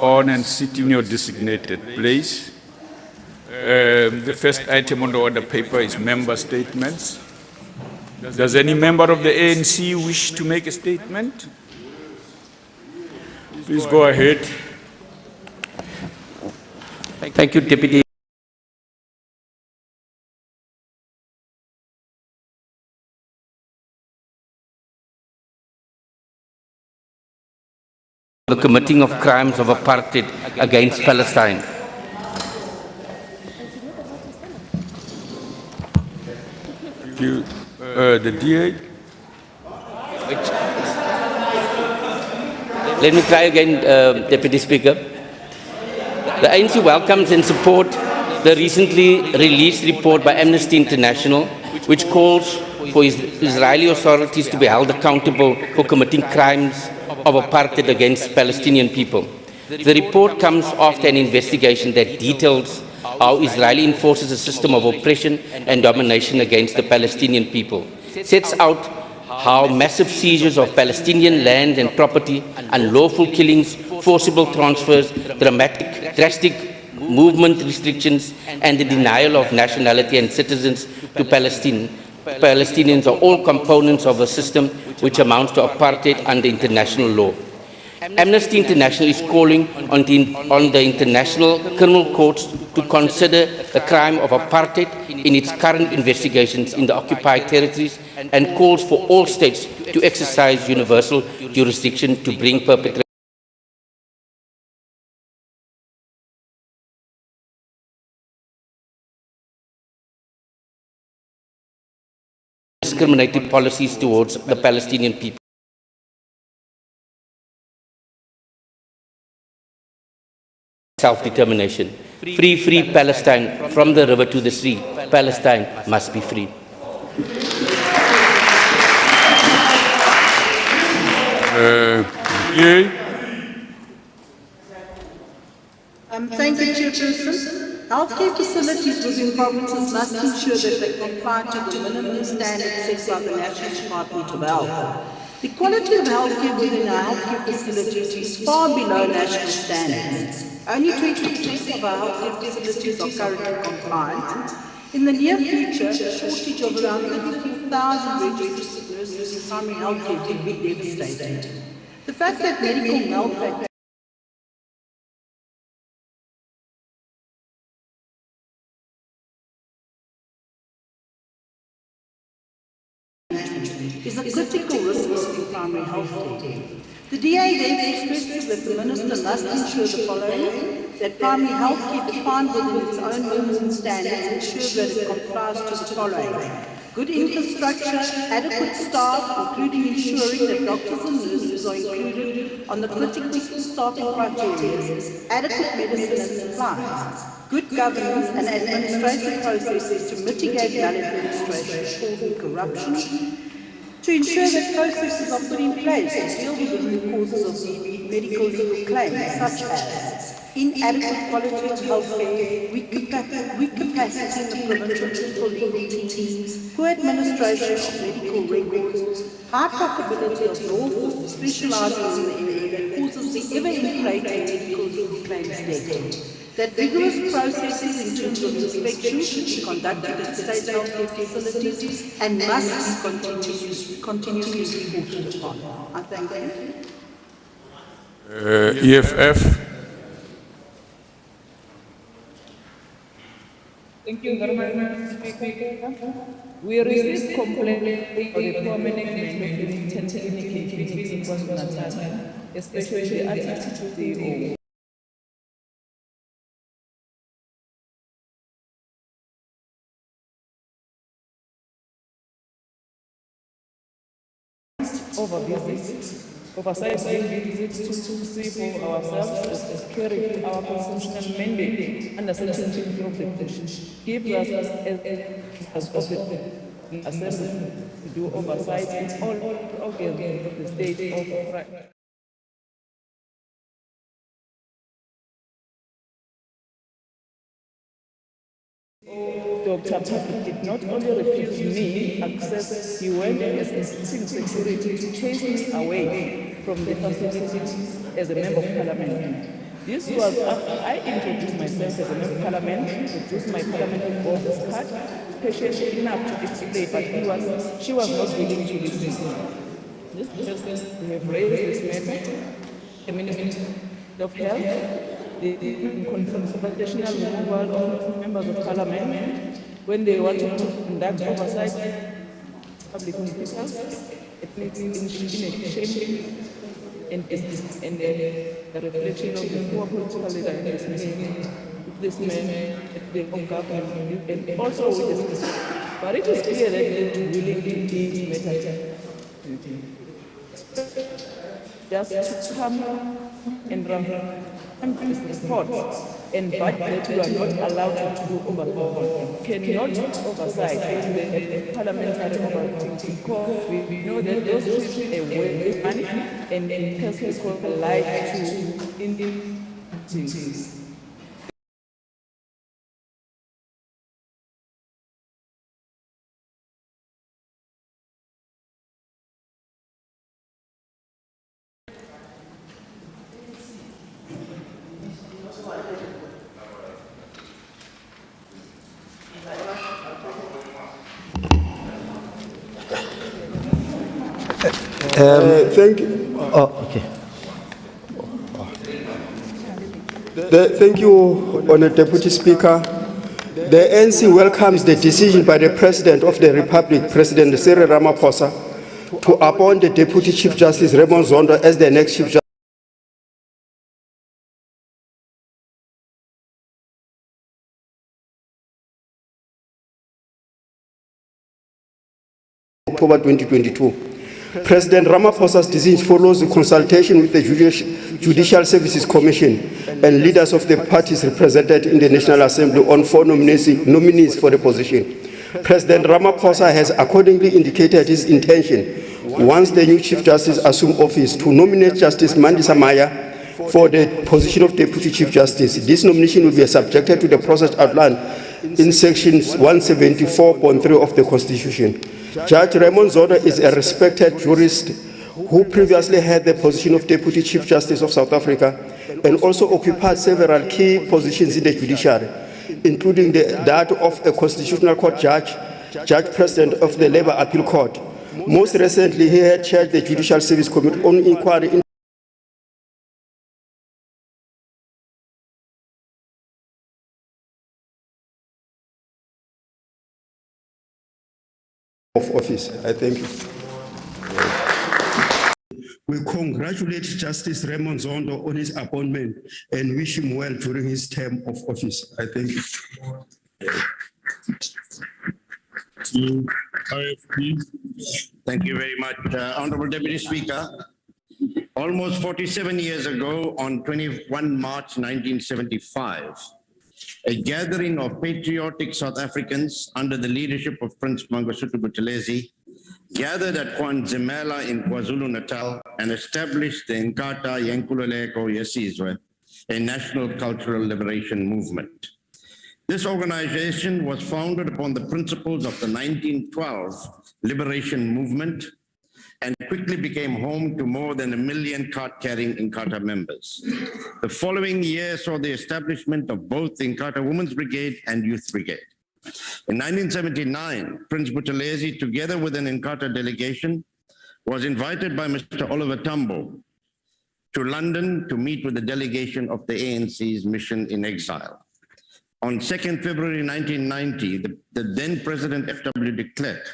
on and sit in your designated place. The first item on the order paper is member statements. Does any member of the ANC wish to make a statement? Please go ahead. Thank you, Deputy. The committing of crimes of apartheid against Palestine. The DA. Let me try again, Deputy Speaker. The ANC welcomes and supports the recently released report by Amnesty International, which calls for Israeli authorities to be held accountable for committing crimes of apartheid against Palestinian people. The report comes after an investigation that details how Israel enforces a system of oppression and domination against the Palestinian people, sets out how massive seizures of Palestinian land and property, unlawful killings, forcible transfers, drastic movement restrictions, and the denial of nationality and citizens to Palestinians are all components of a system which amounts to apartheid under international law. Amnesty International is calling on the international criminal courts to consider the crime of apartheid in its current investigations in the occupied territories and calls for all states to exercise universal jurisdiction to bring perpetrators discriminatory policies towards the Palestinian people. Self-determination. Free, free Palestine, from the river to the sea. Palestine must be free. Thank you, Chairperson. Healthcare facilities within provinces must ensure that they comply to the minimum standards set by the National Department of Health. The quality of healthcare within our healthcare facilities is far below national standards. Only 20% of our healthcare facilities are currently compliant. In the near future, a shortage of around 34,000 registered nurses in primary healthcare could be devastating. The fact that medical malpractice is a critical risk in primary healthcare. The DA therefore stresses that the Minister must ensure the following: that primary healthcare defined within its own minimum standards ensures that it complies to the following: good infrastructure, adequate staff, including ensuring that doctors and nurses are included on the critical staffing criteria, adequate medicine and supplies, good governance and administrative processes to mitigate maladministration, fraud and corruption, to ensure that processes are put in place to deal with the root causes of the medical legal claims, such as inadequate quality of healthcare, weak capacity in the provincial medical legal teams, poor administration of medical records, high profitability of law firms specializing in the area that causes the ever-inflating medical legal claims debt. That vigorous processes in terms of inspection should be conducted at state healthcare facilities and must be continuously reported upon. I thank you. EFF. Thank you very much, Speaker. We received complaints on the poor management of the technical clinics in KwaZulu-Natal, especially at Attitude. Oversight visits to see for ourselves as carrying our constitutional mandate under Section 20 of the Constitution gives us as assembly to do oversight in all organs of the state of right. Dr. Patrick did not only refuse me access, he went as assistant security to chase me away from the facilities as a member of parliament. This was after I introduced myself as a member of parliament, produced my parliamentary office card, patient enough to explain, but she was not willing to listen. This person, we have raised this matter, the Minister of Health, the confrontational removal of members of parliament when they want to conduct oversight public officials, it needs in a shame and the reflection of the poor political leader in this man, the government, and also with this. But it is clear that they are willing to take matters. Just to come and run reports and but that you are not allowed to do oversight. Cannot oversight the parliamentary oversight because we know that those trips are waste money and persons called like to Indian things. Thank you. Oh, okay. Thank you, Honourable Deputy Speaker. The ANC welcomes the decision by the President of the Republic, President Cyril Ramaphosa, to appoint the Deputy Chief Justice Raymond Zondo as the next Chief Justice October 2022. President Ramaphosa's decision follows the consultation with the Judicial Services Commission and leaders of the parties represented in the National Assembly on 4 nominees for the position. President Ramaphosa has accordingly indicated his intention, once the new Chief Justice assumes office, to nominate Justice Mandisa Maya for the position of Deputy Chief Justice. This nomination will be subjected to the process outlined in Section 174.3 of the Constitution. Judge Raymond Zondo is a respected jurist who previously had the position of Deputy Chief Justice of South Africa and also occupied several key positions in the judiciary, including that of a Constitutional Court judge, Judge President of the Labour Appeal Court. Most recently, he had chaired the Judicial Service Committee on inquiry into of office. I thank you. We congratulate Justice Raymond Zondo on his appointment and wish him well during his term of office. I thank you. Thank you very much, Honorable Deputy Speaker. Almost 47 years ago, on 21 March 1975, a gathering of patriotic South Africans under the leadership of Prince Mangosuthu Buthelezi gathered at Kwanzimela in KwaZulu-Natal and established the Inkatha Yenkululeko Yesizwe, a national cultural liberation movement. This organization was founded upon the principles of the 1912 liberation movement and quickly became home to more than 1 million card-carrying Inkatha members. The following year saw the establishment of both the Inkatha Women's Brigade and Youth Brigade. In 1979, Prince Buthelezi, together with an Inkatha delegation, was invited by Mr. Oliver Tambo to London to meet with the delegation of the ANC's mission in exile. On 2nd February 1990, the then President F.W. de Klerk,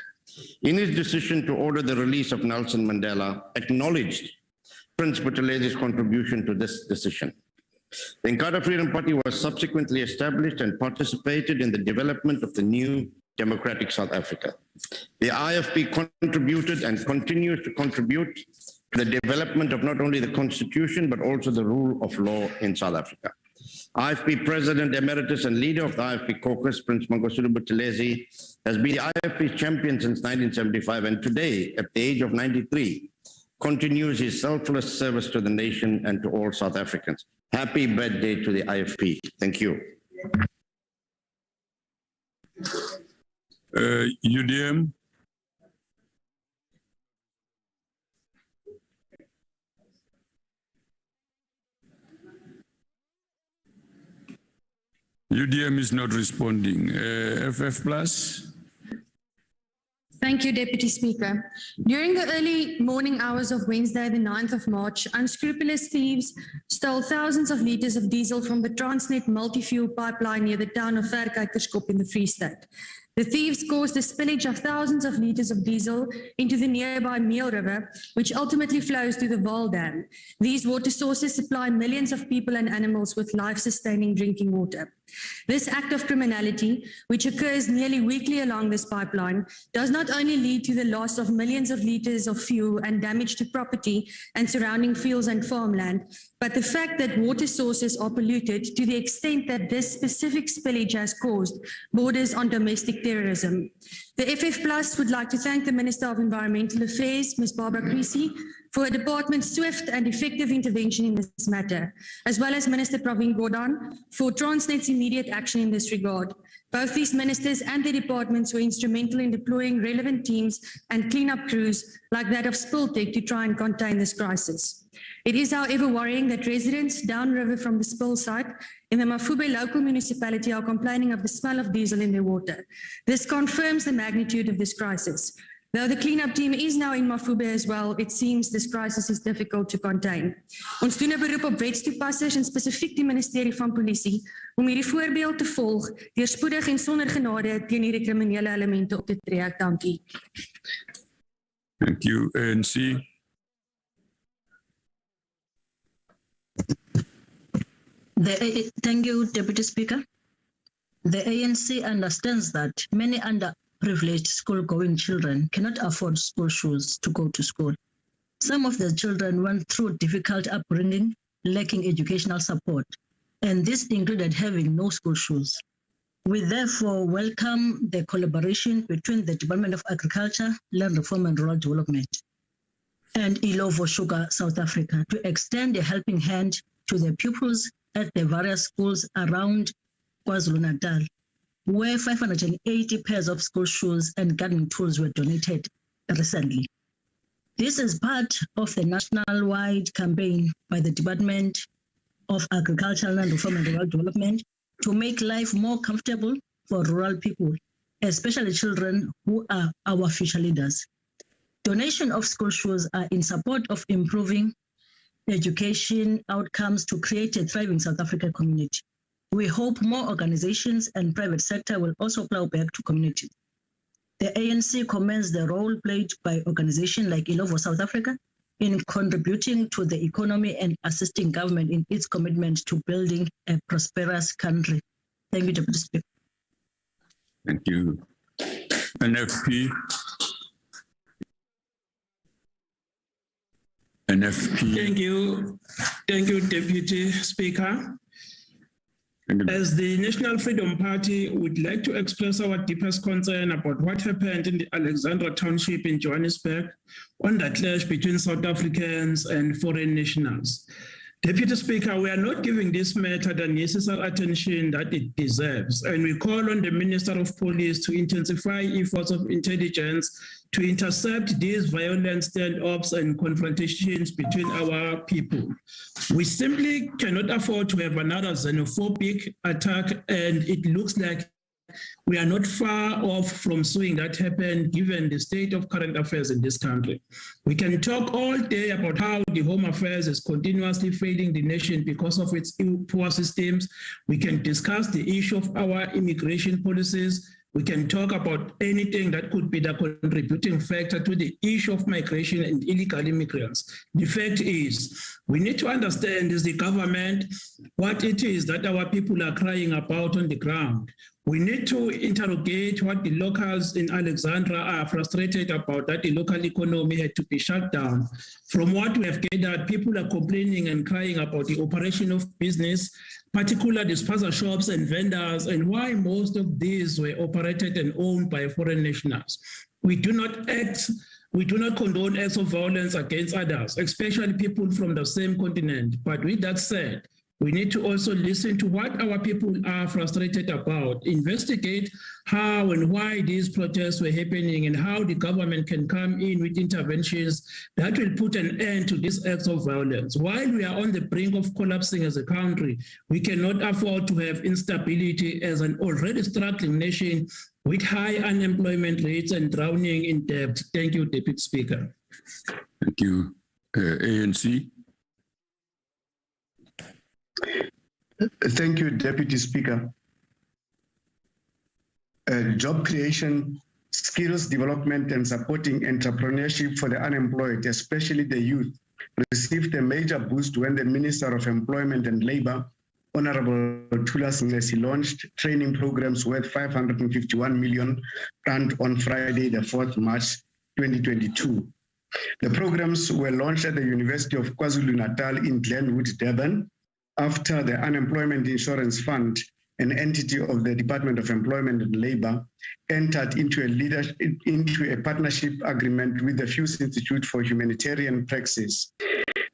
in his decision to order the release of Nelson Mandela, acknowledged Prince Buthelezi's contribution to this decision. The Inkatha Freedom Party was subsequently established and participated in the development of the new democratic South Africa. The IFP contributed and continues to contribute to the development of not only the Constitution, but also the rule of law in South Africa. IFP President Emeritus and leader of the IFP caucus, Prince Mangosuthu Buthelezi, has been the IFP champion since 1975 and today, at the age of 93, continues his selfless service to the nation and to all South Africans. Happy birthday to the IFP. Thank you. UDM. UDM is not responding. FF Plus? Thank you, Deputy Speaker. During the early morning hours of Wednesday, the 9th of March, unscrupulous thieves stole thousands of litres of diesel from the Transnet multi-fuel pipeline near the town of Verkykerskop in the Free State. The thieves caused the spillage of thousands of litres of diesel into the nearby Meel River, which ultimately flows to the Vaal Dam. These water sources supply millions of people and animals with life-sustaining drinking water. This act of criminality, which occurs nearly weekly along this pipeline, does not only lead to the loss of millions of litres of fuel and damage to property and surrounding fields and farmland, but the fact that water sources are polluted to the extent that this specific spillage has caused borders on domestic terrorism. The FF Plus would like to thank the Minister of Environmental Affairs, Ms. Barbara Creasy, for her department's swift and effective intervention in this matter, as well as Minister Praveen Gordhan for Transnet's immediate action in this regard. Both these ministers and their departments were instrumental in deploying relevant teams and cleanup crews like that of Spiltech to try and contain this crisis. It is, however, worrying that residents downriver from the spill site in the Mafube local municipality are complaining of the smell of diesel in their water. This confirms the magnitude of this crisis. Though the cleanup team is now in Mafube as well, it seems this crisis is difficult to contain. Ons doen 'n beroep op wetstoepassers en spesifiek die Ministerie van Polisie om hierdie voorbeeld te volg deur spoedig en sonder genade teen hierdie kriminele elemente op te tree. Dankie. Thank you, ANC. Thank you, Deputy Speaker. The ANC understands that many underprivileged school-going children cannot afford school shoes to go to school. Some of the children went through difficult upbringing, lacking educational support, and this included having no school shoes. We therefore welcome the collaboration between the Department of Agriculture, Land Reform and Rural Development and Ilovo Sugar South Africa to extend a helping hand to the pupils at the various schools around KwaZulu-Natal, where 580 pairs of school shoes and gardening tools were donated recently. This is part of the national-wide campaign by the Department of Agriculture, Land Reform and Rural Development to make life more comfortable for rural people, especially children who are our future leaders. Donation of school shoes are in support of improving education outcomes to create a thriving South African community. We hope more organizations and private sector will also plow back to communities. The ANC commends the role played by organizations like Ilovo South Africa in contributing to the economy and assisting government in its commitment to building a prosperous country. Thank you, Deputy Speaker. Thank you. NFP. NFP. Thank you, Deputy Speaker. As the National Freedom Party, we'd like to express our deepest concern about what happened in the Alexandra Township in Johannesburg on the clash between South Africans and foreign nationals. Deputy Speaker, we are not giving this matter the necessary attention that it deserves, and we call on the Minister of Police to intensify efforts of intelligence to intercept these violent standoffs and confrontations between our people. We simply cannot afford to have another xenophobic attack, and it looks like we are not far off from seeing that happen given the state of current affairs in this country. We can talk all day about how the Home Affairs is continuously failing the nation because of its poor systems. We can discuss the issue of our immigration policies. We can talk about anything that could be the contributing factor to the issue of migration and illegal immigrants. The fact is, we need to understand as the government what it is that our people are crying about on the ground. We need to interrogate what the locals in Alexandra are frustrated about, that the local economy had to be shut down. From what we have gathered, people are complaining and crying about the operation of business, particularly disposal shops and vendors, and why most of these were operated and owned by foreign nationals. We do not condone acts of violence against others, especially people from the same continent. But with that said, We need to also listen to what our people are frustrated about, investigate how and why these protests were happening and how the government can come in with interventions that will put an end to these acts of violence. While we are on the brink of collapsing as a country, we cannot afford to have instability as an already struggling nation with high unemployment rates and drowning in debt. Thank you, Deputy Speaker. Thank you. ANC. Thank you, Deputy Speaker. Job creation, skills development, and supporting entrepreneurship for the unemployed, especially the youth, received a major boost when the Minister of Employment and Labour, Honorable Thulas Nxesi, launched training programs worth 551 million rand on Friday, the 4th March 2022. The programs were launched at the University of KwaZulu-Natal in Glenwood, Durban, after the Unemployment Insurance Fund, an entity of the Department of Employment and Labour, entered into a partnership agreement with the Fuse Institute for Humanitarian Praxis.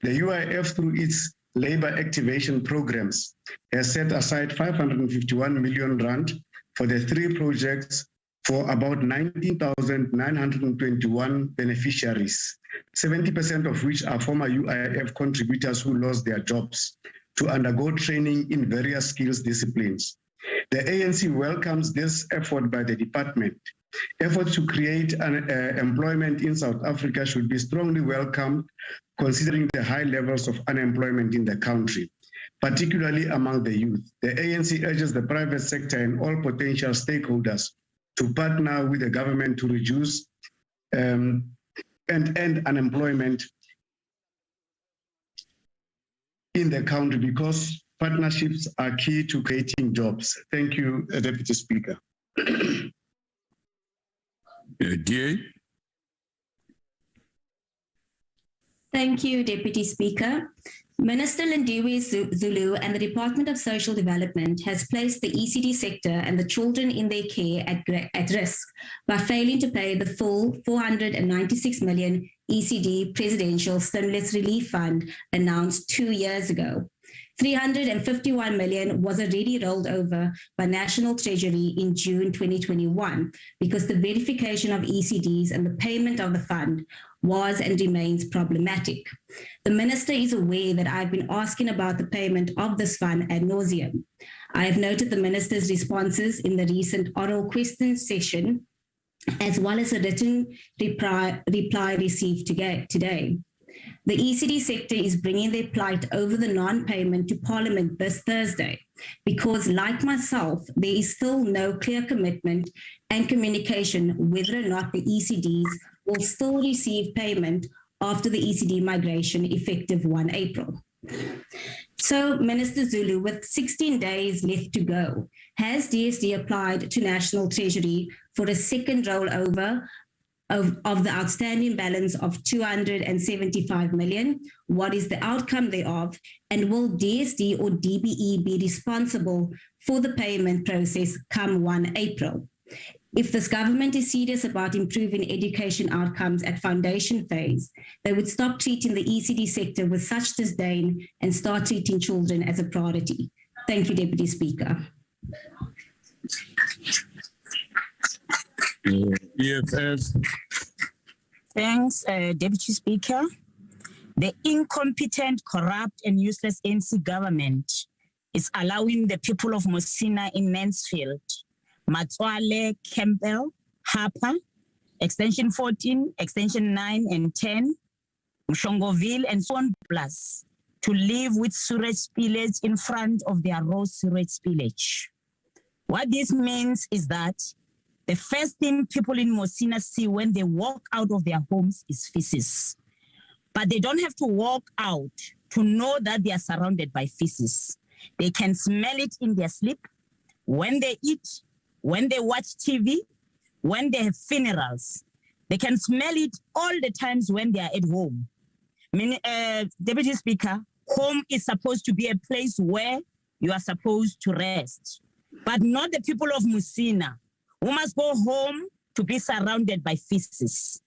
The UIF, through its labour activation programs, has set aside 551 million rand for the 3 projects for about 19,921 beneficiaries, 70% of which are former UIF contributors who lost their jobs, to undergo training in various skills disciplines. The ANC welcomes this effort by the department. Efforts to create employment in South Africa should be strongly welcomed, considering the high levels of unemployment in the country, particularly among the youth. The ANC urges the private sector and all potential stakeholders to partner with the government to reduce and end unemployment in the country, because partnerships are key to creating jobs. Thank you, Deputy Speaker. DA. Thank you, Deputy Speaker. Minister Lindiwe Zulu and the Department of Social Development has placed the ECD sector and the children in their care at risk by failing to pay the full 496 million ECD Presidential Stimulus Relief Fund announced 2 years ago. 351 million was already rolled over by National Treasury in June 2021 because the verification of ECDs and the payment of the fund was and remains problematic. The Minister is aware that I've been asking about the payment of this fund ad nauseum. I have noted the Minister's responses in the recent oral question session, as well as a written reply received today. The ECD sector is bringing their plight over the non-payment to Parliament this Thursday because, like myself, there is still no clear commitment and communication whether or not the ECDs will still receive payment after the ECD migration effective 1 April. So, Minister Zulu, with 16 days left to go, has DSD applied to National Treasury for a second rollover of the outstanding balance of 275 million? What is the outcome thereof? And will DSD or DBE be responsible for the payment process come 1 April? If this government is serious about improving education outcomes at foundation phase, they would stop treating the ECD sector with such disdain and start treating children as a priority. Thank you, Deputy Speaker. EFF. Thanks, Deputy Speaker. The incompetent, corrupt, and useless ANC government is allowing the people of Mosina in Mansfield, Matswale, Campbell, Harper, Extension 14, Extension 9 and 10, Mshongoville, and so on plus, to live with sewage spillage in front of their raw sewage spillage. What this means is that the first thing people in Mosina see when they walk out of their homes is feces. But they don't have to walk out to know that they are surrounded by feces. They can smell it in their sleep, when they eat, when they watch TV, when they have funerals. They can smell it all the times when they are at home. Deputy Speaker, home is supposed to be a place where you are supposed to rest, but not the people of Mosina, who must go home to be surrounded by feces.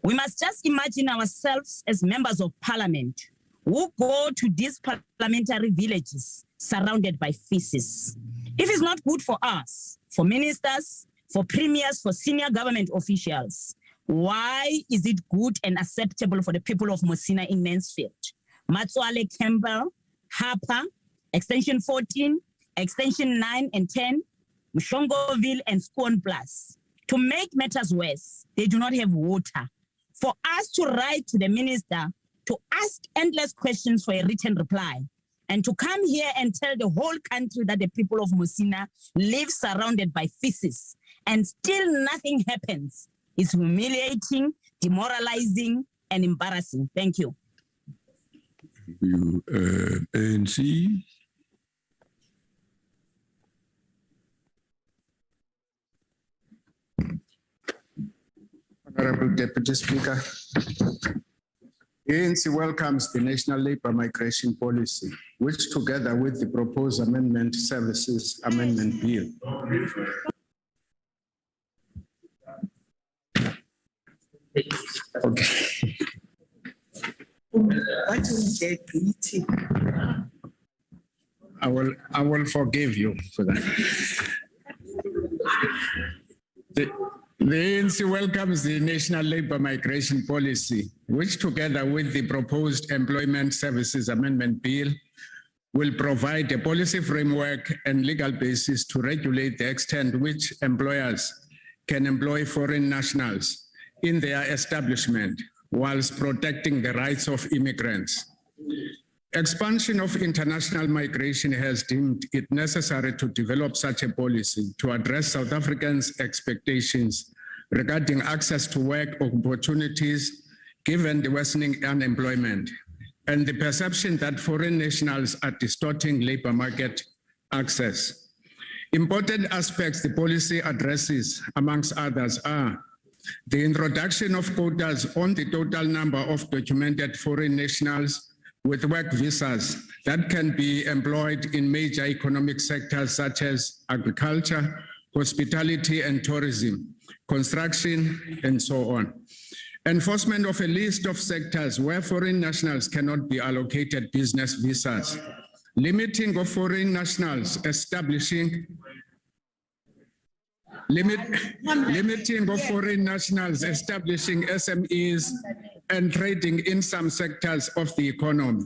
We must just imagine ourselves as members of parliament who go to these parliamentary villages surrounded by feces. If it's not good for us, for ministers, for premiers, for senior government officials, why is it good and acceptable for the people of Mosina in Mansfield? Matsuale Campbell, Harper, Extension 14, Extension 9 and 10, Mshongoville and Scone Plus. To make matters worse, they do not have water. For us to write to the minister, to ask endless questions for a written reply, and to come here and tell the whole country that the people of Mosina live surrounded by feces, and still nothing happens, is humiliating, demoralizing, and embarrassing. Thank you. You, ANC. Honorable Deputy Speaker, ANC welcomes the National Labour Migration Policy, which together with the proposed Amendment Services Amendment Bill. Okay. I will forgive you for that. The ANC welcomes the National Labour Migration Policy, which together with the proposed Employment Services Amendment Bill will provide a policy framework and legal basis to regulate the extent which employers can employ foreign nationals in their establishment whilst protecting the rights of immigrants. Expansion of international migration has deemed it necessary to develop such a policy to address South Africans' expectations regarding access to work opportunities given the worsening unemployment and the perception that foreign nationals are distorting labor market access. Important aspects the policy addresses, amongst others, are the introduction of quotas on the total number of documented foreign nationals with work visas that can be employed in major economic sectors such as agriculture, hospitality and tourism, construction, and so on. Enforcement of a list of sectors where foreign nationals cannot be allocated business visas. Limiting of foreign nationals establishing limiting of foreign nationals establishing SMEs and trading in some sectors of the economy,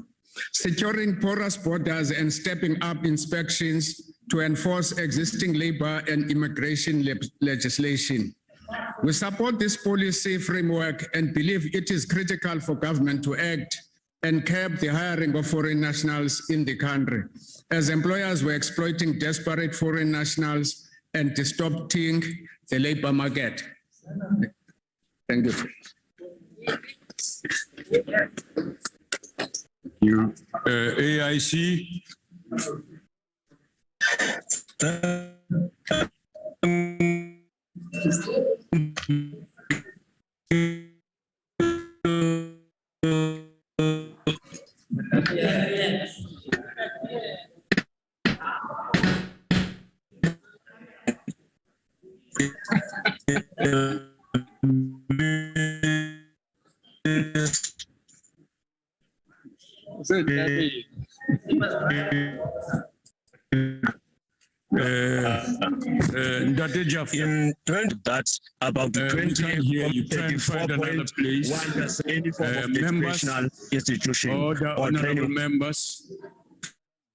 securing porous borders and stepping up inspections to enforce existing labor and immigration legislation. We support this policy framework and believe it is critical for government to act and curb the hiring of foreign nationals in the country, as employers were exploiting desperate foreign nationals and distorting the labor market. Thank you. You, AIC. In that's about 20 here, you try and find another place. Any form of educational institution Order, or honorable training members.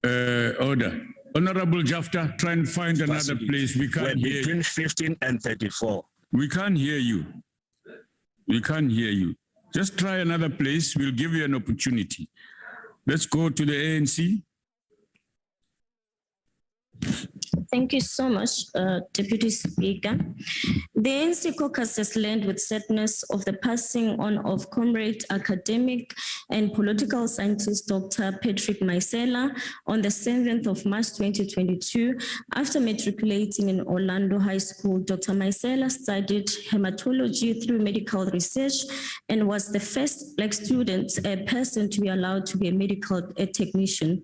Order. Honorable Jafta, try and find another place. We can't hear between you. 15 and 34. We can't hear you. We can't hear you. Just try another place. We'll give you an opportunity. Let's go to the ANC. Thank you so much, Deputy Speaker. The ANC caucus has learned with sadness of the passing on of comrade academic and political scientist Dr. Patrick Maisela on the 7th of March 2022. After matriculating in Orlando High School, Dr. Maisela studied hematology through medical research and was the first Black student person to be allowed to be a medical technician.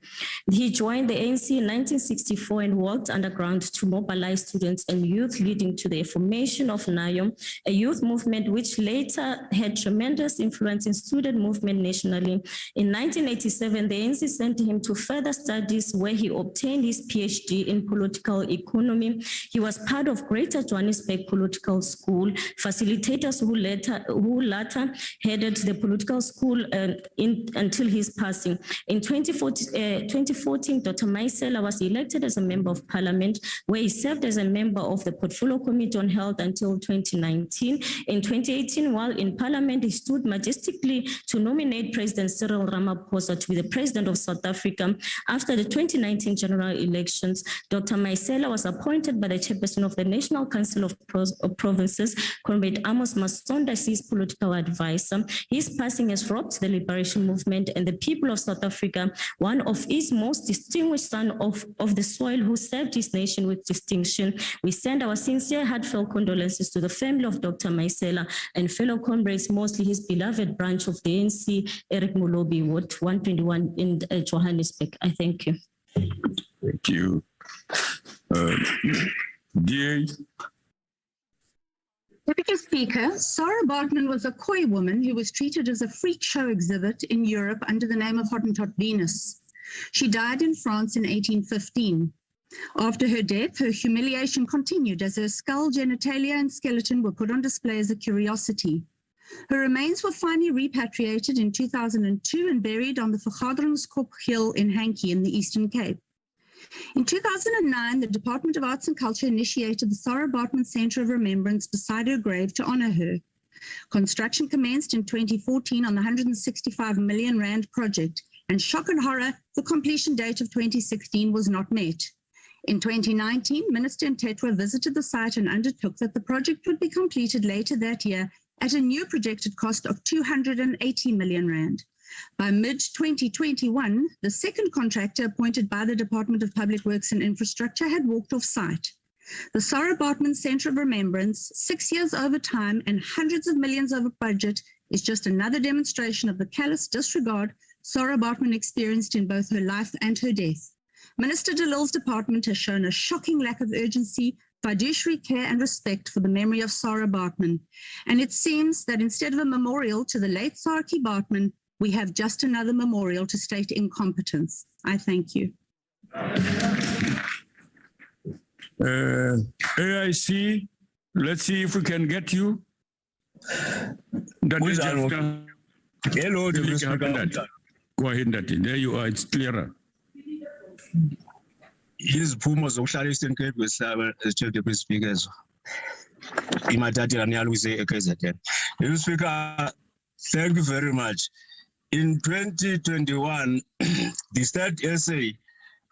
He joined the ANC in 1964 and worked under ground to mobilize students and youth, leading to the formation of NAYO, a youth movement which later had tremendous influence in student movement nationally. In 1987, the ANC sent him to further studies where he obtained his PhD in political economy. He was part of Greater Johannesburg Political School, facilitators who later headed the political school until his passing. In 2014, Dr. Maisela was elected as a member of parliament, where he served as a member of the Portfolio Committee on Health until 2019. In 2018, while in parliament, he stood majestically to nominate President Cyril Ramaphosa to be the president of South Africa. After the 2019 general elections, Dr. Maisela was appointed by the chairperson of the National Council of Provinces, Comrade Amos Masonda, as his political advisor. His passing has robbed the liberation movement and the people of South Africa, one of his most distinguished sons of the soil who served his nation with distinction. We send our sincere, heartfelt condolences to the family of Dr. Maisela and fellow comrades, mostly his beloved branch of the ANC, Eric Mulobi, Ward 121 in Johannesburg. I thank you. Thank you. DA. Deputy Speaker, Sarah Bartman was a Khoi woman who was treated as a freak show exhibit in Europe under the name of Hottentot Venus. She died in France in 1815. After her death, her humiliation continued as her skull, genitalia, and skeleton were put on display as a curiosity. Her remains were finally repatriated in 2002 and buried on the Vergaderingskop Hill in Hankey in the Eastern Cape. In 2009, the Department of Arts and Culture initiated the Sarah Bartman Centre of Remembrance beside her grave to honour her. Construction commenced in 2014 on the 165 million rand project, and shock and horror, the completion date of 2016 was not met. In 2019, Minister Ntetwa visited the site and undertook that the project would be completed later that year at a new projected cost of 280 million rand. By mid-2021, the second contractor appointed by the Department of Public Works and Infrastructure had walked off site. The Sarah Bartman Centre of Remembrance, 6 years over time and hundreds of millions over budget, is just another demonstration of the callous disregard Sarah Bartman experienced in both her life and her death. Minister de Lille's department has shown a shocking lack of urgency, fiduciary care and respect for the memory of Sarah Bartman. And it seems that instead of a memorial to the late Sarki Bartman, we have just another memorial to state incompetence. I thank you. AIC, let's see if we can get you. Hello, go ahead, Ndati. There you are, it's clearer. Iziphumo zokuhlala eStern Cape wesaba Deputy Speakers. Imathatela niyalwise eKZN. Deputy Speaker, thank you very much. In 2021, the state essay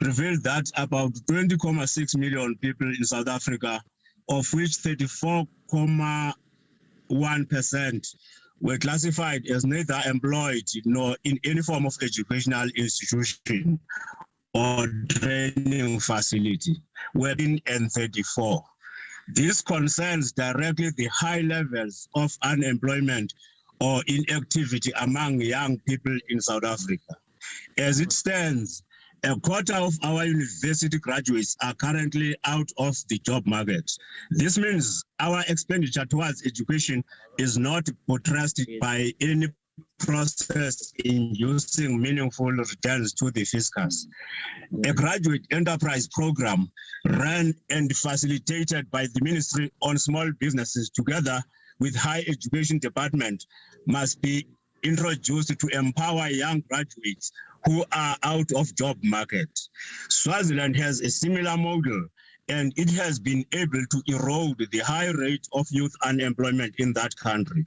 revealed that about 20.6 million people in South Africa, of which 34.1% were classified as neither employed nor in any form of educational institution or training facility, were in N34. This concerns directly the high levels of unemployment or inactivity among young people in South Africa. As it stands, a quarter of our university graduates are currently out of the job market. This means our expenditure towards education is not buttressed by any process inducing meaningful returns to the fiscus. A graduate enterprise program run and facilitated by the Ministry on Small Businesses together with High Education Department must be introduced to empower young graduates who are out of job market. Swaziland has a similar model, and it has been able to erode the high rate of youth unemployment in that country.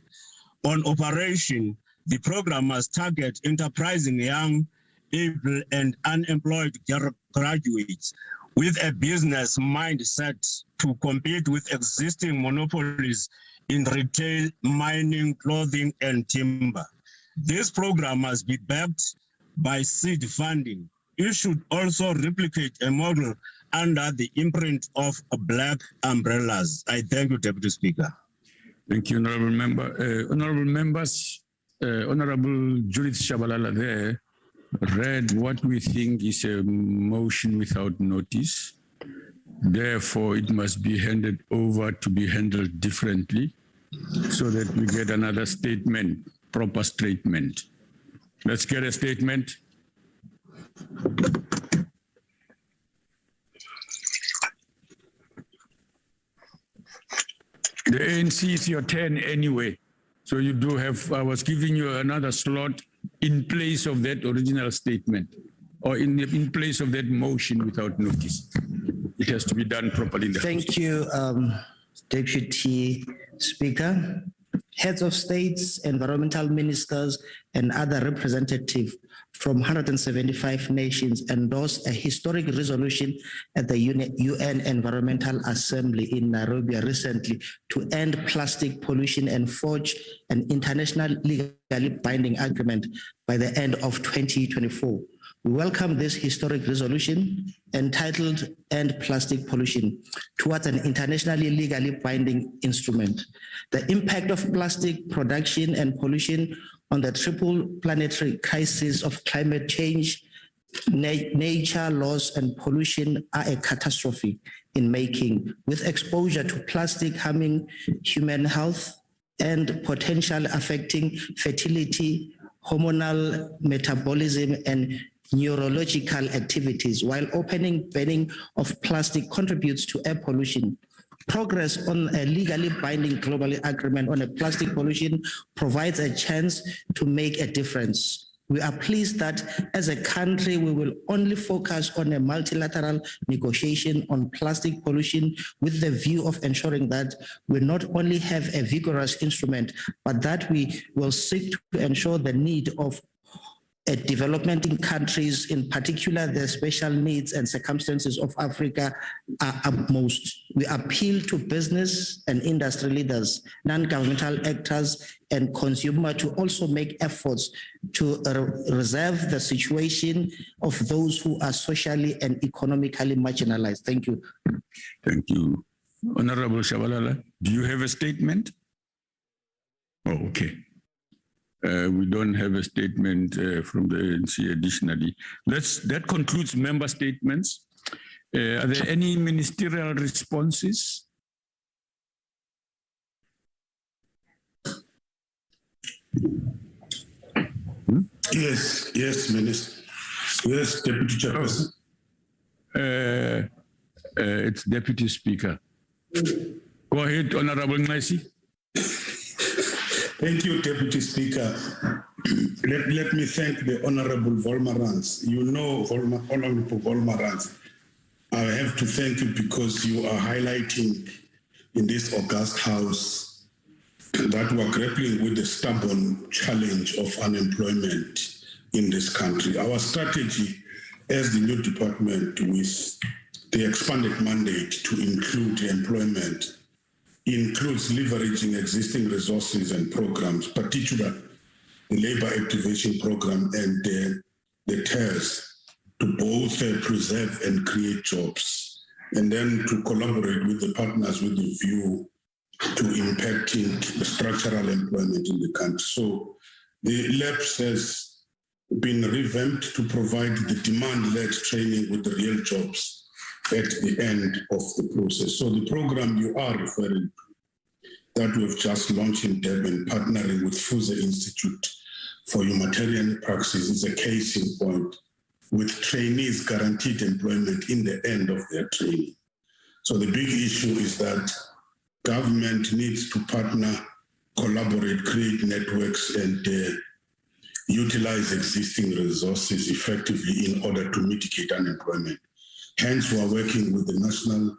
On operation, the program must target enterprising young, able and unemployed graduates with a business mindset to compete with existing monopolies in retail, mining, clothing, and timber. This program must be backed by seed funding. It should also replicate a model under the imprint of black umbrellas. I thank you, Deputy Speaker. Thank you, Honourable Member. Honourable Members, Honourable Judith Shabalala there read what we think is a motion without notice. Therefore, it must be handed over to be handled differently so that we get another statement, proper statement. Let's get a statement. The ANC is your turn anyway. So you do have, I was giving you another slot in place of that original statement or in place of that motion without notice. It has to be done properly. Thank you, Deputy Speaker. Heads of states, environmental ministers, and other representatives from 175 nations endorsed a historic resolution at the UN Environmental Assembly in Nairobi recently to end plastic pollution and forge an international legally binding agreement by the end of 2024. We welcome this historic resolution entitled End Plastic Pollution towards an internationally legally binding instrument. The impact of plastic production and pollution on the triple planetary crisis of climate change, nature loss, and pollution are a catastrophe in making, with exposure to plastic harming human health and potential affecting fertility, hormonal metabolism, and neurological activities, while banning of plastic contributes to air pollution. Progress on a legally binding global agreement on a plastic pollution provides a chance to make a difference. We are pleased that as a country, we will only focus on a multilateral negotiation on plastic pollution with the view of ensuring that we not only have a vigorous instrument, but that we will seek to ensure the need of development in countries, in particular the special needs and circumstances of Africa, are upmost. We appeal to business and industry leaders, non-governmental actors, and consumers to also make efforts to reserve the situation of those who are socially and economically marginalized. Thank you. Thank you. Honorable Shabalala, do you have a statement? Oh, okay. We don't have a statement from the ANC additionally. That concludes member statements. Are there any ministerial responses? Yes, Minister. Yes, Deputy Chairperson. It's Deputy Speaker. Go ahead, Honorable Nasi. Thank you, Deputy Speaker. Let me thank the Honorable Volmarans. You know, Honorable Volmarans, I have to thank you because you are highlighting in this august house that we are grappling with the stubborn challenge of unemployment in this country. Our strategy as the new department with the expanded mandate to include employment includes leveraging existing resources and programs, particularly the labor activation program and the TERS, to both preserve and create jobs, and then to collaborate with the partners with the view to impacting the structural employment in the country. So the LAPS has been revamped to provide the demand-led training with the real jobs at the end of the process. So the program you are referring to, that we've just launched in Durban, partnering with Fuse Institute for Humanitarian Praxis, is a case in point, with trainees guaranteed employment in the end of their training. So the big issue is that government needs to partner, collaborate, create networks, and utilize existing resources effectively in order to mitigate unemployment. Hence, we are working with the national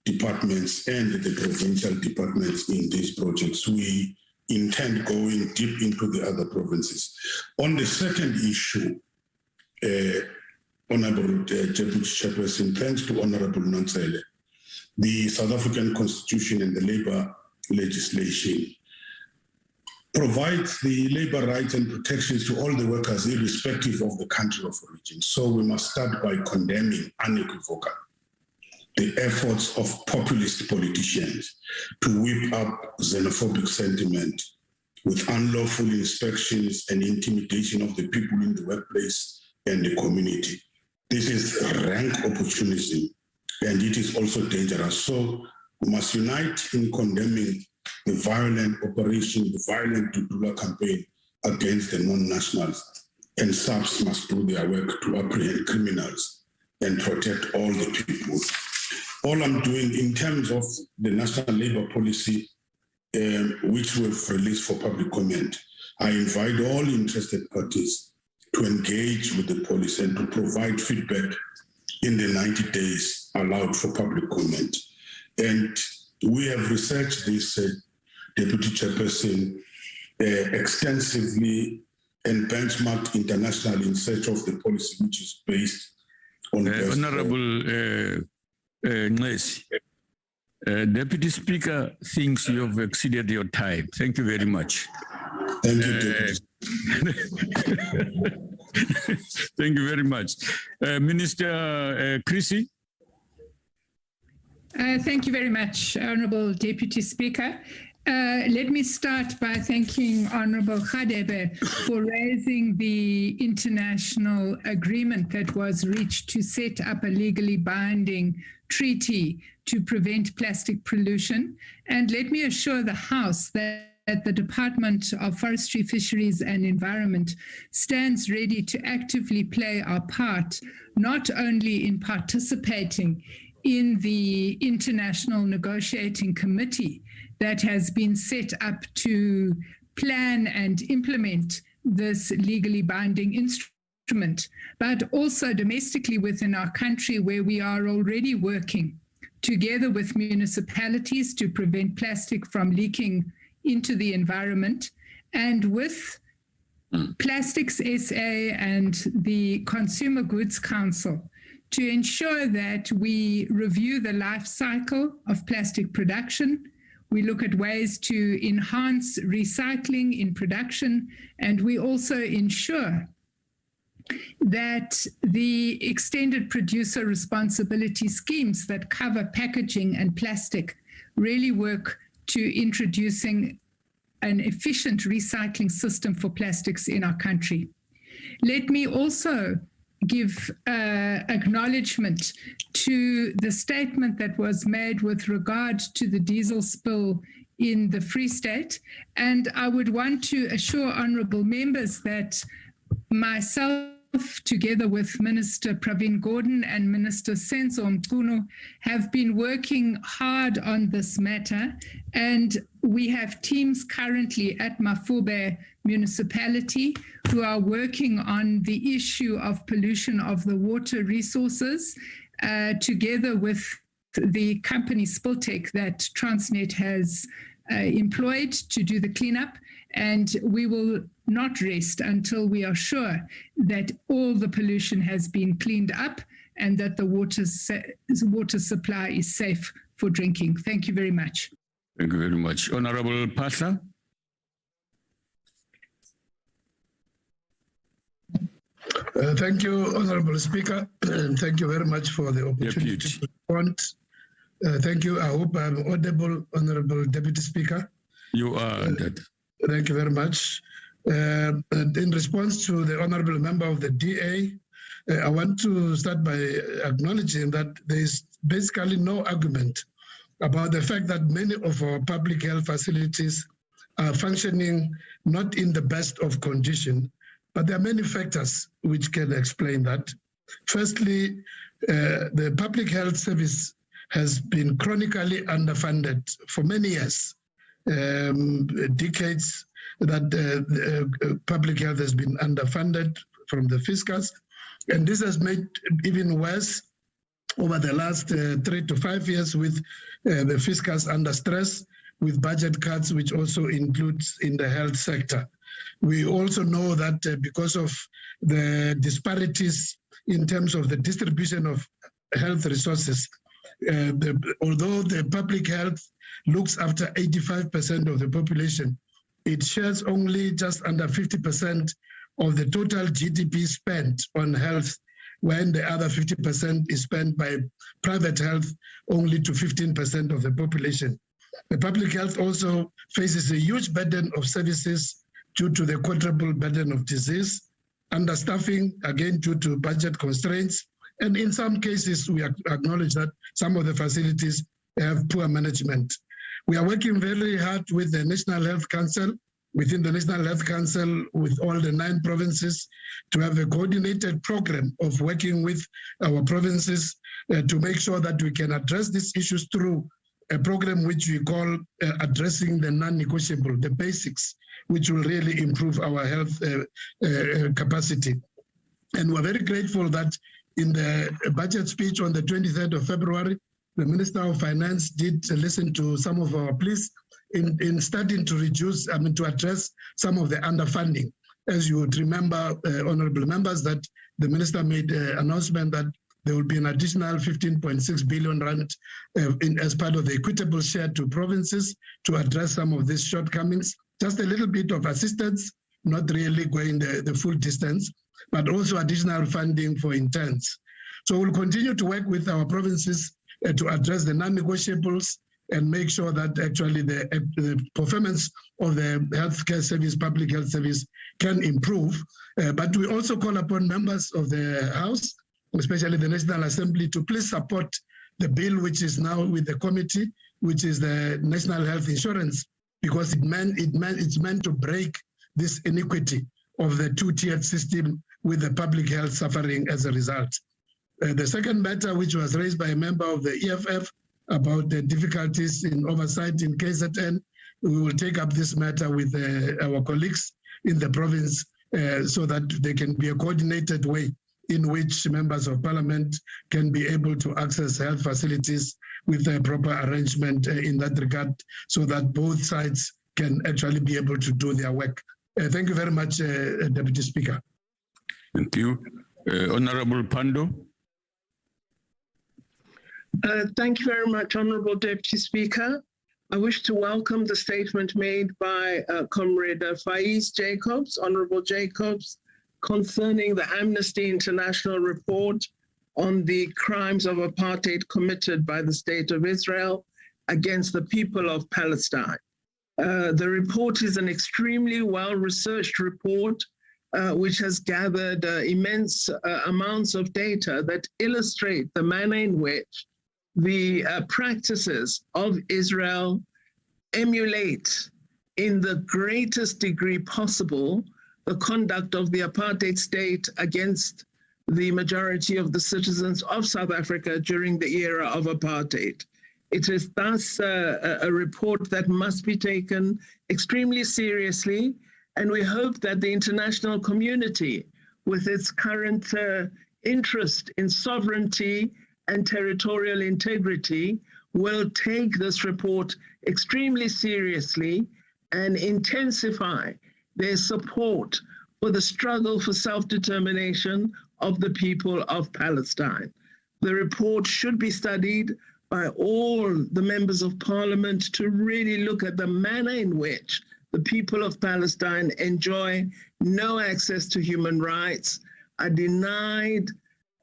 departments and the provincial departments in these projects. We intend going deep into the other provinces. On the second issue, Honorable Deputy Chairperson, thanks to Honorable Nontsele, the South African Constitution and the labor legislation provides the labor rights and protections to all the workers irrespective of the country of origin. So we must start by condemning unequivocally the efforts of populist politicians to whip up xenophobic sentiment with unlawful inspections and intimidation of the people in the workplace and the community. This is rank opportunism and it is also dangerous. So we must unite in condemning the violent operation, the violent Dudula campaign against the non-nationals, and SABC must do their work to apprehend criminals and protect all the people. All I'm doing in terms of the national labor policy, which we've released for public comment, I invite all interested parties to engage with the policy and to provide feedback in the 90 days allowed for public comment. And we have researched this, Deputy Chairperson, extensively and benchmarked internationally in search of the policy which is based on Honorable Nesi, Deputy Speaker thinks you have exceeded your time. Thank you very much. Thank you, Deputy. Thank you very much. Minister Chrissy. Thank you very much, Honourable Deputy Speaker. Let me start by thanking Honourable Khadebe for raising the international agreement that was reached to set up a legally binding treaty to prevent plastic pollution. And let me assure the House that the Department of Forestry, Fisheries and Environment stands ready to actively play our part, not only in participating in the International Negotiating Committee that has been set up to plan and implement this legally binding instrument, but also domestically within our country, where we are already working together with municipalities to prevent plastic from leaking into the environment, and with Plastics SA and the Consumer Goods Council to ensure that we review the life cycle of plastic production. We look at ways to enhance recycling in production, and we also ensure that the extended producer responsibility schemes that cover packaging and plastic really work to introducing an efficient recycling system for plastics in our country. Let me also give acknowledgement to the statement that was made with regard to the diesel spill in the Free State. And I would want to assure honourable members that myself, together with Minister Pravin Gordhan and Minister Senzo Mchunu, have been working hard on this matter. And we have teams currently at Mafube municipality who are working on the issue of pollution of the water resources, together with the company Spiltech that Transnet has employed to do the cleanup. And we will not rest until we are sure that all the pollution has been cleaned up and that the water supply is safe for drinking. Thank you very much. Thank you very much. Honorable Pasha. Thank you, Honorable Speaker. Thank you very much for the opportunity to respond. Thank you. I hope I'm audible, Honorable Deputy Speaker. You are. Thank you very much. In response to the Honorable Member of the DA, I want to start by acknowledging that there is basically no argument about the fact that many of our public health facilities are functioning not in the best of condition, but there are many factors which can explain that. Firstly, the public health service has been chronically underfunded for many years, decades that public health has been underfunded from the fiscus. And this has made even worse over the last 3 to 5 years with the fiscus under stress, with budget cuts, which also includes in the health sector. We also know that because of the disparities in terms of the distribution of health resources, although the public health looks after 85% of the population, it shares only just under 50% of the total GDP spent on health, when the other 50% is spent by private health only to 15% of the population. The public health also faces a huge burden of services due to the quadruple burden of disease, understaffing, again due to budget constraints, And in some cases, we acknowledge that some of the facilities have poor management. We are working very hard with the National Health Council, within the National Health Council, with all the 9 provinces, to have a coordinated program of working with our provinces to make sure that we can address these issues through a program which we call addressing the non-negotiable, the basics, which will really improve our health capacity. And we're very grateful that in the budget speech on the 23rd of February, the Minister of Finance did listen to some of our pleas in starting to reduce, to address some of the underfunding. As you would remember, honorable members, that the Minister made an announcement that there will be an additional 15.6 billion rand as part of the equitable share to provinces to address some of these shortcomings. Just a little bit of assistance, not really going the full distance, but also additional funding for interns. So we'll continue to work with our provinces to address the non-negotiables and make sure that actually the performance of the healthcare service, public health service, can improve. But we also call upon members of the House, especially the National Assembly, to please support the bill which is now with the committee, which is the National Health Insurance, because it's meant to break this inequity of the 2-tiered system with the public health suffering as a result. The second matter, which was raised by a member of the EFF about the difficulties in oversight in KZN, we will take up this matter with our colleagues in the province so that there can be a coordinated way in which members of parliament can be able to access health facilities with a proper arrangement in that regard, so that both sides can actually be able to do their work. Thank you very much, Deputy Speaker. Thank you. Honorable Pando. Thank you very much, Honorable Deputy Speaker. I wish to welcome the statement made by Comrade Faiz Jacobs, Honorable Jacobs, concerning the Amnesty International report on the crimes of apartheid committed by the State of Israel against the people of Palestine. The report is an extremely well-researched report which has gathered immense amounts of data that illustrate the manner in which the practices of Israel emulate in the greatest degree possible the conduct of the apartheid state against the majority of the citizens of South Africa during the era of apartheid. It is thus a report that must be taken extremely seriously, and we hope that the international community, with its current interest in sovereignty and territorial integrity, will take this report extremely seriously and intensify their support for the struggle for self-determination of the people of Palestine. The report should be studied by all the members of parliament to really look at the manner in which the people of Palestine enjoy no access to human rights, are denied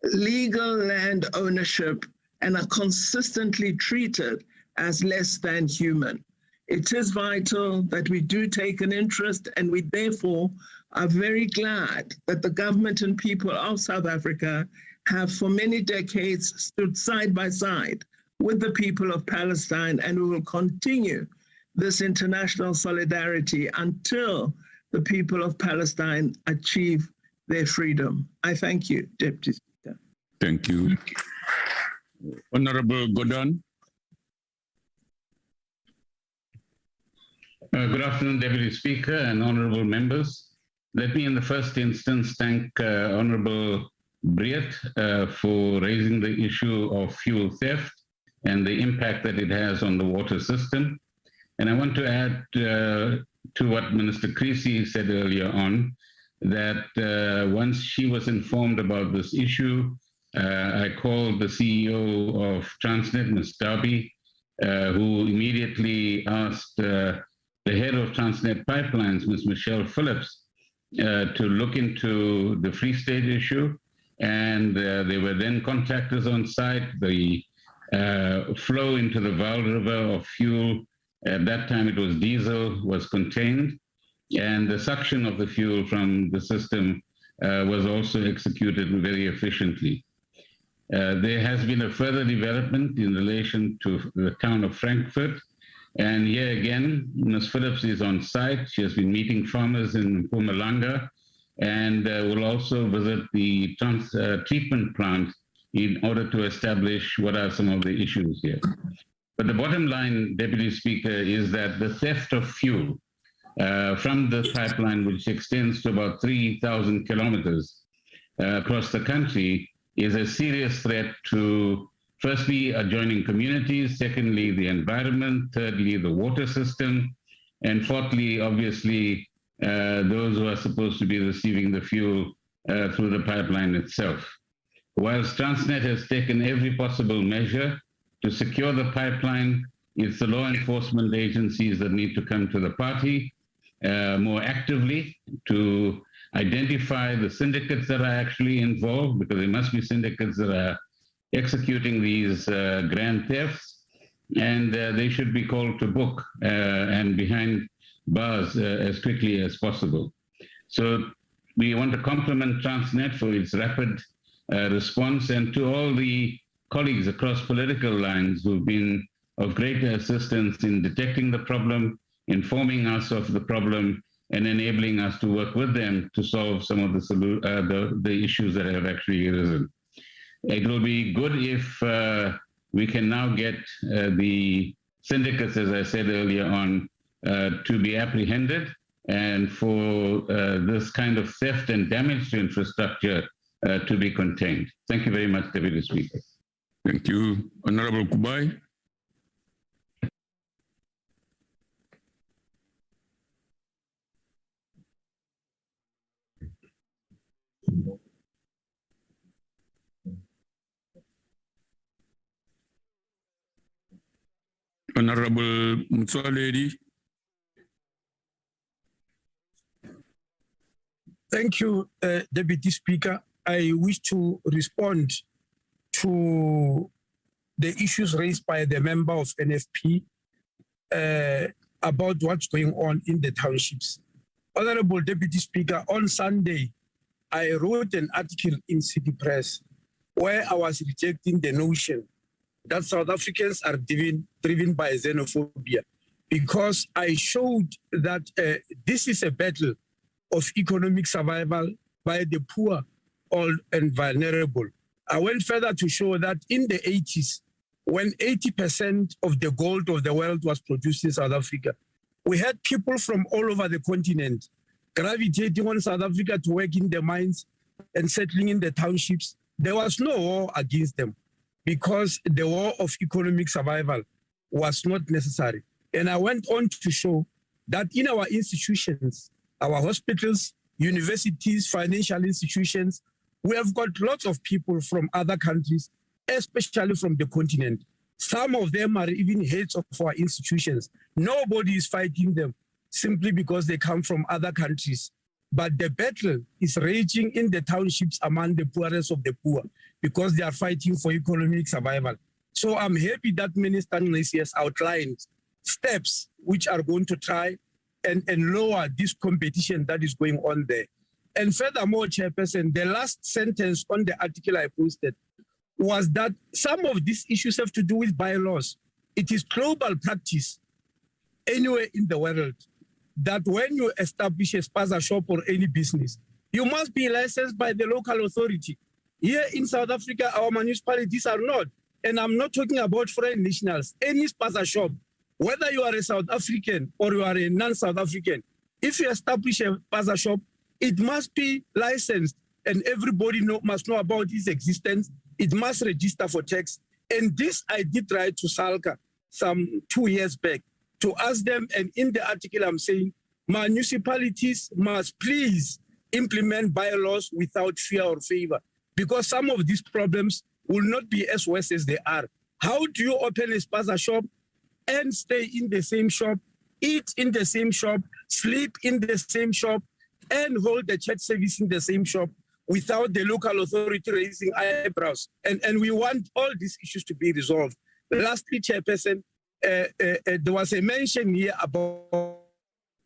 legal land ownership, and are consistently treated as less than human. It is vital that we do take an interest, and we therefore are very glad that the government and people of South Africa have for many decades stood side by side with the people of Palestine, and we will continue this international solidarity until the people of Palestine achieve their freedom. I thank you, Deputy Speaker. Thank you. Honorable Godon. Good afternoon, Deputy Speaker and honorable members. Let me in the first instance thank Honorable Briet for raising the issue of fuel theft and the impact that it has on the water system. And I want to add to what Minister Creasy said earlier on, that once she was informed about this issue, I called the CEO of Transnet, Ms. Darby, who immediately asked the head of Transnet Pipelines, Ms. Michelle Phillips, to look into the Free State issue. And there were then contractors on site. The flow into the Vaal River of fuel, at that time it was diesel, was contained. And the suction of the fuel from the system was also executed very efficiently. There has been a further development in relation to the town of Frankfurt. And here again, Ms. Phillips is on site. She has been meeting farmers in Mpumalanga and will also visit the treatment plant in order to establish what are some of the issues here. But the bottom line, Deputy Speaker, is that the theft of fuel from the pipeline, which extends to about 3,000 kilometers across the country, is a serious threat to, firstly, adjoining communities, secondly, the environment, thirdly, the water system, and fourthly, obviously, those who are supposed to be receiving the fuel through the pipeline itself. Whilst Transnet has taken every possible measure to secure the pipeline, it's the law enforcement agencies that need to come to the party more actively to identify the syndicates that are actually involved, because there must be syndicates that are executing these grand thefts, and they should be called to book and behind bars as quickly as possible. So we want to compliment Transnet for its rapid response, and to all the colleagues across political lines who've been of great assistance in detecting the problem, informing us of the problem, and enabling us to work with them to solve some of the issues that have actually arisen. It will be good if we can now get the syndicates, as I said earlier on, to be apprehended, and for this kind of theft and damage to infrastructure to be contained. Thank you very much, Deputy Speaker. Thank you. Honorable Kubai. Honorable Mutsualedi. Thank you, Deputy Speaker. I wish to respond to the issues raised by the member of NFP about what's going on in the townships. Honorable Deputy Speaker, on Sunday, I wrote an article in City Press where I was rejecting the notion that South Africans are driven by xenophobia, because I showed that this is a battle of economic survival by the poor, old, and vulnerable. I went further to show that in the 80s, when 80% of the gold of the world was produced in South Africa, we had people from all over the continent gravitating on South Africa to work in the mines and settling in the townships. There was no war against them, because the war of economic survival was not necessary. And I went on to show that in our institutions, our hospitals, universities, financial institutions, we have got lots of people from other countries, especially from the continent. Some of them are even heads of our institutions. Nobody is fighting them simply because they come from other countries. But the battle is raging in the townships among the poorest of the poor, because they are fighting for economic survival. So I'm happy that Minister Nisi has outlined steps which are going to try and lower this competition that is going on there. And furthermore, Chairperson, the last sentence on the article I posted was that some of these issues have to do with bylaws. It is global practice anywhere in the world that when you establish a spaza shop or any business, you must be licensed by the local authority. Here in South Africa, our municipalities are not. And I'm not talking about foreign nationals. Any spaza shop, whether you are a South African or you are a non-South African, if you establish a spaza shop, it must be licensed, and everybody must know about its existence. It must register for tax. And this I did write to SALCA some 2 years back to ask them, and in the article I'm saying, municipalities must please implement bylaws without fear or favor, because some of these problems will not be as worse as they are. How do you open a spaza shop and stay in the same shop, eat in the same shop, sleep in the same shop, and hold the church service in the same shop without the local authority raising eyebrows? And we want all these issues to be resolved. Lastly, Chairperson, there was a mention here about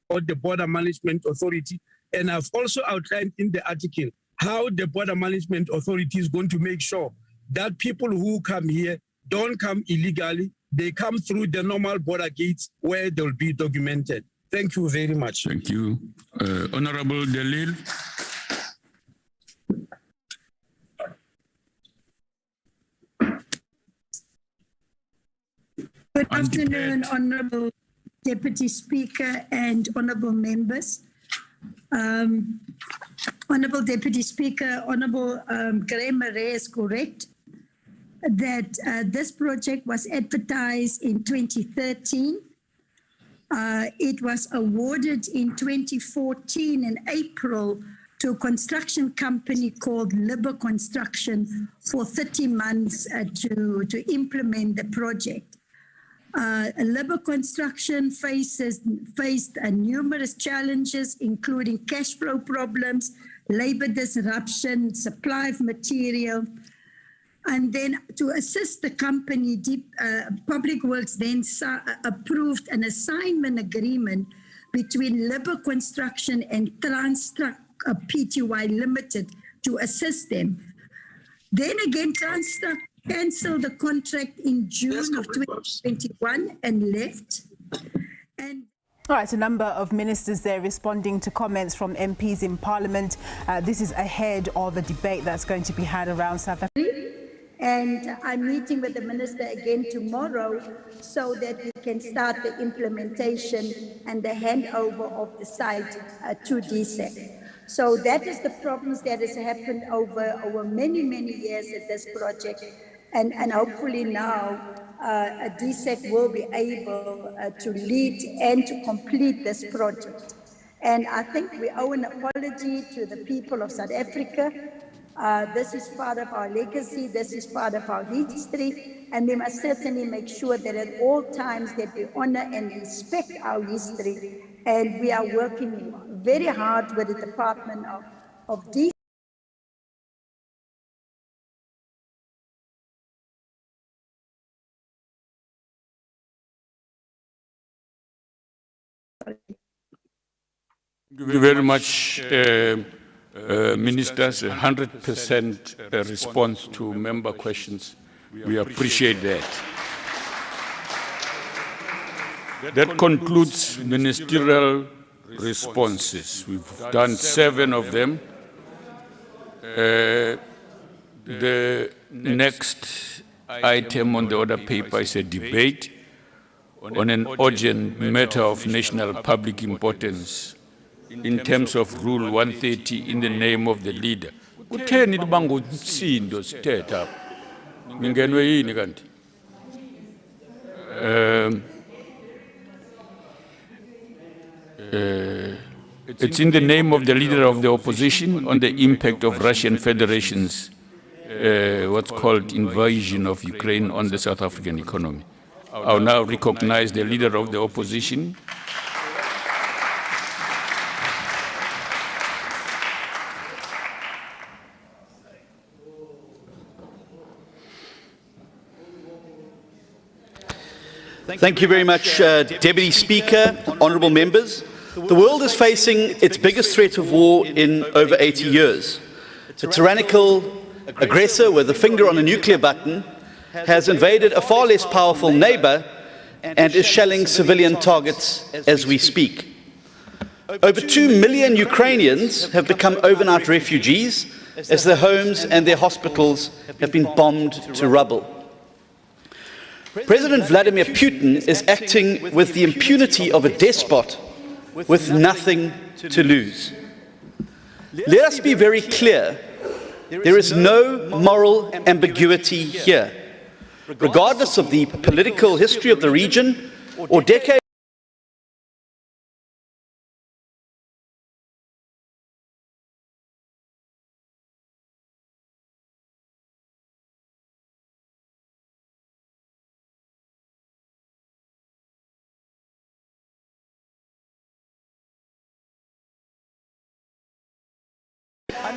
the Border Management Authority, and I've also outlined in the article how the Border Management Authority is going to make sure that people who come here don't come illegally. They come through the normal border gates where they'll be documented. Thank you very much. Thank you. Honorable Delil. Good afternoon, Honorable Deputy Speaker and honorable members. Honorable Deputy Speaker, Honorable Graham Murray is correct that this project was advertised in 2013. It was awarded in 2014 in April to a construction company called Liber Construction for 30 months to implement the project. Liber Construction faced numerous challenges, including cash flow problems, labor disruption, supply of material. And then to assist the company, Public Works then approved an assignment agreement between Liber Construction and Transtruck Pty Limited to assist them. Then again, Transtruck cancelled the contract in June of 2021 and left. And all right, a number of ministers there responding to comments from MPs in Parliament. This is ahead of a debate that's going to be had around South Africa. And I'm meeting with the minister again tomorrow so that we can start the implementation and the handover of the site to DSEC. So that is the problems that has happened over many, many years at this project. And hopefully now DSEC will be able to lead and to complete this project. And I think we owe an apology to the people of South Africa. This is part of our legacy, this is part of our history, and we must certainly make sure that at all times that we honor and respect our history. And we are working very hard with the Department of DSEC. Thank you very much, Ministers. 100% response to member questions. We appreciate that. That concludes ministerial responses. We've done 7 of them. The next item on the order paper is a debate on an urgent matter of national public importance in terms of Rule 130 in the name of the leader. Kutheni libanga umsindo sithetha ningenwe yini kanti? It's in the name of the leader of the opposition on the impact of Russian Federation's what's called invasion of Ukraine on the South African economy. I'll now recognize the leader of the opposition. Thank you very much, Deputy Speaker, honourable members. The world is facing its biggest threat of war in over 80 years. A tyrannical aggressor with a finger on a nuclear button has invaded a far less powerful neighbour and is shelling civilian targets as we speak. Over 2 million Ukrainians have become overnight refugees as their homes and their hospitals have been bombed to rubble. President Vladimir Putin is acting with the impunity of a despot with nothing to lose. Let us be very clear, there is no moral ambiguity here. Regardless of the political history of the region or decades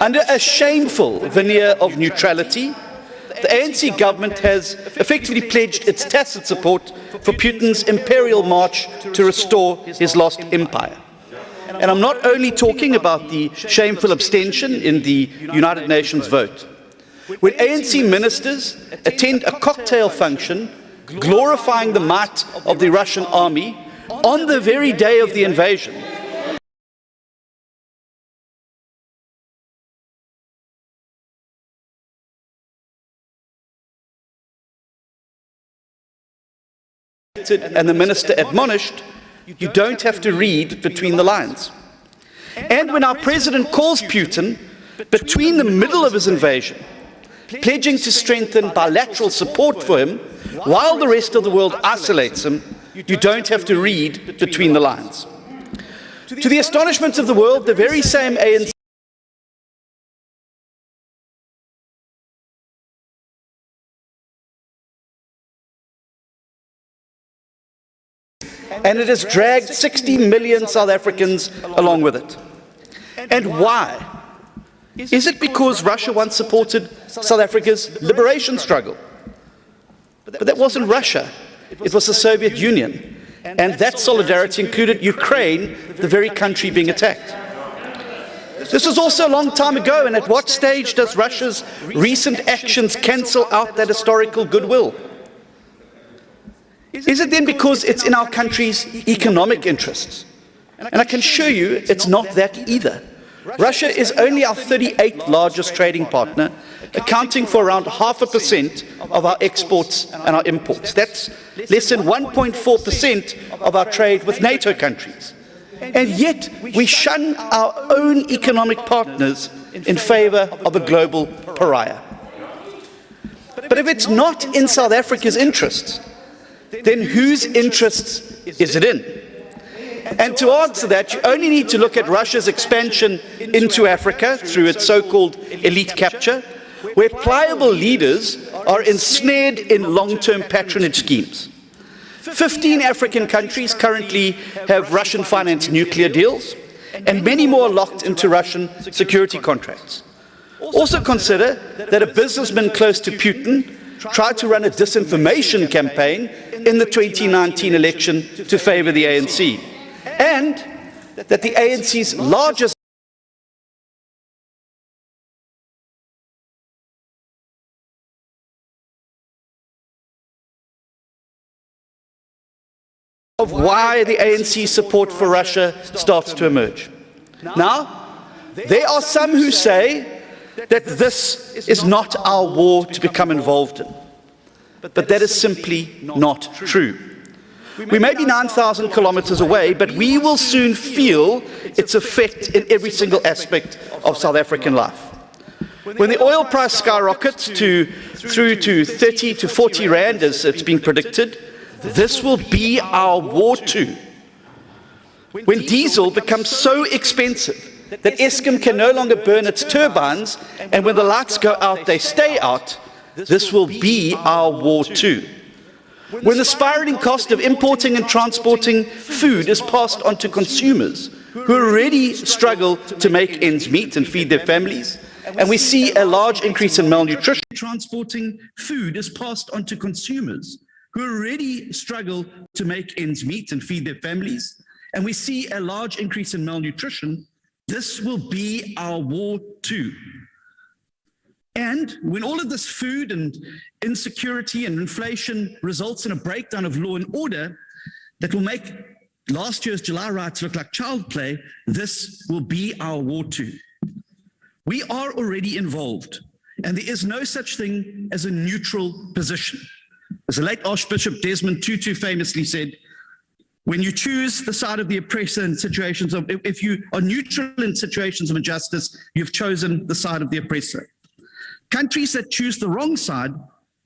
under a shameful veneer of neutrality, the ANC government has effectively pledged its tacit support for Putin's imperial march to restore his lost empire. And I'm not only talking about the shameful abstention in the United Nations vote. when ANC ministers attend a cocktail function glorifying the might of the Russian army on the very day of the invasion. And the minister admonished, you don't have to read between the lines. And when our president calls Putin between the middle of his invasion, pledging to strengthen bilateral support for him while the rest of the world isolates him, you don't have to read between the lines. To the astonishment of the world, the very same ANC and it has dragged 60 million South Africans along with it. And why? Is it because Russia once supported South Africa's liberation struggle? But that wasn't Russia. It was the Soviet Union. And that solidarity included Ukraine, the very country being attacked. This was also a long time ago, and at what stage does Russia's recent actions cancel out that historical goodwill? Is it then because it's in our country's economic interests? And I can assure you it's not that either. Russia is only our 38th largest trading partner, accounting for around 0.5% of our exports and our imports. That's less than 1.4% of our trade with NATO countries. And yet we shun our own economic partners in favor of a global pariah. But if it's not in South Africa's interests, then whose interests is it in? And to answer that, you only need to look at Russia's expansion into Africa through its so-called elite capture, where pliable leaders are ensnared in long-term patronage schemes. 15 African countries currently have Russian-financed nuclear deals, and many more locked into Russian security contracts. Also consider that a businessman close to Putin tried to run a disinformation campaign in the 2019 election to favor the ANC, and that the ANC's largest of why the ANC support for Russia starts to emerge. Now, there are some who say that this is not our war to become involved in. But that is simply not true. We may be 9,000 kilometers away, but we will soon feel its effect in every single aspect of South African life. When the oil price skyrockets through to 30 to 40 rand, as it's been predicted, this will be our war too. When diesel becomes so expensive that Eskom can no longer burn its turbines, and when the lights go out, they stay out, this will be our war too. When the spiraling cost of importing and transporting food is passed on to consumers who already struggle to make ends meet and feed their families, and we see a large increase in malnutrition. Transporting food is passed on to consumers who already struggle to make ends meet and feed their families, and we see a large increase in malnutrition, this will be our war too. And when all of this food and insecurity and inflation results in a breakdown of law and order that will make last year's July riots look like child play, this will be our war too. We are already involved, and there is no such thing as a neutral position. As the late Archbishop Desmond Tutu famously said, when you choose the side of the oppressor in situations of, if you are neutral in situations of injustice, you've chosen the side of the oppressor. Countries that choose the wrong side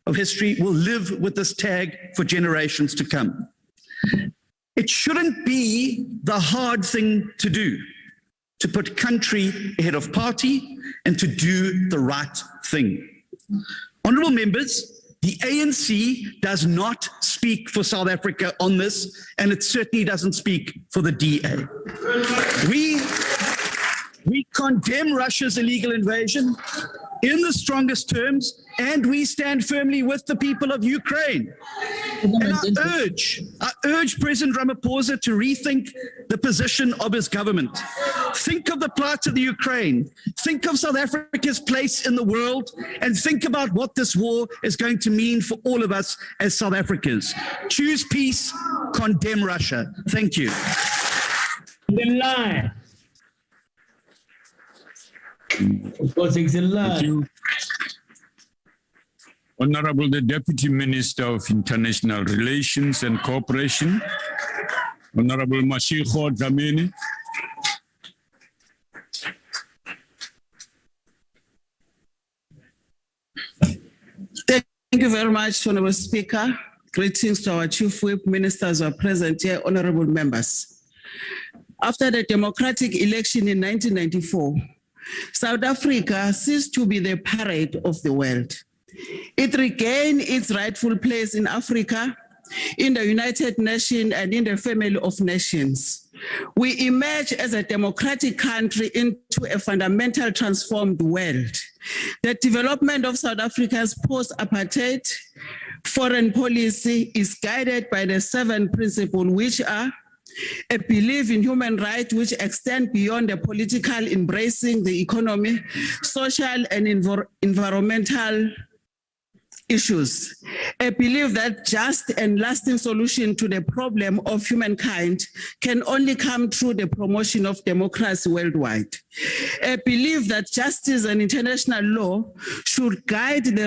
of history will live with this tag for generations to come. It shouldn't be the hard thing to do, to put country ahead of party and to do the right thing. Honourable members, the ANC does not speak for South Africa on this, and it certainly doesn't speak for the DA. We condemn Russia's illegal invasion in the strongest terms, and we stand firmly with the people of Ukraine. And I urge President Ramaphosa to rethink the position of his government. Think of the plight of the Ukraine. Think of South Africa's place in the world, and think about what this war is going to mean for all of us as South Africans. Choose peace, condemn Russia. Thank you. The line. Thank you. Honorable the Deputy Minister of International Relations and Cooperation, Honorable Mashiko Dlamini. Thank you very much, Honorable Speaker. Greetings to our Chief Whip, ministers who are present here, honorable members. After the democratic election in 1994, South Africa ceased to be the parade of the world. It regained its rightful place in Africa, in the United Nations, and in the family of nations. We emerged as a democratic country into a fundamental transformed world. The development of South Africa's post-apartheid foreign policy is guided by the 7 principles, which are a belief in human rights which extend beyond the political, embracing the economy, social and environmental issues. A belief that just and lasting solution to the problem of humankind can only come through the promotion of democracy worldwide. A belief that justice and international law should guide the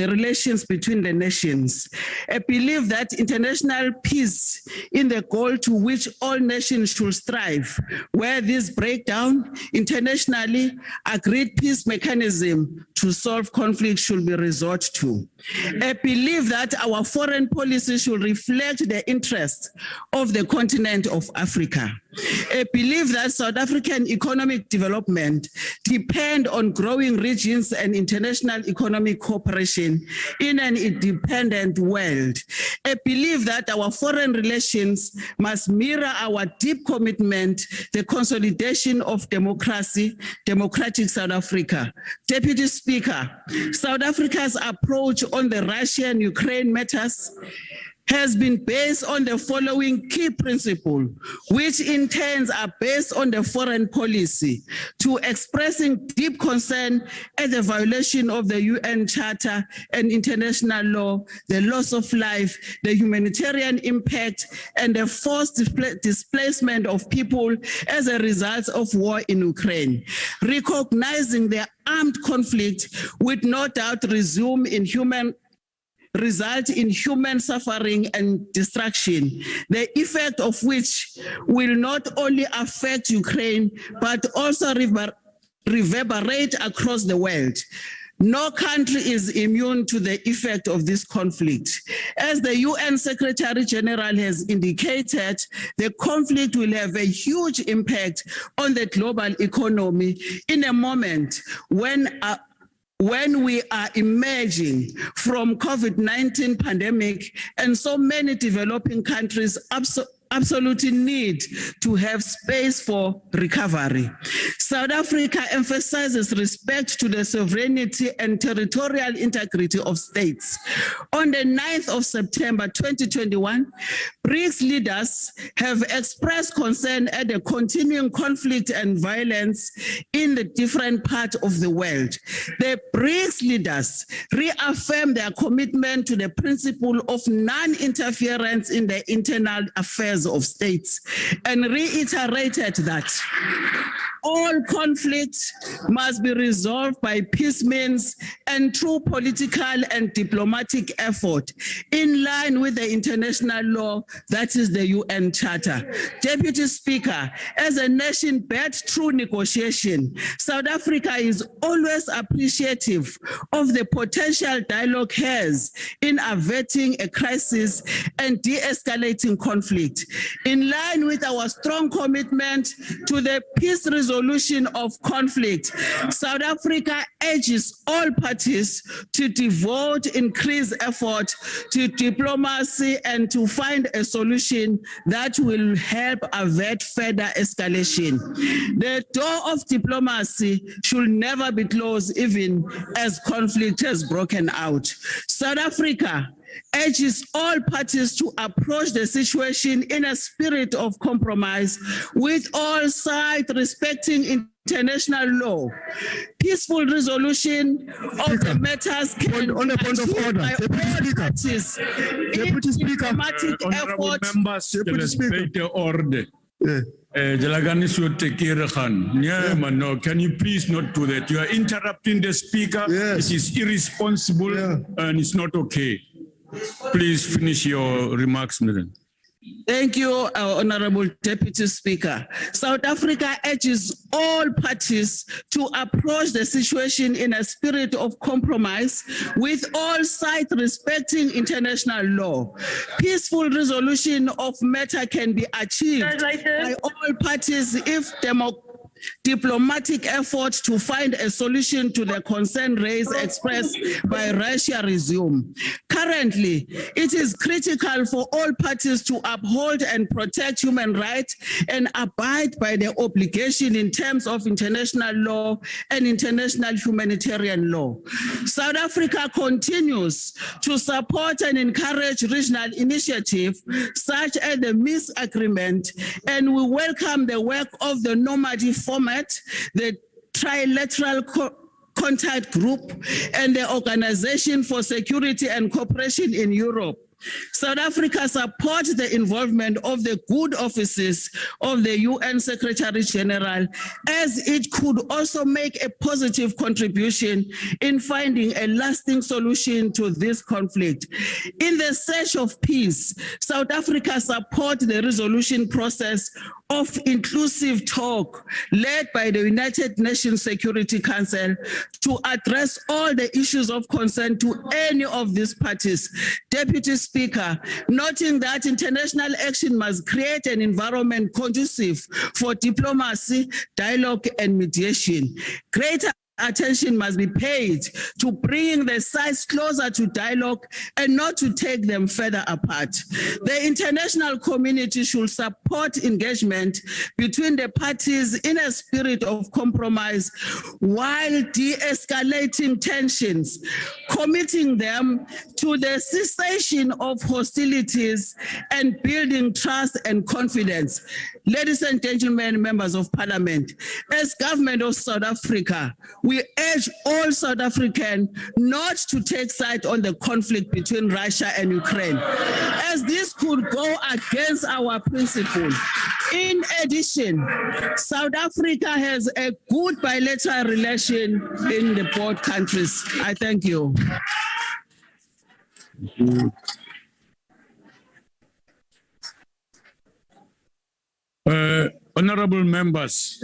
relations between the nations. A belief that international peace in the goal to which all nations should strive, where this breakdown, internationally agreed peace mechanism to solve conflict should be resorted to. A belief that our foreign policy should reflect the interests of the continent of Africa. A belief that South African economic development depend on growing regions and international economic cooperation in an independent world. A belief that our foreign relations must mirror our deep commitment, the consolidation of democracy, democratic South Africa. Deputy Speaker, South Africa's approach on the Russian-Ukraine matters has been based on the following key principles, which in turn are based on the foreign policy, to expressing deep concern at the violation of the UN Charter and international law, the loss of life, the humanitarian impact, and the forced displacement of people as a result of war in Ukraine. Recognizing the armed conflict would no doubt result in human suffering and destruction, the effect of which will not only affect Ukraine, but also reverberate across the world. No country is immune to the effect of this conflict. As the UN Secretary General has indicated, the conflict will have a huge impact on the global economy in a moment when we are emerging from COVID-19 pandemic, and so many developing countries absolutely need to have space for recovery. South Africa emphasizes respect to the sovereignty and territorial integrity of states. On the 9th of September 2021, BRICS leaders have expressed concern at the continuing conflict and violence in the different parts of the world. The BRICS leaders reaffirmed their commitment to the principle of non-interference in the internal affairs of states and reiterated that all conflicts must be resolved by peace means and through political and diplomatic effort in line with the international law, that is the UN Charter. Deputy Speaker, as a nation built through negotiation, South Africa is always appreciative of the potential dialogue has in averting a crisis and de-escalating conflict. In line with our strong commitment to the peace resolution of conflict, South Africa urges all parties to devote increased effort to diplomacy and to find a solution that will help avert further escalation. The door of diplomacy should never be closed even as conflict has broken out. South Africa urges all parties to approach the situation in a spirit of compromise, with all sides respecting international law. Peaceful resolution of the matters can on a point of order. by all parties in diplomatic effort. Members, Deputy Speaker. respect the order. No, can you please not do that? You are interrupting the speaker. Yes. It is irresponsible and it's not okay. Please finish your remarks, madam. Thank you, Honorable Deputy Speaker. South Africa urges all parties to approach the situation in a spirit of compromise, with all sides respecting international law. Peaceful resolution of matter can be achieved by all parties if diplomatic efforts to find a solution to the concern raised expressed by Russia resume. Currently, it is critical for all parties to uphold and protect human rights and abide by their obligation in terms of international law and international humanitarian law. South Africa continues to support and encourage regional initiatives such as the Minsk Agreement, and we welcome the work of the Normandy format, the Trilateral Contact Group, and the Organization for Security and Cooperation in Europe. South Africa supports the involvement of the good offices of the UN Secretary General, as it could also make a positive contribution in finding a lasting solution to this conflict. In the search of peace, South Africa supports the resolution process of inclusive talk led by the United Nations Security Council to address all the issues of concern to any of these parties. Deputy Speaker, noting that international action must create an environment conducive for diplomacy, dialogue, and mediation. Greater attention must be paid to bringing the sides closer to dialogue and not to take them further apart. The international community should support engagement between the parties in a spirit of compromise while de-escalating tensions, committing them to the cessation of hostilities and building trust and confidence. Ladies and gentlemen, members of parliament, as government of South Africa, we urge all South Africans not to take side on the conflict between Russia and Ukraine, as this could go against our principle. In addition, South Africa has a good bilateral relation in the both countries. I thank you. Honorable members,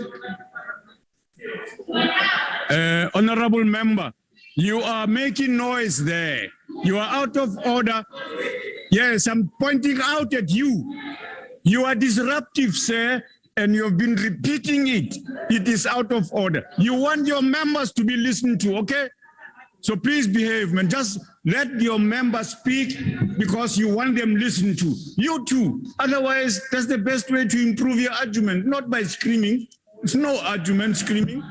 honorable member, you are making noise there. You are out of order. Yes, I'm pointing out at you. You are disruptive, sir, and you've been repeating it. It is out of order. You want your members to be listened to, okay? So please behave, man. Just let your members speak because you want them listened to. You too. Otherwise, that's the best way to improve your argument, not by screaming. It's no argument, screaming.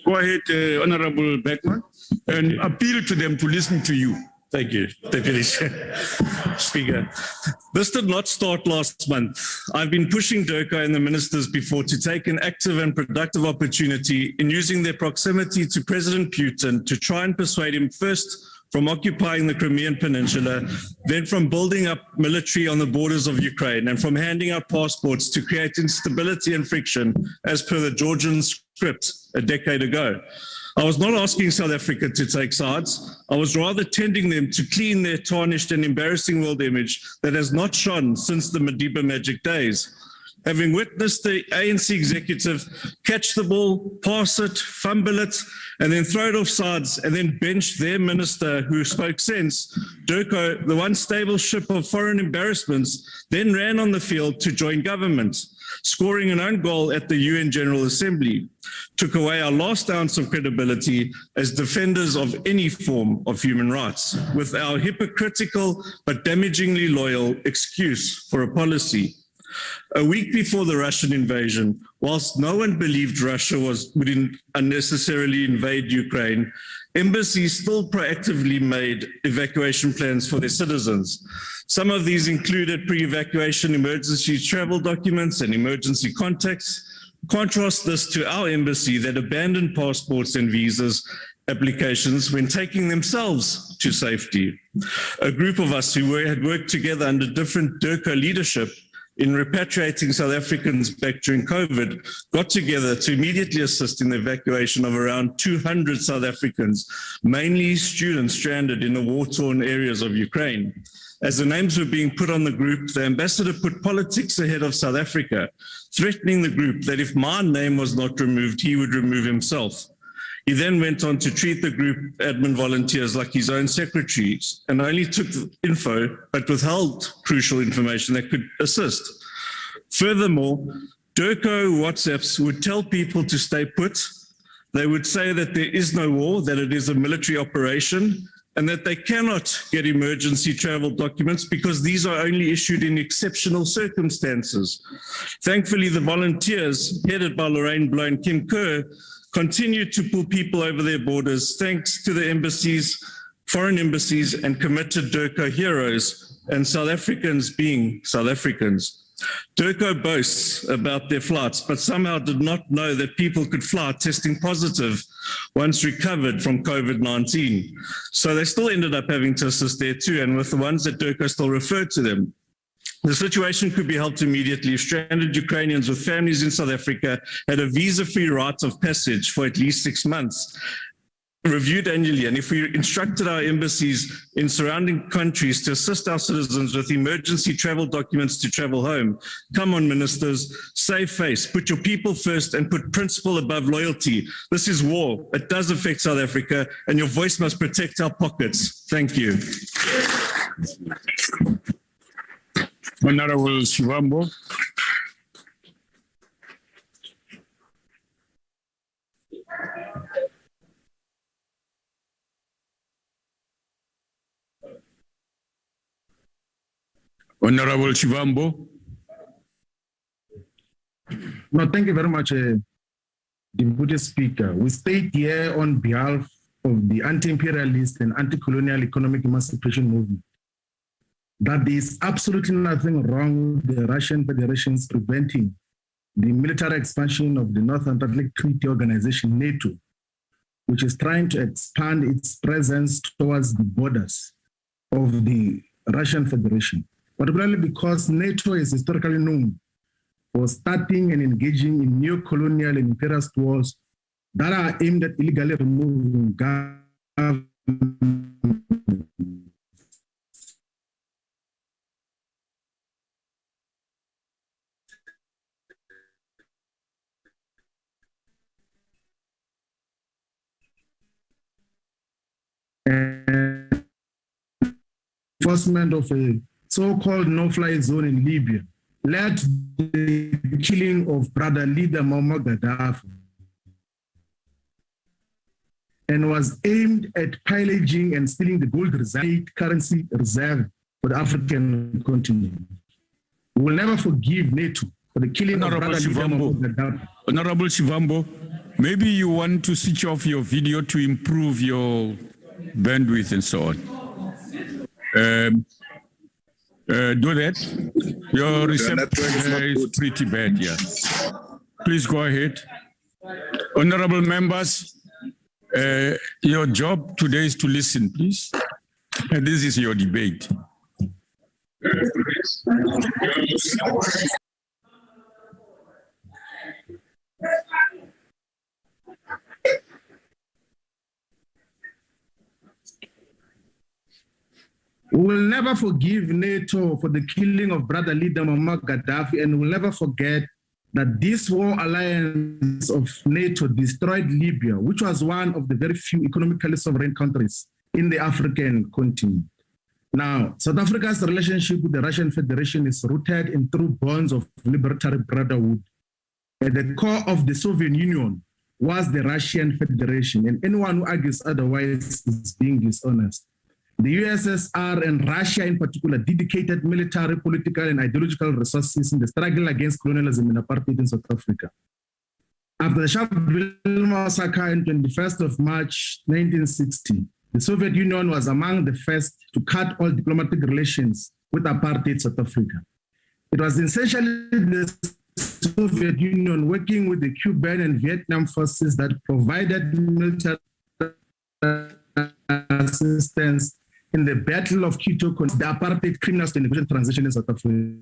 Go ahead, Honorable Beckman, and appeal to them to listen to you. Thank you, Deputy Speaker. This did not start last month. I've been pushing Durko and the ministers before to take an active and productive opportunity in using their proximity to President Putin to try and persuade him first from occupying the Crimean Peninsula, then from building up military on the borders of Ukraine, and from handing out passports to create instability and friction as per the Georgian script a decade ago. I was not asking South Africa to take sides. I was rather tending them to clean their tarnished and embarrassing world image that has not shone since the Madiba Magic days. Having witnessed the ANC executive catch the ball, pass it, fumble it, and then throw it off sides, and then bench their minister who spoke sense, Durko, the one stable ship of foreign embarrassments, then ran on the field to join government, scoring an own goal at the UN General Assembly, took away our last ounce of credibility as defenders of any form of human rights, with our hypocritical but damagingly loyal excuse for a policy. A week before the Russian invasion, whilst no one believed Russia would unnecessarily invade Ukraine, embassies still proactively made evacuation plans for their citizens. Some of these included pre-evacuation emergency travel documents and emergency contacts. Contrast this to our embassy that abandoned passports and visas applications when taking themselves to safety. A group of us who had worked together under different DIRCO leadership in repatriating South Africans back during COVID, got together to immediately assist in the evacuation of around 200 South Africans, mainly students stranded in the war-torn areas of Ukraine. As the names were being put on the group, the ambassador put politics ahead of South Africa, threatening the group that if my name was not removed, he would remove himself. He then went on to treat the group admin volunteers like his own secretaries and only took the info but withheld crucial information that could assist. Furthermore, DIRCO WhatsApps would tell people to stay put. They would say that there is no war, that it is a military operation, and that they cannot get emergency travel documents because these are only issued in exceptional circumstances. Thankfully, the volunteers, headed by Lorraine Blow and Kim Kerr, continued to pull people over their borders thanks to the embassies, foreign embassies, and committed DIRCO heroes, and South Africans being South Africans. DIRCO boasts about their flights, but somehow did not know that people could fly testing positive once recovered from COVID-19. So they still ended up having to assist there too, and with the ones that DIRCO still referred to them. The situation could be helped immediately if stranded Ukrainians with families in South Africa had a visa-free right of passage for at least 6 months, reviewed annually, and if we instructed our embassies in surrounding countries to assist our citizens with emergency travel documents to travel home. Come on, ministers, save face, put your people first and put principle above loyalty. This is war. It does affect South Africa, and your voice must protect our pockets. Thank you. Honorable Shivambo. Honorable Shivambo. No, thank you very much, Deputy Speaker. We state here on behalf of the anti-imperialist and anti-colonial economic emancipation movement that there is absolutely nothing wrong with the Russian Federation's preventing the military expansion of the North Atlantic Treaty Organization, NATO, which is trying to expand its presence towards the borders of the Russian Federation, particularly because NATO is historically known for starting and engaging in neo-colonial and imperialist wars that are aimed at illegally removing government. And enforcement of a so-called no-fly zone in Libya led to the killing of brother leader Muammar Gaddafi and was aimed at pillaging and stealing the gold currency reserve for the African continent. We will never forgive NATO for the killing of brother leader Muammar Gaddafi. Honorable Shivambo, maybe you want to switch off your video to improve your bandwidth and so on. Do that. Your reception is pretty bad, yeah. Please go ahead. Honorable members, your job today is to listen, please. And this is your debate. We will never forgive NATO for the killing of brother leader Muammar Gaddafi, and we'll never forget that this war alliance of NATO destroyed Libya, which was one of the very few economically sovereign countries in the African continent. Now, South Africa's relationship with the Russian Federation is rooted in true bonds of libertarian brotherhood. At the core of the Soviet Union was the Russian Federation, and anyone who argues otherwise is being dishonest. The USSR and Russia in particular dedicated military, political, and ideological resources in the struggle against colonialism and apartheid in South Africa. After the Sharpeville massacre on 21st of March 1960, the Soviet Union was among the first to cut all diplomatic relations with apartheid South Africa. It was essentially the Soviet Union working with the Cuban and Vietnam forces that provided military assistance in the Battle of Quito, the apartheid criminals to negotiate transition in South Africa.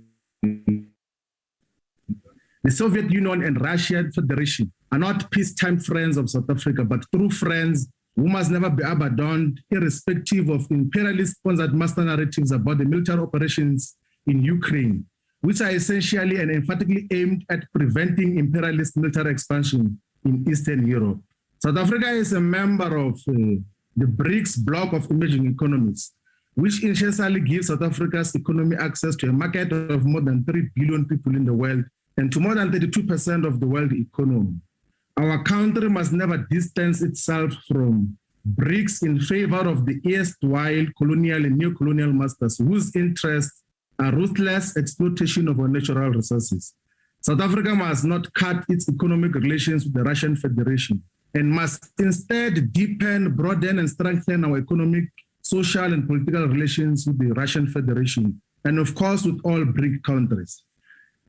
The Soviet Union and Russian Federation are not peacetime friends of South Africa, but true friends who must never be abandoned, irrespective of imperialist-sponsored master narratives about the military operations in Ukraine, which are essentially and emphatically aimed at preventing imperialist military expansion in Eastern Europe. South Africa is a member of the BRICS bloc of emerging economies, which essentially gives South Africa's economy access to a market of more than 3 billion people in the world and to more than 32% of the world economy. Our country must never distance itself from BRICS in favor of the erstwhile colonial and neo-colonial masters whose interests are ruthless exploitation of our natural resources. South Africa must not cut its economic relations with the Russian Federation and must instead deepen, broaden, and strengthen our economic, social, and political relations with the Russian Federation, and of course with all BRIC countries.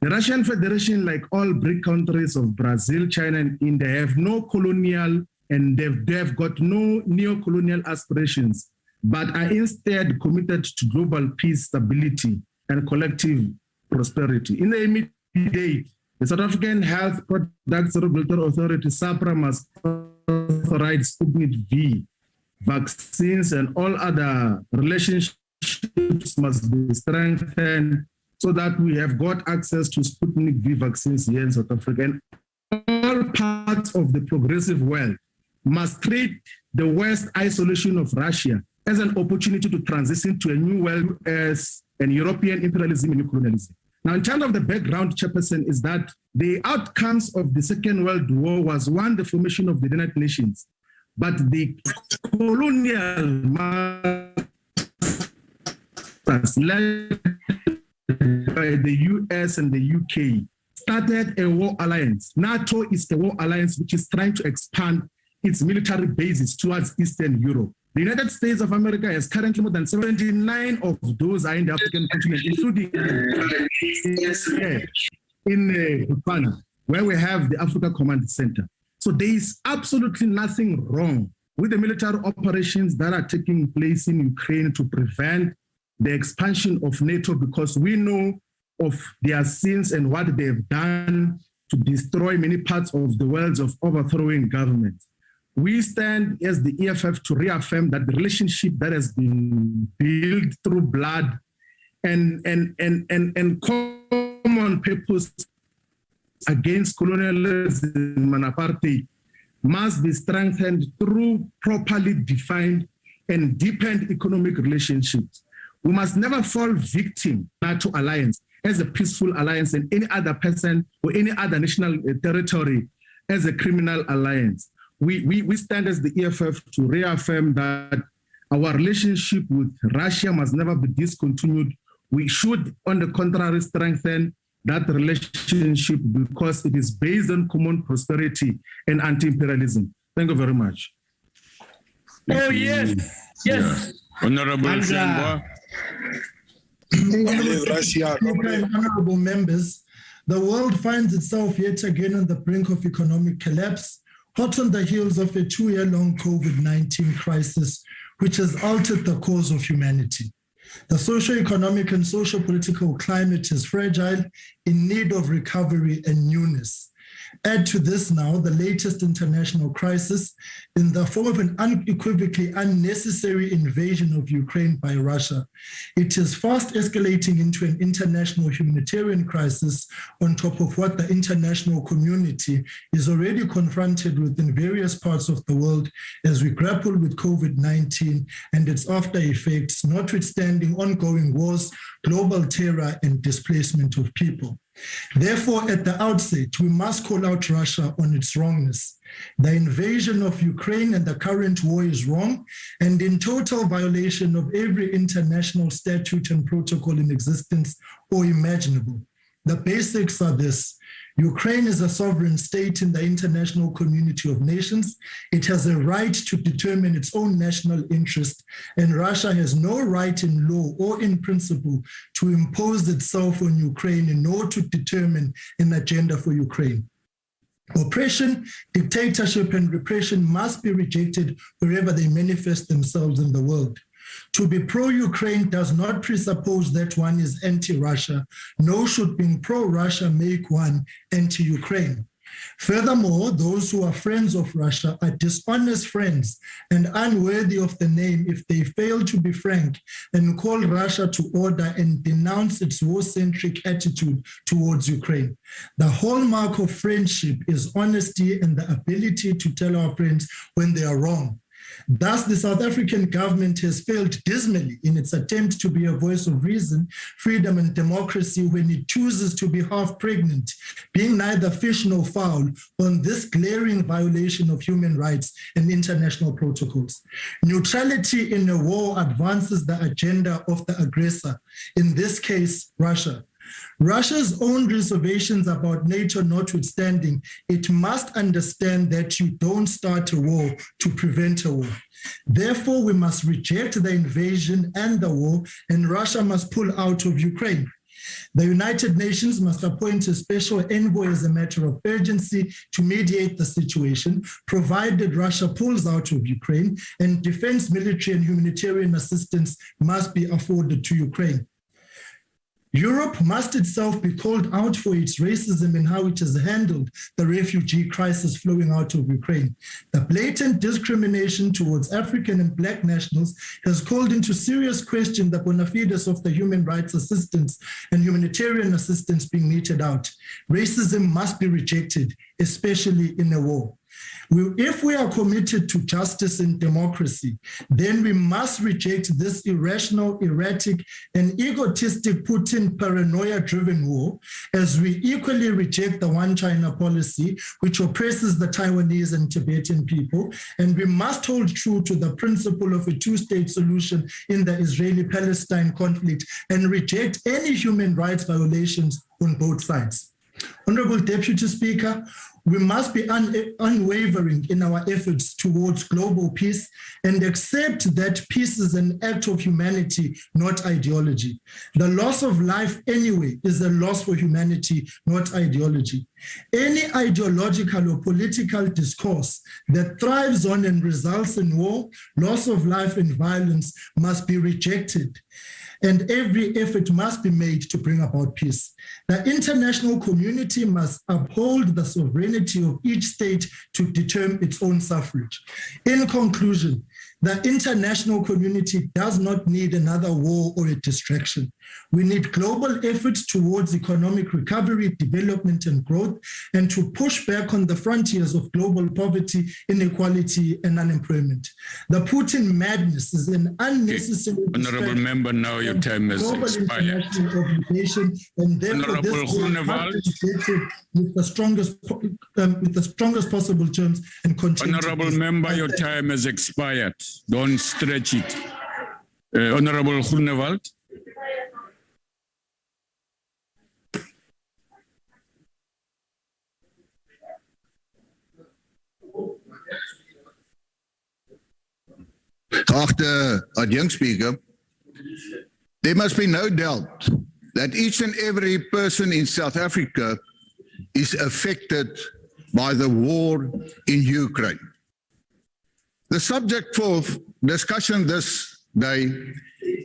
The Russian Federation, like all BRIC countries of Brazil, China, and India, have no colonial and they've got no neo-colonial aspirations, but are instead committed to global peace, stability, and collective prosperity. In the immediate, the South African Health Products Regulatory Authority, SAPRA, must authorize Sputnik V vaccines, and all other relationships must be strengthened so that we have got access to Sputnik V vaccines here in South Africa. And all parts of the progressive world must treat the West isolation of Russia as an opportunity to transition to a new world as an European imperialism and new colonialism. Now, in terms of the background, Chairperson, is that the outcomes of the Second World War was, one, the formation of the United Nations, but the colonial masters led by the US and the UK started a war alliance. NATO is a war alliance which is trying to expand its military bases towards Eastern Europe. The United States of America has currently more than 79 of those are in the African continent, including in Botswana, where we have the Africa Command Center. So there is absolutely nothing wrong with the military operations that are taking place in Ukraine to prevent the expansion of NATO, because we know of their sins and what they've done to destroy many parts of the world of overthrowing governments. We stand as the EFF to reaffirm that the relationship that has been built through blood and common purpose against colonialism and apartheid must be strengthened through properly defined and deepened economic relationships. We must never fall victim to NATO alliance as a peaceful alliance and any other person or any other national territory as a criminal alliance. We stand as the EFF to reaffirm that our relationship with Russia must never be discontinued. We should, on the contrary, strengthen that relationship because it is based on common prosperity and anti-imperialism. Thank you very much. Oh, yes. Yes. Honorable Sengwa. Honorable members, the world finds itself yet again on the brink of economic collapse, hot on the heels of a 2-year-long COVID-19 crisis, which has altered the course of humanity. The socio-economic and socio-political climate is fragile, in need of recovery and newness. Add to this now the latest international crisis in the form of an unequivocally unnecessary invasion of Ukraine by Russia. It is fast escalating into an international humanitarian crisis on top of what the international community is already confronted with in various parts of the world as we grapple with COVID-19 and its after effects, notwithstanding ongoing wars, global terror, and displacement of people. Therefore, at the outset, we must call out Russia on its wrongness. The invasion of Ukraine and the current war is wrong and in total violation of every international statute and protocol in existence or imaginable. The basics are this. Ukraine is a sovereign state in the international community of nations. It has a right to determine its own national interest, and Russia has no right in law or in principle to impose itself on Ukraine nor to determine an agenda for Ukraine. Oppression, dictatorship, and repression must be rejected wherever they manifest themselves in the world. To be pro-Ukraine does not presuppose that one is anti-Russia, nor should being pro-Russia make one anti-Ukraine. Furthermore, those who are friends of Russia are dishonest friends and unworthy of the name if they fail to be frank and call Russia to order and denounce its war-centric attitude towards Ukraine. The hallmark of friendship is honesty and the ability to tell our friends when they are wrong. Thus, the South African government has failed dismally in its attempt to be a voice of reason, freedom, and democracy when it chooses to be half pregnant, being neither fish nor fowl on this glaring violation of human rights and international protocols. Neutrality in a war advances the agenda of the aggressor, in this case, Russia. Russia's own reservations about NATO notwithstanding, it must understand that you don't start a war to prevent a war. Therefore, we must reject the invasion and the war, and Russia must pull out of Ukraine. The United Nations must appoint a special envoy as a matter of urgency to mediate the situation, provided Russia pulls out of Ukraine, and defense, military, and humanitarian assistance must be afforded to Ukraine. Europe must itself be called out for its racism and how it has handled the refugee crisis flowing out of Ukraine. The blatant discrimination towards African and Black nationals has called into serious question the bona fides of the human rights assistance and humanitarian assistance being meted out. Racism must be rejected, especially in a war. If we are committed to justice and democracy, then we must reject this irrational, erratic, and egotistic Putin paranoia-driven war, as we equally reject the one China policy, which oppresses the Taiwanese and Tibetan people, and we must hold true to the principle of a two-state solution in the Israeli-Palestine conflict and reject any human rights violations on both sides. Honorable Deputy Speaker, we must be unwavering in our efforts towards global peace and accept that peace is an act of humanity, not ideology. The loss of life anyway is a loss for humanity, not ideology. Any ideological or political discourse that thrives on and results in war, loss of life, and violence must be rejected, and every effort must be made to bring about peace. The international community must uphold the sovereignty of each state to determine its own suffrage. In conclusion, the international community does not need another war or a distraction. We need global efforts towards economic recovery, development, and growth, and to push back on the frontiers of global poverty, inequality, and unemployment. The Putin madness is an unnecessary Honorable Member, now your time has expired. And therefore this with the strongest possible terms and continue. Honorable Member, your time has expired. Don't stretch it. Honorable Groenewald. Geachte adjunct speaker, there must be no doubt that each and every person in South Africa is affected by the war in Ukraine. The subject for discussion this day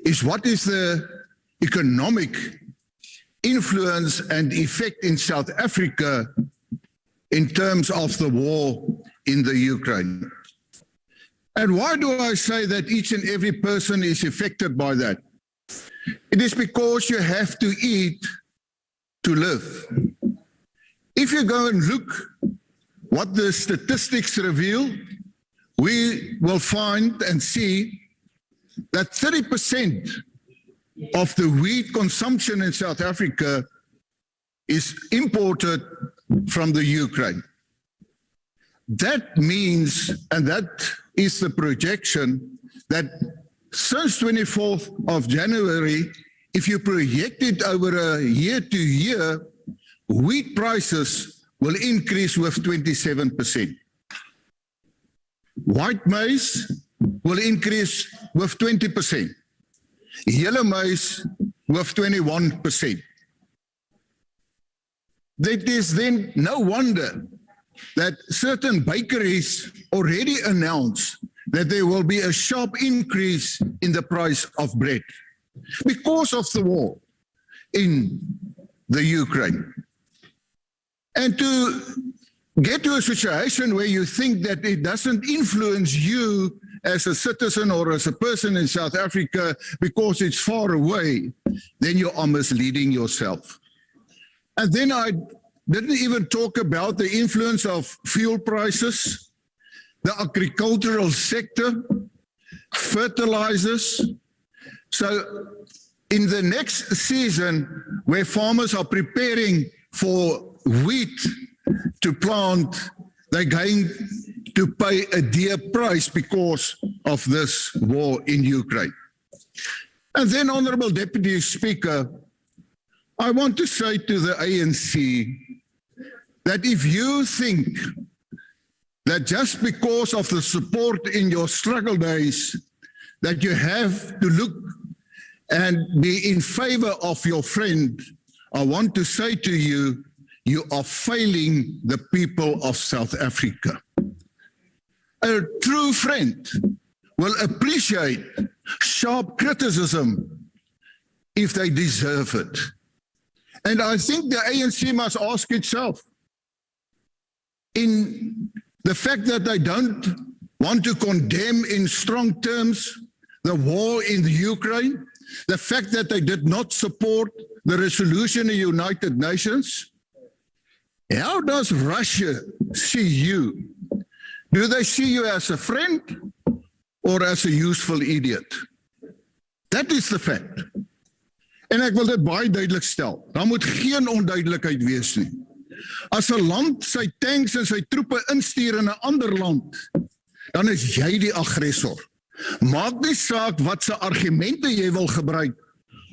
is what is the economic influence and effect in South Africa in terms of the war in the Ukraine. And why do I say that each and every person is affected by that? It is because you have to eat to live. If you go and look what the statistics reveal, we will find and see that 30% of the wheat consumption in South Africa is imported from the Ukraine. That means, and that is the projection, that since 24th of January if you project it over a year to year, wheat prices will increase with 27%. White maize will increase with 20%. Yellow maize with 21%. That is then no wonder that certain bakeries already announced that there will be a sharp increase in the price of bread because of the war in the Ukraine. And to get to a situation where you think that it doesn't influence you as a citizen or as a person in South Africa because it's far away, then you are misleading yourself. And then I didn't even talk about the influence of fuel prices, the agricultural sector, fertilizers. So in the next season, where farmers are preparing for wheat to plant, they're going to pay a dear price because of this war in Ukraine. And then, Honorable Deputy Speaker, I want to say to the ANC that if you think that just because of the support in your struggle days, that you have to look and be in favor of your friend, I want to say to you, you are failing the people of South Africa. A true friend will appreciate sharp criticism if they deserve it. And I think the ANC must ask itself, in the fact that they don't want to condemn in strong terms the war in the Ukraine, the fact that they did not support the resolution of the United Nations, how does Russia see you? Do they see you as a friend or as a useful idiot? That is the fact. En ek wil dit baie duidelik stel. Daar moet geen onduidelikheid wees nie. As 'n land sy tanks en sy troepe instuur in 'n ander land, dan is jy die aggressor. Maak nie saak wat se argumente jy wil gebruik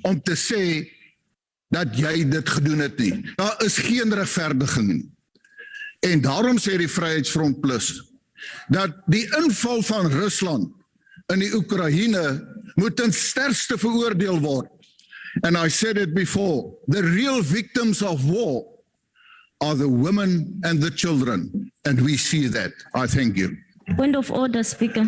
om te sê dat jy dit gedoen het nie. Daar is geen regverdiging nie. En daarom sê die Vryheidsfront Plus dat die inval van Rusland in die Oekraïne moet ten sterkste veroordeel word. And I said it before, the real victims of war are the women and the children, and we see that. I thank you. Point of order, Speaker.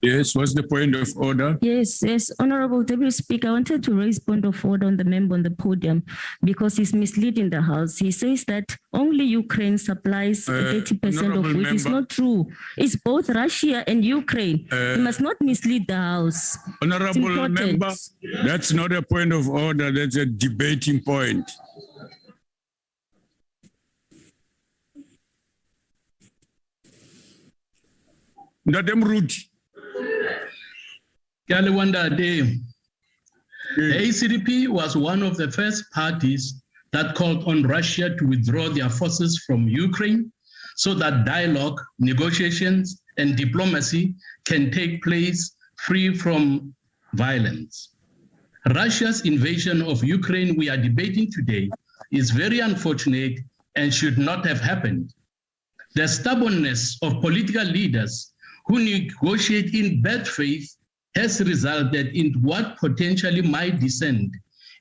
Yes, what's the point of order? Yes, Honorable Deputy Speaker, I wanted to raise point of order on the member on the podium because he's misleading the House. He says that only Ukraine supplies 30% of wheat. It's not true. It's both Russia and Ukraine. You must not mislead the House. Honorable member, that's not a point of order. That's a debating point. Ndadem Rudy. The ACDP was one of the first parties that called on Russia to withdraw their forces from Ukraine so that dialogue, negotiations, and diplomacy can take place free from violence. Russia's invasion of Ukraine we are debating today is very unfortunate and should not have happened. The stubbornness of political leaders who negotiate in bad faith has resulted in what potentially might descend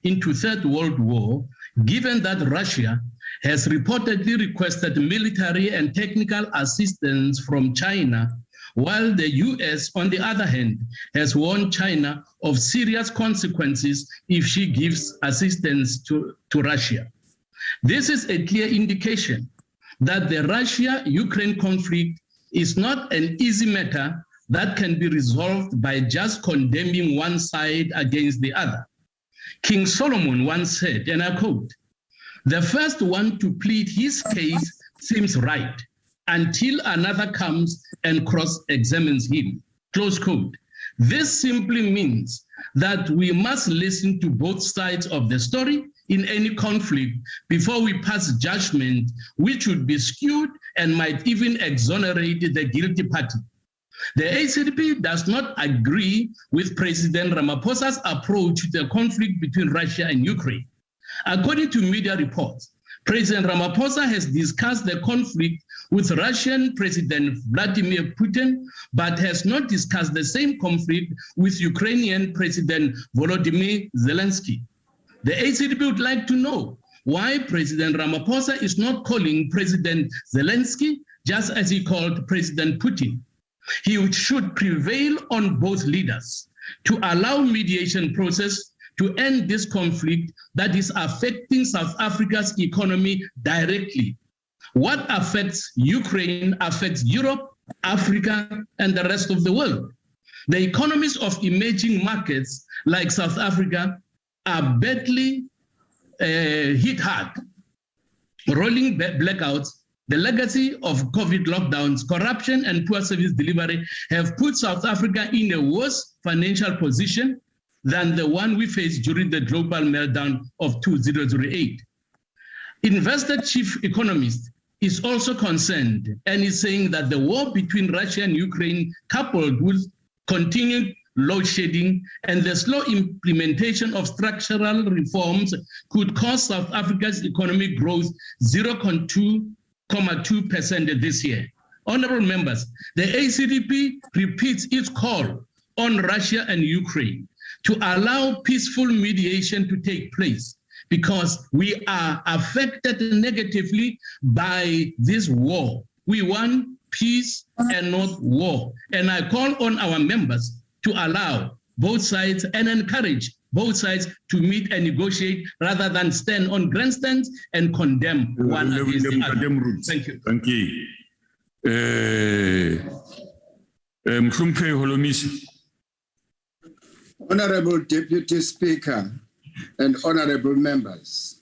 into Third World War, given that Russia has reportedly requested military and technical assistance from China, while the US, on the other hand, has warned China of serious consequences if she gives assistance to Russia. This is a clear indication that the Russia-Ukraine conflict is not an easy matter that can be resolved by just condemning one side against the other. King Solomon once said, and I quote, "The first one to plead his case seems right until another comes and cross-examines him," close quote. This simply means that we must listen to both sides of the story in any conflict before we pass judgment, which would be skewed and might even exonerate the guilty party. The ACDP does not agree with President Ramaphosa's approach to the conflict between Russia and Ukraine. According to media reports, President Ramaphosa has discussed the conflict with Russian President Vladimir Putin, but has not discussed the same conflict with Ukrainian President Volodymyr Zelensky. The ACDP would like to know why President Ramaphosa is not calling President Zelensky just as he called President Putin. He should prevail on both leaders to allow mediation process to end this conflict that is affecting South Africa's economy directly. What affects Ukraine affects Europe, Africa, and the rest of the world. The economies of emerging markets like South Africa are badly hit hard. Rolling blackouts, the legacy of COVID lockdowns, corruption, and poor service delivery have put South Africa in a worse financial position than the one we faced during the global meltdown of 2008. Investor chief economist is also concerned and is saying that the war between Russia and Ukraine, coupled with continued load shedding and the slow implementation of structural reforms, could cause South Africa's economic growth 0.2% this year. Honorable members, the ACDP repeats its call on Russia and Ukraine to allow peaceful mediation to take place, because we are affected negatively by this war. We want peace and not war. And I call on our members to allow both sides and encourage both sides to meet and negotiate rather than stand on grandstands and condemn one against the other. Thank you. Thank you. Honorable Deputy Speaker and honorable members,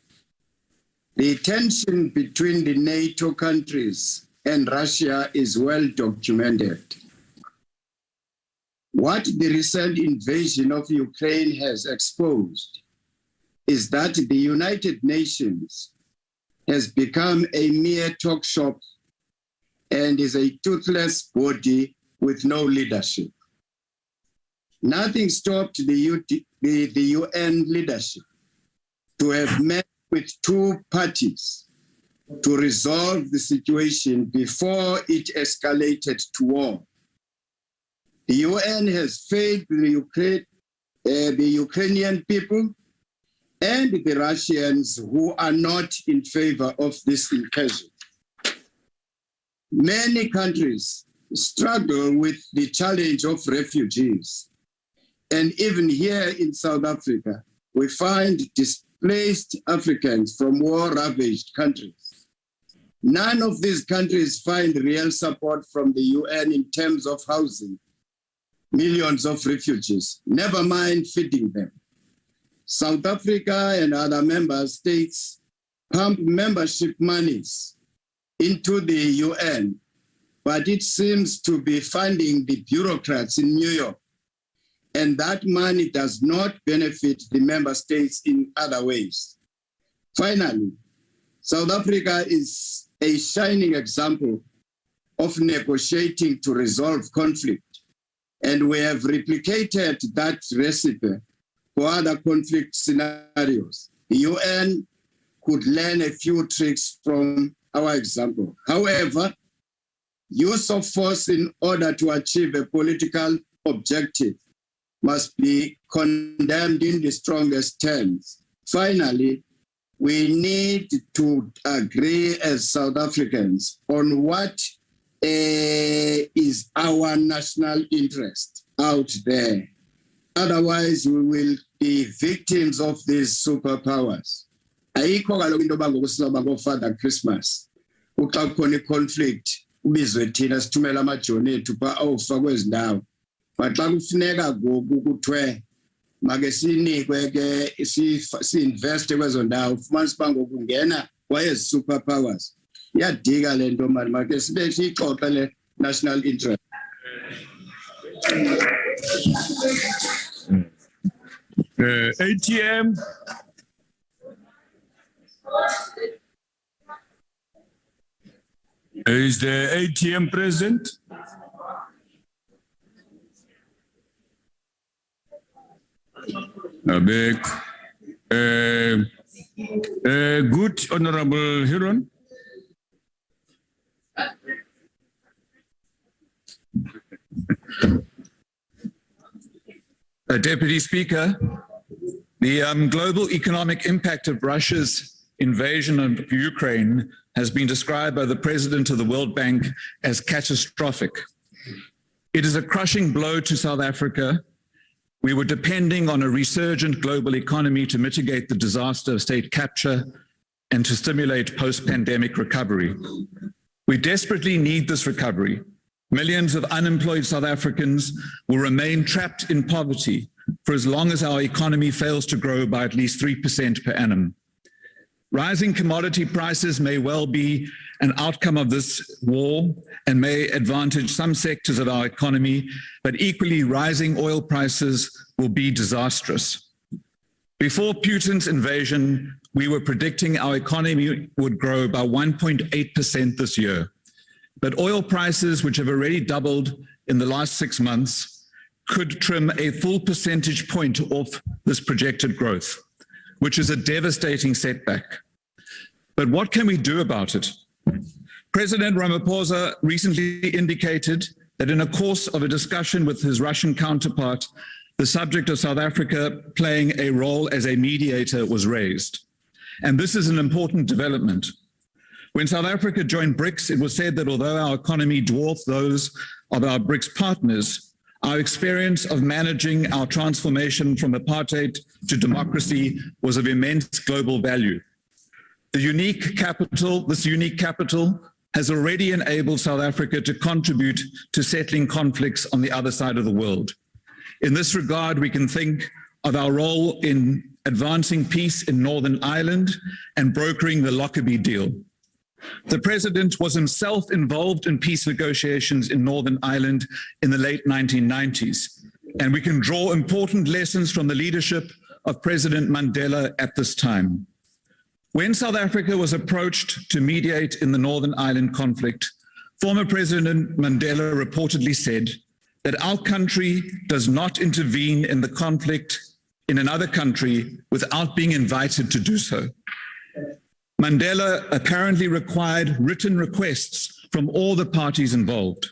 the tension between the NATO countries and Russia is well documented. What the recent invasion of Ukraine has exposed is that the United Nations has become a mere talk shop and is a toothless body with no leadership. Nothing stopped the UN leadership to have met with two parties to resolve the situation before it escalated to war. The UN has failed the Ukrainian people and the Russians who are not in favor of this incursion. Many countries struggle with the challenge of refugees. And even here in South Africa, we find displaced Africans from war-ravaged countries. None of these countries find real support from the UN in terms of housing millions of refugees, never mind feeding them. South Africa and other member states pump membership monies into the UN, but it seems to be funding the bureaucrats in New York. And that money does not benefit the member states in other ways. Finally, South Africa is a shining example of negotiating to resolve conflict. And we have replicated that recipe for other conflict scenarios. The UN could learn a few tricks from our example. However, use of force in order to achieve a political objective must be condemned in the strongest terms. Finally, we need to agree as South Africans on what is our national interest out there. Otherwise, we will be victims of these superpowers. Ayikho kaloku into yoba ngoku sizoba ngooFather Christmas. Uxa kukhona i-conflict, ubizwe thina sithumele amajoni ethu phaa awufa kwezi ndawo. But xa kufuneka ngoku kuthiwe make sinikwe ke si-investe kwezo ndawo, ufumanisa uba ngoku kungena kwayezi superpowers. Iyadika le nto mani, make sibe siyixoxe le national interest. ATM. Is the ATM present? Abek. Good, Honorable Huron. Deputy Speaker, the global economic impact of Russia's invasion of Ukraine has been described by the President of the World Bank as catastrophic. It is a crushing blow to South Africa. We were depending on a resurgent global economy to mitigate the disaster of state capture and to stimulate post-pandemic recovery. We desperately need this recovery. Millions of unemployed South Africans will remain trapped in poverty for as long as our economy fails to grow by at least 3% per annum. Rising commodity prices may well be an outcome of this war and may advantage some sectors of our economy, but equally rising oil prices will be disastrous. Before Putin's invasion, we were predicting our economy would grow by 1.8% this year. But oil prices, which have already doubled in the last 6 months, could trim a full percentage point off this projected growth, which is a devastating setback. But what can we do about it? President Ramaphosa recently indicated that in a course of a discussion with his Russian counterpart, the subject of South Africa playing a role as a mediator was raised. And this is an important development. When South Africa joined BRICS, it was said that although our economy dwarfed those of our BRICS partners, our experience of managing our transformation from apartheid to democracy was of immense global value. This unique capital has already enabled South Africa to contribute to settling conflicts on the other side of the world. In this regard, we can think of our role in advancing peace in Northern Ireland and brokering the Lockerbie deal. The President was himself involved in peace negotiations in Northern Ireland in the late 1990s, and we can draw important lessons from the leadership of President Mandela at this time. When South Africa was approached to mediate in the Northern Ireland conflict, former President Mandela reportedly said that our country does not intervene in the conflict in another country without being invited to do so. Mandela apparently required written requests from all the parties involved.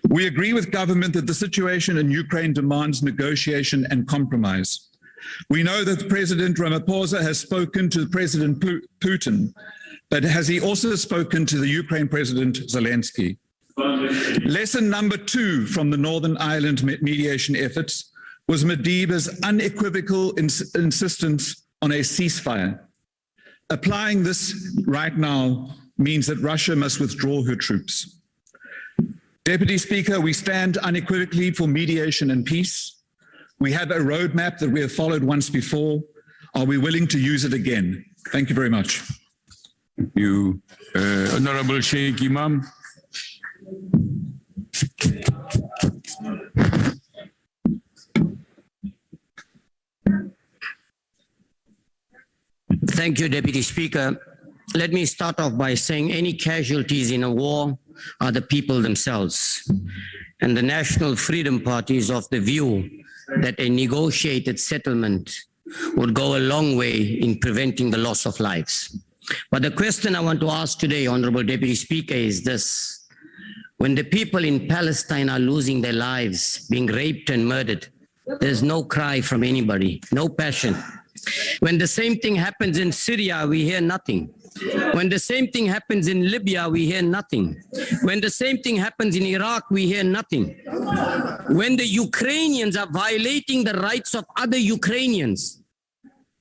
We agree with government that the situation in Ukraine demands negotiation and compromise. We know that President Ramaphosa has spoken to President Putin, but has he also spoken to the Ukraine President Zelensky? Lesson number 2 from the Northern Ireland mediation efforts was Madiba's unequivocal insistence on a ceasefire. Applying this right now means that Russia must withdraw her troops. Deputy Speaker, we stand unequivocally for mediation and peace. We have a roadmap that we have followed once before. Are we willing to use it again? Thank you very much. Thank you. Honorable Sheikh Imam. Thank you, Deputy Speaker. Let me start off by saying any casualties in a war are the people themselves. And the National Freedom Party is of the view that a negotiated settlement would go a long way in preventing the loss of lives. But the question I want to ask today, Honorable Deputy Speaker, is this. When the people in Palestine are losing their lives, being raped and murdered, there's no cry from anybody, no passion. When the same thing happens in Syria, we hear nothing. When the same thing happens in Libya, we hear nothing. When the same thing happens in Iraq, we hear nothing. When the Ukrainians are violating the rights of other Ukrainians,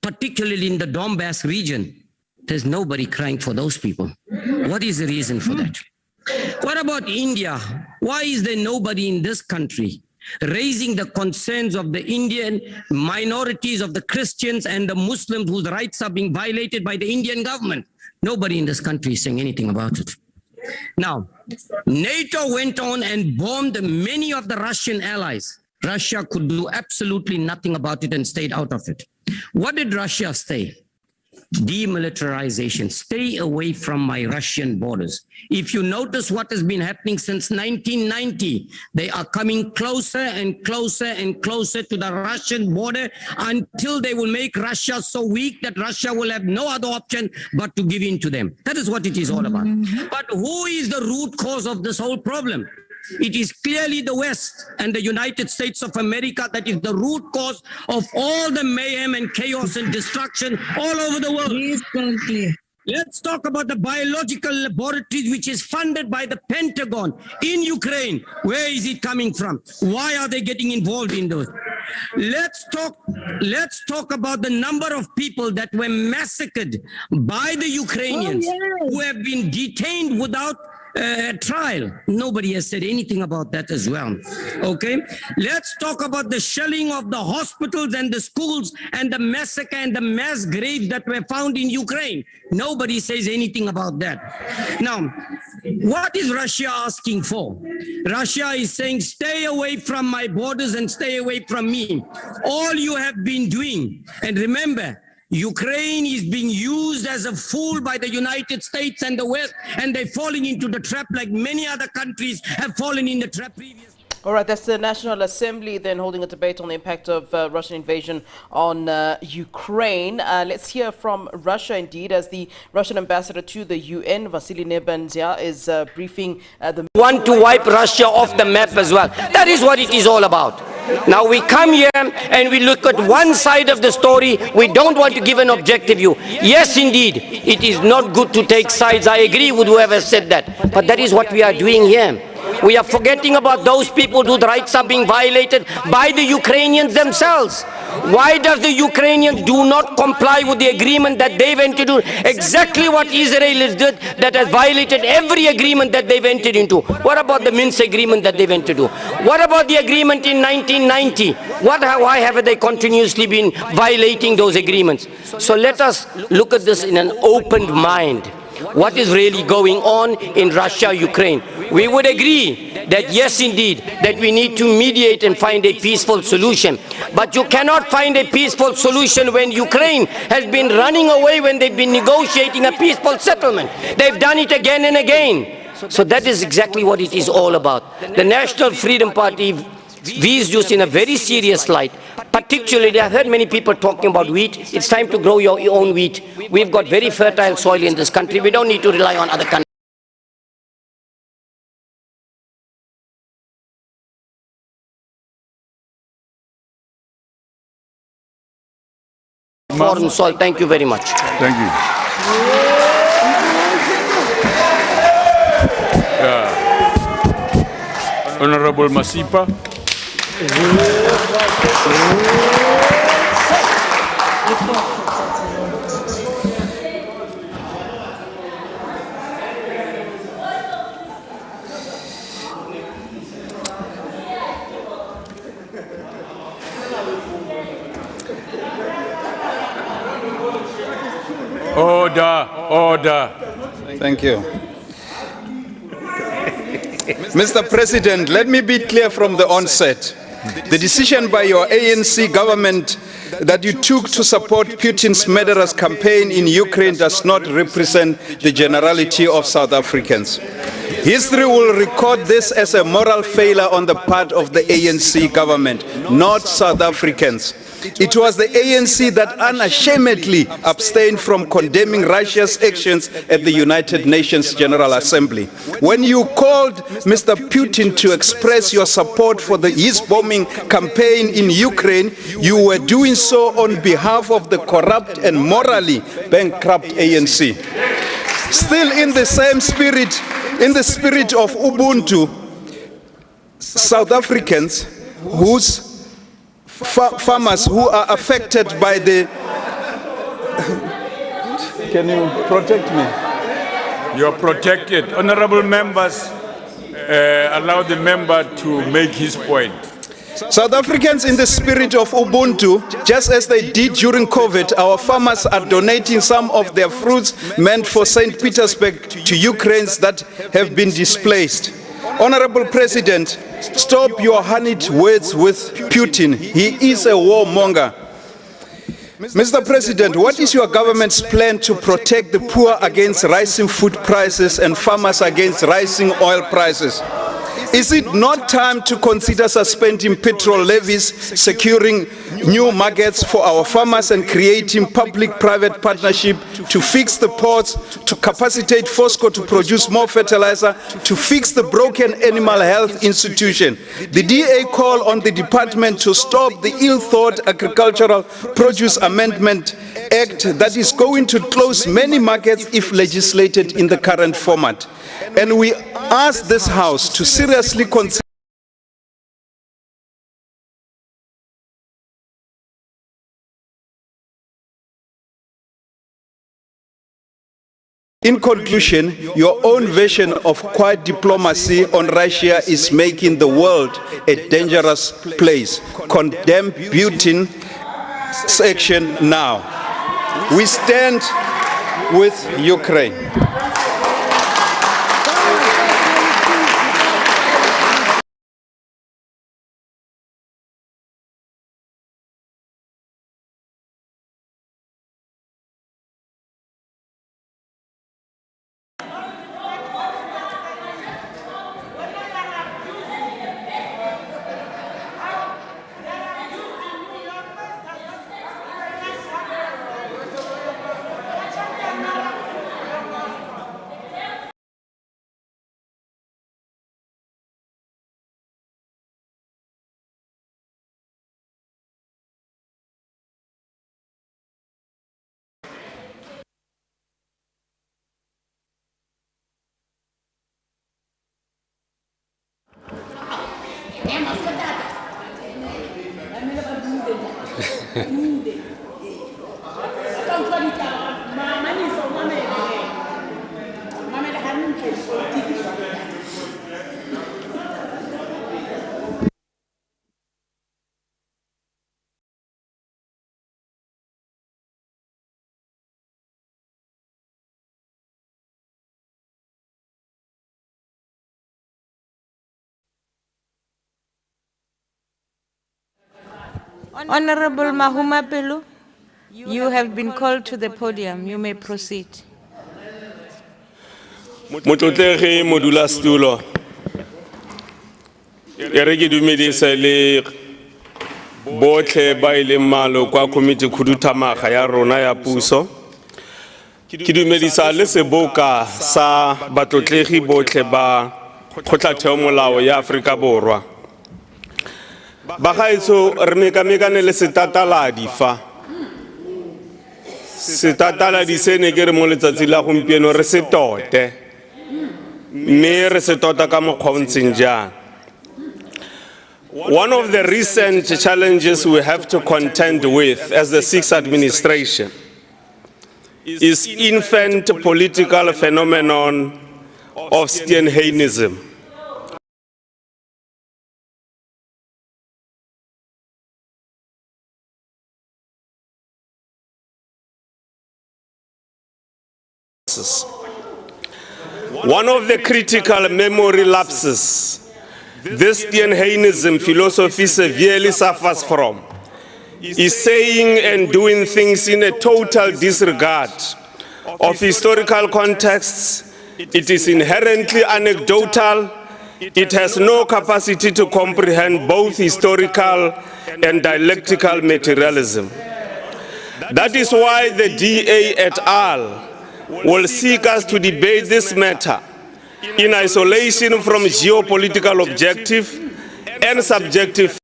particularly in the Donbass region, there's nobody crying for those people. What is the reason for that? What about India? Why is there nobody in this country raising the concerns of the Indian minorities, of the Christians and the Muslims whose rights are being violated by the Indian government? Nobody in this country is saying anything about it. Now, NATO went on and bombed many of the Russian allies. Russia could do absolutely nothing about it and stayed out of it. What did Russia say? demilitarization. Stay away from my Russian borders. If you notice what has been happening since 1990, they are coming closer and closer and closer to the Russian border until they will make Russia so weak that Russia will have no other option but to give in to them. That is what it is all about. But who is the root cause of this whole problem? It is clearly the West and the United States of America that is the root cause of all the mayhem and chaos and destruction all over the world. Let's talk about the biological laboratories which is funded by the Pentagon in Ukraine. Where is it coming from? Why are they getting involved in those? Let's talk about the number of people that were massacred by the Ukrainians who have been detained without trial. Nobody has said anything about that as well. Okay, let's talk about the shelling of the hospitals and the schools and the massacre and the mass graves that were found in Ukraine. Nobody says anything about that. Now, what is Russia asking for? Russia is saying, stay away from my borders and stay away from me. All you have been doing, and remember, Ukraine is being used as a fool by the United States and the West, and they're falling into the trap like many other countries have fallen in the trap previously. All right, that's the National Assembly then holding a debate on the impact of Russian invasion on Ukraine. Let's hear from Russia indeed, as the Russian ambassador to the UN, Vasily Nebenzia, is briefing the... Want to wipe Russia off the map as well. That is what it is all about. Now we come here and we look at one side of the story. We don't want to give an objective view. Yes, indeed, it is not good to take sides. I agree with whoever said that. But that is what we are doing here. We are forgetting about those people whose rights are being violated by the Ukrainians themselves. Why does the Ukrainians do not comply with the agreement that they've entered into? Exactly what Israel did, that has violated every agreement that they've entered into. What about the Minsk agreement that they've entered into? What about the agreement in 1990? Why have they continuously been violating those agreements? So let us look at this in an open mind. What is really going on in Russia, Ukraine? We would agree that yes, indeed, that we need to mediate and find a peaceful solution. But you cannot find a peaceful solution when Ukraine has been running away when they've been negotiating a peaceful settlement. They've done it again and again. So that is exactly what it is all about. The National Freedom Party views this in a very serious light. Particularly, I've heard many people talking about wheat. It's time to grow your own wheat. We've got very fertile soil in this country. We don't need to rely on other countries. Foreign soil. Thank you very much. Thank you. Honorable Masipa. Order. Thank you. Mr. President, let me be clear from the onset. The decision by your ANC government that you took to support Putin's murderous campaign in Ukraine does not represent the generality of South Africans. History will record this as a moral failure on the part of the ANC government, not South Africans. It was the ANC that unashamedly abstained from condemning Russia's actions at the United Nations General Assembly. When you called Mr. Putin to express your support for his bombing campaign in Ukraine, you were doing so on behalf of the corrupt and morally bankrupt ANC. Still in the same spirit, in the spirit of Ubuntu, South Africans whose farmers who are affected by the... Can you protect me? You're protected. Honorable members, allow the member to make his point. South Africans in the spirit of Ubuntu, just as they did during COVID, our farmers are donating some of their fruits meant for St. Petersburg to Ukrainians that have been displaced. Honorable President, stop your honeyed words with Putin. He is a warmonger. Mr. President, what is your government's plan to protect the poor against rising food prices and farmers against rising oil prices? Is it not time to consider suspending petrol levies, securing new markets for our farmers, and creating public-private partnership to fix the ports, to capacitate Fosco to produce more fertilizer, to fix the broken animal health institution? The DA call on the department to stop the ill-thought Agricultural Produce Amendment Act that is going to close many markets if legislated in the current format. And we ask this House to seriously consider. In conclusion, your own version of quiet diplomacy on Russia is making the world a dangerous place. Condemn Putin's action now. We stand with Ukraine. Honorable Mahuma Pelu, you have been called to the podium. You may proceed. Motlotlegi modulasetulo e re ke dumedisa le botlhe ba ile malo kwa komiti khuduthamaga ya rona ya puso ke dumedisa le seboka sa batlotlegi botlhe ba kgotlatheo molao ya Afrika Borwa bagaetso re mekamekane le setataladi fa setataladi se ne ke re mo letsatsi la gompieno re se tote mme re se tota ka mokgwa o ntseng jang. One of the recent challenges we have to contend with as the sixth administration is infant political phenomenon of Steenheinism. One of the critical memory lapses this Steenheinism philosophy severely suffers from is saying and doing things in a total disregard of historical contexts. It is inherently anecdotal. It has no capacity to comprehend both historical and dialectical materialism. That is why the DA et al. Will seek us to debate this matter in isolation from geopolitical objective and subjective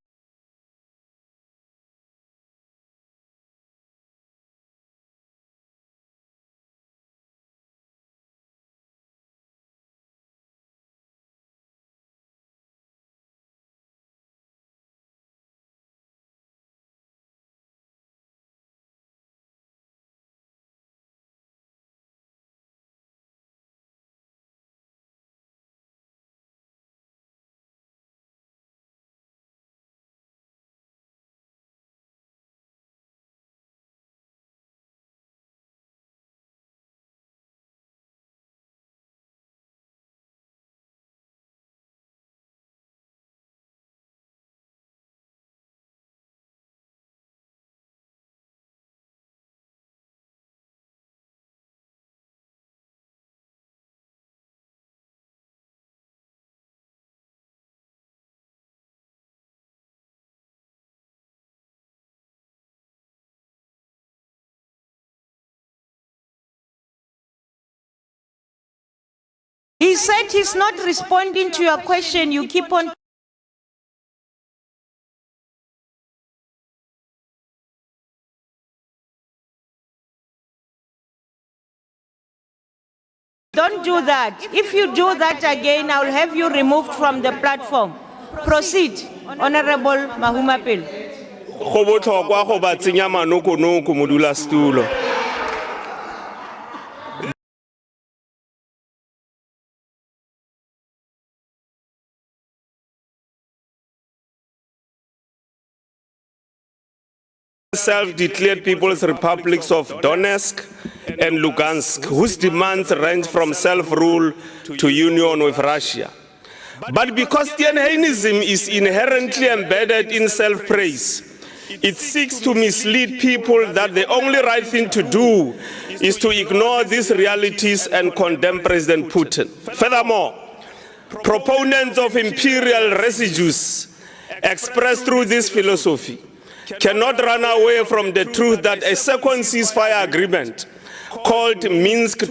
He said he's not responding to your question. You keep on. Don't do that. If you do that again, I'll have you removed from the platform. Proceed, Honorable Mahumapelo. Go botlhokwa go ba tsenya manokonoko modulasetulo. Self-declared People's Republics of Donetsk and Lugansk, whose demands range from self-rule to union with Russia. But because Stalinism is inherently embedded in self-praise, it seeks to mislead people that the only right thing to do is to ignore these realities and condemn President Putin. Furthermore, proponents of imperial residues expressed through this philosophy cannot run away from the truth that a second ceasefire agreement called Minsk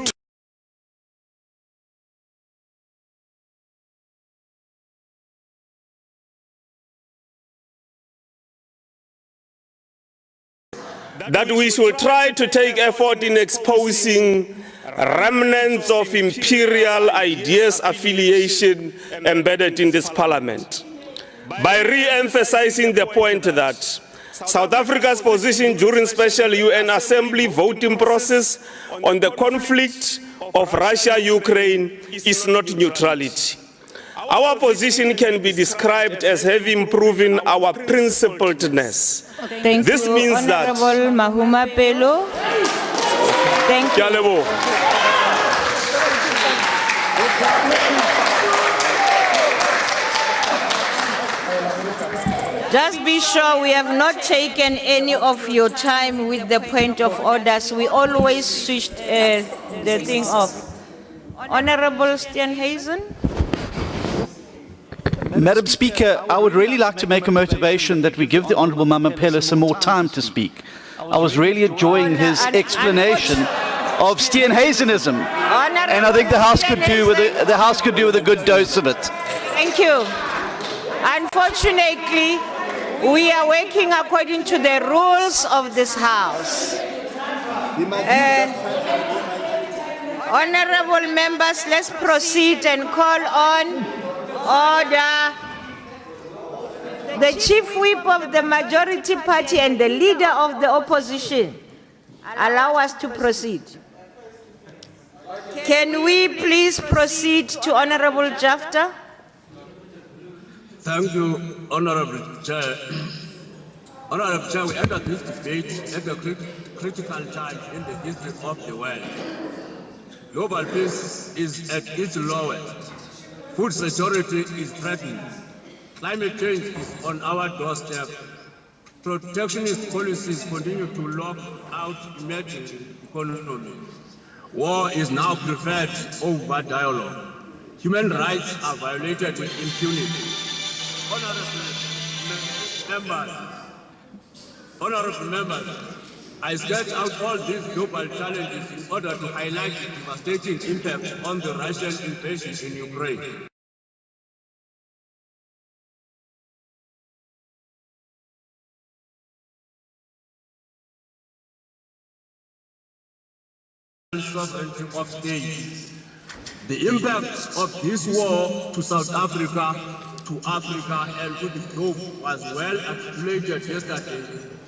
that we should try to take effort in exposing remnants of imperial ideas affiliation embedded in this parliament by re-emphasizing the point that South Africa's position during special UN Assembly voting process on the conflict of Russia-Ukraine is not neutrality. Our position can be described as having proven our principledness. Thank this you, means Honorable Mahumapelo. Thank you. Just be sure we have not taken any of your time with the point of orders. We always switched the thing off. Honorable Steenhuisen. Madam Speaker, I would really like to make a motivation that we give the Honourable Mahumapelo some more time to speak. I was really enjoying his explanation of Steenhuisenism, and I think the House could do with a good dose of it. Thank you. Unfortunately, we are working according to the rules of this House. Honorable members, let's proceed and call on order. The Chief Whip of the majority party and the leader of the opposition allow us to proceed. Can we please proceed to Honorable Jafta? Thank you, Honorable Chair. Honorable Chair, we enter this debate at a critical time in the history of the world. Global peace is at its lowest. Food security is threatened. Climate change is on our doorstep. Protectionist policies continue to lock out emerging economies. War is now preferred over dialogue. Human rights are violated with impunity. Honorable members, I sketch out all these global challenges in order to highlight the devastating impact on the Russian invasion in Ukraine. Sovereignty of states. The impact of this war to South Africa, to Africa, and to the globe was well articulated yesterday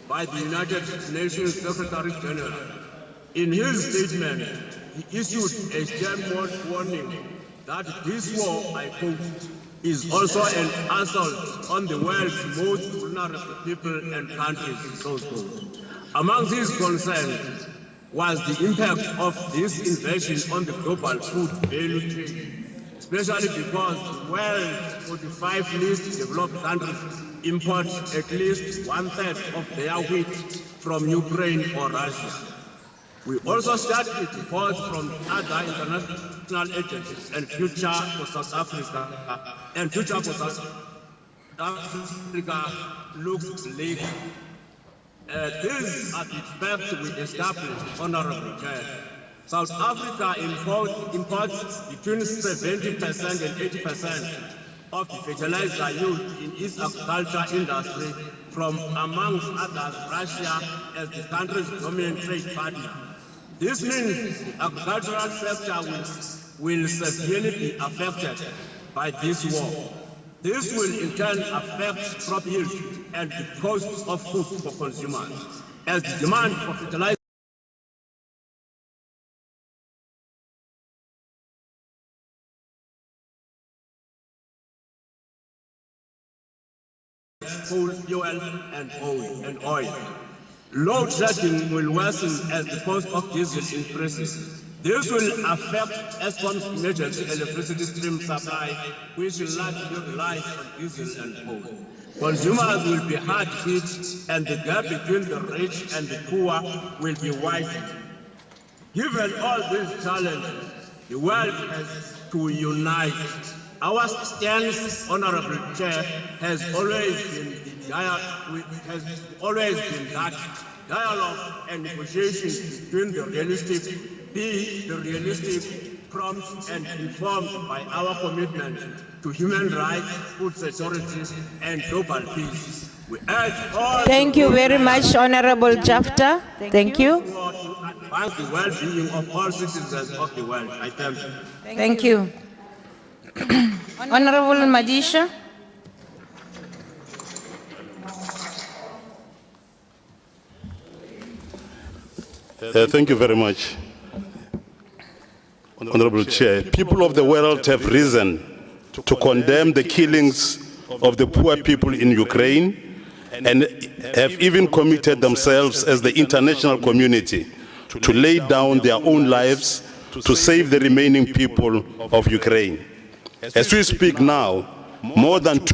by the United Nations Secretary General. In his statement, he issued a stern warning that this war, I quote, is also an assault on the world's most vulnerable people and countries, so quote. Among these concerns was the impact of this invasion on the global food value chain, especially because the world's 45 least developed countries import at least 1/3 of their wheat from Ukraine or Russia. We also started reports from other international agencies and Future for South Africa, and Future for South Africa looks bleak. These are the facts we established, Honorable Chair. South Africa imports between 70% and 80% of the fertilizer used in its agriculture industry from, amongst others, Russia as the country's dominant trade partner. This means the agricultural sector will severely be affected by this war. This will in turn affect crop yield and the cost of food for consumers, as the demand for fertilizer fuel and oil. Load shedding will worsen as the cost of diesel increases. This will affect Eskom's emergency electricity stream supply, which will largely rely on diesel and coal. Consumers will be hard hit, and the gap between the rich and the poor will be widened. Given all these challenges, the world has to unite. Our stance, Honorable Chair, has always been that dialogue and negotiations between the realistic, prompt and informed by our commitment to human rights, food security, and global peace. We urge all. Thank you very much, Honorable Chapter. Thank you. To advance the well-being of all citizens of the world. I thank you. Thank you. Honorable Madisha. Thank you very much, Honorable Chair. People of the world have risen to condemn the killings of the poor people in Ukraine and have even committed themselves as the international community to lay down their own lives to save the remaining people of Ukraine. As we speak now, more than to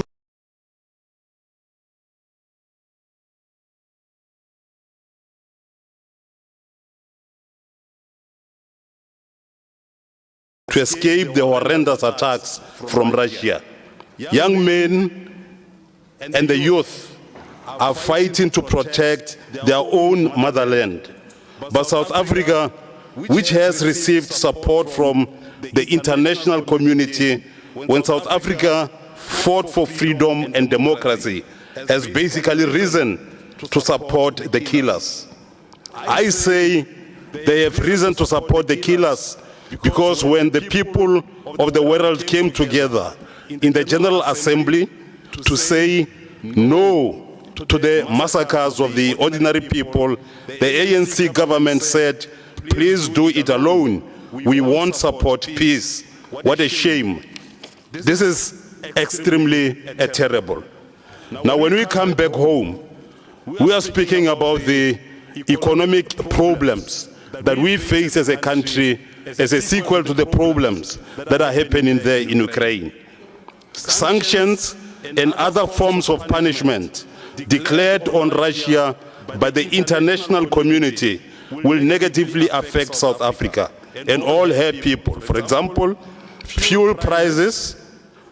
escape the horrendous attacks from Russia. Young men and the youth are fighting to protect their own motherland. But South Africa, which has received support from the international community when South Africa fought for freedom and democracy, has basically risen to support the killers. I say they have risen to support the killers because when the people of the world came together in the General Assembly to say no to the massacres of the ordinary people, the ANC government said, please do it alone. We won't support peace. What a shame. This is extremely terrible. Now, when we come back home, we are speaking about the economic problems that we face as a country as a sequel to the problems that are happening there in Ukraine. Sanctions and other forms of punishment declared on Russia by the international community will negatively affect South Africa and all her people. For example, fuel prices,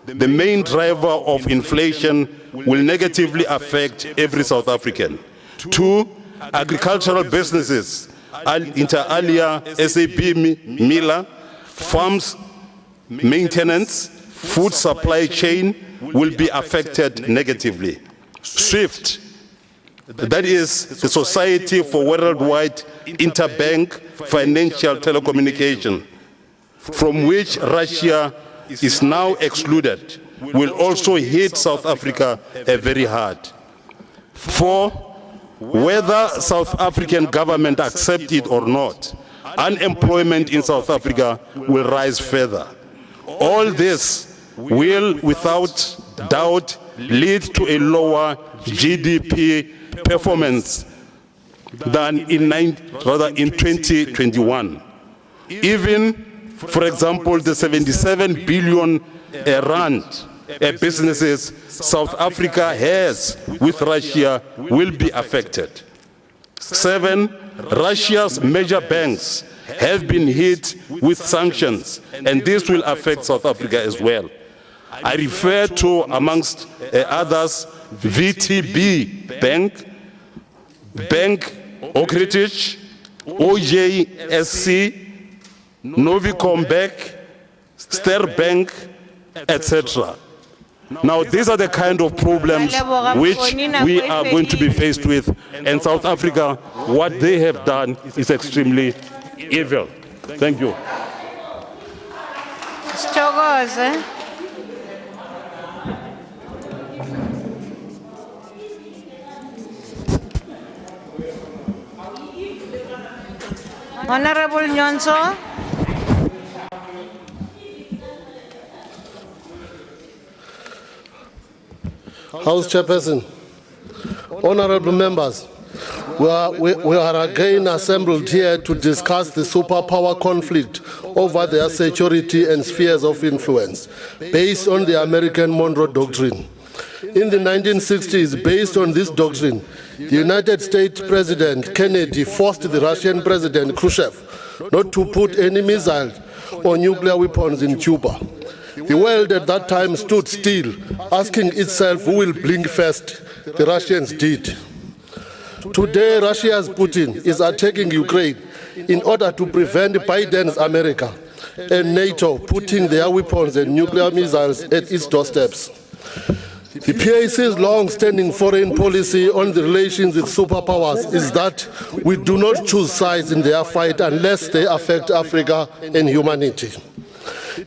the main driver of inflation, will negatively affect every South African. 2, agricultural businesses, inter alia, SABC, Miller, farms maintenance, food supply chain will be affected negatively. SWIFT, that is the Society for Worldwide Interbank Financial Telecommunication, from which Russia is now excluded, will also hit South Africa very hard. 4, whether South African government accept it or not, unemployment in South Africa will rise further. All this will, without doubt, lead to a lower GDP performance than in 2021. Even, for example, the 77 billion rand businesses South Africa has with Russia will be affected. 7, Russia's major banks have been hit with sanctions, and this will affect South Africa as well. I refer to, amongst others, VTB Bank, Bank Oak Ridge, OJSC, Novicom Bank, Ster Bank, etc. Now, these are the kind of problems which we are going to be faced with. And South Africa, what they have done is extremely evil. Thank you. Sithokoze. Honorable Nyonso. House Chairperson, honorable members, we are again assembled here to discuss the superpower conflict over their security and spheres of influence, based on the American Monroe Doctrine. In the 1960s, based on this doctrine, the United States President Kennedy forced the Russian President Khrushchev not to put any missiles or nuclear weapons in Cuba. The world at that time stood still, asking itself who will blink first. The Russians did. Today, Russia's Putin is attacking Ukraine in order to prevent Biden's America and NATO putting their weapons and nuclear missiles at its doorsteps. The PAC's long-standing foreign policy on the relations with superpowers is that we do not choose sides in their fight unless they affect Africa and humanity.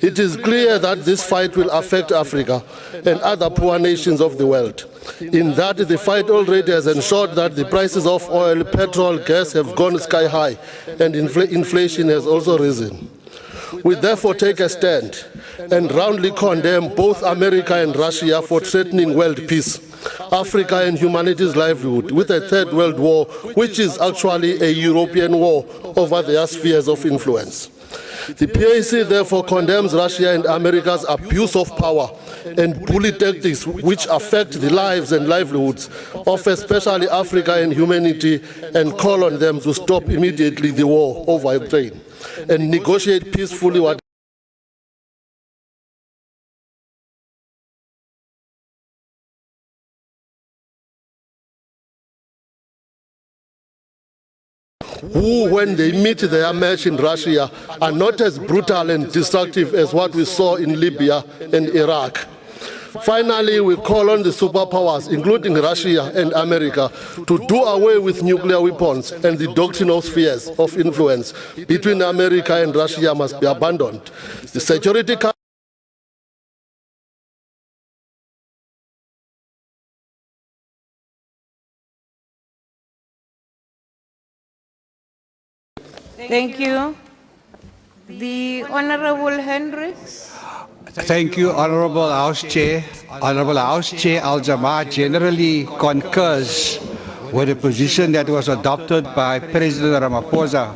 It is clear that this fight will affect Africa and other poor nations of the world, in that the fight already has ensured that the prices of oil, petrol, gas have gone sky high, and inflation has also risen. We therefore take a stand and roundly condemn both America and Russia for threatening world peace, Africa and humanity's livelihood with a third world war, which is actually a European war over their spheres of influence. The PAC therefore condemns Russia and America's abuse of power and bully tactics which affect the lives and livelihoods of especially Africa and humanity, and call on them to stop immediately the war over Ukraine and negotiate peacefully what who, when they meet their match in Russia, are not as brutal and destructive as what we saw in Libya and Iraq. Finally, we call on the superpowers, including Russia and America, to do away with nuclear weapons, and the doctrine of spheres of influence between America and Russia must be abandoned. The Security Council Thank you. The Honorable Hendricks. Thank you, Honorable House Chair. Honorable House Chair, Al-Jamaa generally concurs with the position that was adopted by President Ramaphosa.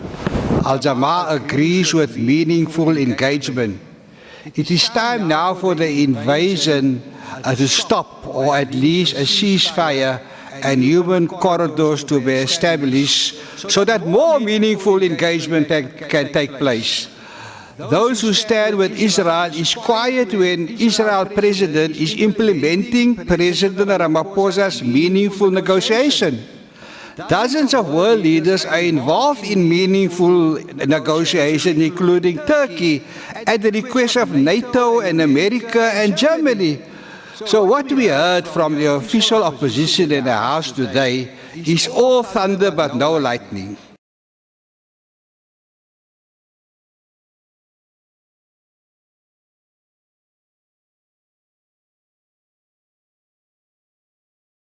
Al-Jamaa agrees with meaningful engagement. It is time now for the invasion to stop, or at least a ceasefire and human corridors to be established so that more meaningful engagement can take place. Those who stand with Israel is quiet when Israel president is implementing President Ramaphosa's meaningful negotiation. Dozens of world leaders are involved in meaningful negotiations, including Turkey, at the request of NATO and America and Germany. So what we heard from the official opposition in the House today is all thunder but no lightning.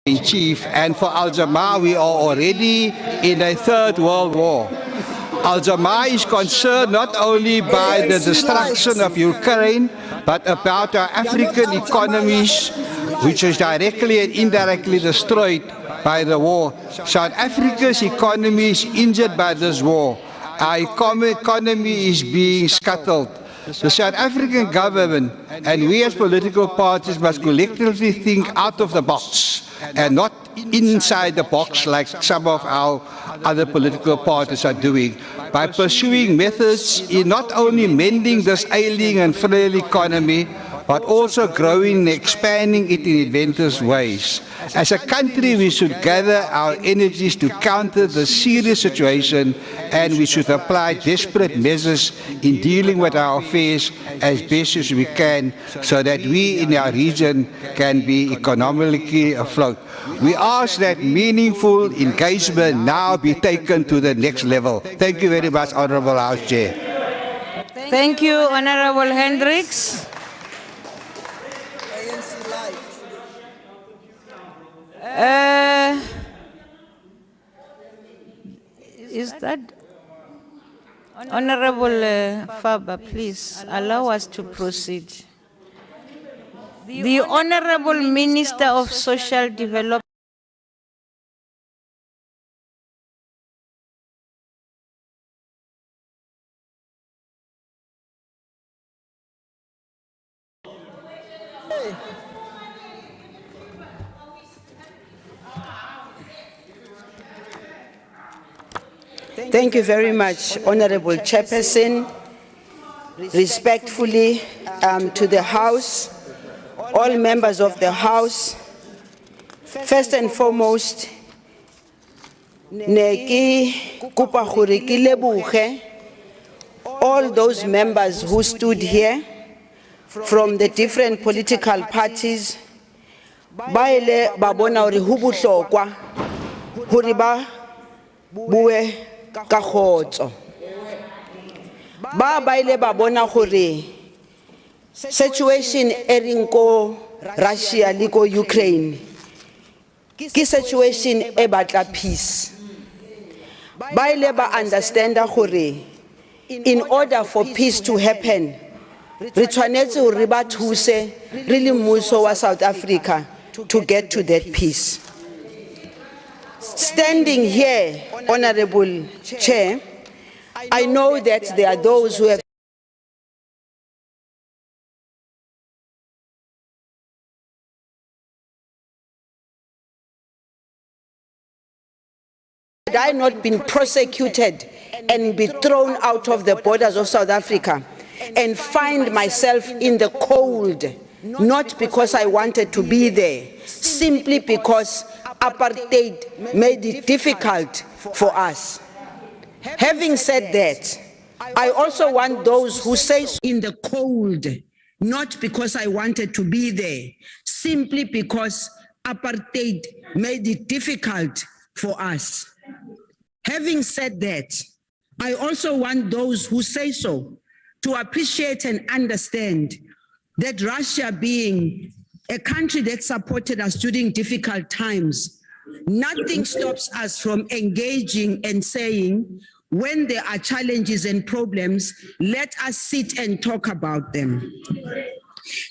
In chief, and for Al-Jamaa, we are already in a third world war. Al-Jamaa is concerned not only by the destruction of Ukraine, but about our African economies, which is directly and indirectly destroyed by the war. South Africa's economy is injured by this war. Our economy is being scuttled. The South African government and we as political parties must collectively think out of the box and not inside the box like some of our other political parties are doing, by pursuing methods in not only mending this ailing and frail economy, but also growing and expanding it in inventive ways. As a country, we should gather our energies to counter the serious situation, and we should apply desperate measures in dealing with our affairs as best as we can, so that we in our region can be economically afloat. We ask that meaningful engagement now be taken to the next level. Thank you very much, Honourable House Chair. Thank you, Honourable Hendricks. Is that Honourable Faber, please allow us to proceed. The Honourable Minister of Social Development. Thank you very much, Honourable Chairperson. Respectfully to the House, all members of the House, first and foremost, all those members who stood here from the different political parties, baile babona hore ho bohlokwa hore ba bue ka khotso, ba baile babona hore situation erinko Russia le ko Ukraine ki situation e batla peace, baile ba understand hore in order for peace to happen re tshwanetse hore ba thuse re le mmuso wa South Africa to get to that peace. Standing here, Honourable Chair, I know that there are those who have had I not been prosecuted and be thrown out of the borders of South Africa and find myself in the cold, not because I wanted to be there, simply because apartheid made it difficult for us. Having said that, I also want those who say in the cold, not because I wanted to be there, simply because apartheid made it difficult for us. Having said that, I also want those who say so to appreciate and understand that Russia, being a country that supported us during difficult times, nothing stops us from engaging and saying, when there are challenges and problems, let us sit and talk about them.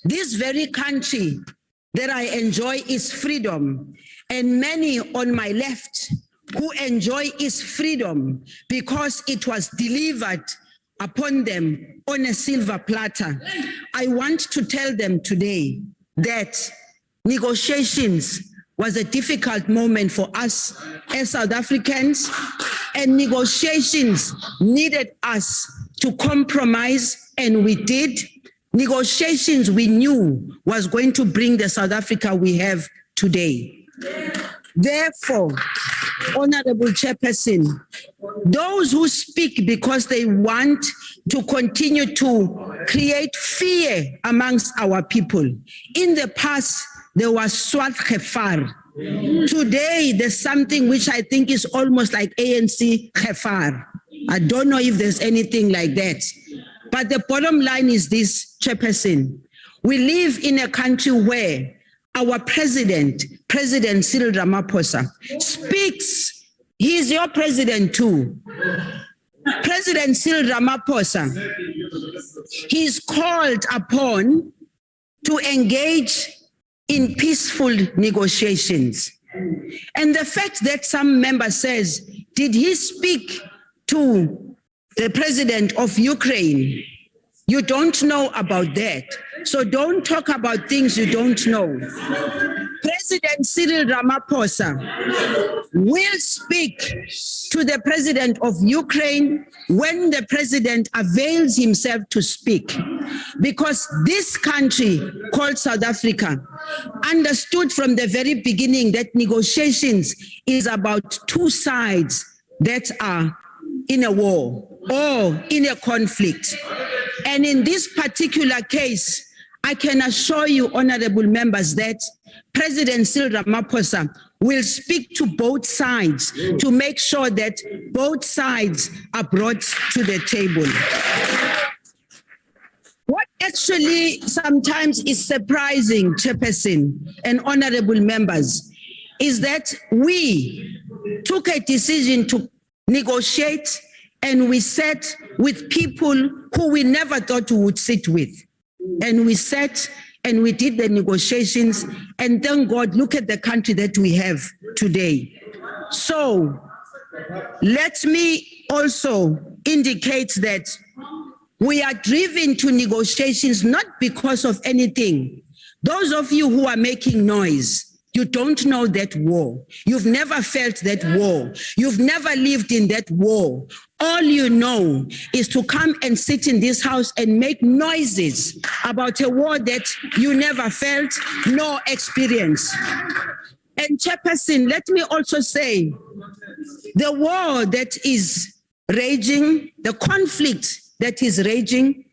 This very country that I enjoy is freedom, and many on my left who enjoy its freedom because it was delivered upon them on a silver platter. I want to tell them today that negotiations was a difficult moment for us as South Africans, and negotiations needed us to compromise, and we did. Negotiations we knew was going to bring the South Africa we have today. Therefore, Honourable Chairperson, those who speak because they want to continue to create fear amongst our people. In the past, there was Swat Khefar. Today, there's something which I think is almost like ANC Khefar. I don't know if there's anything like that. But the bottom line is this, Chairperson. We live in a country where our president, President Cyril Ramaphosa, speaks. He is your president too. President Cyril Ramaphosa, he is called upon to engage in peaceful negotiations. And the fact that some member says, did he speak to the president of Ukraine? You don't know about that. So don't talk about things you don't know. President Cyril Ramaphosa will speak to the president of Ukraine when the president avails himself to speak. Because this country called South Africa understood from the very beginning that negotiations is about two sides that are in a war or in a conflict. And in this particular case, I can assure you, honorable members, that President Cyril Ramaphosa will speak to both sides to make sure that both sides are brought to the table. What actually sometimes is surprising, Chairperson and honorable members, is that we took a decision to negotiate and we sat with people who we never thought we would sit with. And we sat and we did the negotiations, and thank God, look at the country that we have today. So let me also indicate that we are driven to negotiations not because of anything. Those of you who are making noise, you don't know that war. You've never felt that war. You've never lived in that war. All you know is to come and sit in this house and make noises about a war that you never felt nor experienced. And Chairperson, let me also say, the war that is raging, the conflict that is raging,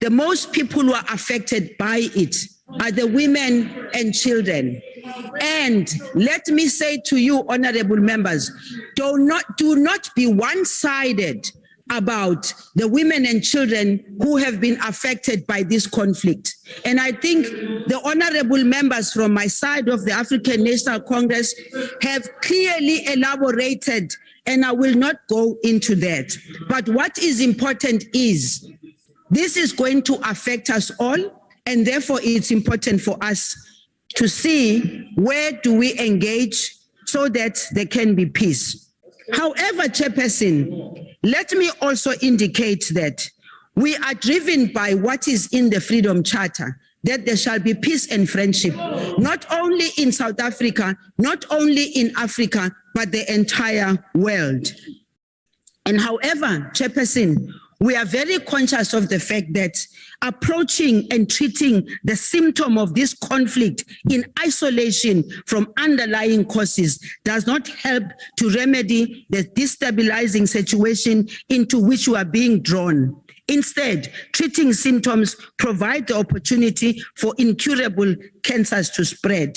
the most people who are affected by it are the women and children. And let me say to you, honorable members, do not be one-sided about the women and children who have been affected by this conflict. And I think the honorable members from my side of the African National Congress have clearly elaborated, and I will not go into that. But what is important is this is going to affect us all, and therefore it's important for us to see where do we engage so that there can be peace. However, Chairperson, let me also indicate that we are driven by what is in the Freedom Charter, that there shall be peace and friendship, not only in South Africa, not only in Africa, but the entire world. And however, Chairperson, we are very conscious of the fact that approaching and treating the symptom of this conflict in isolation from underlying causes does not help to remedy the destabilizing situation into which we are being drawn. Instead, treating symptoms provide the opportunity for incurable cancers to spread.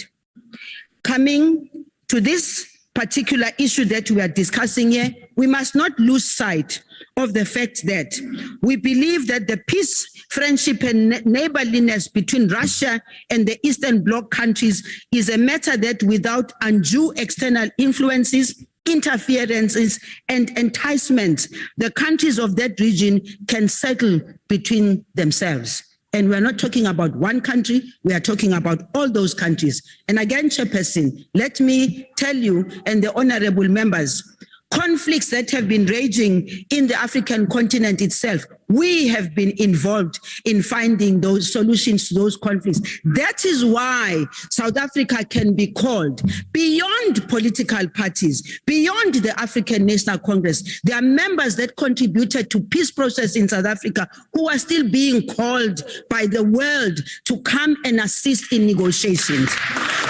Coming to this particular issue that we are discussing here, we must not lose sight of the fact that we believe that the peace, friendship, and neighborliness between Russia and the Eastern Bloc countries is a matter that without undue external influences, interferences, and enticements, the countries of that region can settle between themselves. And we're not talking about one country, we are talking about all those countries. And again, Chairperson, let me tell you and the honorable members, conflicts that have been raging in the African continent itself, we have been involved in finding those solutions to those conflicts. That is why South Africa can be called beyond political parties, beyond the African National Congress. There are members that contributed to peace process in South Africa who are still being called by the world to come and assist in negotiations.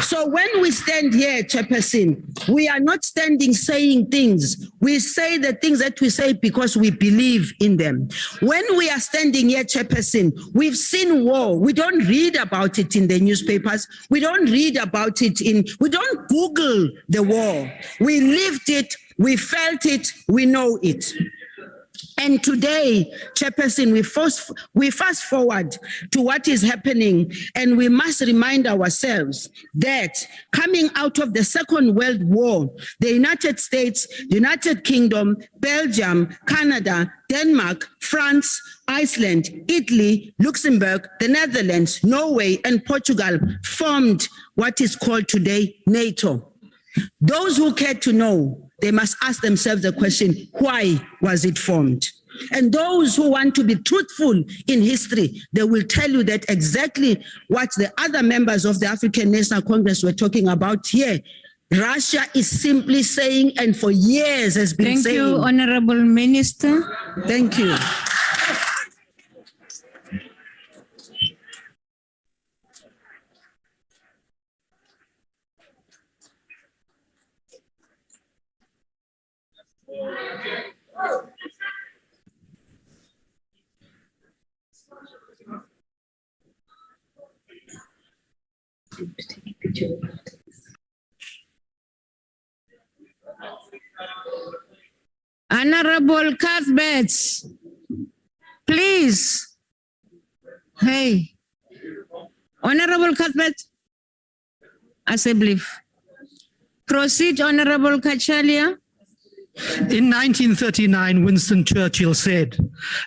So when we stand here, Chairperson, we are not standing saying things. We say the things that we say because we believe in them. When we are standing here, Chairperson, we've seen war. We don't read about it in the newspapers. We don't read about it we don't Google the war. We lived it, we felt it, we know it. And today, Chairperson, we fast forward to what is happening, and we must remind ourselves that coming out of the Second World War, the United States, the United Kingdom, Belgium, Canada, Denmark, France, Iceland, Italy, Luxembourg, the Netherlands, Norway, and Portugal formed what is called today NATO. Those who care to know, they must ask themselves the question, why was it formed? And those who want to be truthful in history, they will tell you that exactly what the other members of the African National Congress were talking about here. Russia is simply saying, and for years has been saying. Thank you, Honorable Minister. Thank you. Honorable Cuthbert, please. Hey, Honorable Cuthbert, Assembly. Proceed, Honorable Kachalia. In 1939, Winston Churchill said,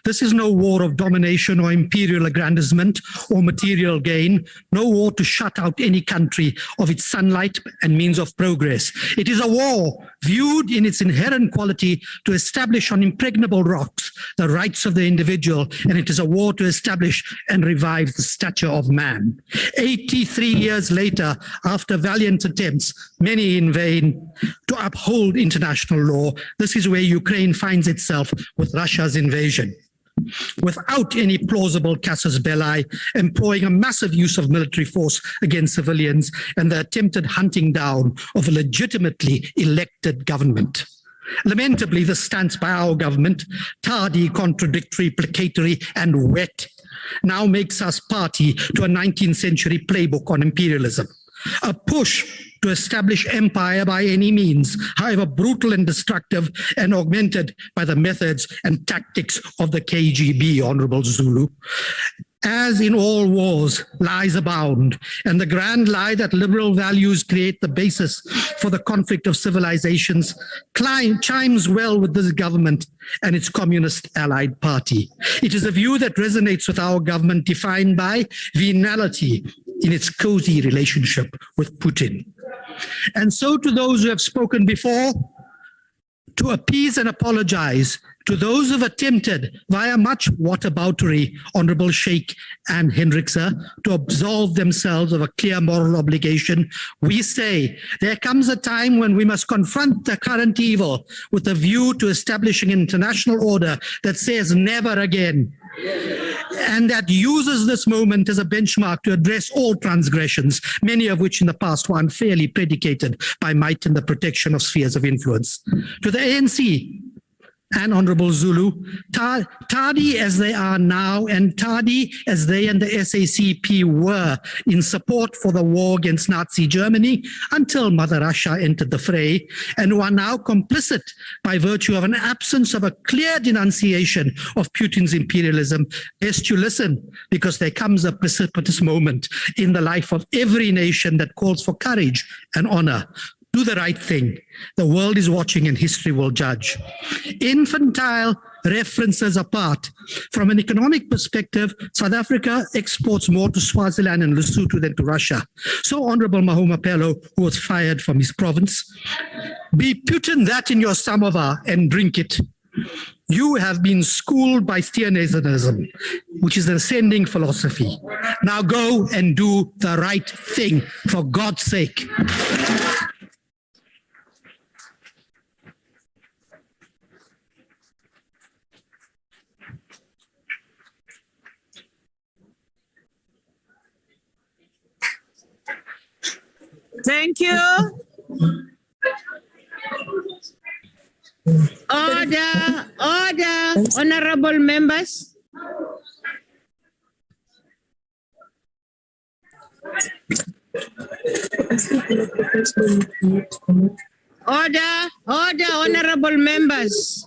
"This is no war of domination or imperial aggrandizement or material gain, no war to shut out any country of its sunlight and means of progress. It is a war viewed in its inherent quality to establish on impregnable rocks the rights of the individual, and it is a war to establish and revive the stature of man." 83 years later, after valiant attempts, many in vain, to uphold international law, this is where Ukraine finds itself with Russia's invasion. Without any plausible casus belli, employing a massive use of military force against civilians and the attempted hunting down of a legitimately elected government. Lamentably, the stance by our government, tardy, contradictory, placatory, and wet, now makes us party to a 19th century playbook on imperialism. A push to establish empire by any means, however brutal and destructive, and augmented by the methods and tactics of the KGB, Honorable Zulu. As in all wars, lies abound, and the grand lie that liberal values create the basis for the conflict of civilizations chimes well with this government and its communist allied party. It is a view that resonates with our government, defined by venality in its cozy relationship with Putin. And so to those who have spoken before, to appease and apologize to those who have attempted via much whataboutery, Honorable Sheikh and Hendrikse, to absolve themselves of a clear moral obligation, we say there comes a time when we must confront the current evil with a view to establishing an international order that says never again, and that uses this moment as a benchmark to address all transgressions, many of which in the past were unfairly predicated by might and the protection of spheres of influence. To the ANC and Honorable Zulu, tardy as they are now and tardy as they and the SACP were in support for the war against Nazi Germany until Mother Russia entered the fray, and who are now complicit by virtue of an absence of a clear denunciation of Putin's imperialism, best you listen, because there comes a precipitous moment in the life of every nation that calls for courage and honor. Do the right thing. The world is watching and history will judge. Infantile references apart, from an economic perspective, South Africa exports more to Swaziland and Lesotho than to Russia. So Honorable Mahumapelo, who was fired from his province, be Putin that in your samovar and drink it. You have been schooled by Steenazianism, which is an ascending philosophy. Now go and do the right thing, for God's sake. Thank you. Order, order, honorable members. Order, order, honorable members.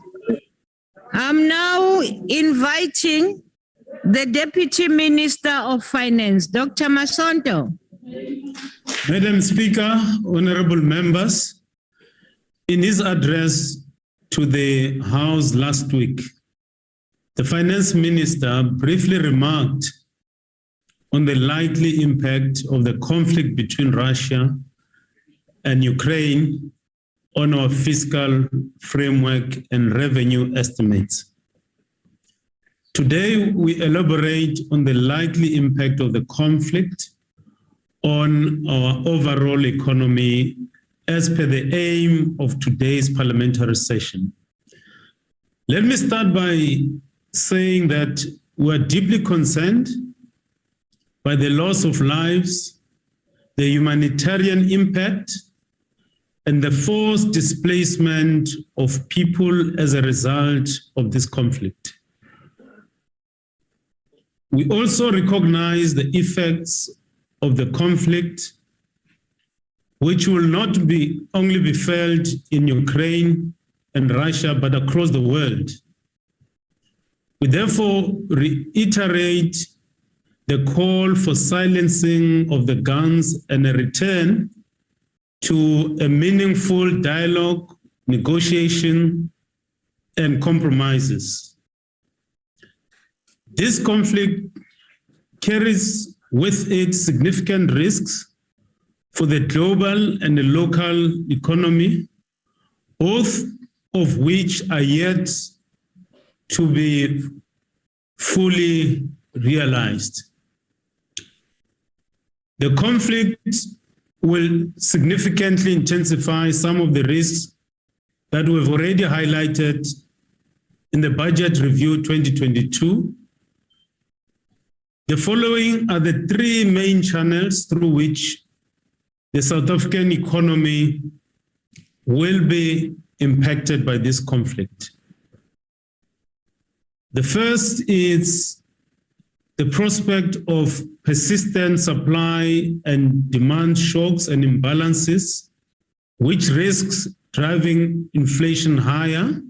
I'm now inviting the Deputy Minister of Finance, Dr. Masonto. Madam Speaker, honorable members, in his address to the House last week, the Finance Minister briefly remarked on the likely impact of the conflict between Russia and Ukraine on our fiscal framework and revenue estimates. Today, we elaborate on the likely impact of the conflict on our overall economy as per the aim of today's parliamentary session. Let me start by saying that we are deeply concerned by the loss of lives, the humanitarian impact, and the forced displacement of people as a result of this conflict. We also recognize the effects of the conflict, which will not only be felt in Ukraine and Russia, but across the world. We therefore reiterate the call for silencing of the guns and a return to a meaningful dialogue, negotiation, and compromises. This conflict carries with it significant risks for the global and the local economy, both of which are yet to be fully realized. The conflict will significantly intensify some of the risks that we've already highlighted in the Budget Review 2022. The following are the three main channels through which the South African economy will be impacted by this conflict. The first is the prospect of persistent supply and demand shocks and imbalances, which risks driving inflation higher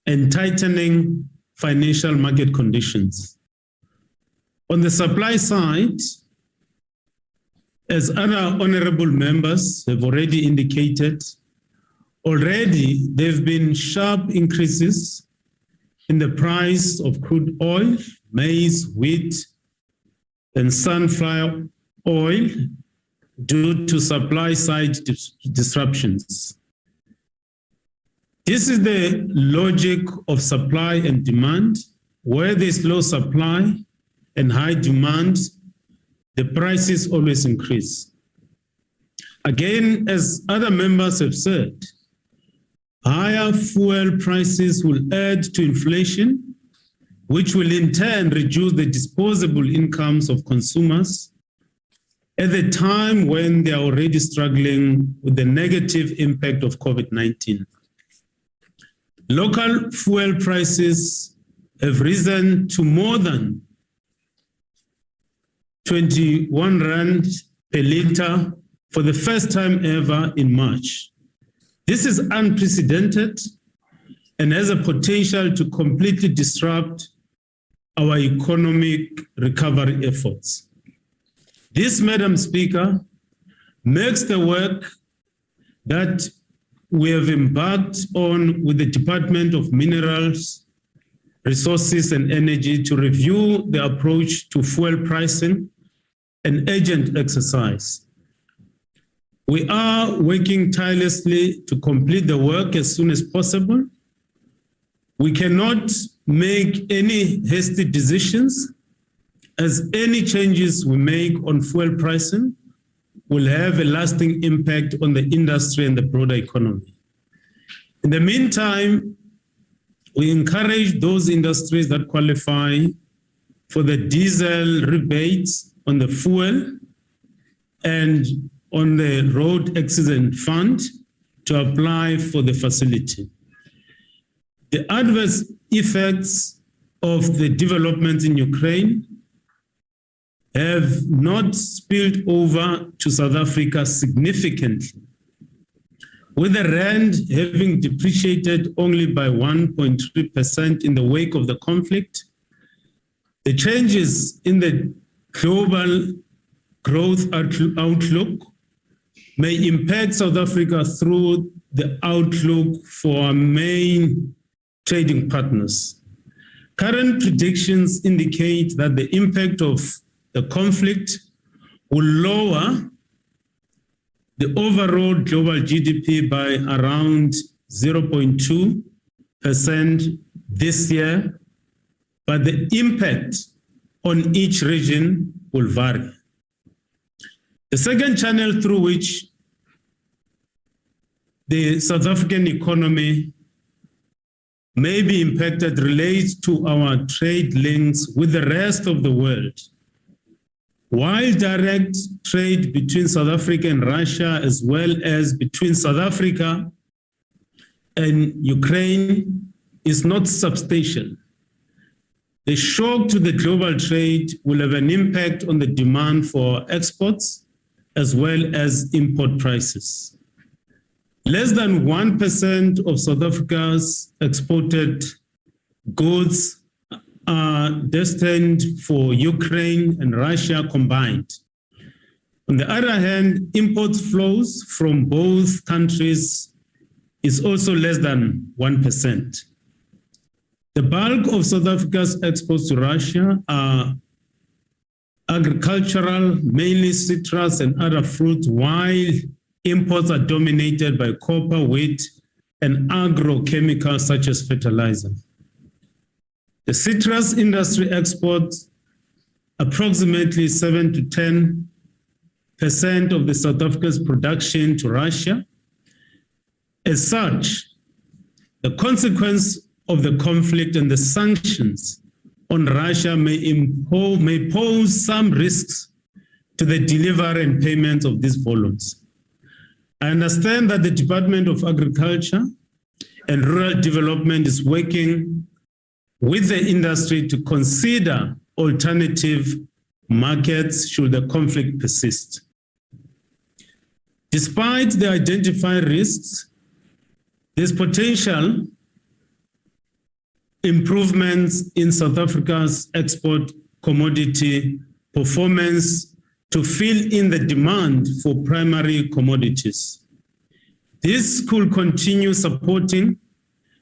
and tightening financial market conditions. On the supply side, as other honorable members have already indicated, already there have been sharp increases in the price of crude oil, maize, wheat, and sunflower oil due to supply side disruptions. This is the logic of supply and demand. Where there's low supply and high demand, the prices always increase. Again, as other members have said, higher fuel prices will add to inflation, which will in turn reduce the disposable incomes of consumers at the time when they are already struggling with the negative impact of COVID-19. Local fuel prices have risen to more than 21 rand per litre for the first time ever in March. This is unprecedented and has a potential to completely disrupt our economic recovery efforts. This, Madam Speaker, makes the work that we have embarked on with the Department of Minerals, Resources and Energy to review the approach to fuel pricing an urgent exercise. We are working tirelessly to complete the work as soon as possible. We cannot make any hasty decisions, as any changes we make on fuel pricing will have a lasting impact on the industry and the broader economy. In the meantime, we encourage those industries that qualify for the diesel rebates on the fuel and on the road accident fund to apply for the facility. The adverse effects of the developments in Ukraine have not spilled over to South Africa significantly, with the rand having depreciated only by 1.3% in the wake of the conflict. The changes in the global growth outlook may impact South Africa through the outlook for our main trading partners. Current predictions indicate that the impact of the conflict will lower the overall global GDP by around 0.2% this year, but the impact on each region will vary. The second channel through which the South African economy may be impacted relates to our trade links with the rest of the world. While direct trade between South Africa and Russia, as well as between South Africa and Ukraine, is not substantial, the shock to the global trade will have an impact on the demand for exports as well as import prices. Less than 1% of South Africa's exported goods are destined for Ukraine and Russia combined. On the other hand, import flows from both countries is also less than 1%. The bulk of South Africa's exports to Russia are agricultural, mainly citrus and other fruits, while imports are dominated by copper, wheat, and agrochemicals such as fertilizer. The citrus industry exports approximately 7 to 10% of the South Africa's production to Russia. As such, the consequence of the conflict and the sanctions on Russia may pose some risks to the delivery and payment of these volumes. I understand that the Department of Agriculture and Rural Development is working with the industry to consider alternative markets should the conflict persist. Despite the identified risks, there's potential improvements in South Africa's export commodity performance to fill in the demand for primary commodities. This could continue supporting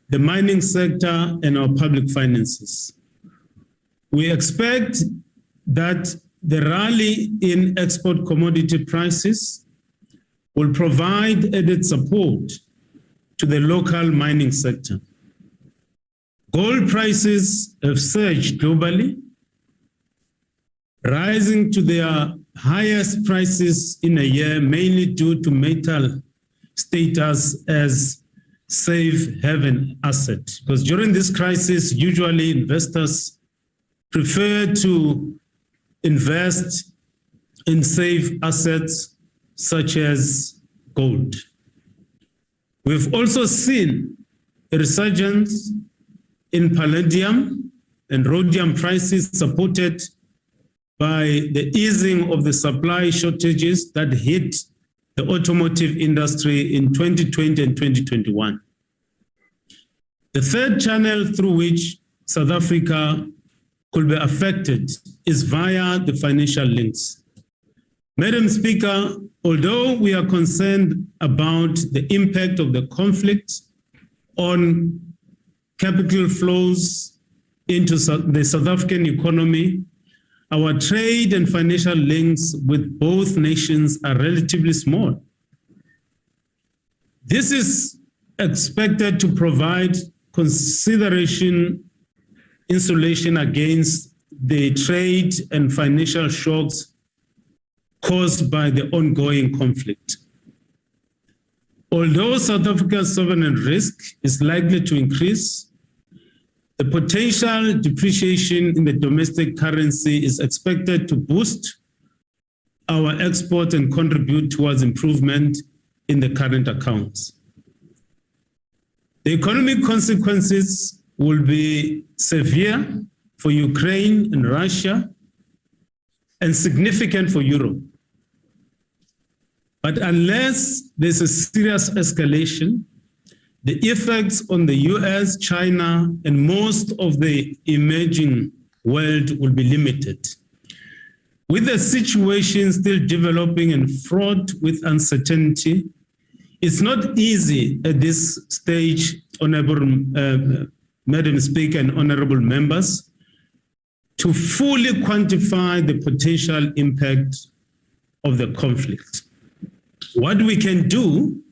the mining sector and our public finances. We expect that the rally in export commodity prices will provide added support to the local mining sector. Gold prices have surged globally, rising to their highest prices in a year, mainly due to metal status as safe haven asset. Because during this crisis, usually investors prefer to invest in safe assets such as gold. We've also seen a resurgence in palladium and rhodium prices supported by the easing of the supply shortages that hit the automotive industry in 2020 and 2021. The third channel through which South Africa could be affected is via the financial links. Madam Speaker, although we are concerned about the impact of the conflict on capital flows into the South African economy, our trade and financial links with both nations are relatively small. This is expected to provide consideration insulation against the trade and financial shocks caused by the ongoing conflict. Although South Africa's sovereign risk is likely to increase, the potential depreciation in the domestic currency is expected to boost our export and contribute towards improvement in the current accounts. The economic consequences will be severe for Ukraine and Russia and significant for Europe. But unless there's a serious escalation, the effects on the US, China, and most of the emerging world will be limited. With the situation still developing and fraught with uncertainty, it's not easy at this stage, Honorable Madam Speaker and honorable members, to fully quantify the potential impact of the conflict. What we can do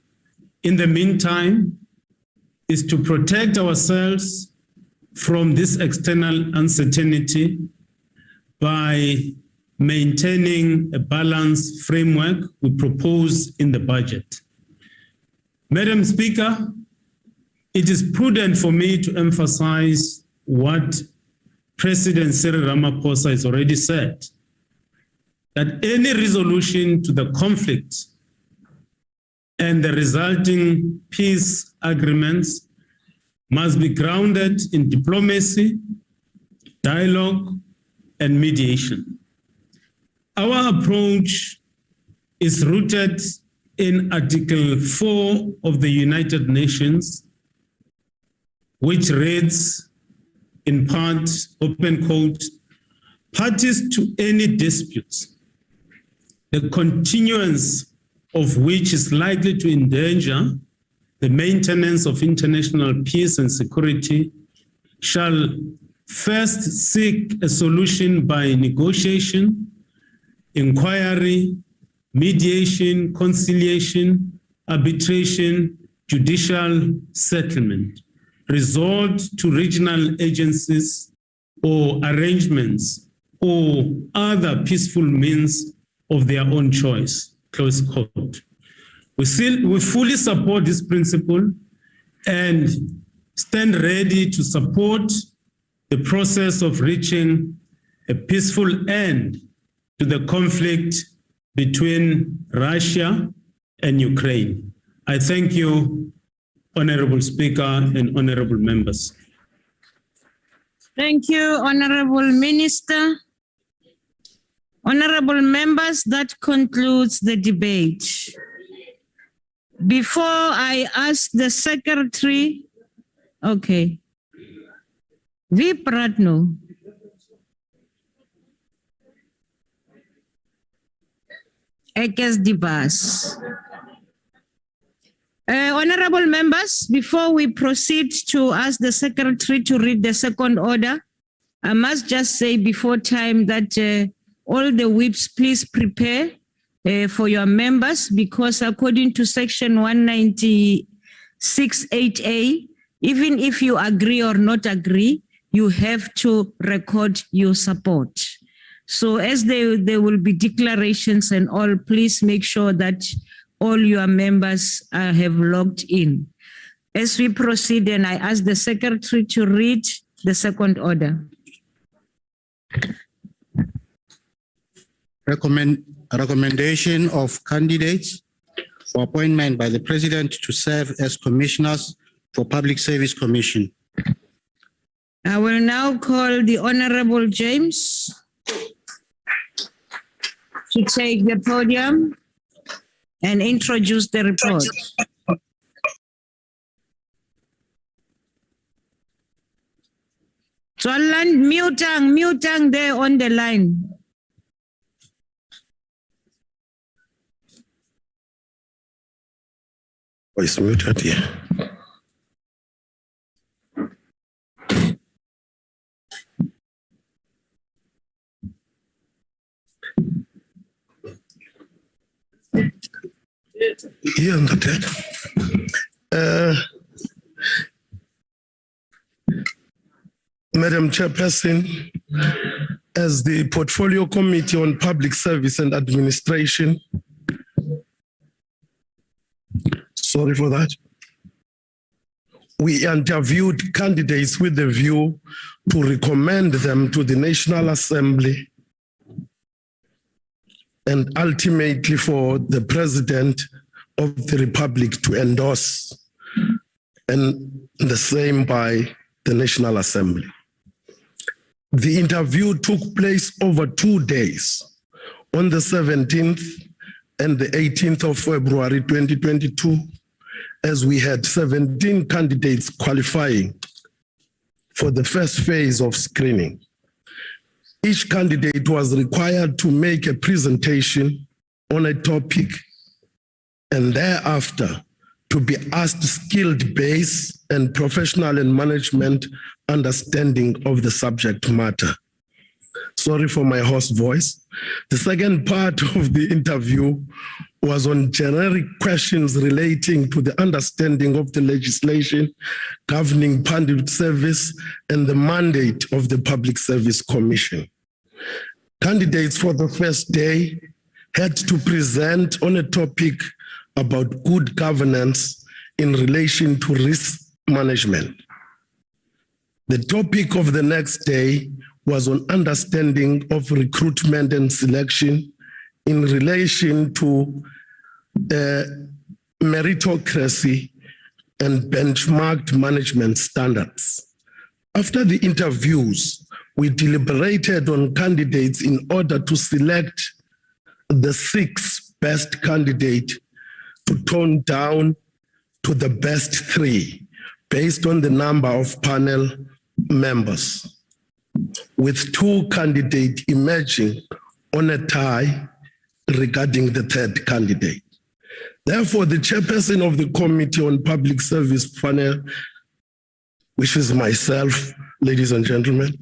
in the meantime is to protect ourselves from this external uncertainty by maintaining a balanced framework we propose in the budget. Madam Speaker, it is prudent for me to emphasize what President Cyril Ramaphosa has already said, that any resolution to the conflict and the resulting peace agreements must be grounded in diplomacy, dialogue, and mediation. Our approach is rooted in Article 4 of the United Nations, which reads, in part, open quote, parties to any disputes, the continuance of which is likely to endanger the maintenance of international peace and security, shall first seek a solution by negotiation, inquiry, mediation, conciliation, arbitration, judicial settlement, resort to regional agencies or arrangements or other peaceful means of their own choice, close quote. We fully support this principle and stand ready to support the process of reaching a peaceful end to the conflict between Russia and Ukraine. I thank you, Honorable Speaker and honorable members. Thank you, Honorable Minister. Honorable members, that concludes the debate. Before I ask the Secretary, okay. V. Pratno. Ekes Dibas. Honorable members, before we proceed to ask the Secretary to read the second order, I must just say before time that all the whips, please prepare for your members, because according to section 196(8)(a), even if you agree or not agree, you have to record your support. So as there will be declarations and all, please make sure that all your members have logged in. As we proceed, and I ask the Secretary to read the second order. Recommendation of candidates for appointment by the President to serve as commissioners for Public Service Commission. I will now call the Honorable James to take the podium and introduce the report. Twalan Mutang there on the line. Oh, it's muted here. Here on the deck. Madam Chairperson, as the Portfolio Committee on Public Service and Administration, sorry for that, we interviewed candidates with the view to recommend them to the National Assembly and ultimately for the President of the Republic to endorse, and the same by the National Assembly. The interview took place over 2 days, on the 17th and the 18th of February 2022, as we had 17 candidates qualifying for the first phase of screening. Each candidate was required to make a presentation on a topic and thereafter to be asked skilled base and professional and management understanding of the subject matter. Sorry for my hoarse voice. The second part of the interview was on generic questions relating to the understanding of the legislation governing public service and the mandate of the Public Service Commission. Candidates for the first day had to present on a topic about good governance in relation to risk management. The topic of the next day was on understanding of recruitment and selection in relation to meritocracy and benchmarked management standards. After the interviews, we deliberated on candidates in order to select the 6 best candidates to tone down to the best 3 based on the number of panel members, with 2 candidates emerging on a tie regarding the 3rd candidate. Therefore, the chairperson of the Committee on Public Service panel, which is myself, ladies and gentlemen,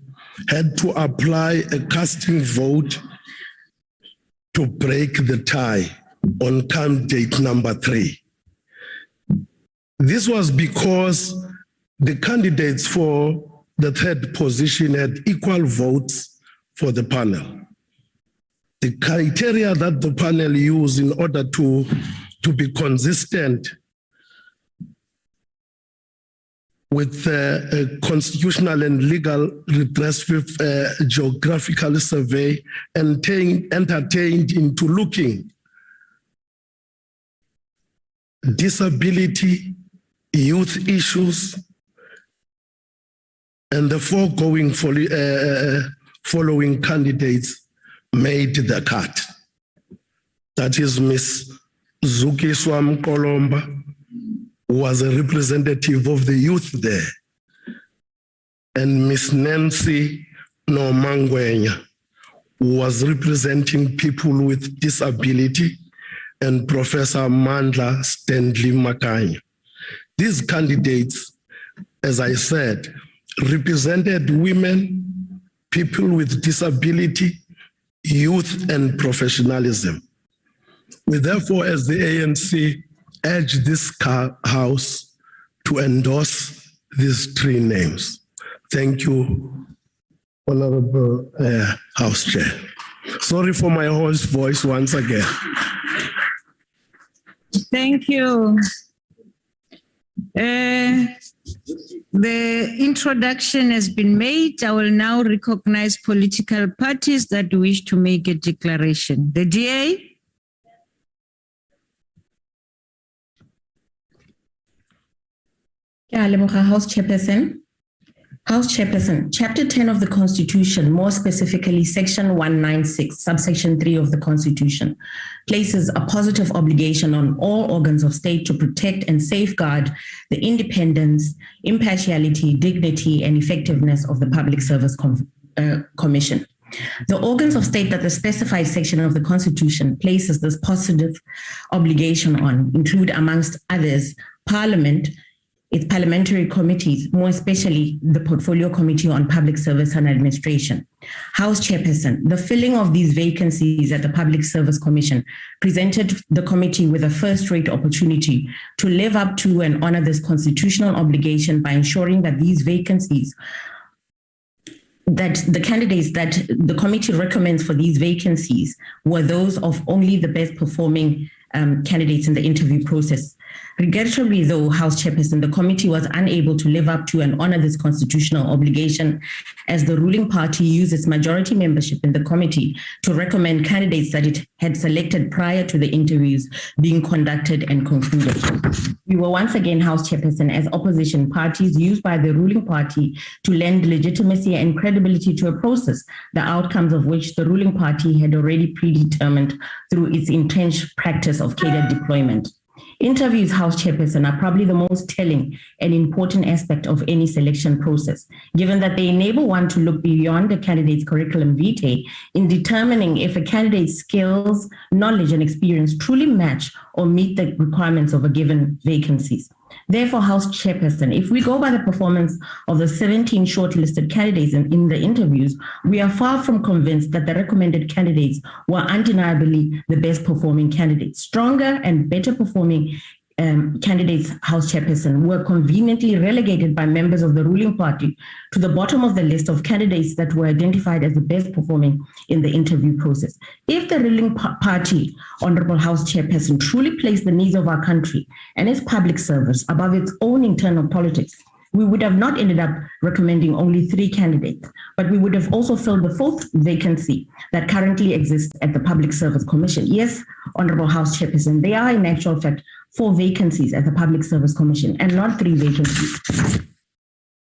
had to apply a casting vote to break the tie on candidate number 3. This was because the candidates for the 3rd position had equal votes for the panel. The criteria that the panel used in order to be consistent with a constitutional and legal redressive geographical survey entertained into looking disability, youth issues, and the foregoing following candidates made the cut. That is Ms. Zukiswa Mkolomba, who was a representative of the youth there, and Ms. Nancy Nomangwenya, who was representing people with disability, and Professor Mandla Stanley Makanya. These candidates, as I said, represented women, people with disability, youth, and professionalism. We therefore, as the ANC, urge this House to endorse these 3 names. Thank you, Honorable House Chair. Sorry for my hoarse voice once again. Thank you. The introduction has been made. I will now recognize political parties that wish to make a declaration. The DA? House Chairperson. House Chairperson, Chapter 10 of the Constitution, more specifically Section 196, subsection 3 of the Constitution, places a positive obligation on all organs of state to protect and safeguard the independence, impartiality, dignity, and effectiveness of the Public Service Commission. The organs of state that the specified section of the Constitution places this positive obligation on include, amongst others, Parliament, its parliamentary committees, more especially the Portfolio Committee on Public Service and Administration. House Chairperson, the filling of these vacancies at the Public Service Commission presented the committee with a first-rate opportunity to live up to and honor this constitutional obligation by ensuring that these vacancies, that the candidates that the committee recommends for these vacancies were those of only the best performing candidates in the interview process. Regrettably, though, House Chairperson, the committee was unable to live up to and honor this constitutional obligation as the ruling party used its majority membership in the committee to recommend candidates that it had selected prior to the interviews being conducted and concluded. We were once again, House Chairperson, as opposition parties used by the ruling party to lend legitimacy and credibility to a process, the outcomes of which the ruling party had already predetermined through its entrenched practice of cadered deployment. Interviews, House Chairperson, are probably the most telling and important aspect of any selection process, given that they enable one to look beyond a candidate's curriculum vitae in determining if a candidate's skills, knowledge, and experience truly match or meet the requirements of a given vacancies. Therefore, House Chairperson, if we go by the performance of the 17 shortlisted candidates in the interviews, we are far from convinced that the recommended candidates were undeniably the best performing candidates. Stronger and better performing candidates, House Chairperson, were conveniently relegated by members of the ruling party to the bottom of the list of candidates that were identified as the best performing in the interview process. If the ruling party, Honorable House Chairperson, truly placed the needs of our country and its public service above its own internal politics, we would have not ended up recommending only 3 candidates, but we would have also filled the 4th vacancy that currently exists at the Public Service Commission. Yes, Honorable House Chairperson, there are in actual fact 4 vacancies at the Public Service Commission and not 3 vacancies.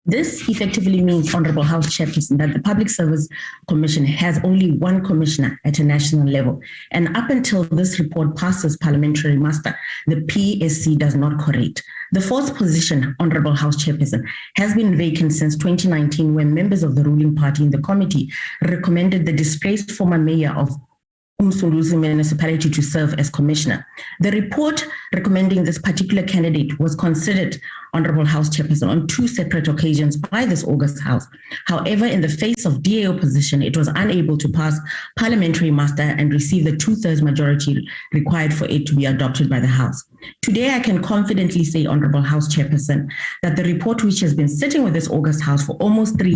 This effectively means, Honorable House Chairperson, that the Public Service Commission has only 1 commissioner at a national level. And up until this report passes parliamentary muster, the PSC does not correct. The 4th position, Honorable House Chairperson, has been vacant since 2019 when members of the ruling party in the committee recommended the disgraced former mayor of Umsunduzi municipality to serve as commissioner. The report recommending this particular candidate was considered, Honorable House Chairperson, on 2 separate occasions by this August House. However, in the face of DA opposition, it was unable to pass parliamentary muster and receive the 2/3 majority required for it to be adopted by the House. Today, I can confidently say, Honorable House Chairperson, that the report, which has been sitting with this August House for almost 3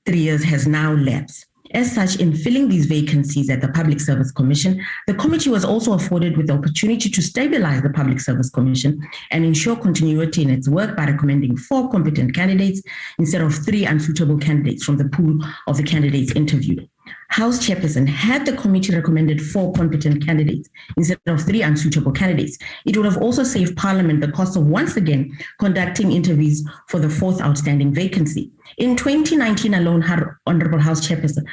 years, has now lapsed. As such, in filling these vacancies at the Public Service Commission, the committee was also afforded with the opportunity to stabilize the Public Service Commission and ensure continuity in its work by recommending 4 competent candidates instead of 3 unsuitable candidates from the pool of the candidates interviewed. House Chairperson, had the committee recommended 4 competent candidates instead of 3 unsuitable candidates, it would have also saved Parliament the cost of once again conducting interviews for the 4th outstanding vacancy. In 2019 alone, Honorable House Chairperson,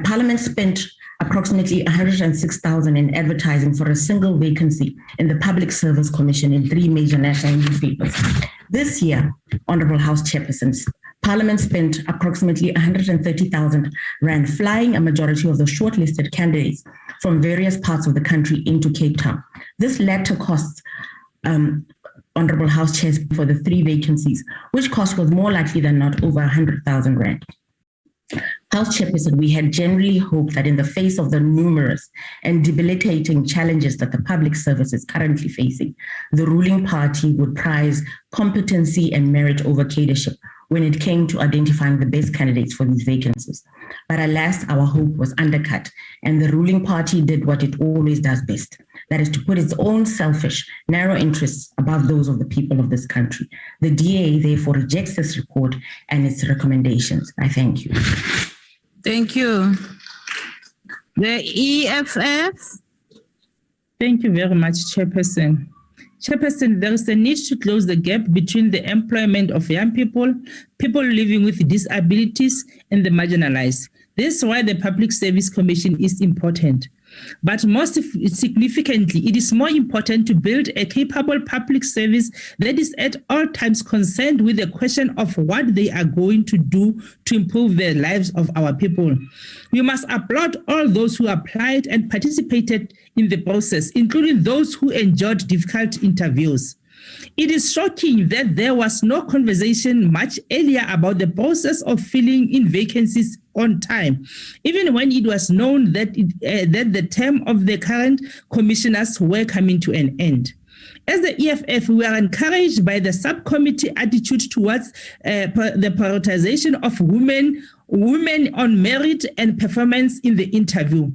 Parliament spent approximately 106,000 in advertising for a single vacancy in the Public Service Commission in 3 major national newspapers. This year, Honorable House Chairpersons, Parliament spent approximately 130,000 rand flying a majority of the shortlisted candidates from various parts of the country into Cape Town. This latter costs, Honorable House Chairs, for the 3 vacancies, which cost was more likely than not over 100,000 rand. House Chairperson, we had generally hoped that in the face of the numerous and debilitating challenges that the public service is currently facing, the ruling party would prize competency and merit over cadership when it came to identifying the best candidates for these vacancies. But alas, our hope was undercut, and the ruling party did what it always does best, that is to put its own selfish, narrow interests above those of the people of this country. The DA therefore rejects this report and its recommendations. I thank you. Thank you. The EFF. Thank you very much, Chairperson. Chairperson, there is a need to close the gap between the employment of young people, people living with disabilities, and the marginalized. This is why the Public Service Commission is important. But most significantly, it is more important to build a capable public service that is at all times concerned with the question of what they are going to do to improve the lives of our people. We must applaud all those who applied and participated in the process, including those who endured difficult interviews. It is shocking that there was no conversation much earlier about the process of filling in vacancies on time, even when it was known that the term of the current commissioners were coming to an end. As the EFF, we are encouraged by the subcommittee attitude towards the prioritization of women on merit and performance in the interview.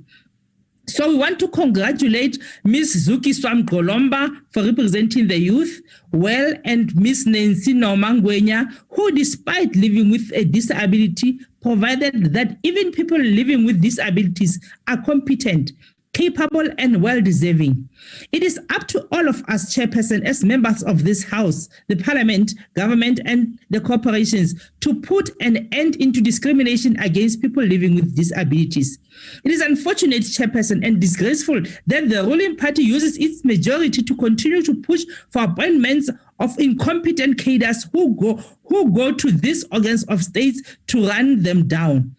So we want to congratulate Ms. Zuki Swam Golomba for representing the youth well, and Ms. Nancy Nomangwenya, who despite living with a disability, provided that even people living with disabilities are competent, capable, and well-deserving. It is up to all of us, Chairperson, as members of this House, the Parliament, government, and the corporations, to put an end into discrimination against people living with disabilities. It is unfortunate, Chairperson, and disgraceful that the ruling party uses its majority to continue to push for appointments of incompetent cadres who go to these organs of states to run them down.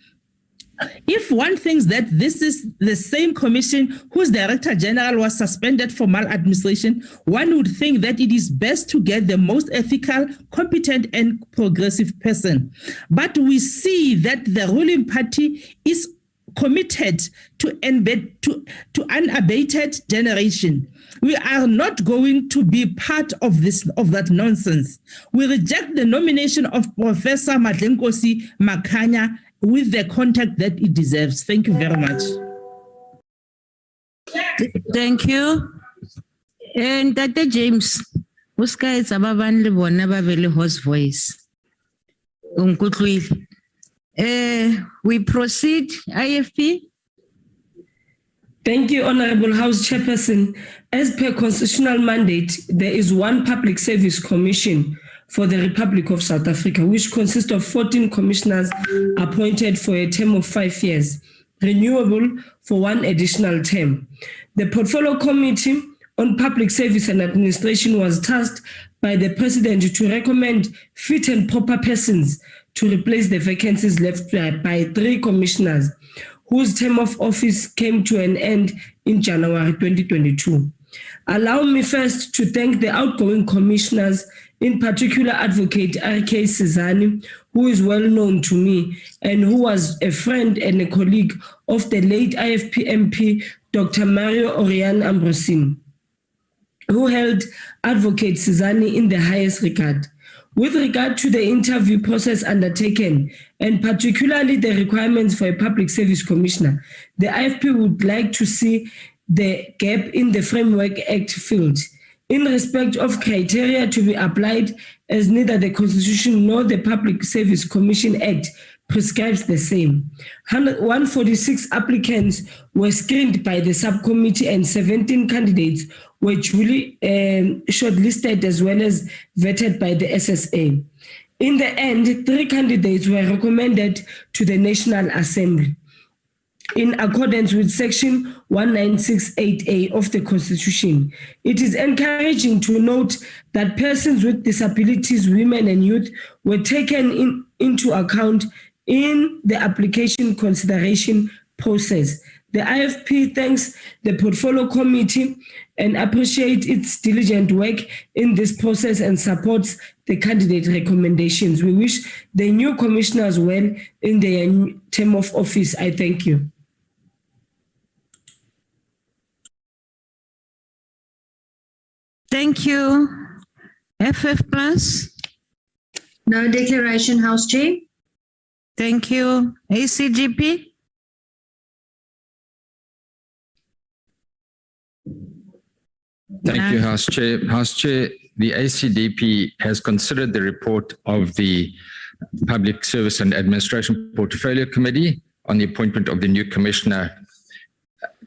If one thinks that this is the same commission whose Director General was suspended for maladministration, one would think that it is best to get the most ethical, competent, and progressive person. But we see that the ruling party is committed to unabated generation. We are not going to be part of that nonsense. We reject the nomination of Professor Madlenkosi Makhanya with the contact that it deserves. Thank you very much. Thank you. And Dr. James, uska it's ababan libona babeli hoarse voice. We proceed, IFP. Thank you, Honorable House Chairperson. As per constitutional mandate, there is one Public Service Commission for the Republic of South Africa, which consists of 14 commissioners appointed for a term of 5 years, renewable for one additional term. The Portfolio Committee on Public Service and Administration was tasked by the President to recommend fit and proper persons to replace the vacancies left by 3 commissioners whose term of office came to an end in January 2022. Allow me first to thank the outgoing commissioners, in particular Advocate R.K. Sizani, who is well known to me and who was a friend and a colleague of the late IFP MP, Dr. Mario Oriane Ambrosin, who held Advocate Sizani in the highest regard. With regard to the interview process undertaken, and particularly the requirements for a public service commissioner, the IFP would like to see the gap in the Framework Act filled. In respect of criteria to be applied, as neither the Constitution nor the Public Service Commission Act prescribes the same. 146 applicants were screened by the subcommittee and 17 candidates were duly shortlisted as well as vetted by the SSA. In the end, 3 candidates were recommended to the National Assembly in accordance with Section 1968A of the Constitution. It is encouraging to note that persons with disabilities, women and youth were taken into account in the application consideration process. The IFP thanks the Portfolio Committee and appreciates its diligent work in this process and supports the candidate recommendations. We wish the new commissioners well in their term of office. I thank you. Thank you. FF Plus. No declaration, House Chair. Thank you. ACGP. Thank you, House Chair. House Chair, the ACDP has considered the report of the Public Service and Administration Portfolio Committee on the appointment of the new commissioner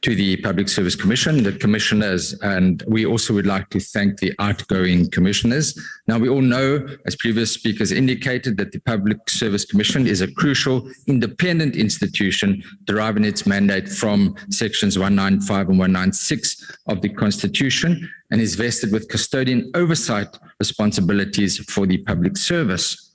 to the Public Service Commission, the commissioners, and we also would like to thank the outgoing commissioners. Now, we all know, as previous speakers indicated, that the Public Service Commission is a crucial independent institution deriving its mandate from sections 195 and 196 of the Constitution and is vested with custodian oversight responsibilities for the public service.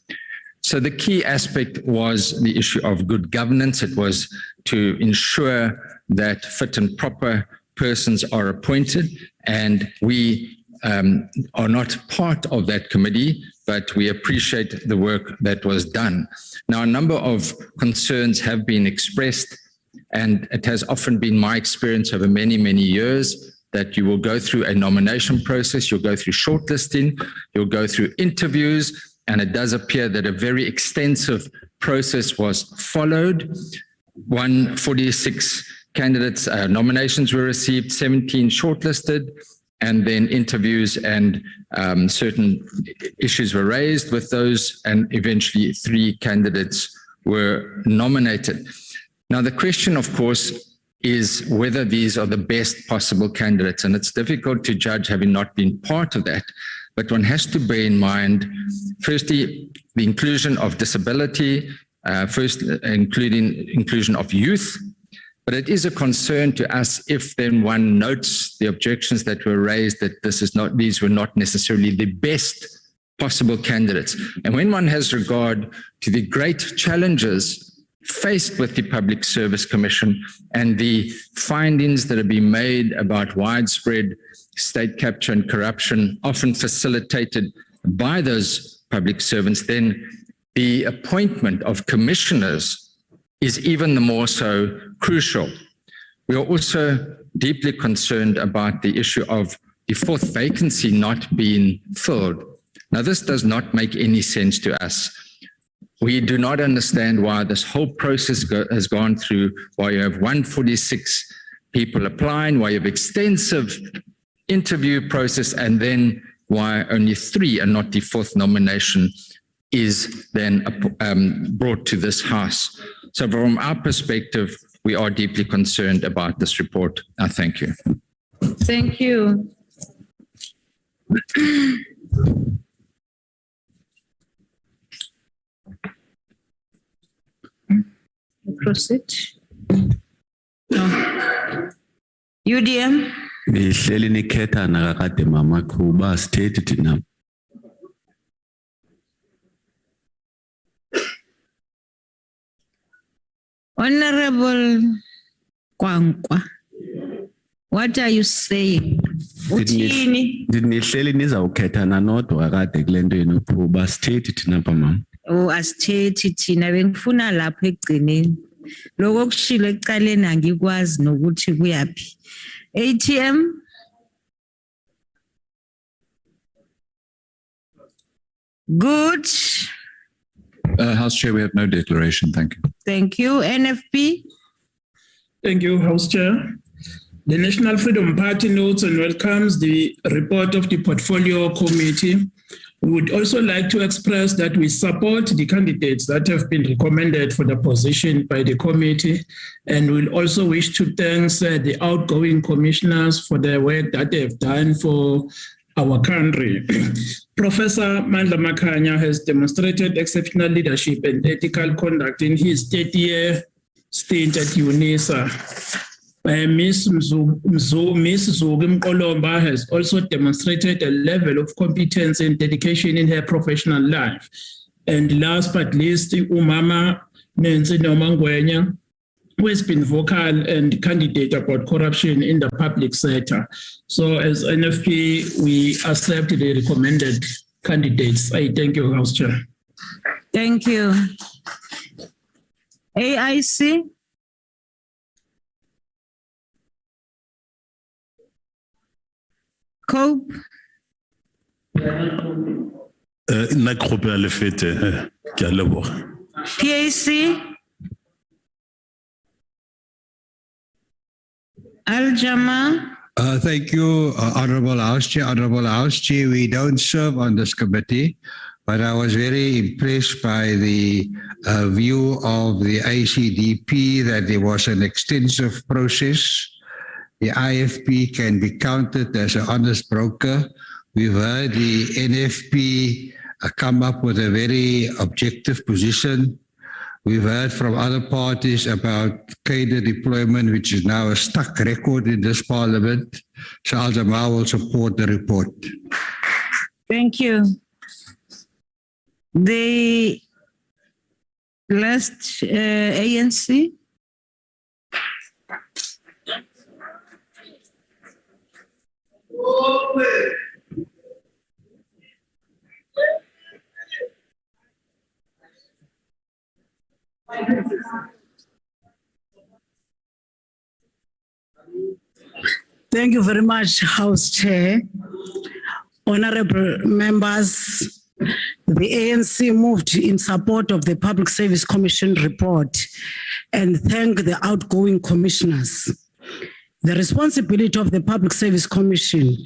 So the key aspect was the issue of good governance. It was to ensure that fit and proper persons are appointed, and we are not part of that committee, but we appreciate the work that was done. Now, a number of concerns have been expressed, and it has often been my experience over many, many years that you will go through a nomination process, you'll go through shortlisting, you'll go through interviews, and it does appear that a very extensive process was followed. 146 candidates, nominations were received, 17 shortlisted, and then interviews and certain issues were raised with those, and eventually 3 candidates were nominated. Now, the question, of course, is whether these are the best possible candidates, and it's difficult to judge having not been part of that. But one has to bear in mind, firstly, the inclusion of disability, inclusion of youth. But it is a concern to us if then one notes the objections that were raised that these were not necessarily the best possible candidates. And when one has regard to the great challenges faced with the Public Service Commission and the findings that have been made about widespread state capture and corruption, often facilitated by those public servants, then the appointment of commissioners is even the more so crucial. We are also deeply concerned about the issue of the fourth vacancy not being filled. Now, this does not make any sense to us. We do not understand why this whole process has gone through, why you have 146 people applying, why you have extensive interview process, and then why only 3 and not the 4th nomination is then brought to this House. So from our perspective, we are deeply concerned about this report. I thank you. Thank you. Proceed. No. UDM. Nihleli nikhetha nakakade mama Qhuba sithethi thina. Honorable Kwankwa, what are you saying? Uthini? Nihleli nizawukhetha nanodwa kakade kule nto yenu Qhuba sithethi thina pha mama. Oh, asithethi thina bengifuna lapho egcineni. Lokho kushilo ekuqaleni angikwazi nokuthi kuyapi. ATM. Good. House Chair, we have no declaration. Thank you. Thank you. NFP. Thank you, House Chair. The National Freedom Party notes and welcomes the report of the Portfolio Committee. We would also like to express that we support the candidates that have been recommended for the position by the committee, and we'll also wish to thank the outgoing commissioners for their work that they've done for our country. Professor Mandla Makhanya has demonstrated exceptional leadership and ethical conduct in his 30-year stint at UNISA. Ms. Zugi Mkolomba has also demonstrated a level of competence and dedication in her professional life. And last but least, Umama Nancy Nomangwenya, who has been vocal and candidate about corruption in the public sector. So as NFP, we accept the recommended candidates. I thank you, House Chair. Thank you. AIC. Cope. PAC. Al-Jama. Thank you, Honorable House Chair. Honorable House Chair, we don't serve on this committee, but I was very impressed by the view of the ICDP that there was an extensive process. The IFP can be counted as an honest broker. We've heard the NFP come up with a very objective position. We've heard from other parties about cadre deployment, which is now a stuck record in this parliament. So Al-Jama will support the report. Thank you. The last ANC. Thank you very much, House Chair. Honorable members, the ANC moved in support of the Public Service Commission report and thank the outgoing commissioners. The responsibility of the Public Service Commission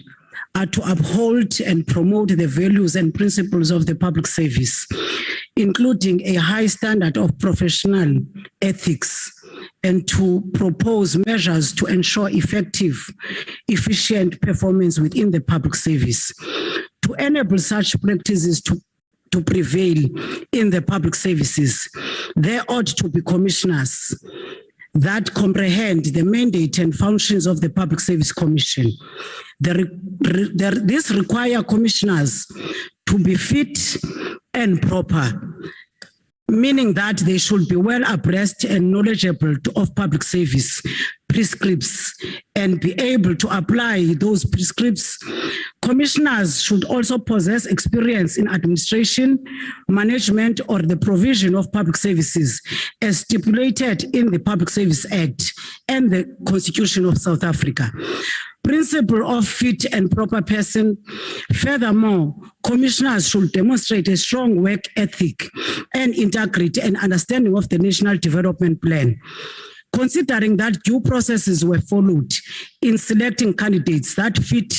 are to uphold and promote the values and principles of the public service, including a high standard of professional ethics, and to propose measures to ensure effective, efficient performance within the public service. To enable such practices to prevail in the public services, there ought to be commissioners that comprehend the mandate and functions of the Public Service Commission. This requires commissioners to be fit and proper. meaning that they should be well abreast and knowledgeable of public service prescripts and be able to apply those prescripts. Commissioners should also possess experience in administration, management, or the provision of public services as stipulated in the Public Service Act and the Constitution of South Africa. Principle of fit and proper person. Furthermore, commissioners should demonstrate a strong work ethic and integrity and understanding of the National Development Plan. Considering that due processes were followed in selecting candidates that fit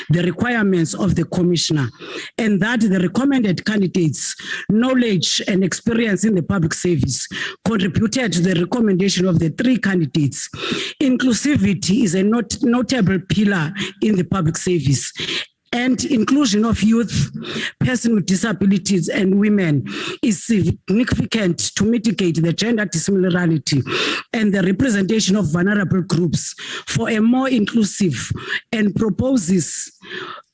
the requirements of the commissioner, and that the recommended candidates' knowledge and experience in the public service contributed to the recommendation of the three candidates, inclusivity is a notable pillar in the public service. And inclusion of youth, persons with disabilities, and women is significant to mitigate the gender dissimilarity and the representation of vulnerable groups for a more inclusive and proposes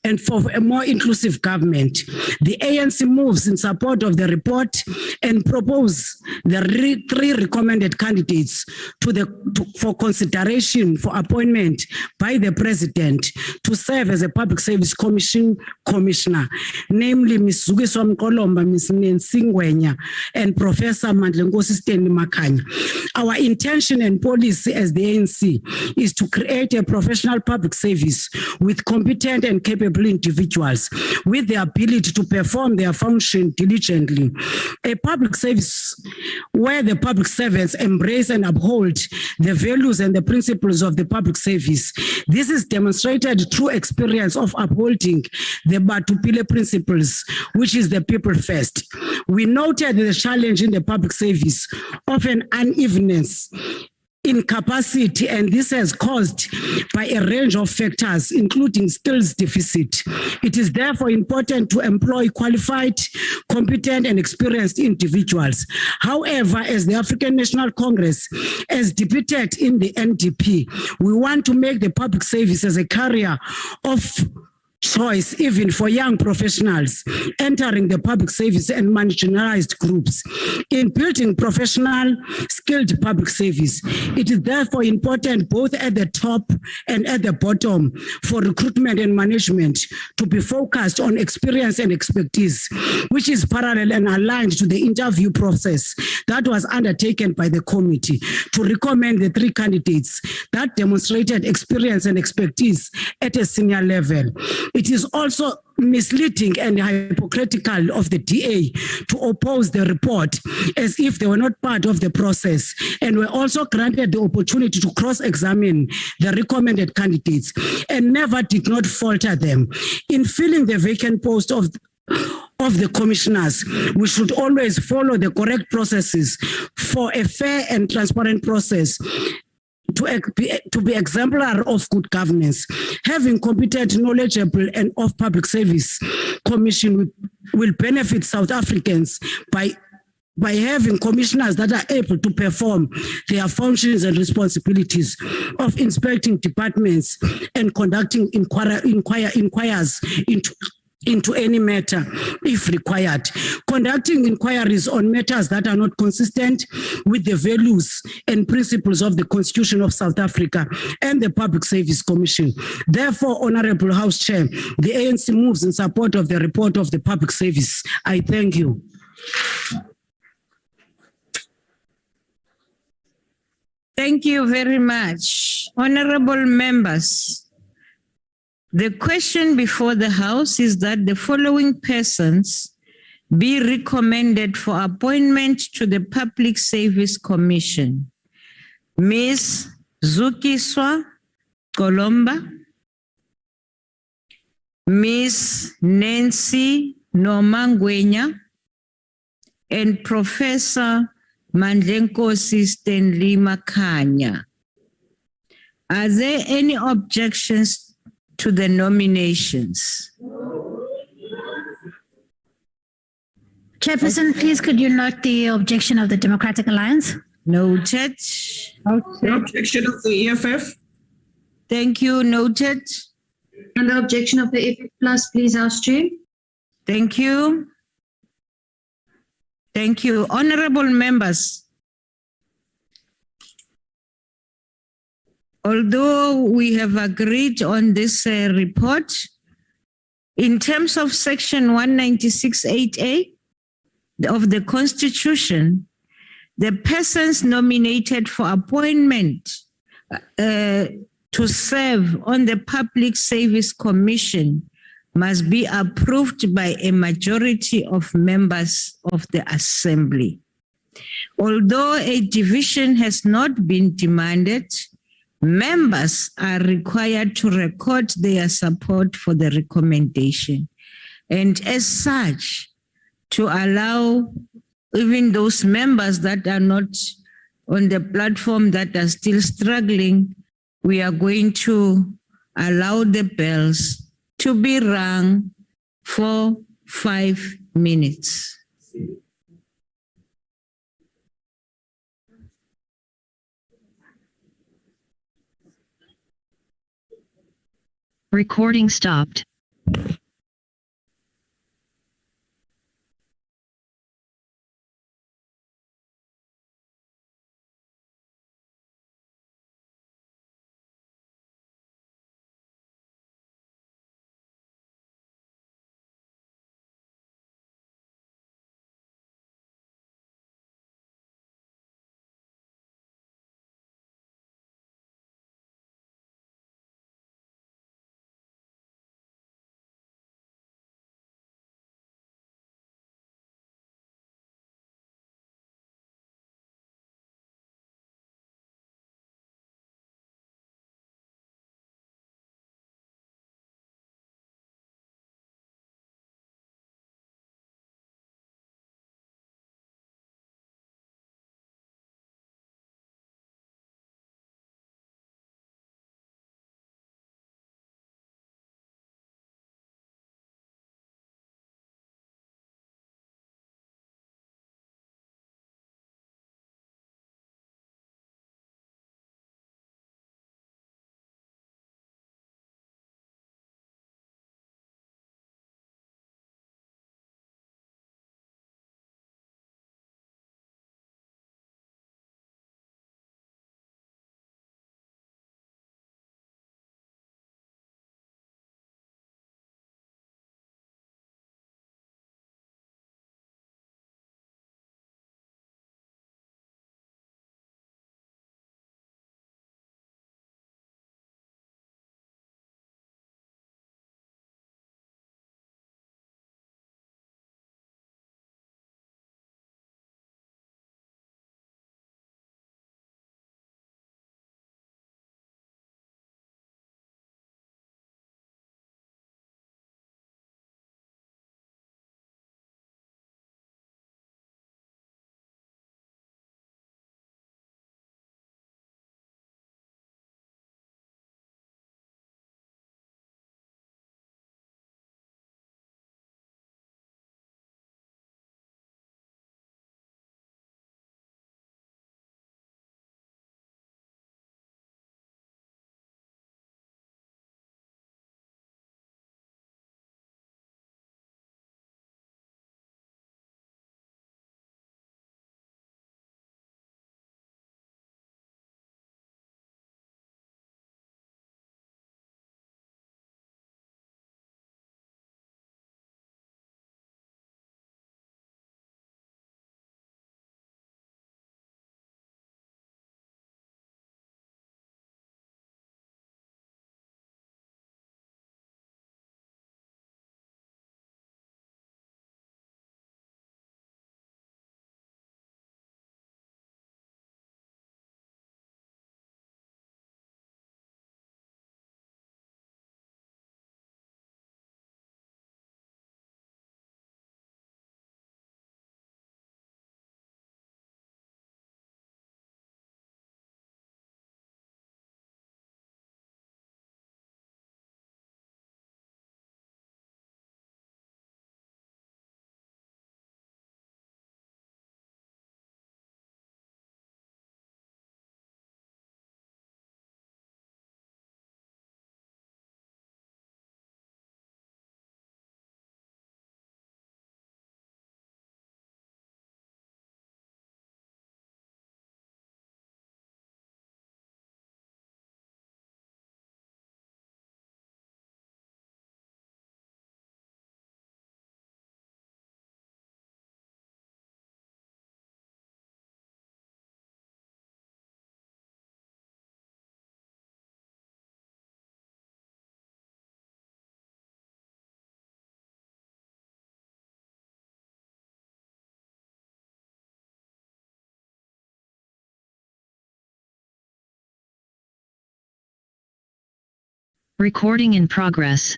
and for a more inclusive government. The ANC moves in support of the report and propose the three recommended candidates for consideration for appointment by the President to serve as a Public Service Commission Commissioner, namely Ms. Zugiswa Mkolomba, Ms. Nancy Ngwenya, and Professor Mandlenkosi Stanley Makanya. Our intention and policy as the ANC is to create a professional public service with competent and capable individuals with the ability to perform their function diligently. A public service where the public servants embrace and uphold the values and the principles of the public service. This is demonstrated through experience of upholding the Batupile principles, which is the people first. We noted the challenge in the public service of an unevenness in capacity, and this has caused by a range of factors, including skills deficit. It is therefore important to employ qualified, competent, and experienced individuals. However, as the African National Congress, as depicted in the NDP, we want to make the public service as a career of choice even for young professionals entering the public service and marginalized groups. In building professional, skilled public service, it is therefore important both at the top and at the bottom for recruitment and management to be focused on experience and expertise, which is parallel and aligned to the interview process that was undertaken by the committee to recommend the three candidates that demonstrated experience and expertise at a senior level. It is also misleading and hypocritical of the DA to oppose the report as if they were not part of the process and were also granted the opportunity to cross-examine the recommended candidates and never did not falter them. In filling the vacant post of the commissioners, we should always follow the correct processes for a fair and transparent process to be exemplar of good governance. Having competent, knowledgeable, and of public service commission will benefit South Africans by having commissioners that are able to perform their functions and responsibilities of inspecting departments and conducting inquiries into any matter if required, conducting inquiries on matters that are not consistent with the values and principles of the Constitution of South Africa and the Public Service Commission. Therefore, Honorable House Chair, the ANC moves in support of the report of the Public Service. I thank you. Thank you very much. Honorable members, the question before the House is that the following persons be recommended for appointment to the Public Service Commission: Ms. Zugiswa Mkolomba, Ms. Nancy Ngwenya, and Professor Mandlenkosi Stanley Makanya. Are there any objections to the nominations? Chairperson, please could you note the objection of the Democratic Alliance? Noted. The objection of the EFF. Thank you. Noted. And the objection of the EFF Plus, please, House Chair. Thank you. Thank you. Honorable members, although we have agreed on this report, in terms of section 196.8a of the Constitution, the persons nominated for appointment to serve on the Public Service Commission must be approved by a majority of members of the Assembly. Although a division has not been demanded, members are required to record their support for the recommendation, and as such, to allow even those members that are not on the platform that are still struggling, we are going to allow the bells to be rung for 5 minutes. Recording stopped. Recording in progress.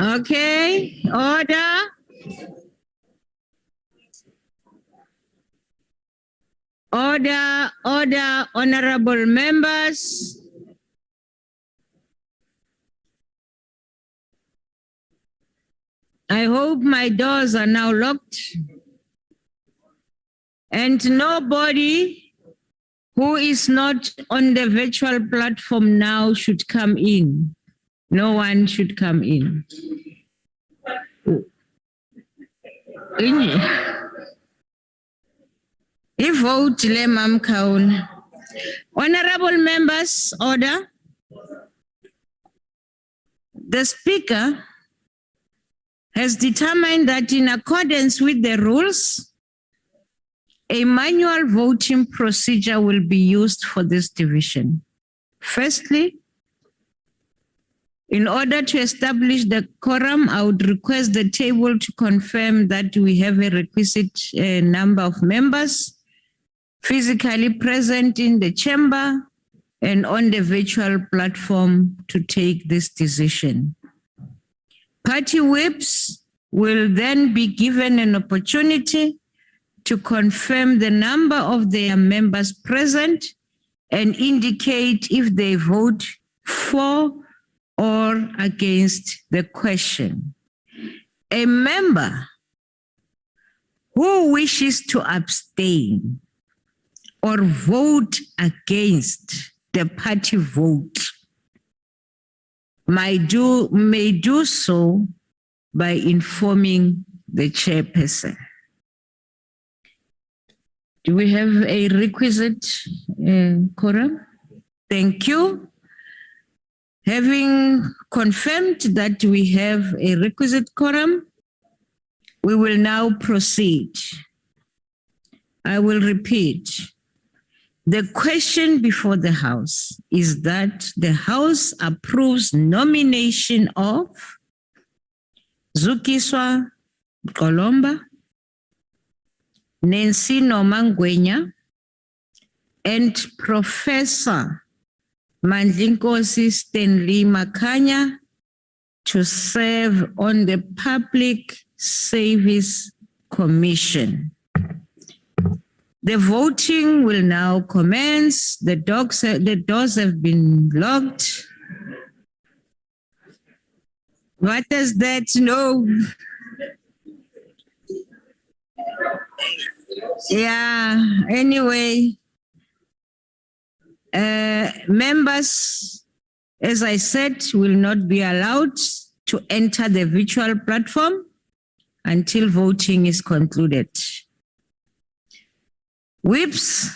Okay, order. Order, order, honorable members. I hope my doors are now locked and nobody who is not on the virtual platform now should come in. No one should come in. Vote le Mam Kaun. Honorable members, order. The Speaker has determined that in accordance with the rules, a manual voting procedure will be used for this division. Firstly, in order to establish the quorum, I would request the table to confirm that we have a requisite number of members physically present in the chamber and on the virtual platform to take this decision. Party whips will then be given an opportunity to confirm the number of their members present and indicate if they vote for or against the question. A member who wishes to abstain or vote against the party vote may do so by informing the chairperson. Do we have a requisite quorum? Thank you. Having confirmed that we have a requisite quorum, we will now proceed. I will repeat. The question before the House is that the House approves nomination of Zukiswa Kolomba, Nancy Nomangwenya, and Professor Mandlinkosi Stanley Makanya to serve on the Public Service Commission. The voting will now commence. The doors have been locked. What does that know? Yeah, anyway. Members, as I said, will not be allowed to enter the virtual platform until voting is concluded. Whips,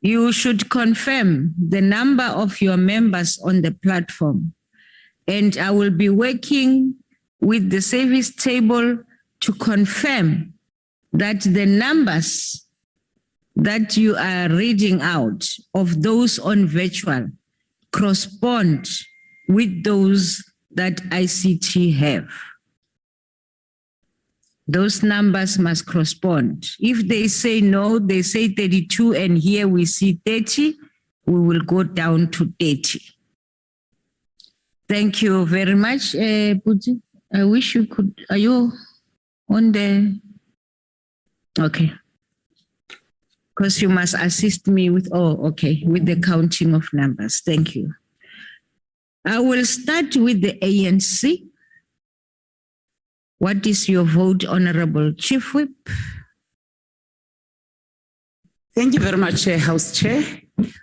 you should confirm the number of your members on the platform, and I will be working with the service table to confirm that the numbers that you are reading out of those on virtual correspond with those that ICT have. Those numbers must correspond. If they say no, they say 32, and here we see 30, we will go down to 30. Thank you very much. Puji, I wish you could, are you on the, okay. Because you must assist me with, with the counting of numbers. Thank you. I will start with the ANC. What is your vote, Honorable Chief Whip? Thank you very much, House Chair.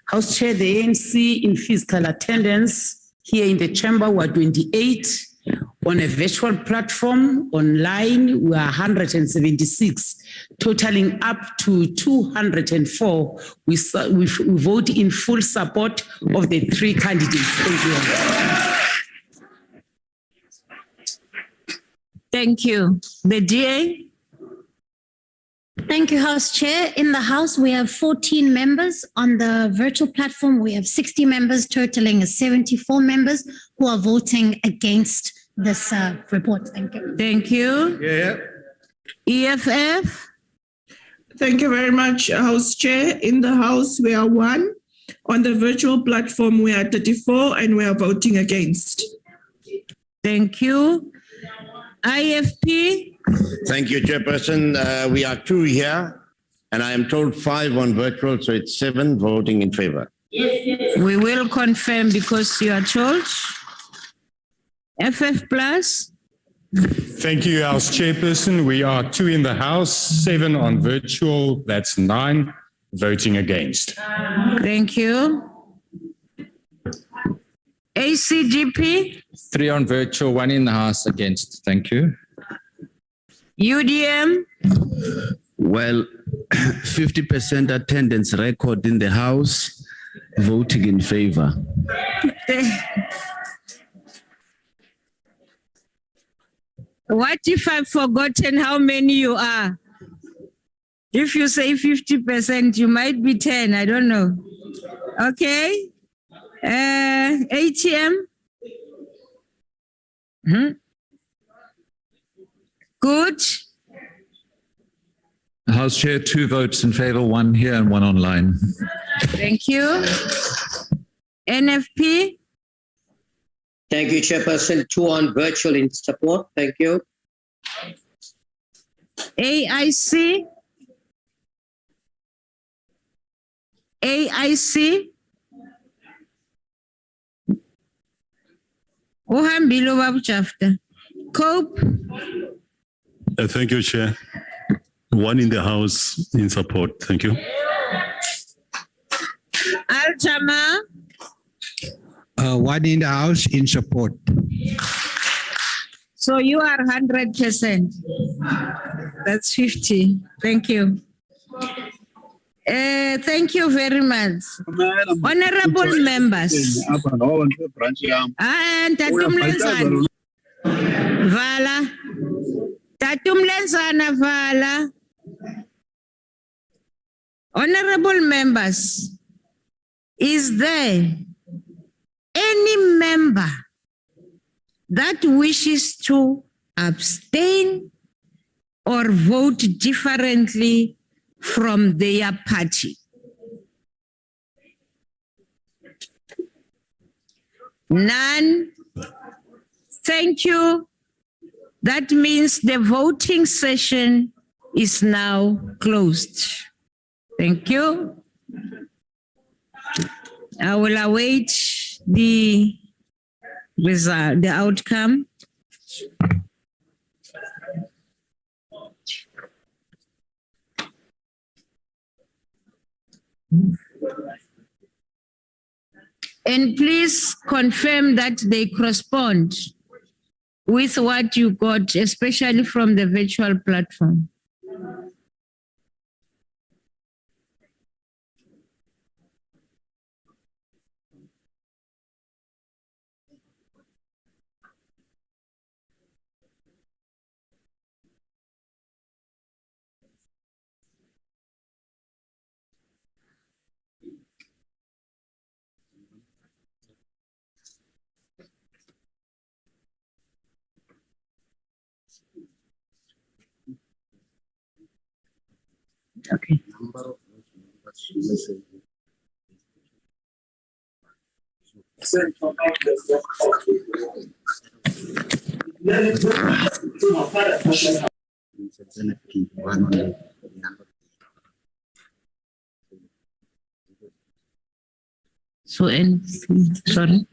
House Chair, the ANC in physical attendance here in the chamber were 28. On a virtual platform, online, we are 176, totaling up to 204. We vote in full support of the three candidates. Thank you. Thank you. The DA? Thank you, House Chair. In the House, we have 14 members. On the virtual platform, we have 60 members, totaling 74 members who are voting against this report. Thank you. Thank you. Yeah. EFF? Thank you very much, House Chair. In the House, we are 1. On the virtual platform, we are 34 and we are voting against. Thank you. IFP? Thank you, Chairperson. We are 2 here, and I am told 5 on virtual, so it's 7 voting in favor. We will confirm because you are told. FF Plus? Thank you, House Chairperson. We are 2 in the House, 7 on virtual, that's 9 voting against. Thank you. ACGP? 3 on virtual, 1 in the House against. Thank you. UDM? Well, 50% attendance record in the House, voting in favor. What if I've forgotten how many you are? If you say 50%, you might be 10, I don't know. Okay. ATM? Good. House Chair, 2 votes in favor, 1 here and 1 online. Thank you. NFP? Thank you, Chairperson. 2 on virtual in support. Thank you. AIC? AIC? Uhambile Babu Chafta. Cope? Thank you, Chair. 1 in the House in support. Thank you. Al-Jama? 1 in the House in support. So you are 100%. That's 50. Thank you. Thank you very much. Honorable members. And Tatumlenzana. Vala. Tatumlenzana Vala. Honorable members, is there any member that wishes to abstain or vote differently from their party? None. Thank you. That means the voting session is now closed. Thank you. I will await the result, the outcome. And please confirm that they correspond with what you got, especially from the virtual platform. Okay. So, sorry.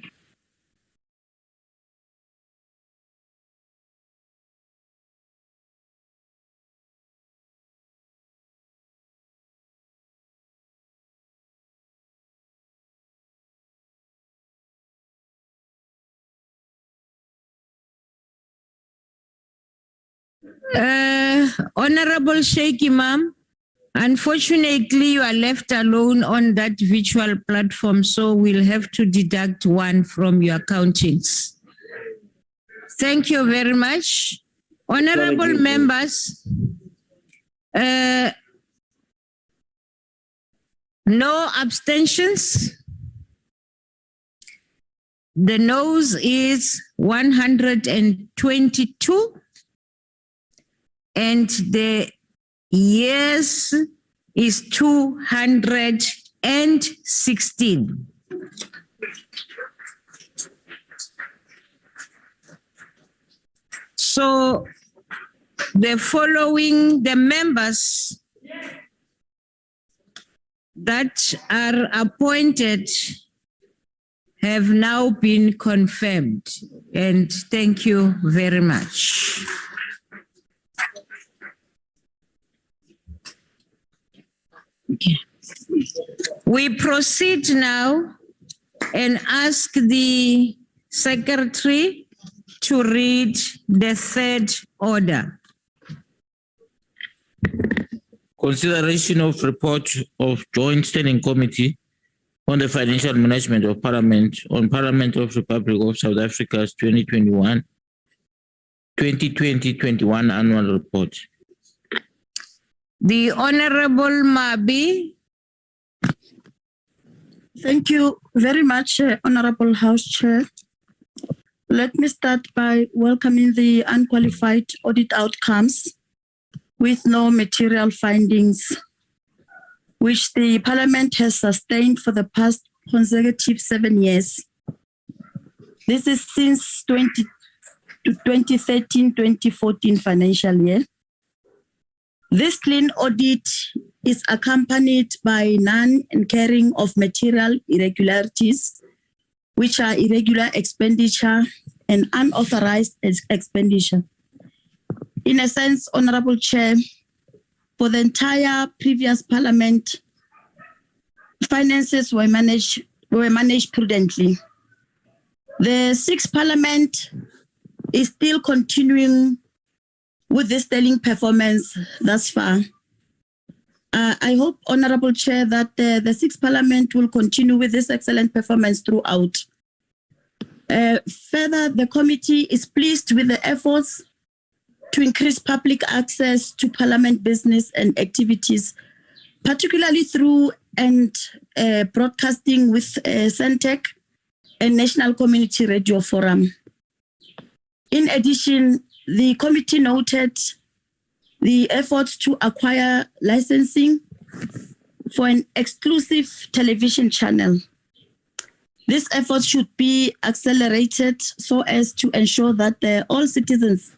Honorable Sheikh Imam, unfortunately, you are left alone on that virtual platform, so we'll have to deduct one from your countings. Thank you very much. Honorable members, no abstentions. The noes is 122 and the yes is 216. So the members that are appointed have now been confirmed, and thank you very much. Okay. We proceed now and ask the secretary to read the third order. Consideration of report of Joint Standing Committee on the Financial Management of Parliament on Parliament of Republic of South Africa's 2020-21 annual report. The Honorable Mabi. Thank you very much, Honorable House Chair. Let me start by welcoming the unqualified audit outcomes with no material findings, which the Parliament has sustained for the past consecutive 7 years. This is since 2013-2014 financial year. This clean audit is accompanied by non-incurring of material irregularities, which are irregular expenditure and unauthorized expenditure. In a sense, Honorable Chair, for the entire previous Parliament, finances were managed prudently. The sixth Parliament is still continuing with this sterling performance thus far. I hope, Honorable Chair, that the sixth Parliament will continue with this excellent performance throughout. Further, the committee is pleased with the efforts to increase public access to Parliament business and activities, particularly through and broadcasting with Centec and National Community Radio Forum. In addition, the committee noted the efforts to acquire licensing for an exclusive television channel. This effort should be accelerated so as to ensure that all citizens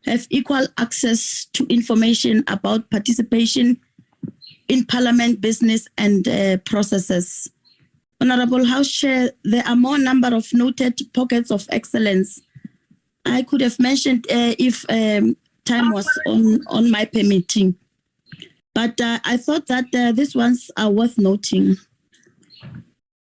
have equal access to information about participation in Parliament business and processes. Honorable House Chair, there are more number of noted pockets of excellence. I could have mentioned if time was on my permitting, but I thought that these ones are worth noting.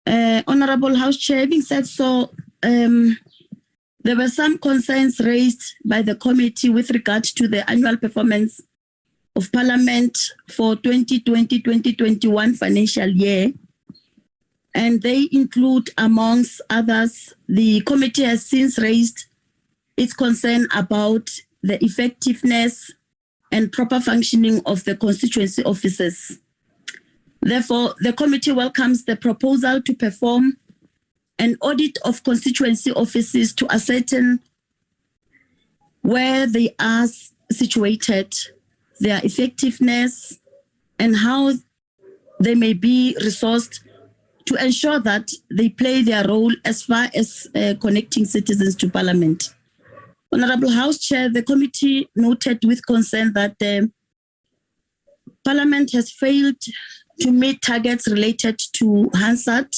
Honorable House Chair, having said so, there were some concerns raised by the committee with regard to the annual performance of Parliament for 2020-2021 financial year. And they include, amongst others, the committee has since raised its concern about the effectiveness and proper functioning of the constituency offices. Therefore, the committee welcomes the proposal to perform an audit of constituency offices to ascertain where they are situated, their effectiveness, and how they may be resourced to ensure that they play their role as far as connecting citizens to Parliament. Honorable House Chair, the committee noted with concern that Parliament has failed to meet targets related to Hansard,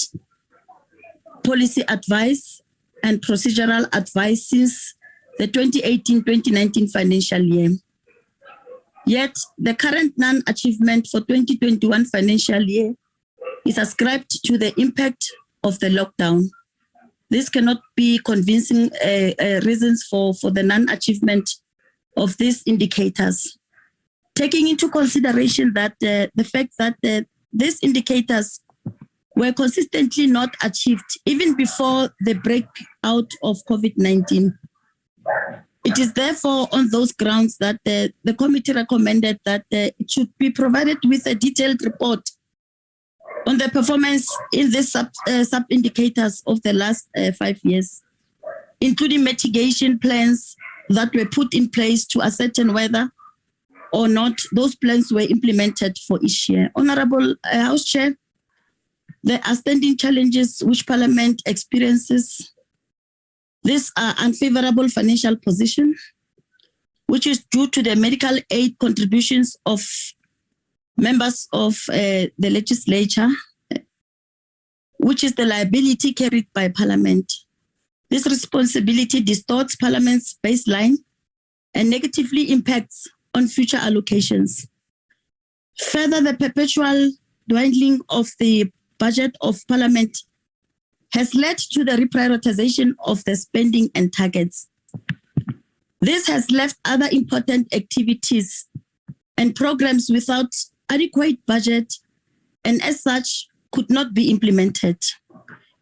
policy advice, and procedural advice since the 2018-2019 financial year. Yet, the current non-achievement for 2021 financial year is ascribed to the impact of the lockdown. This cannot be convincing reasons for the non-achievement of these indicators, taking into consideration that the fact that these indicators were consistently not achieved even before the breakout of COVID-19. It is therefore on those grounds that the committee recommended that it should be provided with a detailed report on the performance in the sub-indicators of the last 5 years, including mitigation plans that were put in place to ascertain whether or not those plans were implemented for each year. Honorable House Chair, there are standing challenges which Parliament experiences. These are unfavorable financial position, which is due to the medical aid contributions of members of the legislature, which is the liability carried by Parliament. This responsibility distorts Parliament's baseline and negatively impacts on future allocations. Further, the perpetual dwindling of the budget of Parliament has led to the reprioritization of the spending and targets. This has left other important activities and programs without adequate budget and as such could not be implemented.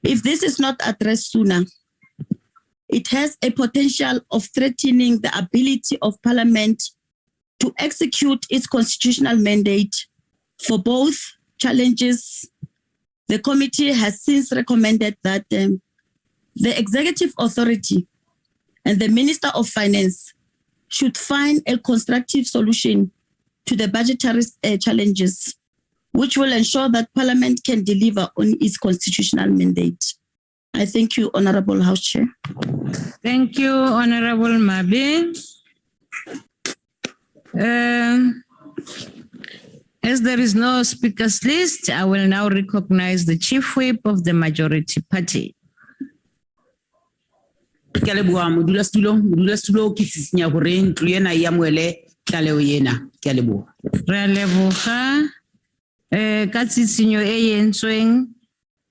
If this is not addressed sooner, it has a potential of threatening the ability of Parliament to execute its constitutional mandate. For both challenges, the committee has since recommended that the executive authority and the Minister of Finance should find a constructive solution to the budgetary challenges, which will ensure that Parliament can deliver on its constitutional mandate. I thank you, Honorable House Chair. Thank you, Honorable Mabe. As there is no speakers list, I will now recognize the Chief Whip of the majority party. Ke a leboha modulasetulo ke sisinya hore ntlo ena e amohele tlaleho ena. Ke a leboha. Re a leboga. Ka tsitsinyo e entsweng,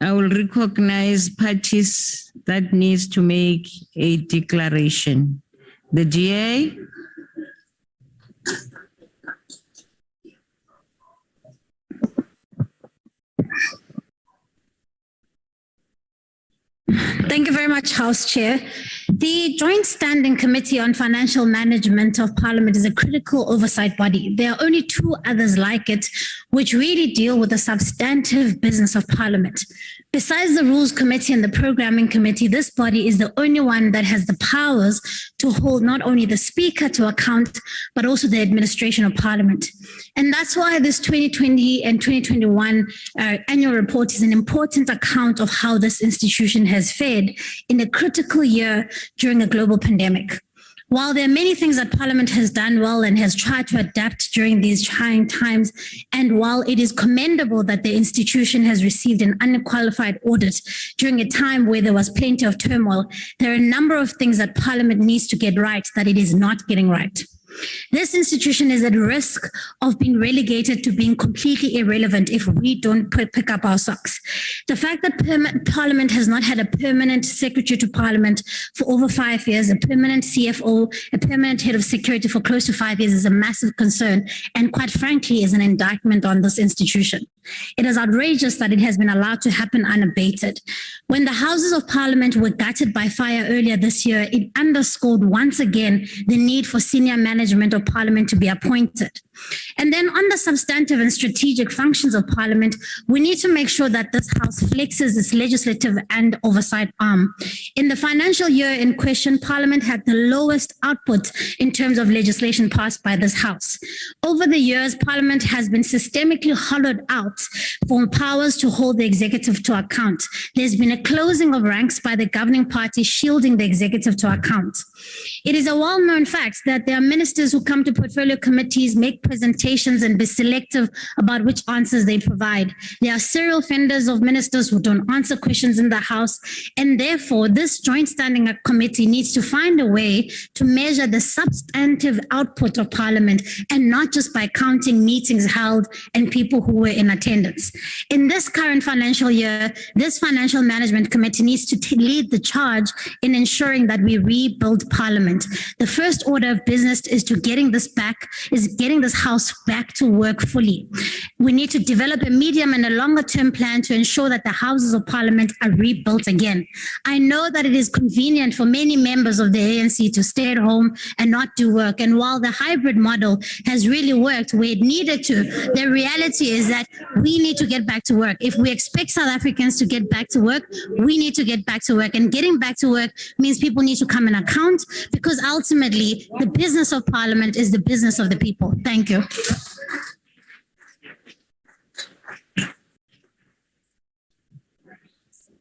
I will recognize parties that needs to make a declaration. The DA. Thank you very much, House Chair. The Joint Standing Committee on Financial Management of Parliament is a critical oversight body. There are only two others like it, which really deal with the substantive business of Parliament. Besides the Rules Committee and the Programming Committee, this body is the only one that has the powers to hold not only the Speaker to account, but also the administration of Parliament. And that's why this 2020 and 2021 annual report is an important account of how this institution has fared in a critical year during a global pandemic. While there are many things that Parliament has done well and has tried to adapt during these trying times, and while it is commendable that the institution has received an unqualified audit during a time where there was plenty of turmoil, there are a number of things that Parliament needs to get right that it is not getting right. This institution is at risk of being relegated to being completely irrelevant if we don't pick up our socks. The fact that Parliament has not had a permanent Secretary to Parliament for over 5 years, a permanent CFO, a permanent head of security for close to 5 years is a massive concern and quite frankly is an indictment on this institution. It is outrageous that it has been allowed to happen unabated. When the Houses of Parliament were gutted by fire earlier this year, it underscored once again the need for senior management of Parliament to be appointed. And then on the substantive and strategic functions of Parliament, we need to make sure that this House flexes its legislative and oversight arm. In the financial year in question, Parliament had the lowest output in terms of legislation passed by this House. Over the years, Parliament has been systemically hollowed out for powers to hold the executive to account. There's been a closing of ranks by the governing party, shielding the executive to account. It is a well-known fact that there are ministers who come to portfolio committees, make presentations and be selective about which answers they provide. There are serial offenders of ministers who don't answer questions in the House, and therefore this joint standing committee needs to find a way to measure the substantive output of Parliament and not just by counting meetings held and people who were in attendance. attendance. In this current financial year, this Financial Management Committee needs to lead the charge in ensuring that we rebuild Parliament. The first order of business is getting this House back to work fully. We need to develop a medium and a longer term plan to ensure that the Houses of Parliament are rebuilt again. I know that it is convenient for many members of the ANC to stay at home and not do work. And while the hybrid model has really worked where it needed to, the reality is that we need to get back to work. If we expect South Africans to get back to work, we need to get back to work. And getting back to work means people need to come and account, because ultimately the business of Parliament is the business of the people. Thank you.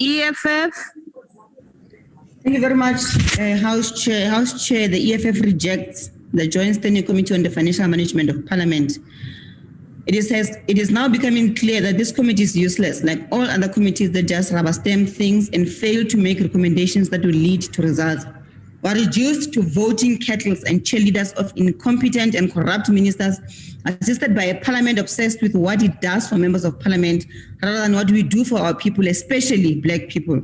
EFF. Thank you very much, House Chair. House Chair, the EFF rejects the Joint Standing Committee on the Financial Management of Parliament. It is now becoming clear that this committee is useless, like all other committees that just rubber stamp things and fail to make recommendations that will lead to results. We are reduced to voting kettles and cheerleaders of incompetent and corrupt ministers, assisted by a parliament obsessed with what it does for members of parliament rather than what we do for our people, especially Black people.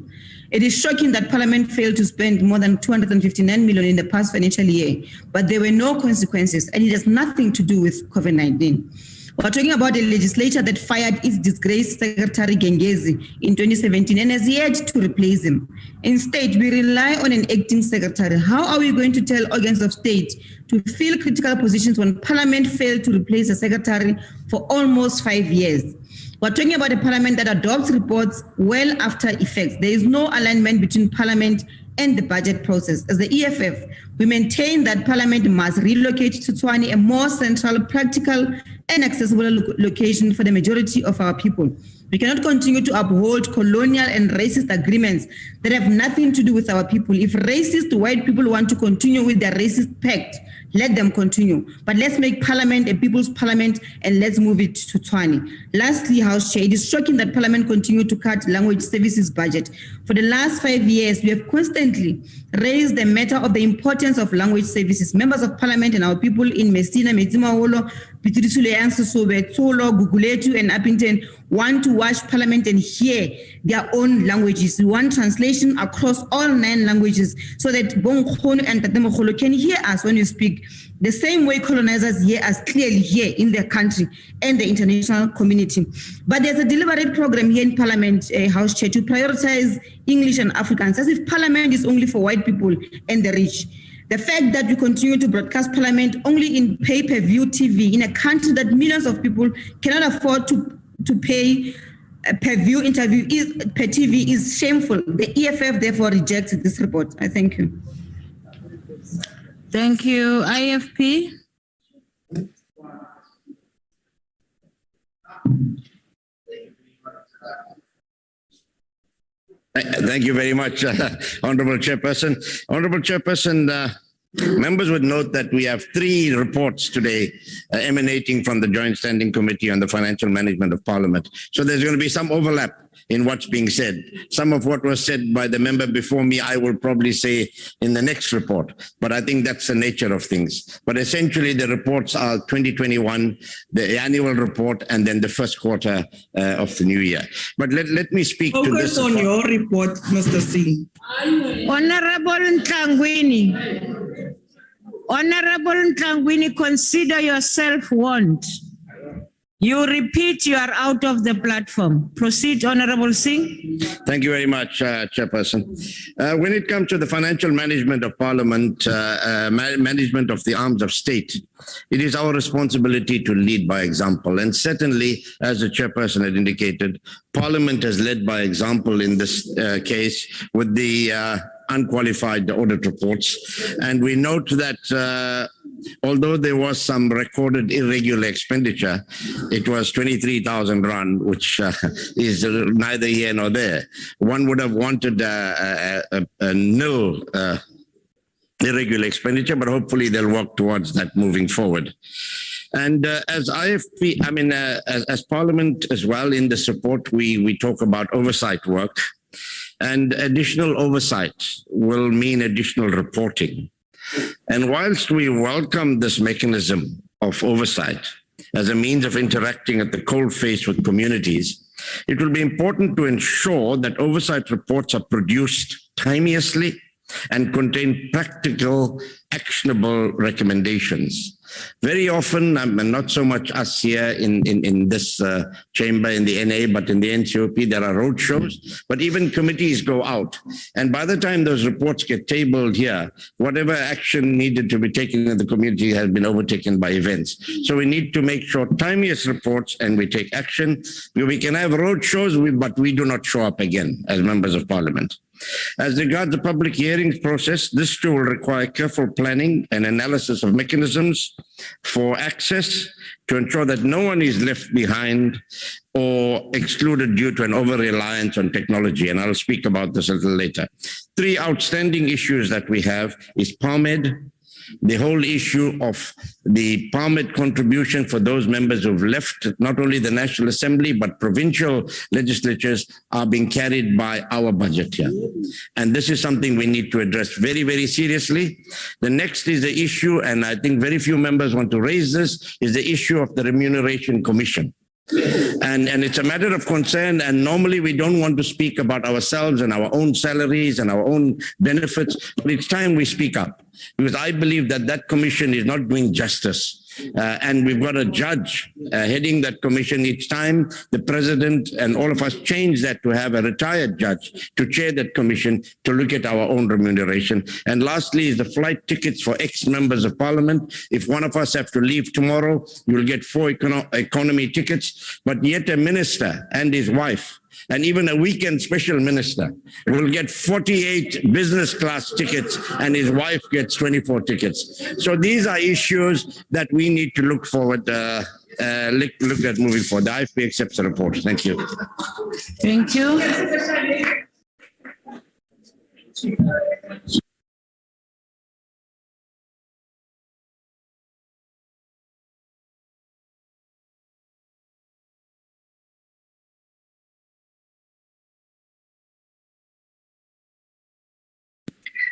It is shocking that Parliament failed to spend more than 259 million in the past financial year, but there were no consequences, and it has nothing to do with COVID-19. We're talking about a legislature that fired its disgraced Secretary Gengezi in 2017 and has yet to replace him. Instead, we rely on an acting secretary. How are we going to tell organs of state to fill critical positions when Parliament failed to replace a secretary for almost 5 years? We're talking about a Parliament that adopts reports well after effects. There is no alignment between Parliament and the budget process. As the EFF, we maintain that Parliament must relocate to Tshwane, a more central, practical, and accessible location for the majority of our people. We cannot continue to uphold colonial and racist agreements that have nothing to do with our people. If racist white people want to continue with their racist pact, let them continue. But let's make Parliament a people's parliament and let's move it to Tshwane. Lastly, House Chair, it is shocking that Parliament continued to cut language services budget. For the last 5 years, we have constantly raised the matter of the importance of language services. Members of Parliament and our people in Messina, Metsimaholo, Pitirisulo, Ansosobe, Tsolo, Guguletu, and Uppington want to watch Parliament and hear their own languages. We want translation across all 9 languages so that Bongkhono and Tatemogolo can hear us when we speak the same way colonizers hear us clearly here in their country and the international community. But there's a deliberate program here in Parliament, House Chair, to prioritize English and Africans, as if Parliament is only for white people and the rich. The fact that we continue to broadcast Parliament only in pay-per-view TV in a country that millions of people cannot afford to pay per-view interview per TV is shameful. The EFF therefore rejects this report. I thank you. Thank you. IFP. Thank you very much, Honorable Chairperson. Honorable Chairperson, members would note that we have 3 reports today emanating from the Joint Standing Committee on the Financial Management of Parliament. So there's going to be some overlap in what's being said. Some of what was said by the member before me, I will probably say in the next report, but I think that's the nature of things. But essentially the reports are 2021, the annual report, and then the first quarter of the new year. But let me speak to this. Focus on your report, Mr. Singh. Honorable Ntlangwini, consider yourself warned. You repeat, you are out of the platform. Proceed, Honorable Singh. Thank you very much, Chairperson. When it comes to the financial management of Parliament, management of the arms of state, it is our responsibility to lead by example. And certainly, as the Chairperson had indicated, Parliament has led by example in this case with the unqualified audit reports. And we note that although there was some recorded irregular expenditure, it was 23,000 rand, which is neither here nor there. One would have wanted a nil irregular expenditure, but hopefully they'll work towards that moving forward. And as IFP, as Parliament as well, in this report, we talk about oversight work. And additional oversight will mean additional reporting. And whilst we welcome this mechanism of oversight, as a means of interacting at the coalface with communities, it will be important to ensure that oversight reports are produced timeously and contain practical, actionable recommendations. Very often, and not so much us here in this chamber in the NA, but in the NCOP, there are road shows, but even committees go out. And by the time those reports get tabled here, whatever action needed to be taken in the community has been overtaken by events. So we need to make sure timeous reports and we take action. We can have road shows, but we do not show up again as members of parliament. As regards the public hearings process, this too will require careful planning and analysis of mechanisms for access to ensure that no one is left behind or excluded due to an over-reliance on technology. And I'll speak about this a little later. Three outstanding issues that we have is PARMED, the whole issue of the PARMED contribution for those members who've left not only the National Assembly, but provincial legislatures are being carried by our budget here. And this is something we need to address very, very seriously. The next is the issue, and I think very few members want to raise this, is the issue of the Remuneration Commission. And it's a matter of concern, and normally we don't want to speak about ourselves and our own salaries and our own benefits, but it's time we speak up, because I believe that that commission is not doing justice. And we've got a judge heading that commission. Each time the president and all of us change that to have a retired judge to chair that commission to look at our own remuneration. And lastly is the flight tickets for ex-members of parliament. If one of us have to leave tomorrow, you'll get 4 economy tickets, but yet a minister and his wife and even a weekend special minister will get 48 business class tickets and his wife gets 24 tickets. So these are issues that we need to look forward, look at moving forward. The IFP accepts the report. Thank you. Thank you.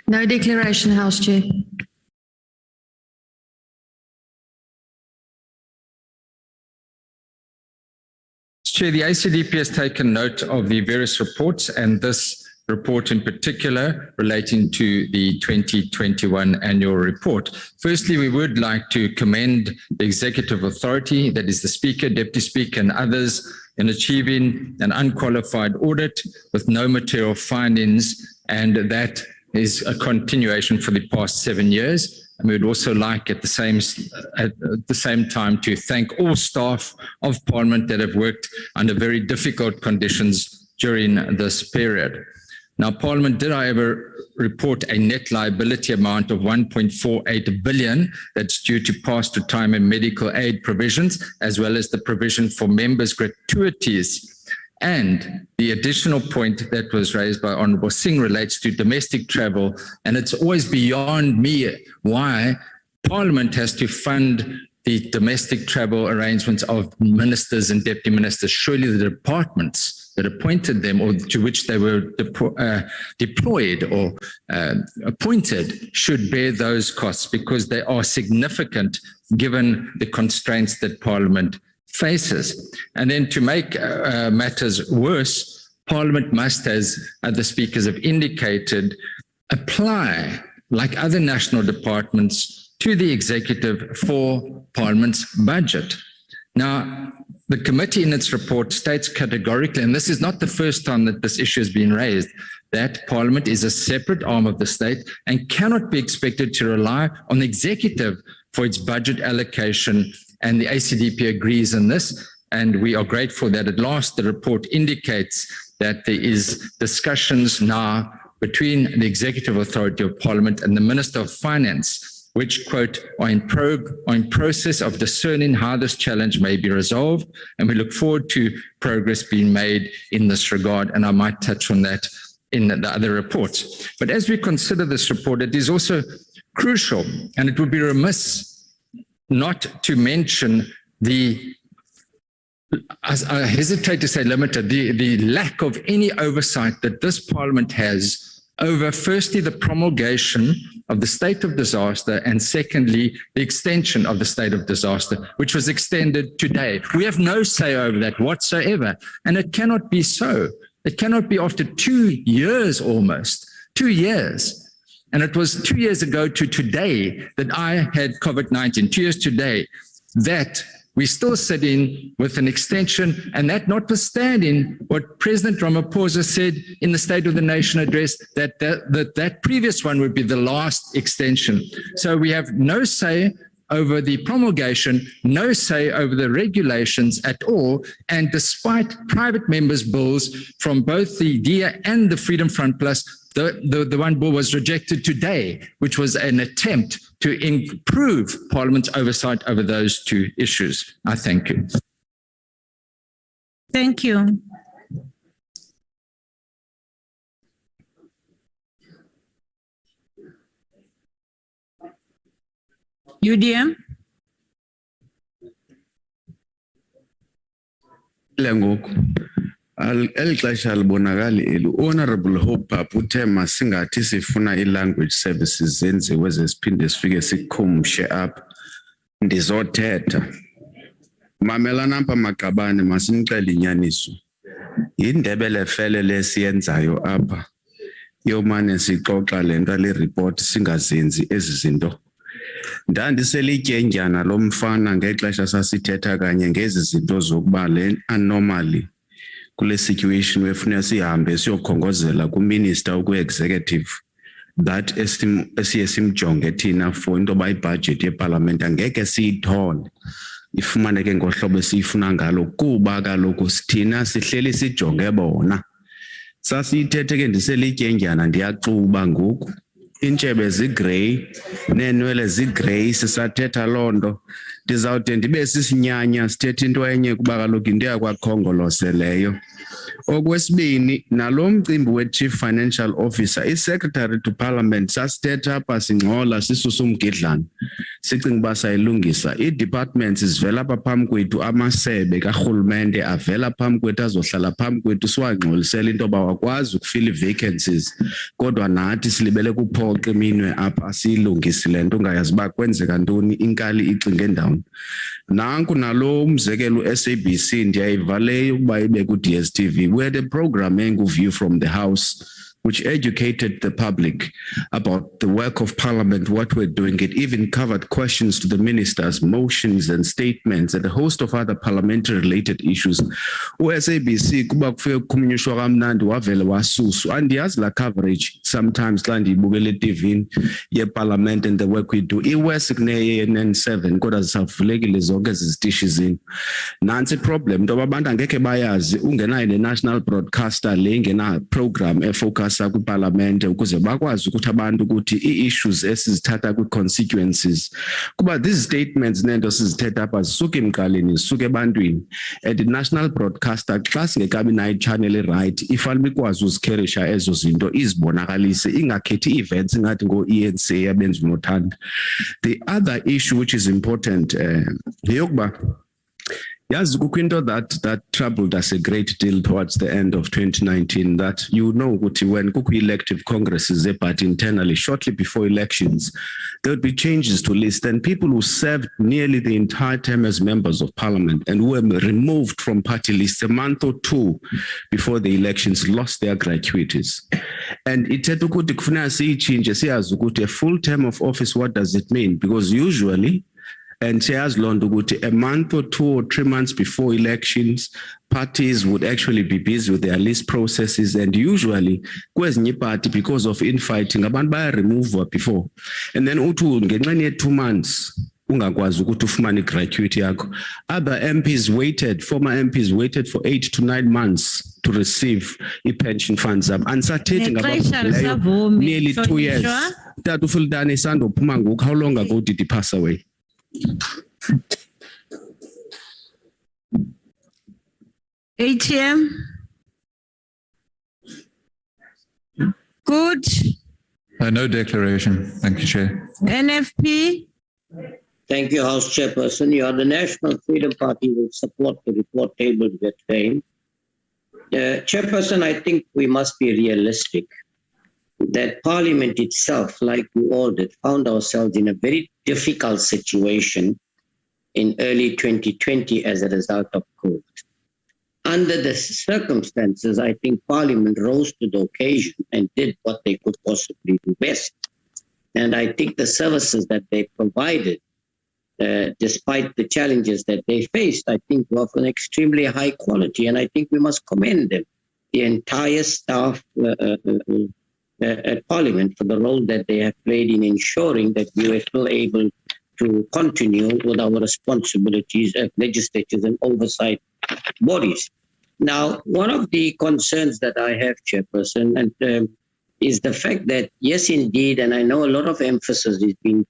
No declaration, House Chair. Chair, the ACDP has taken note of the various reports, and this report in particular relating to the 2021 annual report. Firstly, we would like to commend the executive authority, that is the Speaker, Deputy Speaker and others, in achieving an unqualified audit with no material findings, and that is a continuation for the past 7 years. And we would also like at the same time to thank all staff of Parliament that have worked under very difficult conditions during this period. Now, Parliament did, however, report a net liability amount of 1.48 billion that's due to past retirement medical aid provisions, as well as the provision for members' gratuities. And the additional point that was raised by Honourable Singh relates to domestic travel. And it's always beyond me why Parliament has to fund the domestic travel arrangements of ministers and deputy ministers. Surely the departments that appointed them or to which they were deployed or appointed should bear those costs, because they are significant given the constraints that Parliament faces. And then to make matters worse, Parliament must, as the speakers have indicated, apply, like other national departments, to the executive for Parliament's budget. Now, the committee in its report states categorically, and this is not the first time that this issue has been raised, that Parliament is a separate arm of the state and cannot be expected to rely on the executive for its budget allocation. And the ACDP agrees on this, and we are grateful that at last the report indicates that there is discussions now between the Executive Authority of Parliament and the Minister of Finance, which, quote, are in process of discerning how this challenge may be resolved, and we look forward to progress being made in this regard, and I might touch on that in the other reports. But as we consider this report, it is also crucial, and it would be remiss not to mention the, as I hesitate to say limited, the lack of any oversight that this Parliament has over, firstly, the promulgation of the state of disaster, and secondly, the extension of the state of disaster, which was extended today. We have no say over that whatsoever, and it cannot be so. It cannot be after 2 years almost, 2 years. And it was 2 years ago to today that I had COVID-19, 2 years today, that we still sit in with an extension, and that notwithstanding what President Ramaphosa said in the State of the Nation address, that previous one would be the last extension. So we have no say over the promulgation, no say over the regulations at all. And despite private members' bills from both the DIA and the Freedom Front Plus, the one bill was rejected today, which was an attempt to improve Parliament's oversight over those two issues. I thank you. Thank you. UDM. Eli xesha libonakali Honorable Hope Papa uthe masingathi sifuna i-language services zenziwe ziphinde sifike sikhumshe apha ndizothetha. Mamelana apha Maqabane, masinicele inyaniso. Yindebele fele lesiyenzayo apha yomane sixoxa lento le report singazenzi ezi zinto. Ndandiselityенjana lo mfana ngexesha sasithetha kanye ngezi zinto zokuba le anomaly kule situation wefuna sihambe siyokhongozela ku-minister uku-executive that esiye simjonge thina for into ba ibudget yeparlament angeke siyithole ifumaneke ngohlobo esiyifuna ngalo kuba kaloku sithina sihleli sijonge bona. Sasiyithethe ke ndiselityenjana ndiyaxuba ngoku intshebe zigrey neenwele zigrey sisathetha lonto ndizawude ndibe sisinyanya sithetha into enye kuba kaloku into yakwakhongoloseleyo. Okwesibini nalo mcimbi we-Chief Financial Officer i-Secretary to Parliament sasithetha apha singxola sisusa umgidlana sicinga uba sayilungisa. Ii-departments zivela apha phambi kwethu, amasebe karhulumente avela phambi kwethu azohlala phambi kwethu siwangxolisela into yoba wakwazi ukufila ii-vacancies kodwa nathi silibele kuphoqa iminwe apha siyilungisi le nto ungayazi uba kwenzeka ntoni inkali icinge ndawoni. Nanku nalo umzekelo u-SABC ndiyayivaleyo ukuba ibe ku-DSTV. We had a program View from the House which educated the public about the work of Parliament, what we're doing. It even covered questions to the ministers, motions and statements, and a host of other parliamentary-related issues. U-SABC kuba kufike kukhulunyishwa kamnandi wavele wasusu. Andiyazi la coverage sometimes xa ndiyibukela eTV yeParliament and the work we do. I-West kune-ANN7 kodwa zisavulekile zonke ezi zitishi zini. Nansi problem into abantu angeke bayazi ungenayo ne-national broadcaster le ingena-program efocus kwiparlamente ukuze bakwazi ukuthi abantu ukuthi ii-issues esizithatha kwi-constituencies kuba these statements nento sizithetha apha zisuke emqaleni zisuke ebantwini and i-national broadcaster xa singekabi nayo i-channel e-right ifanele ikwazi uzikherisha ezo zinto izibonakalise ingakhethi events ingathi ngo-ENC abenza unothanda. The other issue which is important yeyokuba yazi kukho into that troubled us a great deal towards the end of 2019, that ukuthi when kukho elective congresses but internally shortly before elections there would be changes to list, and people who served nearly the entire term as members of parliament and who were removed from party lists a month or two before the elections lost their gratuities. And ithetha ukuthi kufuneka siyitshintshe siyazi ukuthi a full term of office, what does it mean? Because usually, and siyazi loo nto ukuthi a month or 2 or 3 months before elections, parties would actually be busy with their list processes, and usually kwezinye iparty because of infighting abantu baya-remove before, and then uthi ngenxeni ye-2 months ungakwazi ukuthi ufumane i-gratuity yakho. Other MPs waited, former MPs waited for 8 to 9 months to receive i-pension funds zabo. Andisathethi ngabaphuphileyo nearly 2 years. Tata uFultani isandophuma ngoku. How long ago did he pass away? ATM. Good. No declaration. Thank you, Chair. NFP. Thank you, House Chairperson. The National Freedom Party will support the report tabled today. Chairperson, I think we must be realistic. that Parliament itself, like we all did, found ourselves in a very difficult situation in early 2020 as a result of COVID. Under the circumstances, I think Parliament rose to the occasion and did what they could possibly do best. And I think the services that they provided, despite the challenges that they faced, I think were of an extremely high quality. And I think we must commend them, the entire staff at Parliament, for the role that they have played in ensuring that we were still able to continue with our responsibilities as legislators and oversight bodies. Now, one of the concerns that I have, Chairperson, and is the fact that, yes, indeed, and I know a lot of emphasis is being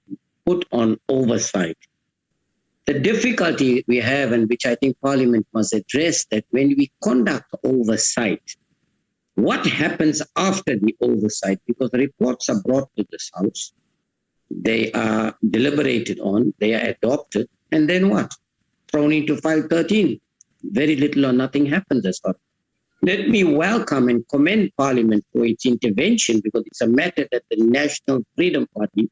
put on oversight. The difficulty we have, and which I think Parliament must address, that when we conduct oversight, what happens after the oversight? Because the reports are brought to this House, they are deliberated on, they are adopted, and then what? Thrown into file 13. Very little or nothing happens as well. Let me welcome and commend Parliament for its intervention, because it's a matter that the National Freedom Party,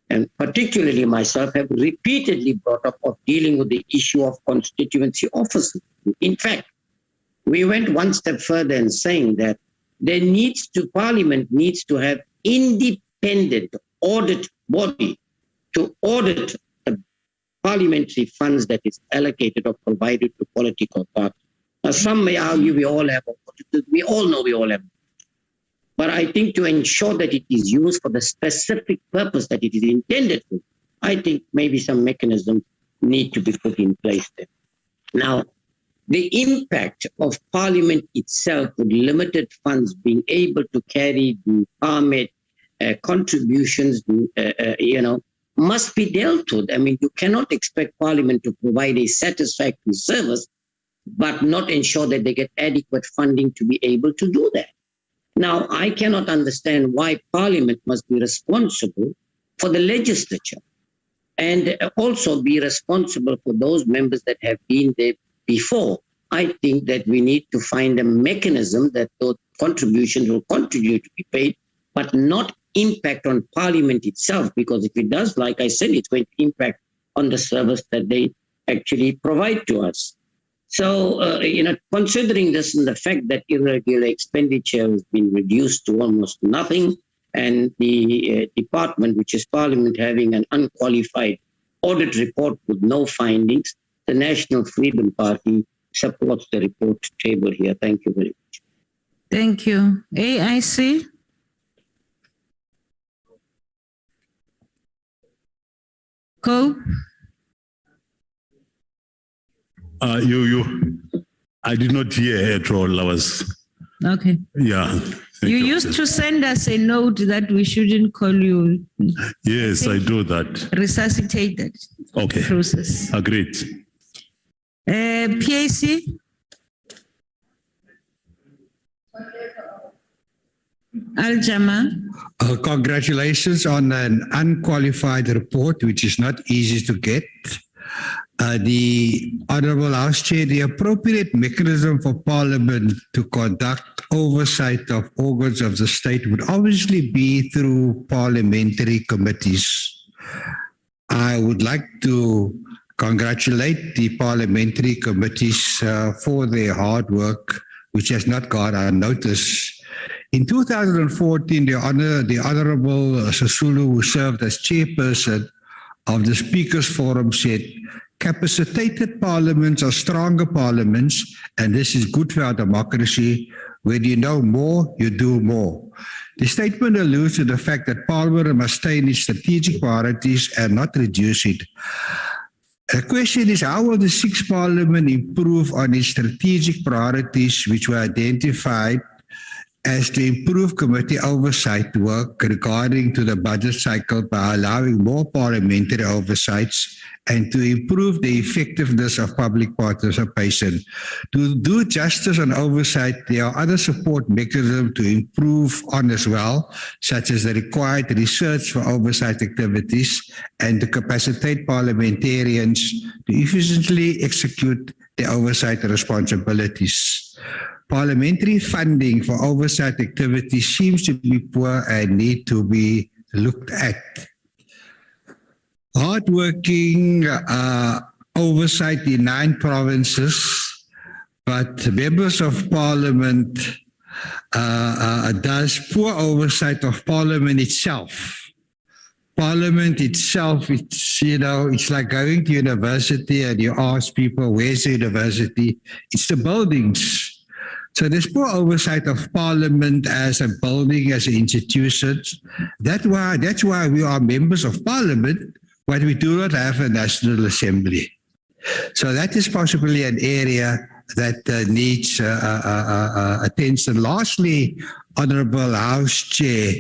and particularly myself, have repeatedly brought up, of dealing with the issue of constituency officers. In fact, we went one step further in saying that Parliament needs to have independent audit body to audit the parliamentary funds that is allocated or provided to political parties. Now, some may argue we all have auditors. We all know we all have. But I think to ensure that it is used for the specific purpose that it is intended for, I think maybe some mechanisms need to be put in place there. Now, the impact of Parliament itself with limited funds being able to carry the PARMED contributions, must be dealt with. I mean, you cannot expect Parliament to provide a satisfactory service, but not ensure that they get adequate funding to be able to do that. Now, I cannot understand why Parliament must be responsible for the legislature and also be responsible for those members that have been there before. I think that we need to find a mechanism that those contributions will continue to be paid, but not impact on Parliament itself, because if it does, like I said, it's going to impact on the service that they actually provide to us. So, considering this and the fact that irregular expenditure has been reduced to almost nothing, and the department, which is Parliament, having an unqualified audit report with no findings, the National Freedom Party supports the report table here. Thank you very much. Thank you. AIC? Cope? I did not hear at all. I was. Okay. Yeah. You used to send us a note that we shouldn't call you. Yes, I do that. Resuscitate that process. Agreed. PAC? Al-Jama? Congratulations on an unqualified report, which is not easy to get. The Honourable House Chair, the appropriate mechanism for Parliament to conduct oversight of organs of the state would obviously be through parliamentary committees. I would like to congratulate the parliamentary committees for their hard work, which has not gone unnoticed. In 2014, the Honourable Sisulu, who served as chairperson of the Speakers Forum, said, "Capacitated parliaments are stronger parliaments, and this is good for our democracy. When you know more, you do more." The statement alludes to the fact that Parliament must stay in its strategic priorities and not reduce it. The question is, how will the sixth Parliament improve on its strategic priorities, which were identified as to improve committee oversight work regarding to the budget cycle by allowing more parliamentary oversights and to improve the effectiveness of public participation? To do justice on oversight, there are other support mechanisms to improve on as well, such as the required research for oversight activities and to capacitate parliamentarians to efficiently execute their oversight responsibilities. parliamentary funding for oversight activities seems to be poor and need to be looked at. Hardworking oversight in 9 provinces, but members of parliament does poor oversight of parliament itself. Parliament itself, it's like going to university and you ask people, where's the university? It's the buildings. So there's poor oversight of parliament as a building, as an institution. That's why we are members of parliament, but we do not have a National Assembly. So that is possibly an area that needs attention. Lastly, Honourable House Chair,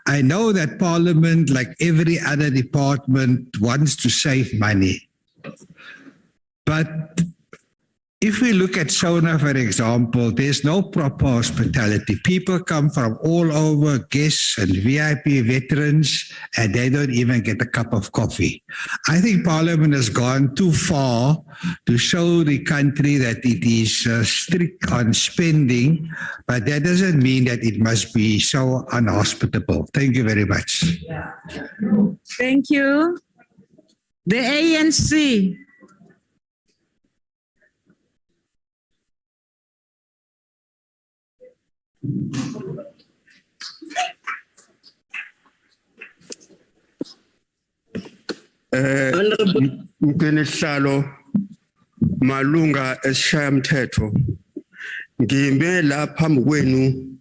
I know that Parliament, like every other department, wants to save money. But if we look at SONA, for example, there's no proper hospitality. People come from all over, guests and VIP veterans, and they don't even get a cup of coffee. I think Parliament has gone too far to show the country that it is strict on spending, but that doesn't mean that it must be so unhospitable. Thank you very much. Thank you. The ANC. Mgenihlalo malunga esishayamthetho ngime la phambi kwenu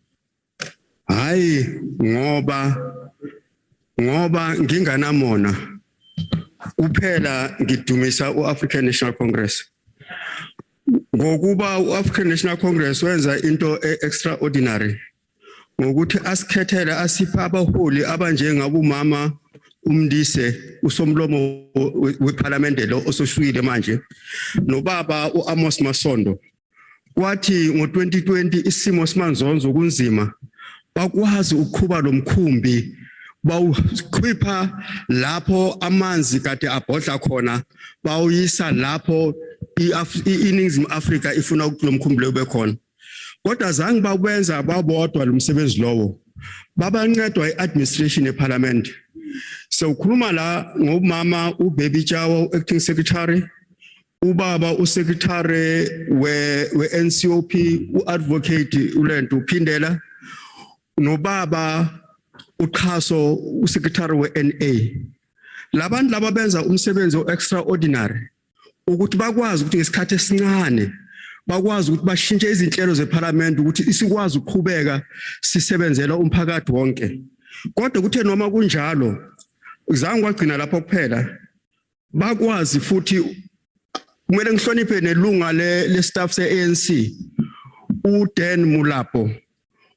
hayi ngoba nginganamona kuphela ngidumisa uAfrican National Congress ngokuba uAfrican National Congress wenza into extraordinary ngokuthi asikhethela asipha abaholi abanjengabumama umndise usomlomo weParliament lo ososhwile manje nobaba uAmos Masondo kwathi ngo2020 isimo simanzonzo kunzima bakwazi ukukhuba lomkhumbi bawukhipha lapho amanzi kade abhodla khona bawuyisa lapho iNingizimu Afrika ifuna ukuthi lomkhumbi ube khona kodwa zange bakwenza babodwa lumsebenzi lowo babancedwa iadministration eParliament. So ukhuluma la ngomama uBaby Chawo acting secretary ubaba usecretary we-NCOP uadvocate uLento Phindela nobaba uqhaso usecretary we-NA labantu laba benza umsebenzi extraordinary ukuthi bakwazi ukuthi ngesikhathi esincane bakwazi ukuthi bashintshe izinhlelo zeParliament ukuthi isikwazi ukuqhubeka sisebenzela umphakathi wonke kodwa kuthe noma kunjalo uzange wagcina lapho kuphela bakwazi futhi kumele ngihloniphe nelunga le staff se-ANC uDan Mulapo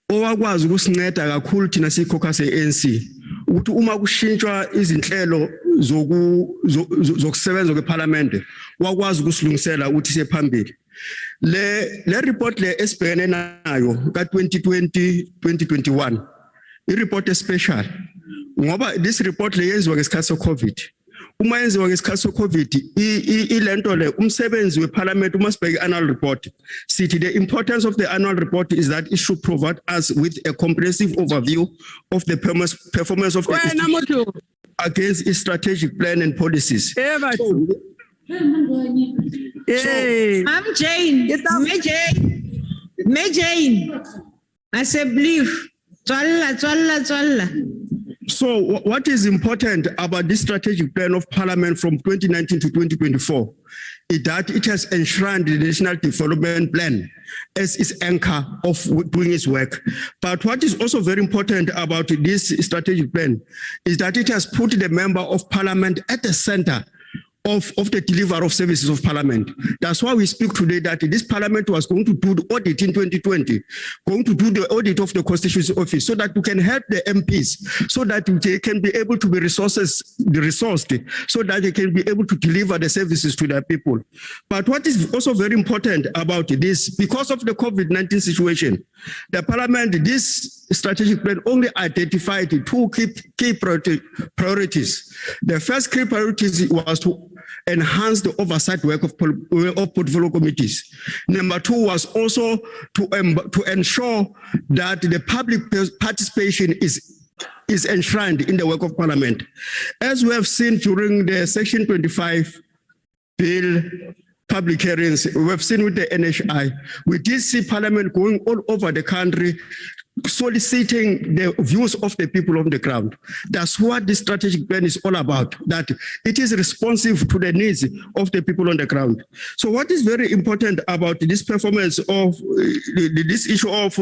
owakwazi ukusinceda kakhulu thina sikhokha se-ANC ukuthi uma kushintshwa izinhlelo zokusebenza kweParliament wakwazi ukusilungisela ukuthi siphambili le report le esibhekene nayo ka2020-2021 i-report special ngoba this report le yenziwa ngesikhathi se-COVID uma yenziwa ngesikhathi se-COVID ilento le umsebenzi weParliament uma sibheke annual report sithi the importance of the annual report is that it should provide us with a comprehensive overview of the performance of the institution against its strategic plan and policies. I'm Jane. Me Jane. I say believe. So what is important about this strategic plan of Parliament from 2019 to 2024 is that it has enshrined the National Development Plan as its anchor of doing its work. But what is also very important about this strategic plan is that it has put the member of Parliament at the center of the delivery of services of Parliament. That's why we speak today that this Parliament was going to do the audit in 2020, going to do the audit of the Constituency Office so that we can help the MPs, so that they can be able to be resourced, so that they can be able to deliver the services to their people. But what is also very important about this, because of the COVID-19 situation, the Parliament, this strategic plan only identified 2 key priorities. The first key priority was to enhance the oversight work of portfolio committees. Number two was also to ensure that the public participation is enshrined in the work of Parliament. As we have seen during the Section 25 bill public hearings, we have seen with the NHI, we did see Parliament going all over the country soliciting the views of the people on the ground. That's what this strategic plan is all about, that it is responsive to the needs of the people on the ground. So what is very important about this performance of this issue of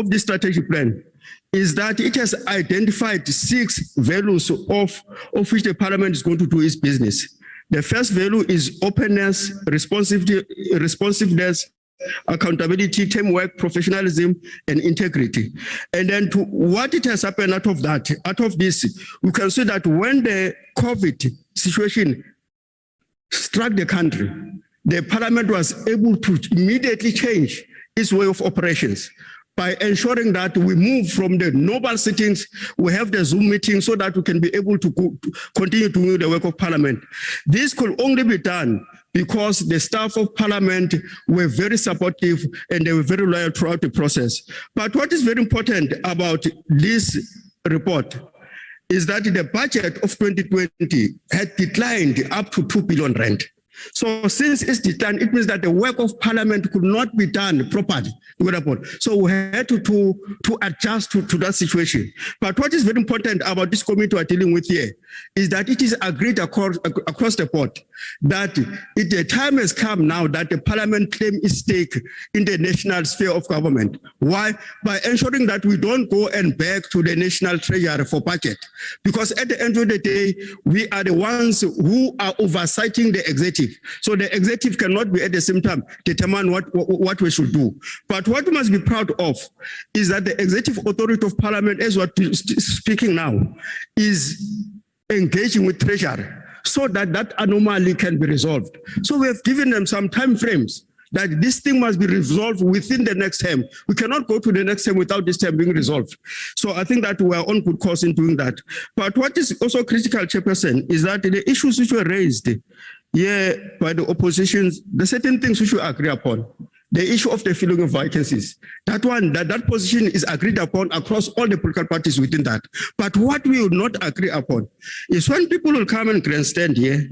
this strategic plan is that it has identified 6 values of which the Parliament is going to do its business. The first value is openness, responsiveness, accountability, teamwork, professionalism, and integrity. And then to what it has happened out of this, we can see that when the COVID situation struck the country, the Parliament was able to immediately change its way of operations by ensuring that we move from the normal sittings, we have the Zoom meeting so that we can be able to continue to do the work of Parliament. This could only be done because the staff of Parliament were very supportive and they were very loyal throughout the process. But what is very important about this report is that the budget of 2020 had declined up to 2 billion rand. So since it's declined, it means that the work of Parliament could not be done properly. So we had to adjust to that situation. But what is very important about this committee we're dealing with here is that it is agreed across the board that the time has come now that the Parliament claim its stake in the national sphere of government. Why? By ensuring that we don't go and beg to the national treasury for budget. Because at the end of the day, we are the ones who are oversighting the executive. So the executive cannot be at the same time determine what we should do. But what we must be proud of is that the executive authority of Parliament, as what we're speaking now, is engaging with Treasury so that that anomaly can be resolved. So we have given them some time frames that this thing must be resolved within the next term. We cannot go to the next term without this term being resolved. So I think that we are on good course in doing that. But what is also critical, Chairperson, is that the issues which were raised by the opposition, the certain things which we agree upon. The issue of the filling of vacancies, that position is agreed upon across all the political parties within that. But what we would not agree upon is when people will come and grandstand here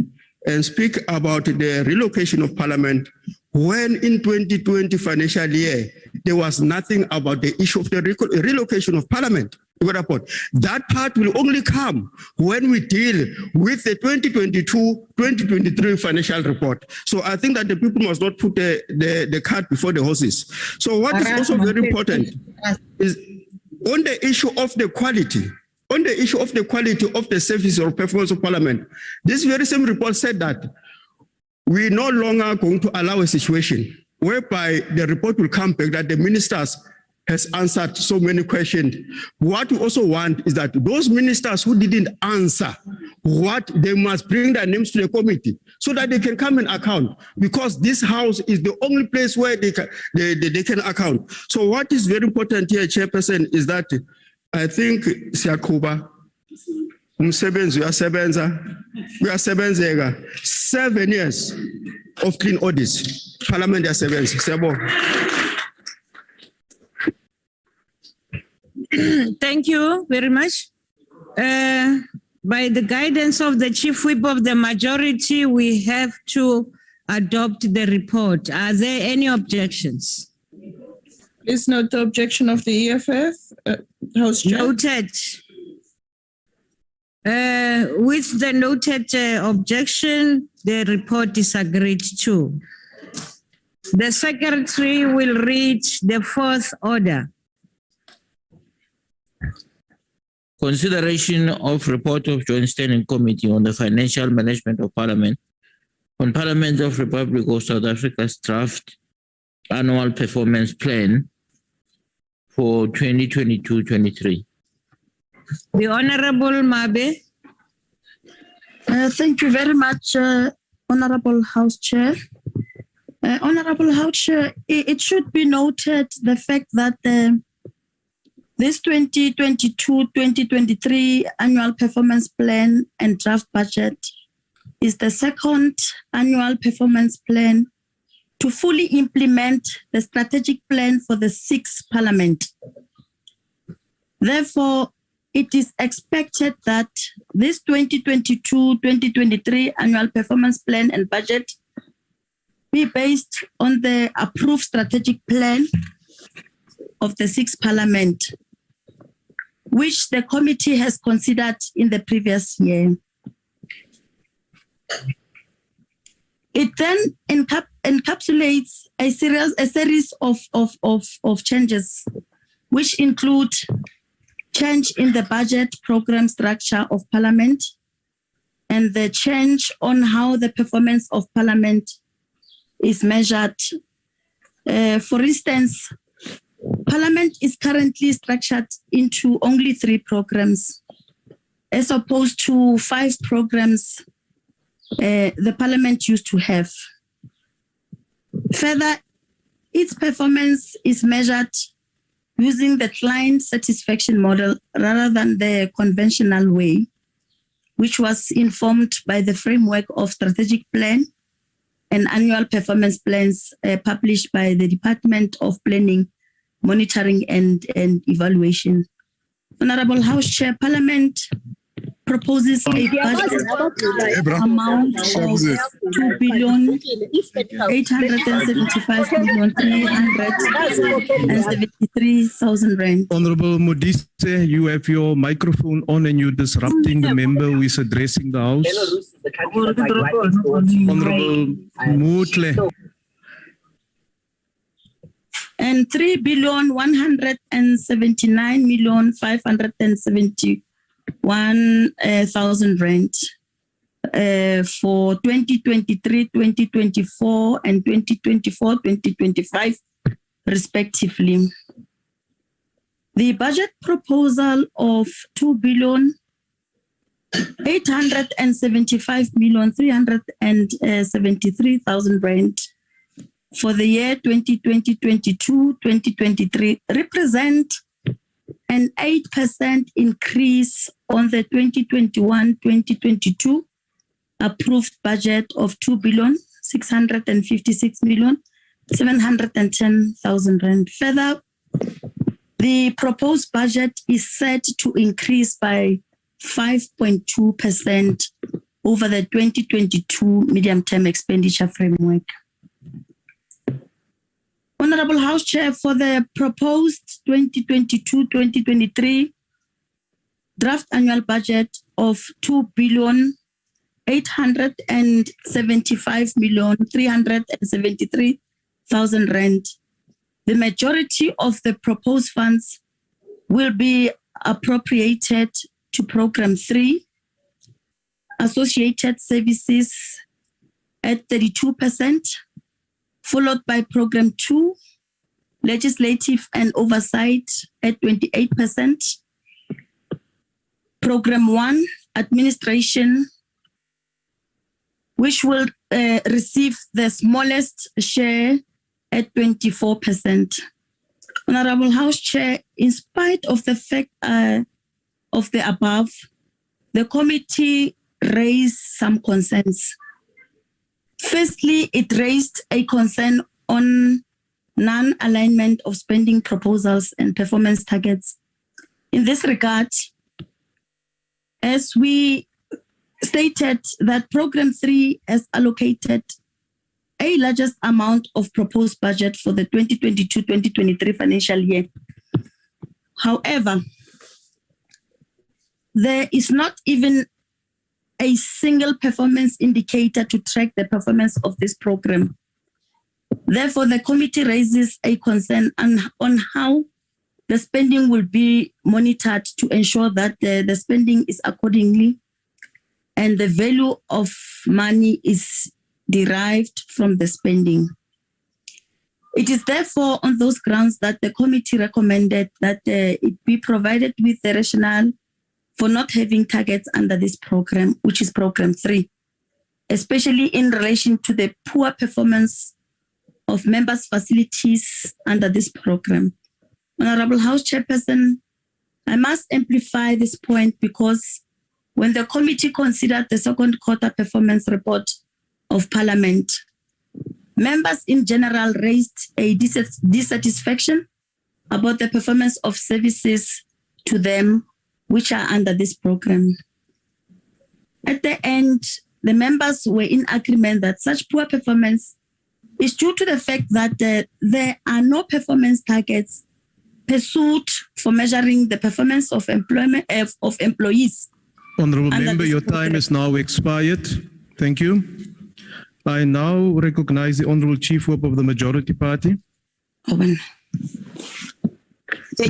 and speak about the relocation of Parliament, when in 2020 financial year, there was nothing about the issue of the relocation of Parliament. That part will only come when we deal with the 2022-2023 financial report. So I think that the people must not put the cart before the horses. So what is also very important is on the issue of the quality, of the service or performance of Parliament. This very same report said that we're no longer going to allow a situation whereby the report will come back that the ministers has answered so many questions. What we also want is that those ministers who didn't answer, they must bring their names to the committee so that they can come and account, because this house is the only place where they can account. So what is very important here, Chairperson, is that I think Siyakuba, umsebenzi uyasebenzeka 7 years of clean audits. Parliament yasebenza. Thank you very much. By the guidance of the Chief Whip of the majority, we have to adopt the report. Are there any objections? Please note the objection of the EFF. House Chair. Noted. With the noted objection, the report is agreed to. The Secretary will read the fourth order. Consideration of report of Joint Standing Committee on the Financial Management of Parliament on Parliament of Republic of South Africa's draft annual performance plan for 2022-23. The Honorable Mabe. Thank you very much, Honorable House Chair. Honorable House Chair, it should be noted the fact that this 2022-2023 annual performance plan and draft budget is the second annual performance plan to fully implement the strategic plan for the 6th Parliament. Therefore, it is expected that this 2022-2023 annual performance plan and budget be based on the approved strategic plan of the 6th Parliament, which the committee has considered in the previous year. It then encapsulates a series of changes, which include change in the budget program structure of Parliament and the change on how the performance of Parliament is measured. For instance, Parliament is currently structured into only 3 programs, as opposed to 5 programs the Parliament used to have. Further, its performance is measured using the client satisfaction model rather than the conventional way, which was informed by the framework of strategic plan and annual performance plans published by the Department of Planning, Monitoring and Evaluation. Honorable House Chair, Parliament proposes a budget amount of 2,875,373,000 rand. Honorable Modise, you have your microphone on and you're disrupting the member who is addressing the House. Honorable Mutle. And 3,179,571,000 rand for 2023-2024 and 2024-2025 respectively. The budget proposal of 2,875,373,000 rand for the year 2020-2022-2023 represent an 8% increase on the 2021-2022 approved budget of 2,656,710,000 rand. Further, the proposed budget is set to increase by 5.2% over the 2022 medium-term expenditure framework. Honorable House Chair, for the proposed 2022-2023 draft annual budget of 2,875,373,000 rand, the majority of the proposed funds will be appropriated to Program 3, Associated Services at 32%, followed by Program 2, Legislative and Oversight at 28%, Program 1, Administration, which will receive the smallest share at 24%. Honorable House Chair, in spite of the fact of the above, the committee raised some concerns. Firstly, it raised a concern on non-alignment of spending proposals and performance targets. In this regard, as we stated that Program 3 has allocated a largest amount of proposed budget for the 2022-2023 financial year. However, there is not even a single performance indicator to track the performance of this program. Therefore, the committee raises a concern on how the spending will be monitored to ensure that the spending is accordingly and the value of money is derived from the spending. It is therefore on those grounds that the committee recommended that it be provided with the rationale for not having targets under this program, which is Program 3, especially in relation to the poor performance of members' facilities under this program. Honorable House Chairperson, I must amplify this point because when the committee considered the second quarter performance report of Parliament, members in general raised a dissatisfaction about the performance of services to them which are under this program. At the end, the members were in agreement that such poor performance is due to the fact that there are no performance targets pursued for measuring the performance of employees. Honourable Member, your time is now expired. Thank you. I now recognize the Honourable Chief Whip of the Majority Party. Thank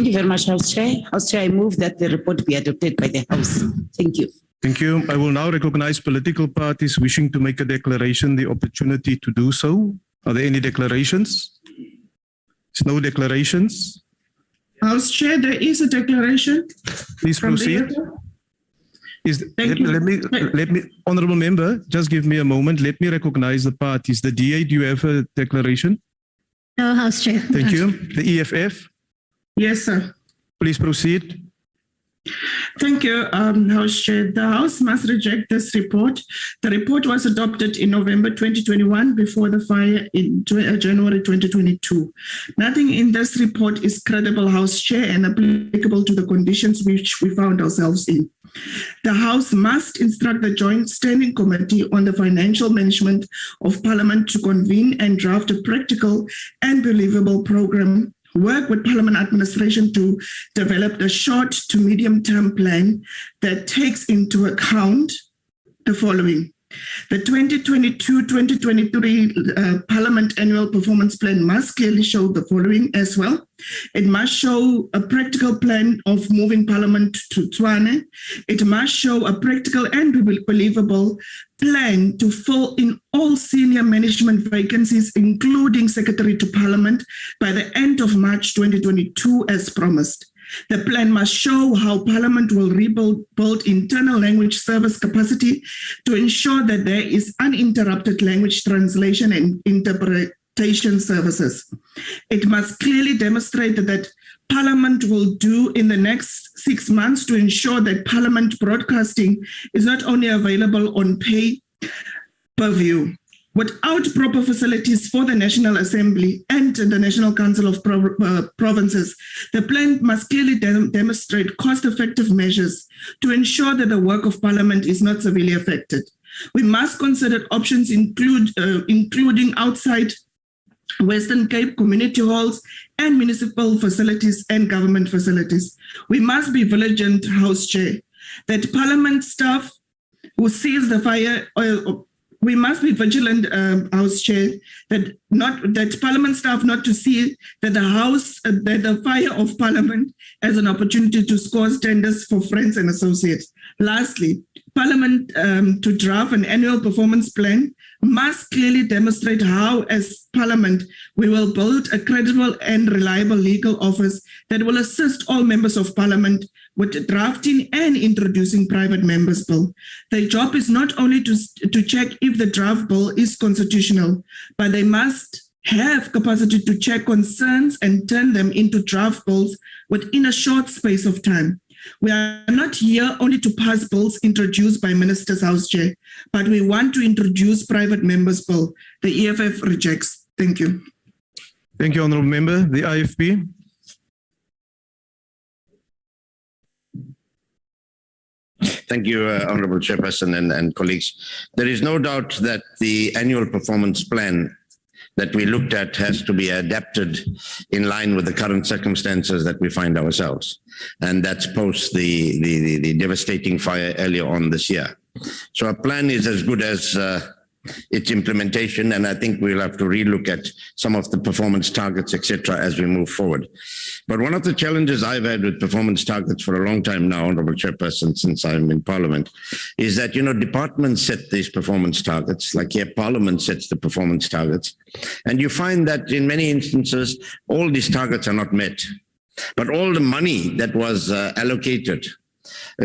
you very much, House Chair. House Chair, I move that the report be adopted by the House. Thank you. Thank you. I will now recognize political parties wishing to make a declaration the opportunity to do so. Are there any declarations? There's no declarations. House Chair, there is a declaration. Please proceed. Let me, Honourable Member, just give me a moment. Let me recognize the parties. The DA, do you have a declaration? No, House Chair. Thank you. The EFF? Yes, sir. Please proceed. Thank you, House Chair. The House must reject this report. The report was adopted in November 2021 before the fire in January 2022. Nothing in this report is credible, House Chair, and applicable to the conditions which we found ourselves in. The House must instruct the Joint Standing Committee on the Financial Management of Parliament to convene and draft a practical and believable program, work with Parliament administration to develop a short to medium term plan that takes into account the following. The 2022-2023 Parliament Annual Performance Plan must clearly show the following as well. It must show a practical plan of moving Parliament to Tshwane. It must show a practical and believable plan to fill in all senior management vacancies, including Secretary to Parliament, by the end of March 2022 as promised. The plan must show how Parliament will rebuild internal language service capacity to ensure that there is uninterrupted language translation and interpretation services. It must clearly demonstrate that Parliament will do in the next 6 months to ensure that Parliament broadcasting is not only available on pay-per-view. Without proper facilities for the National Assembly and the National Council of Provinces, the plan must clearly demonstrate cost-effective measures to ensure that the work of Parliament is not severely affected. We must consider options including outside Western Cape community halls and municipal facilities and government facilities. We must be vigilant, House Chair, that Parliament staff who sees the fire we must be vigilant, House Chair, that Parliament staff not to see that the fire of Parliament as an opportunity to score tenders for friends and associates. Lastly, Parliament to draft an annual performance plan must clearly demonstrate how, as Parliament, we will build a credible and reliable legal office that will assist all members of Parliament with drafting and introducing private members' bill. Their job is not only to check if the draft bill is constitutional, but they must have capacity to check concerns and turn them into draft bills within a short space of time. We are not here only to pass bills introduced by Ministers, House Chair, but we want to introduce private members' bill. The EFF rejects. Thank you. Thank you, Honourable Member. The IFP. Thank you, Honourable Chairperson and colleagues. There is no doubt that the annual performance plan that we looked at has to be adapted in line with the current circumstances that we find ourselves. And that's post the devastating fire earlier on this year. So our plan is as good as its implementation, and I think we'll have to relook at some of the performance targets, etc., as we move forward. But one of the challenges I've had with performance targets for a long time now, Honourable Chairperson, since I'm in Parliament, is that, departments set these performance targets, like here Parliament sets the performance targets, and you find that in many instances, all these targets are not met. But all the money that was allocated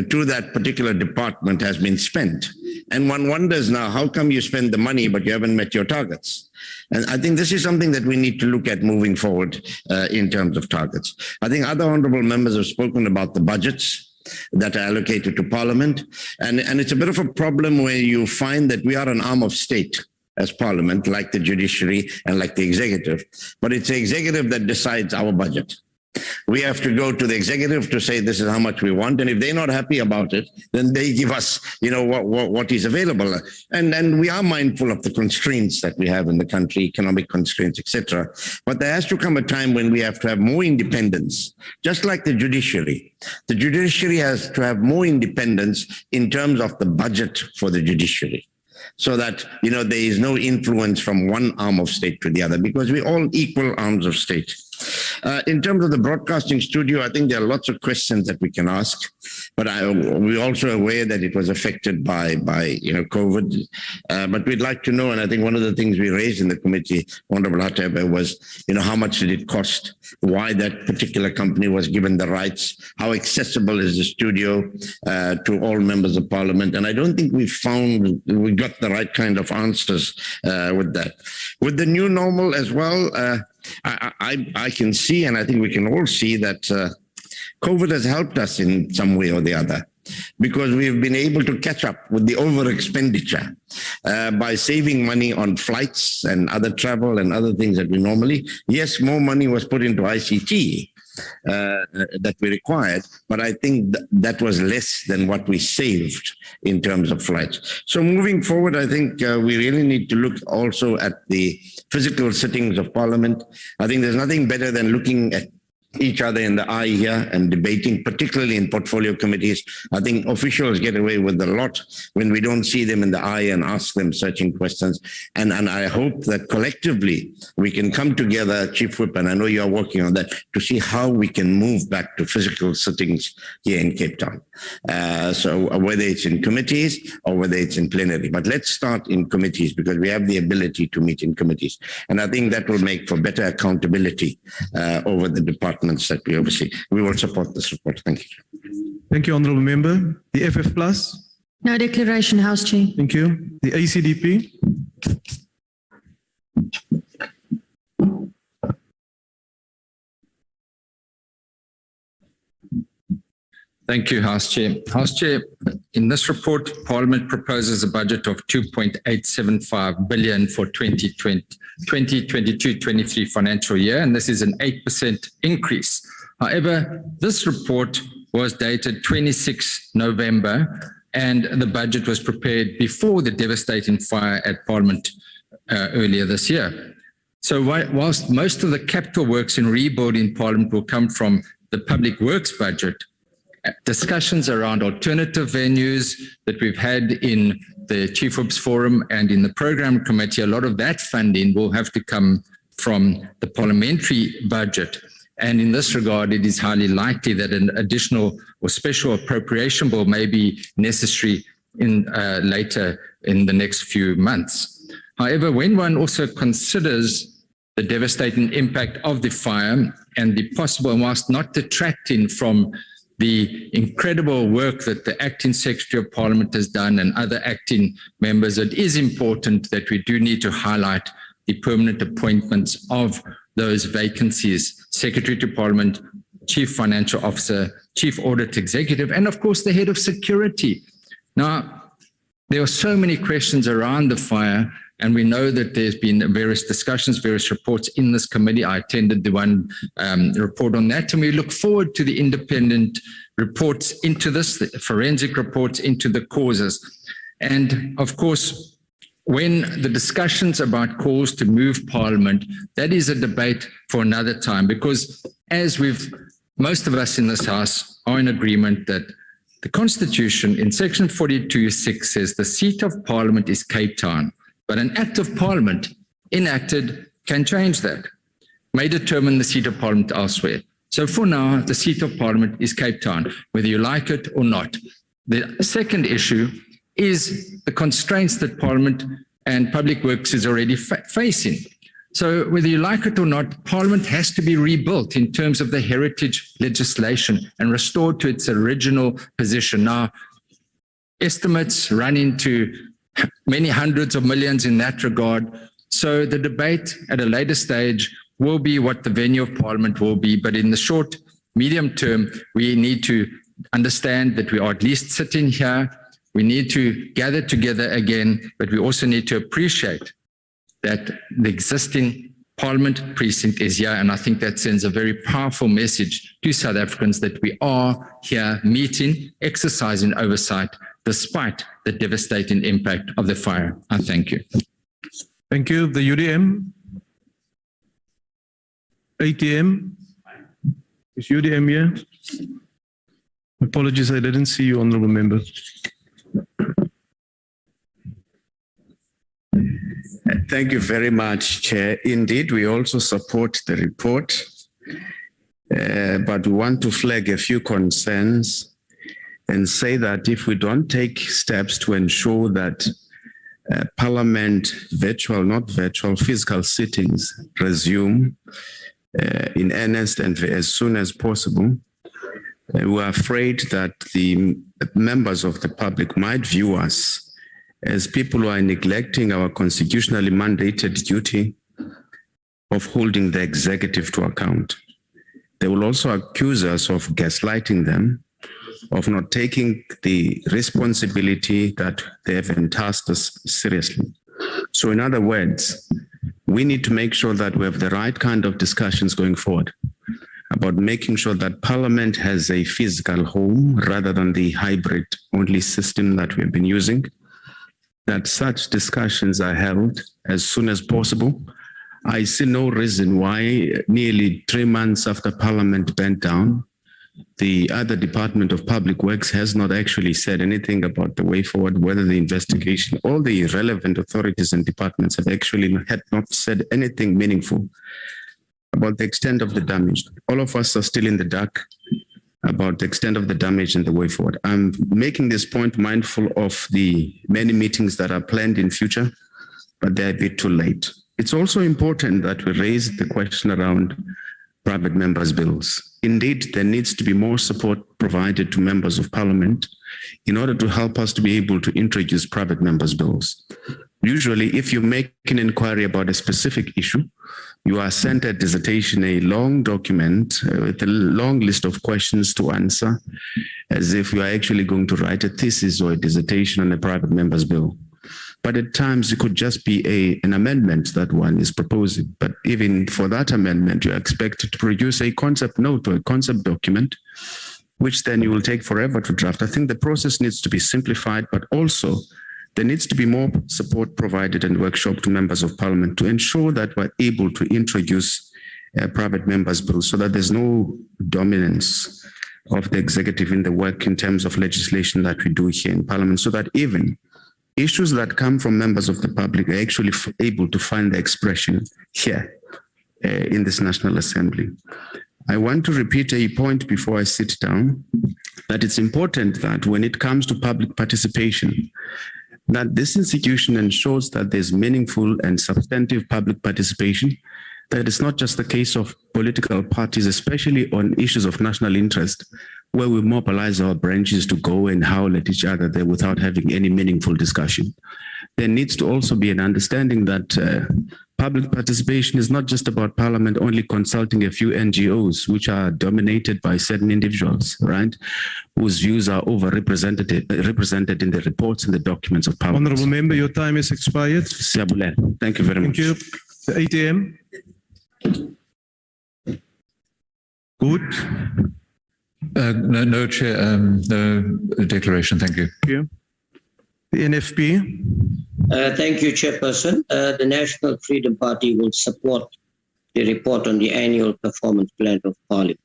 to that particular department has been spent. And one wonders now, how come you spend the money but you haven't met your targets? And I think this is something that we need to look at moving forward in terms of targets. I think other honourable members have spoken about the budgets. that are allocated to Parliament. And it's a bit of a problem where you find that we are an arm of state as Parliament, like the judiciary and like the executive, but it's the executive that decides our budget. We have to go to the executive to say this is how much we want, and if they're not happy about it, then they give us, what is available. And we are mindful of the constraints that we have in the country, economic constraints, etc. But there has to come a time when we have to have more independence, just like the judiciary. The judiciary has to have more independence in terms of the budget for the judiciary, so that, there is no influence from one arm of state to the other, because we're all equal arms of state. In terms of the broadcasting studio, I think there are lots of questions that we can ask, but we're also aware that it was affected by COVID. But we'd like to know, and I think one of the things we raised in the committee, Honorable Hatebe, was, how much did it cost? Why that particular company was given the rights? How accessible is the studio to all members of Parliament? And I don't think we got the right kind of answers with that. With the new normal as well, I can see, and I think we can all see, that COVID has helped us in some way or the other, because we've been able to catch up with the over expenditure by saving money on flights and other travel and other things that we normally. Yes, more money was put into ICT that we required, but I think that was less than what we saved in terms of flights. So moving forward, I think we really need to look also at the physical sittings of Parliament. I think there's nothing better than looking at each other in the eye here and debating, particularly in portfolio committees. I think officials get away with a lot when we don't see them in the eye and ask them searching questions. And I hope that collectively we can come together, Chief Whip, and I know you are working on that, to see how we can move back to physical sittings here in Cape Town. So whether it's in committees or whether it's in plenary, but let's start in committees, because we have the ability to meet in committees. And I think that will make for better accountability over the department that we oversee. We will support this report. Thank you. Thank you, Honourable Member. The FF Plus. No declaration, House Chair. Thank you. The ACDP. Thank you, House Chair. House Chair, in this report, Parliament proposes a budget of 2.875 billion for 2022-23 financial year, and this is an 8% increase. However, this report was dated 26 November, and the budget was prepared before the devastating fire at Parliament earlier this year. So whilst most of the capital works in rebuilding Parliament will come from the public works budget, discussions around alternative venues that we've had in the Chief Whip's Forum and in the Program Committee, a lot of that funding will have to come from the parliamentary budget. And in this regard, it is highly likely that an additional or special appropriation bill may be necessary later in the next few months. However, when one also considers the devastating impact of the fire and the possible, whilst not detracting from the incredible work that the Acting Secretary of Parliament has done and other acting members, it is important that we do need to highlight the permanent appointments of those vacancies: Secretary to Parliament, Chief Financial Officer, Chief Audit Executive, and of course the Head of Security. Now, there are so many questions around the fire, and we know that there's been various discussions, various reports in this committee. I attended the one report on that, and we look forward to the independent reports into this, the forensic reports into the causes. And of course, when the discussions about calls to move Parliament, that is a debate for another time, because as most of us in this House are in agreement that the Constitution in section 42(6) says the seat of Parliament is Cape Town, but an Act of Parliament enacted can change that, may determine the seat of Parliament elsewhere. So for now, the seat of Parliament is Cape Town, whether you like it or not. The second issue is the constraints that Parliament and Public Works is already facing. So whether you like it or not, Parliament has to be rebuilt in terms of the heritage legislation and restored to its original position. Now, estimates run into many hundreds of millions in that regard. So the debate at a later stage will be what the venue of Parliament will be. But in the short, medium term, we need to understand that we are at least sitting here. We need to gather together again, but we also need to appreciate that the existing Parliament precinct is here. And I think that sends a very powerful message to South Africans that we are here meeting, exercising oversight, despite the devastating impact of the fire. I thank you. Thank you. The UDM. ATM. Is UDM here? Apologies, I didn't see you, honourable member. Thank you very much, Chair. Indeed, we also support the report, but we want to flag a few concerns and say that if we don't take steps to ensure that Parliament virtual, not virtual, physical sittings resume in earnest and as soon as possible, we are afraid that the members of the public might view us as people who are neglecting our constitutionally mandated duty of holding the executive to account. They will also accuse us of gaslighting them, of not taking the responsibility that they have entrusted us seriously. So in other words, we need to make sure that we have the right kind of discussions going forward about making sure that Parliament has a physical home rather than the hybrid only system that we've been using, that such discussions are held as soon as possible. I see no reason why nearly 3 months after Parliament bent down, the other Department of Public Works has not actually said anything about the way forward, whether the investigation, all the relevant authorities and departments have actually had not said anything meaningful about the extent of the damage. All of us are still in the dark about the extent of the damage and the way forward. I'm making this point mindful of the many meetings that are planned in future, but they're a bit too late. It's also important that we raise the question around private members' bills. Indeed, there needs to be more support provided to members of Parliament in order to help us to be able to introduce private members' bills. Usually, if you make an inquiry about a specific issue, you are sent a dissertation, a long document with a long list of questions to answer, as if you are actually going to write a thesis or a dissertation on a private member's bill. But at times, it could just be an amendment that one is proposing. But even for that amendment, you're expected to produce a concept note or a concept document, which then you will take forever to draft. I think the process needs to be simplified, but also there needs to be more support provided and workshop to members of Parliament to ensure that we're able to introduce private members' bills so that there's no dominance of the executive in the work in terms of legislation that we do here in Parliament, so that even issues that come from members of the public are actually able to find the expression here in this National Assembly. I want to repeat a point before I sit down, that it's important that when it comes to public participation, that this institution ensures that there's meaningful and substantive public participation, that it's not just the case of political parties, especially on issues of national interest, where we mobilize our branches to go and howl at each other there without having any meaningful discussion. There needs to also be an understanding that public participation is not just about Parliament only consulting a few NGOs, which are dominated by certain individuals, right, whose views are represented in the reports and the documents of Parliament. Honourable Member, your time has expired. Thank you very much. Thank you. The ATM. Good. No, Chair, no declaration. Thank you. Thank you. The NFP. Thank you, Chairperson. The National Freedom Party will support the report on the annual performance plan of Parliament.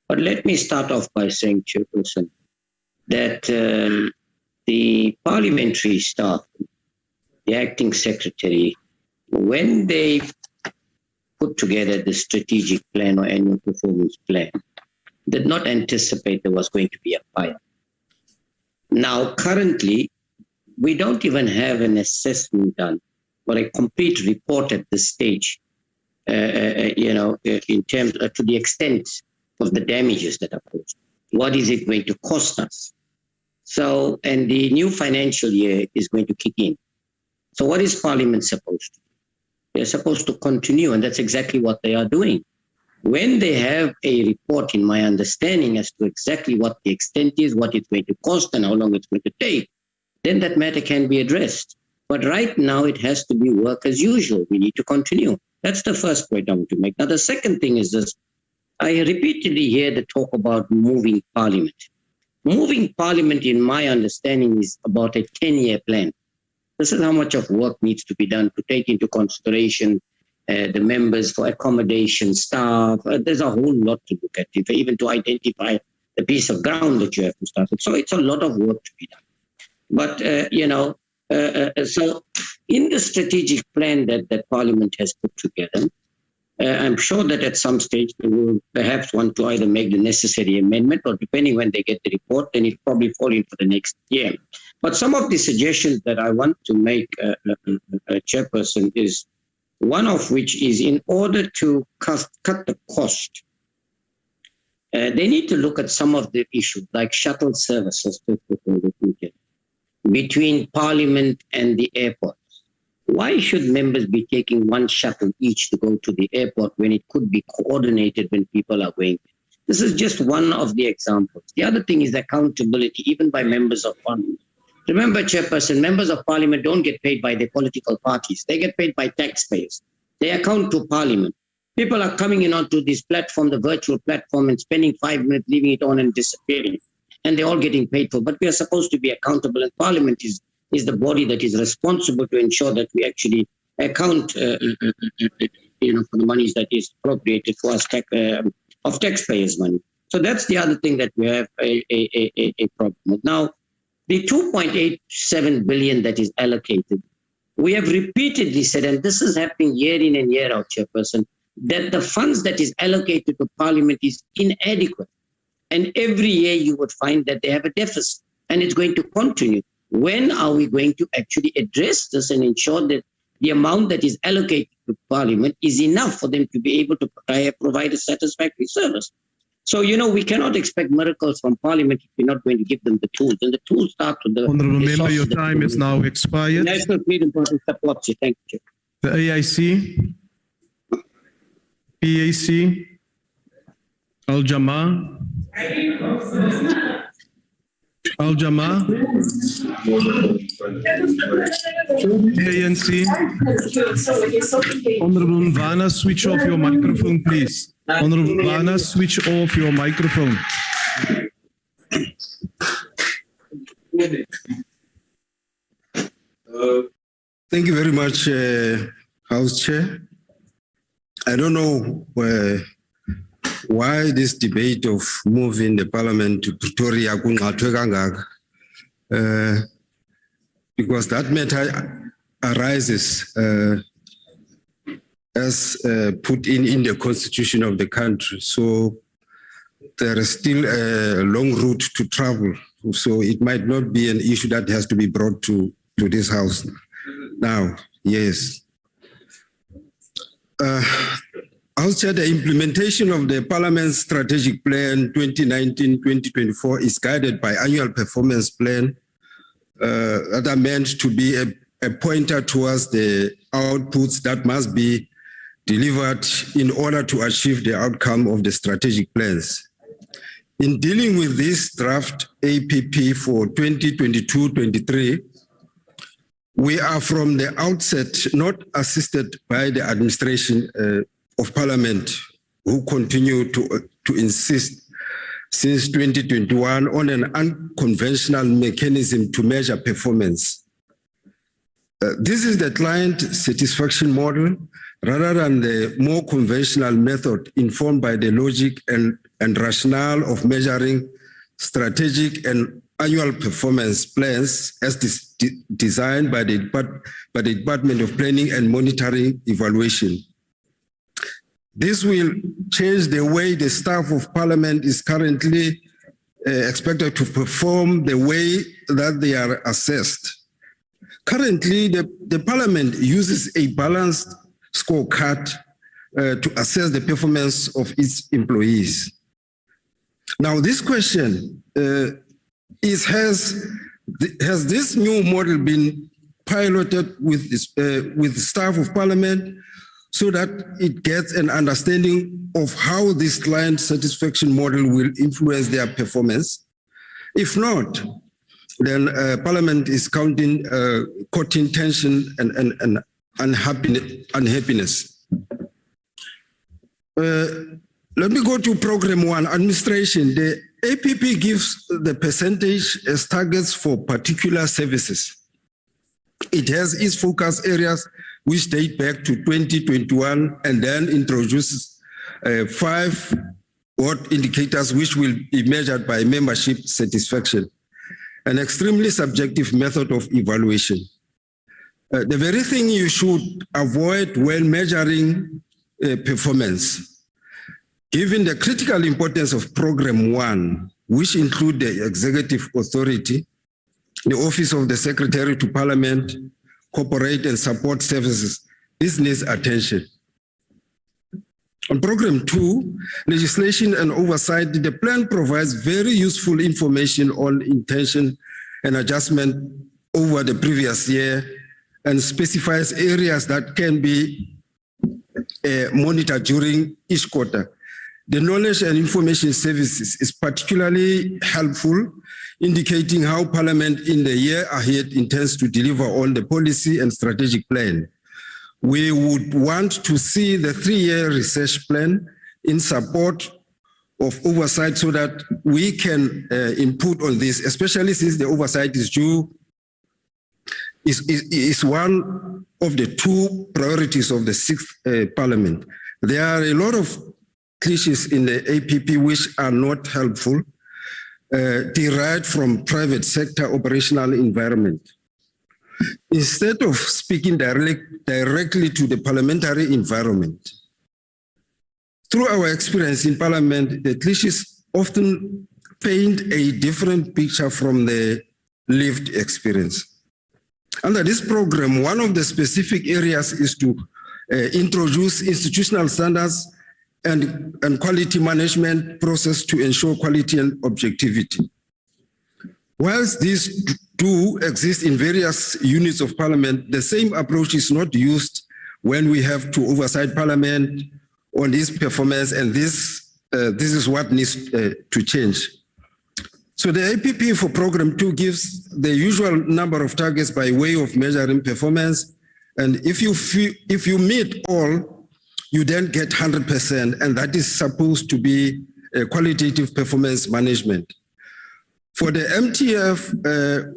But let me start off by saying, Chairperson, that the parliamentary staff, the acting secretary, when they put together the strategic plan or annual performance plan, did not anticipate there was going to be a fire. Now, currently, we don't even have an assessment done or a complete report at this stage, in terms to the extent of the damages that are caused. What is it going to cost us? So, and the new financial year is going to kick in. So what is Parliament supposed to do? They're supposed to continue, and that's exactly what they are doing. When they have a report, in my understanding, as to exactly what the extent is, what it's going to cost, and how long it's going to take, then that matter can be addressed. But right now, it has to be work as usual. We need to continue. That's the first point I want to make. Now, the second thing is this. I repeatedly hear the talk about moving parliament. Moving parliament, in my understanding, is about a 10-year plan. This is how much of work needs to be done to take into consideration the members for accommodation, staff. There's a whole lot to look at, even to identify the piece of ground that you have to start with. So it's a lot of work to be done. But, so in the strategic plan that Parliament has put together, I'm sure that at some stage they will perhaps want to either make the necessary amendment, or depending when they get the report, then it'll probably fall in for the next year. But some of the suggestions that I want to make, Chairperson, is one of which is, in order to cut the cost, they need to look at some of the issues like shuttle services between Parliament and the airport. Why should members be taking one shuttle each to go to the airport when it could be coordinated when people are going? This is just one of the examples. The other thing is accountability, even by members of Parliament. Remember, Chairperson, members of Parliament don't get paid by their political parties. They get paid by taxpayers. They account to Parliament. People are coming in onto this platform, the virtual platform, and spending 5 minutes, leaving it on and disappearing. And they're all getting paid for. But we are supposed to be accountable, and Parliament is the body that is responsible to ensure that we actually account for the monies that is appropriated for us of taxpayers' money. So that's the other thing that we have a problem with. Now, the 2.87 billion that is allocated, we have repeatedly said, and this is happening year in and year out, Chairperson, that the funds that is allocated to Parliament is inadequate. And every year you would find that they have a deficit, and it's going to continue. When are we going to actually address this and ensure that the amount that is allocated to Parliament is enough for them to be able to provide a satisfactory service? So, we cannot expect miracles from Parliament if we're not going to give them the tools. And the tools start with the... Honourable Member, your time is now expired. National Freedom Party supports you. Thank you. The AIC, PAC, Al-Jama, ANC. Honourable Mvana, switch off your microphone, please. Honourable Mvana, switch off your microphone. Thank you very much, House Chair. I don't know why this debate of moving the Parliament to Pretoria, because that matter arises as put in the constitution of the country. So there is still a long route to travel. So it might not be an issue that has to be brought to this house. Now, yes. House Chair, the implementation of the Parliament's Strategic Plan 2019-2024 is guided by annual performance plan that are meant to be a pointer towards the outputs that must be delivered in order to achieve the outcome of the strategic plans. In dealing with this draft APP for 2022-23, we are from the outset not assisted by the administration of Parliament, who continue to insist since 2021 on an unconventional mechanism to measure performance. This is the client satisfaction model rather than the more conventional method informed by the logic and rationale of measuring strategic and annual performance plans as designed by the Department of Planning and Monitoring Evaluation. This will change the way the staff of Parliament is currently expected to perform, the way that they are assessed. Currently, the Parliament uses a balanced scorecard to assess the performance of its employees. Now, this question is, has this new model been piloted with the staff of Parliament so that it gets an understanding of how this client satisfaction model will influence their performance. If not, then Parliament is courting tension and unhappiness. Let me go to program 1, administration. The APP gives the percentage as targets for particular services. It has its focus areas which date back to 2021 and then introduces 5 indicators which will be measured by membership satisfaction, an extremely subjective method of evaluation. The very thing you should avoid when measuring performance. Given the critical importance of program 1, which include the executive authority, the office of the Secretary to Parliament, corporate and support services, this needs attention. On program 2, legislation and oversight, the plan provides very useful information on intention and adjustment over the previous year and specifies areas that can be monitored during each quarter. The knowledge and information services is particularly helpful, indicating how Parliament in the year ahead intends to deliver on the policy and strategic plan. We would want to see the 3-year research plan in support of oversight so that we can input on this, especially since the oversight is one of the 2 priorities of the 6th Parliament. There are a lot of cliches in the APP which are not helpful, derived from private sector operational environment. Instead of speaking directly to the parliamentary environment, through our experience in Parliament, the cliches often paint a different picture from the lived experience. Under this program, one of the specific areas is to introduce institutional standards and quality management process to ensure quality and objectivity. Whilst these do exist in various units of Parliament, the same approach is not used when we have to oversight Parliament on its performance, and this is what needs to change. So the APP for program 2 gives the usual number of targets by way of measuring performance, and if you meet all, you then get 100%, and that is supposed to be a qualitative performance management. For the MTF,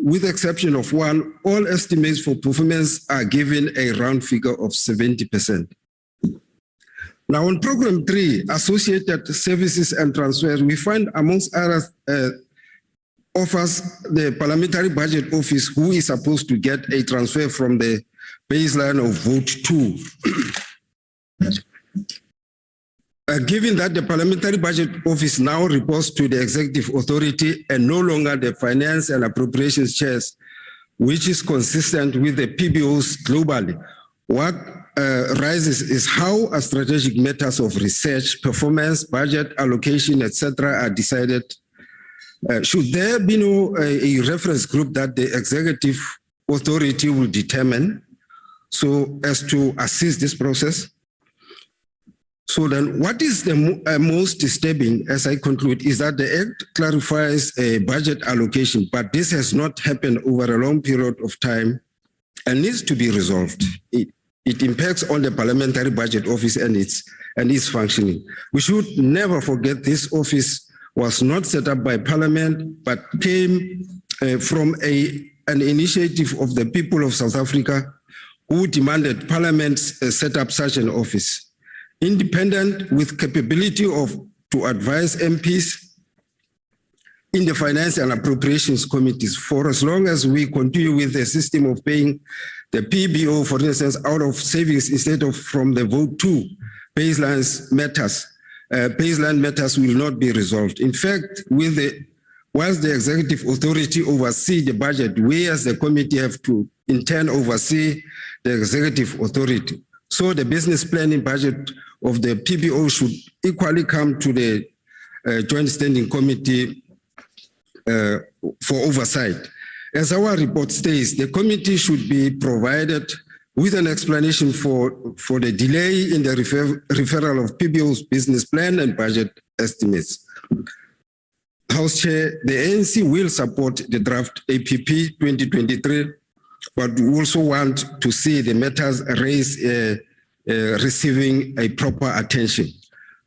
with exception of 1, all estimates for performance are given a round figure of 70%. Now on program 3, associated services and transfers, we find amongst others offers the Parliamentary Budget Office, who is supposed to get a transfer from the baseline of vote 2. Given that the Parliamentary Budget Office now reports to the Executive Authority and no longer the Finance and Appropriations Chairs, which is consistent with the PBOs globally, what rises is how strategic matters of research, performance, budget, allocation, etc. are decided. Should there be a reference group that the Executive Authority will determine so as to assist this process? So then what is the most disturbing, as I conclude, is that the Act clarifies a budget allocation, but this has not happened over a long period of time and needs to be resolved. It impacts on the Parliamentary Budget Office and its functioning. We should never forget this office was not set up by Parliament, but came from an initiative of the people of South Africa who demanded Parliament set up such an office. Independent with capability to advise MPs in the Finance and Appropriations Committees for as long as we continue with the system of paying the PBO, for instance, out of savings instead of from the vote 2 baseline matters will not be resolved. In fact, whilst the Executive Authority oversee the budget, we as the committee have to in turn oversee the Executive Authority. So the business planning budget of the PBO should equally come to the Joint Standing Committee for oversight. As our report states, the committee should be provided with an explanation for the delay in the referral of PBO's business plan and budget estimates. House Chair, the ANC will support the draft APP 2023, but we also want to see the matters raised receiving a proper attention.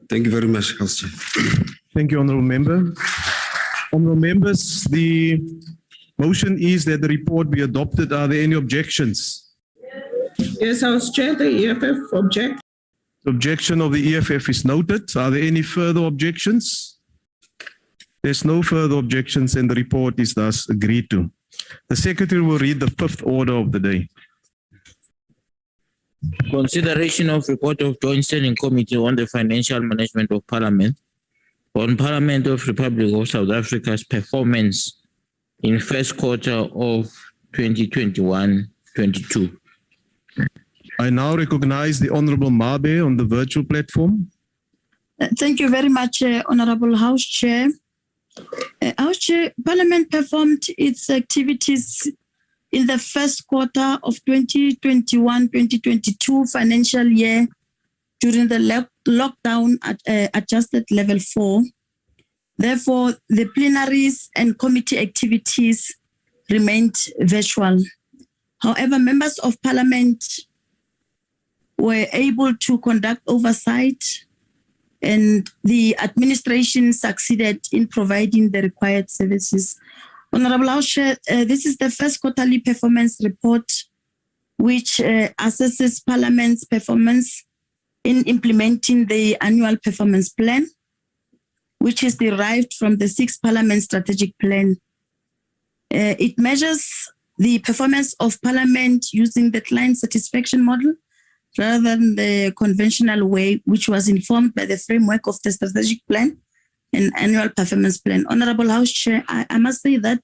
Thank you very much, House Chair. Thank you, Honourable Member. Honourable Members, the motion is that the report be adopted. Are there any objections? Yes, House Chair, the EFF object. The objection of the EFF is noted. Are there any further objections? There's no further objections and the report is thus agreed to. The Secretary will read the fifth order of the day. Consideration of report of Joint Standing Committee on the Financial Management of Parliament on Parliament of Republic of South Africa's performance in first quarter of 2021-22. I now recognize the Honourable Mabe on the virtual platform. Thank you very much, Honourable House Chair. House Chair, Parliament performed its activities in the first quarter of 2021-2022 financial year during the lockdown at adjusted level 4. Therefore, the plenaries and committee activities remained virtual. However, members of Parliament were able to conduct oversight and the administration succeeded in providing the required services. Honourable House Chair, this is the first quarterly performance report which assesses Parliament's performance in implementing the annual performance plan, which is derived from the 6th Parliament Strategic Plan. It measures the performance of Parliament using the client satisfaction model rather than the conventional way, which was informed by the framework of the strategic plan and annual performance plan. Honourable House Chair, I must say that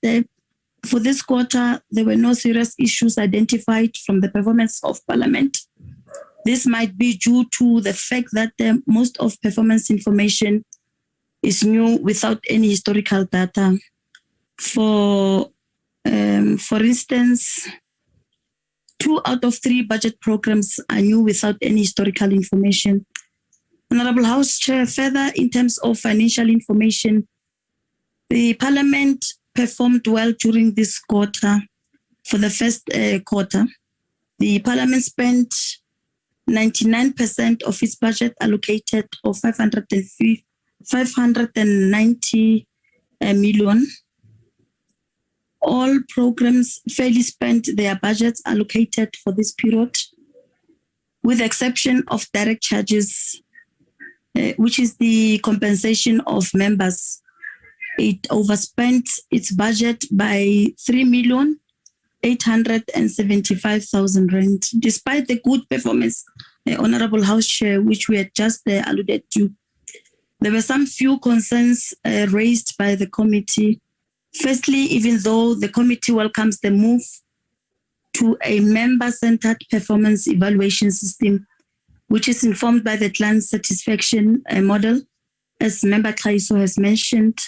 for this quarter, there were no serious issues identified from the performance of Parliament. This might be due to the fact that most of performance information is new without any historical data. For instance, 2 out of 3 budget programs are new without any historical information. Honourable House Chair, further in terms of financial information, the Parliament performed well during this quarter. For the first quarter, the Parliament spent 99% of its budget allocated of 590 million. All programs fairly spent their budgets allocated for this period, with the exception of direct charges, which is the compensation of members. It overspent its budget by 3,875,000 rand, despite the good performance, Honourable House Chair, which we had just alluded to. There were some few concerns raised by the committee. Firstly, even though the committee welcomes the move to a member-centered performance evaluation system, which is informed by the client satisfaction model, as Member Kaiso has mentioned.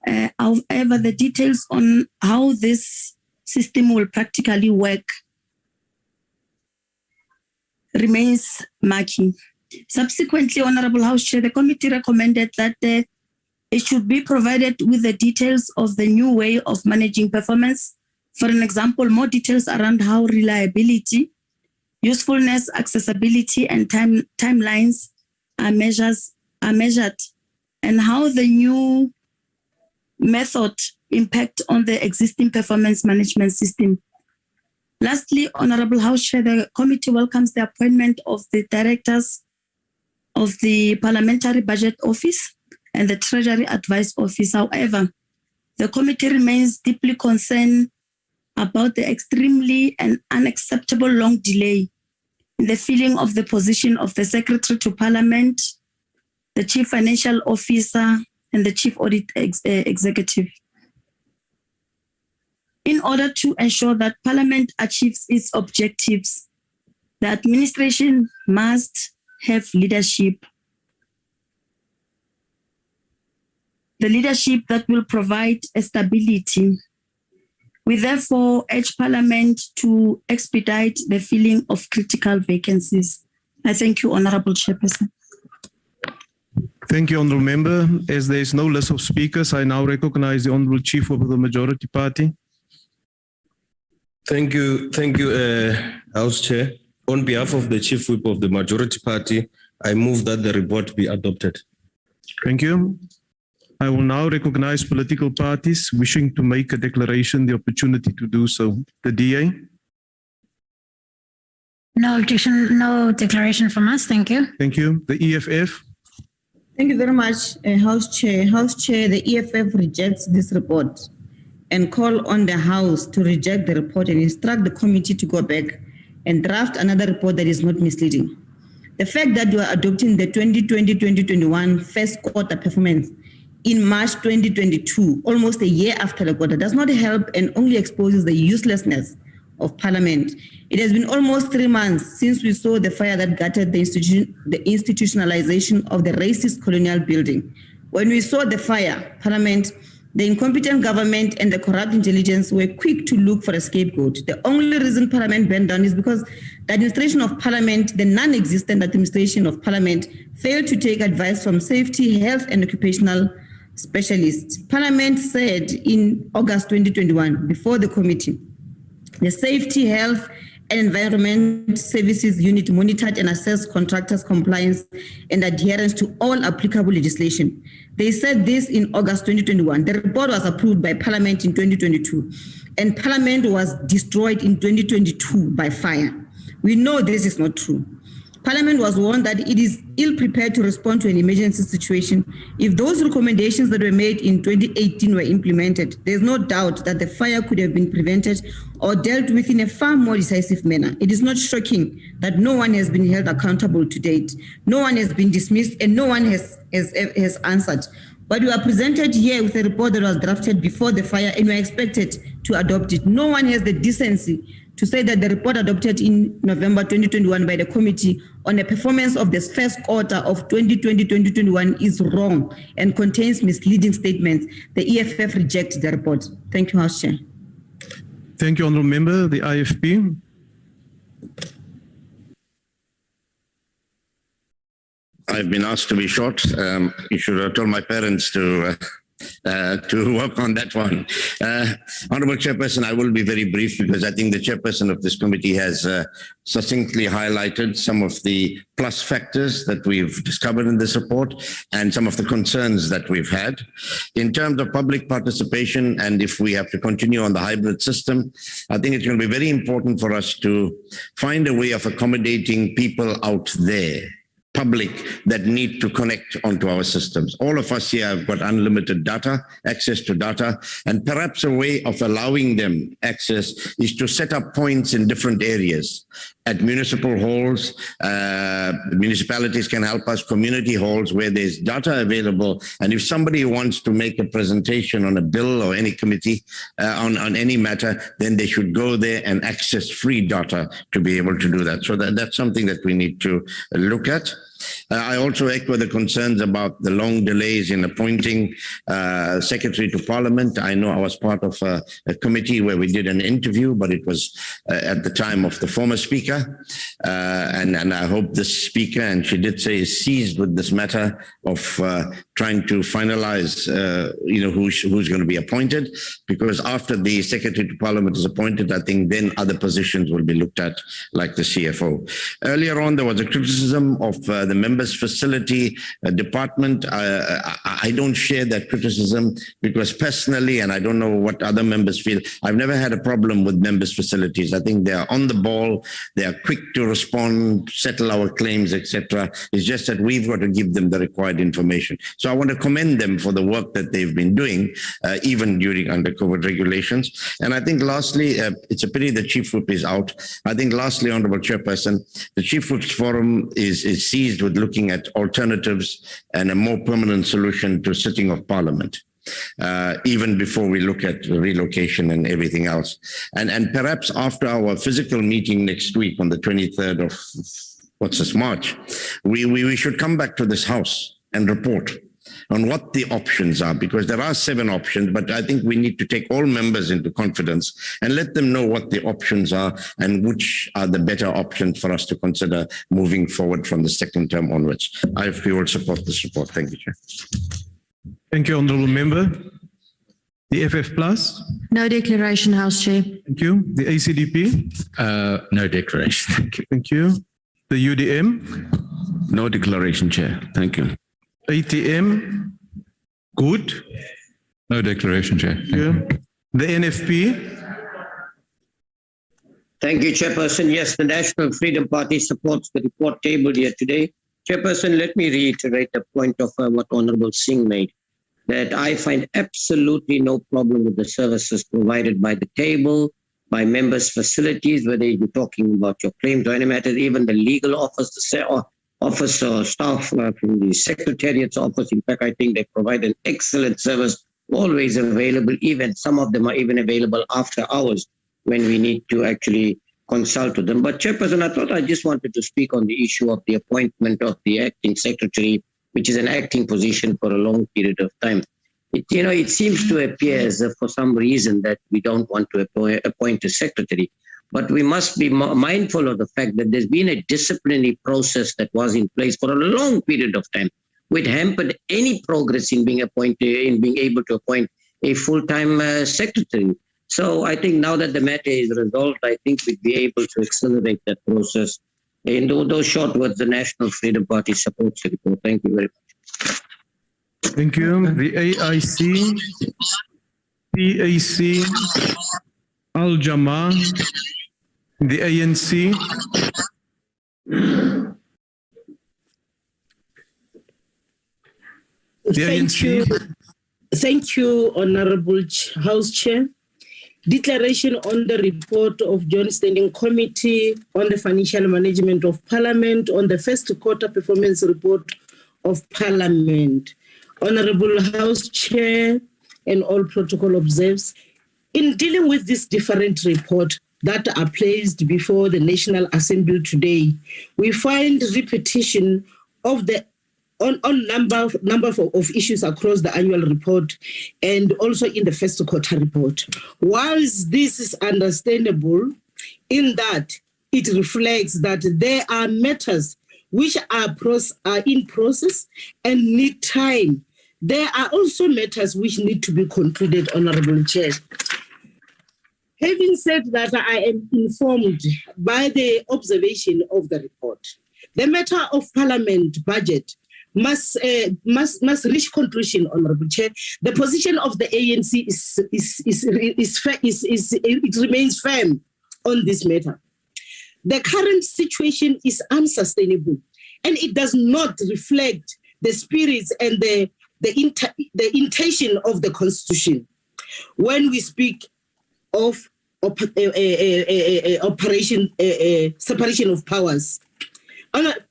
However, the details on how this system will practically work remains murky. Subsequently, Honourable House Chair, the committee recommended that it should be provided with the details of the new way of managing performance. For an example, more details around how reliability, usefulness, accessibility, and timelines are measured, and how the new method impact on the existing performance management system. Lastly, Honourable House Chair, the committee welcomes the appointment of the directors of the Parliamentary Budget Office and the Treasury Advice Office. However, the committee remains deeply concerned about the extremely and unacceptable long delay in the filling of the position of the Secretary to Parliament, the Chief Financial Officer, and the Chief Audit Executive. In order to ensure that Parliament achieves its objectives, the administration must have leadership. The leadership that will provide a stability We therefore urge Parliament to expedite the filling of critical vacancies. I thank you, Honorable Chairperson. Thank you, Honourable Member. As there is no list of speakers, I now recognize the Honourable Chief Whip of the Majority Party. Thank you, House Chair. On behalf of the Chief Whip of the Majority Party, I move that the report be adopted. Thank you. I will now recognize political parties wishing to make a declaration the opportunity to do so. The DA. No objection, no declaration from us. Thank you. Thank you. The EFF. Thank you very much, House Chair. House Chair, the EFF rejects this report and call on the House to reject the report and instruct the committee to go back and draft another report that is not misleading. The fact that you are adopting the 2020-2021 first quarter performance in March 2022, almost a year after the quarter, does not help and only exposes the uselessness of Parliament. It has been almost 3 months since we saw the fire that gutted the institutionalization of the racist colonial building. When we saw the fire, Parliament, the incompetent government and the corrupt intelligence were quick to look for a scapegoat. The only reason Parliament burned down is because the administration of Parliament, the non-existent administration of Parliament, failed to take advice from safety, health and occupational specialists. Parliament said in August 2021, before the committee, the Safety, Health and Environment Services Unit monitored and assessed contractors' compliance and adherence to all applicable legislation. They said this in August 2021. The report was approved by Parliament in 2022, and Parliament was destroyed in 2022 by fire. We know this is not true. Parliament was warned that it is ill-prepared to respond to an emergency situation. If those recommendations that were made in 2018 were implemented, there's no doubt that the fire could have been prevented or dealt with in a far more decisive manner. It is not shocking that no one has been held accountable to date. No one has been dismissed and no one has answered. But we are presented here with a report that was drafted before the fire and we are expected to adopt it. No one has the decency to say that the report adopted in November 2021 by the committee on the performance of this first quarter of 2020-2021 is wrong and contains misleading statements. The EFF rejects the report. Thank you, House Chair. Thank you, Honourable Member. The IFP. I've been asked to be short. You should have told my parents to work on that one. Honourable Chairperson, I will be very brief because I think the Chairperson of this committee has succinctly highlighted some of the plus factors that we've discovered in this report and some of the concerns that we've had. In terms of public participation, and if we have to continue on the hybrid system, I think it's going to be very important for us to find a way of accommodating people out there, public, that need to connect onto our systems. All of us here have got unlimited data, access to data, and perhaps a way of allowing them access is to set up points in different areas. At municipal halls, municipalities can help us, community halls where there's data available. And if somebody wants to make a presentation on a bill or any committee on any matter, then they should go there and access free data to be able to do that. So that's something that we need to look at. I also echo the concerns about the long delays in appointing Secretary to Parliament. I know I was part of a committee where we did an interview, but it was at the time of the former Speaker. And I hope this Speaker, and she did say, is seized with this matter of trying to finalize, who's going to be appointed, because after the Secretary to Parliament is appointed, I think then other positions will be looked at, like the CFO. Earlier on, there was a criticism of the members' facility department. I don't share that criticism because personally, and I don't know what other members feel, I've never had a problem with members' facilities. I think they are on the ball, they are quick to respond, settle our claims, etc. It's just that we've got to give them the required information. So I want to commend them for the work that they've been doing, even during under COVID regulations. And I think lastly, it's a pity the Chief Whip is out. I think lastly, Honourable Chairperson, the Chief Whip's forum is seized with looking at alternatives and a more permanent solution to sitting of Parliament, even before we look at relocation and everything else. And perhaps after our physical meeting next week on the 23rd of March, we should come back to this House and report on what the options are, because there are 7 options, but I think we need to take all members into confidence and let them know what the options are and which are the better options for us to consider moving forward from the second term onwards. We will support this report. Thank you, Chair. Thank you, Honourable Member. The FF Plus? No declaration, House Chair. Thank you. The ACDP? No declaration. Thank you. Thank you. The UDM? No declaration, Chair. Thank you. ATM? Good. No declaration, Chair. Thank you. The NFP? Thank you, Chairperson. Yes, the National Freedom Party supports the report tabled here today. Chairperson, let me reiterate the point of what Honourable Singh made, that I find absolutely no problem with the services provided by the table, by members' facilities, whether you're talking about your claims or any matters, even the legal office, office or staff from the Secretariat's office. In fact, I think they provide an excellent service, always available. Even some of them are even available after hours when we need to actually consult with them. But Chairperson, I thought I just wanted to speak on the issue of the appointment of the acting secretary, which is an acting position for a long period of time. It seems to appear as if for some reason that we don't want to appoint a secretary, but we must be mindful of the fact that there's been a disciplinary process that was in place for a long period of time, which hampered any progress in being able to appoint a full-time secretary. So I think now that the matter is resolved, I think we'd be able to accelerate that process. In those short words, the National Freedom Party supports the report. Thank you very much. Thank you. The AIC, PAC, Al-Jama, the ANC. Thank you, Honorable House Chair. Declaration on the report of Joint Standing Committee on the Financial Management of Parliament on the first quarter performance report of Parliament. Honorable House Chair and all protocol observes, in dealing with this different report that are placed before the National Assembly today, we find repetition of the on number of issues across the annual report and also in the first quarter report. Whilst this is understandable in that it reflects that there are matters which are in process and need time, there are also matters which need to be concluded, Honourable Chair. Having said that, I am informed by the observation of the report. The matter of Parliament budget must reach conclusion, Honourable Chair. The position of the ANC it remains firm on this matter. The current situation is unsustainable, and it does not reflect the spirits and the intention of the Constitution. When we speak of separation of powers,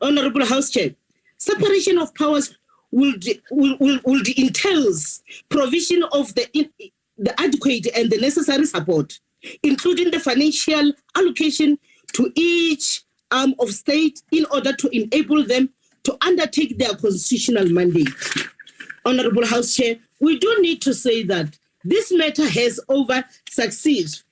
Honourable House Chair, separation of powers will entails provision of the adequate and the necessary support, including the financial allocation to each arm of state in order to enable them to undertake their constitutional mandate. Honourable House Chair, we do need to say that this matter has over successive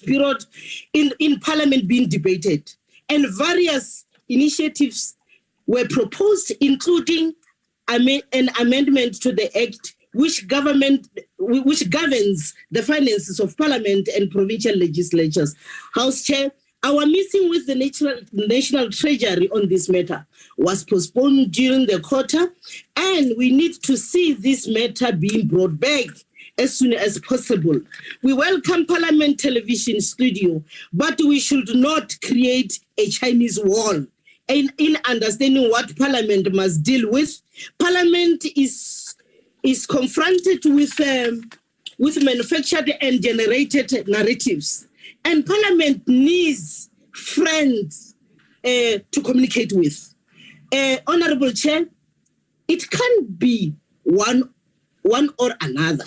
period in Parliament being debated, and various initiatives were proposed, including an amendment to the Act which governs the finances of Parliament and provincial legislatures. House Chair, our meeting with the National Treasury on this matter was postponed during the quarter, and we need to see this matter being brought back as soon as possible. We welcome Parliament Television Studio, but we should not create a Chinese wall. In understanding what Parliament must deal with, Parliament is confronted with manufactured and generated narratives, and Parliament needs friends to communicate with. Honourable Chair, it can't be one or another.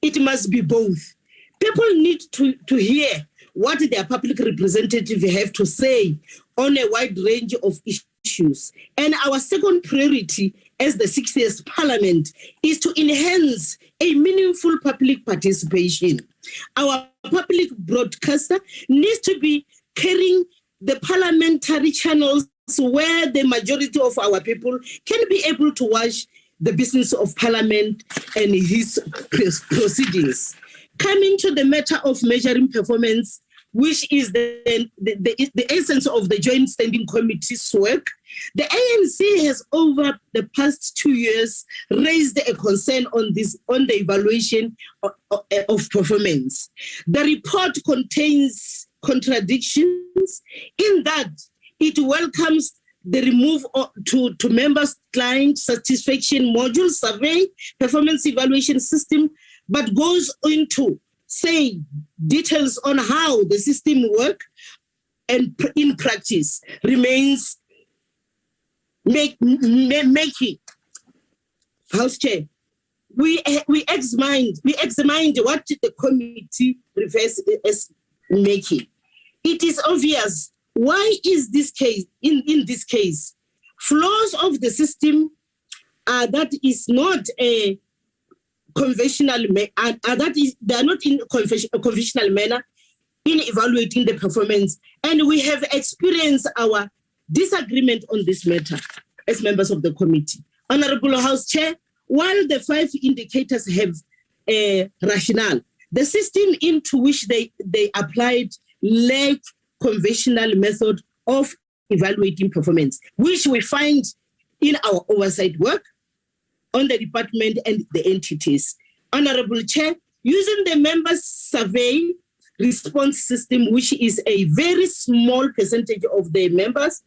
It must be both. People need to hear what their public representatives have to say on a wide range of issues. And our second priority as the 60th Parliament is to enhance a meaningful public participation. Our public broadcaster needs to be carrying the parliamentary channels where the majority of our people can be able to watch the business of Parliament and his proceedings. Coming to the matter of measuring performance, which is the essence of the Joint Standing Committee's work, the ANC has over the past 2 years raised a concern on the evaluation of performance. The report contains contradictions in that it welcomes the remove to members' client satisfaction module survey performance evaluation system, but goes into say details on how the system works and in practice remains making. House Chair, we examined what the committee refers as making. It is obvious why is this case in this case flaws of the system that is not a conventional they are not in a conventional manner in evaluating the performance, and we have experienced our disagreement on this matter as members of the committee. Honorable House Chair, while the 5 indicators have a rationale, the system into which they applied lack conventional method of evaluating performance, which we find in our oversight work on the department and the entities. Honorable Chair, using the members' survey response system, which is a very small percentage of the members,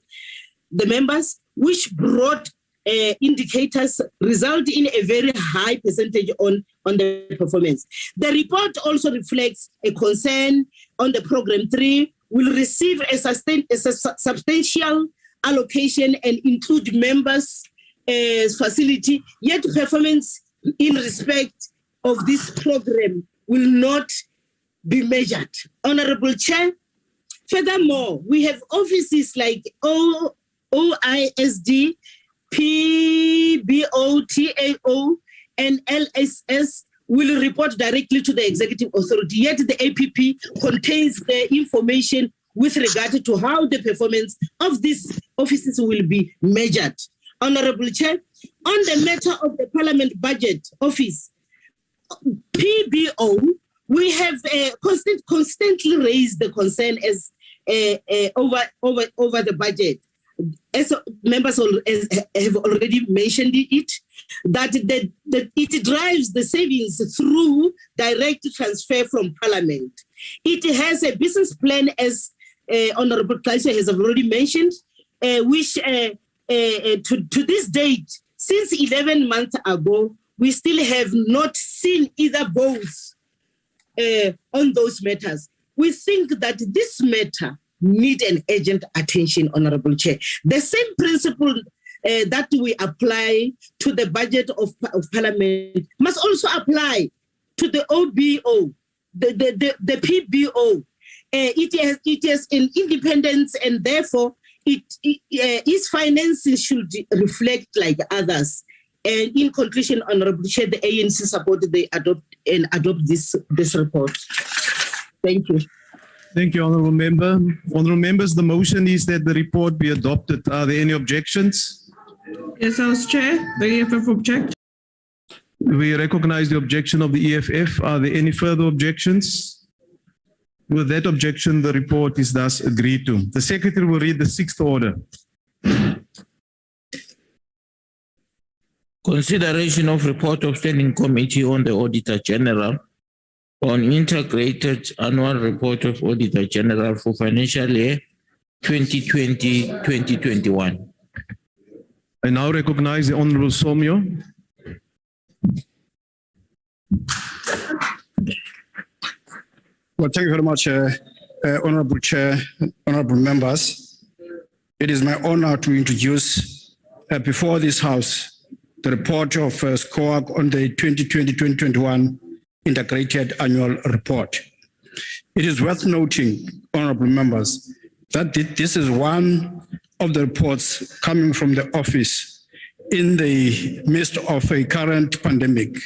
which brought indicators result in a very high percentage on the performance. The report also reflects a concern on the program 3 will receive a substantial allocation and include members' facility, yet performance in respect of this program will not be measured. Honorable Chair, furthermore, we have offices like OISD, PBO, TAO, and LSS will report directly to the executive authority, yet the APP contains the information with regard to how the performance of these offices will be measured. Honorable Chair, on the matter of the Parliament Budget Office, PBO, we have constantly raised the concern as over the budget. As members have already mentioned it, that it drives the savings through direct transfer from Parliament. It has a business plan, as Honorable Kaiser has already mentioned, which to this date, since 11 months ago, we still have not seen either both on those matters. We think that this matter need an urgent attention, Honorable Chair. The same principle that we apply to the budget of Parliament must also apply to the OBO, the PBO. It has an independence, and therefore its finances should reflect like others. And in conclusion, Honorable Chair, the ANC supported they adopt this report. Thank you. Thank you, Honourable Member. Honourable Members, the motion is that the report be adopted. Are there any objections? Yes, House Chair, the EFF object. We recognize the objection of the EFF. Are there any further objections? With that objection, the report is thus agreed to. The Secretary will read the 6th order. Consideration of report of Standing Committee on the Auditor General on integrated annual report of Auditor General for financial year 2020-2021. I now recognize the Honourable Somyo. Well, thank you very much, Honourable Chair, Honourable Members. It is my honour to introduce before this House the report of SCOAG on the 2020-2021 Integrated Annual Report. It is worth noting, honorable members, that this is one of the reports coming from the office in the midst of a current pandemic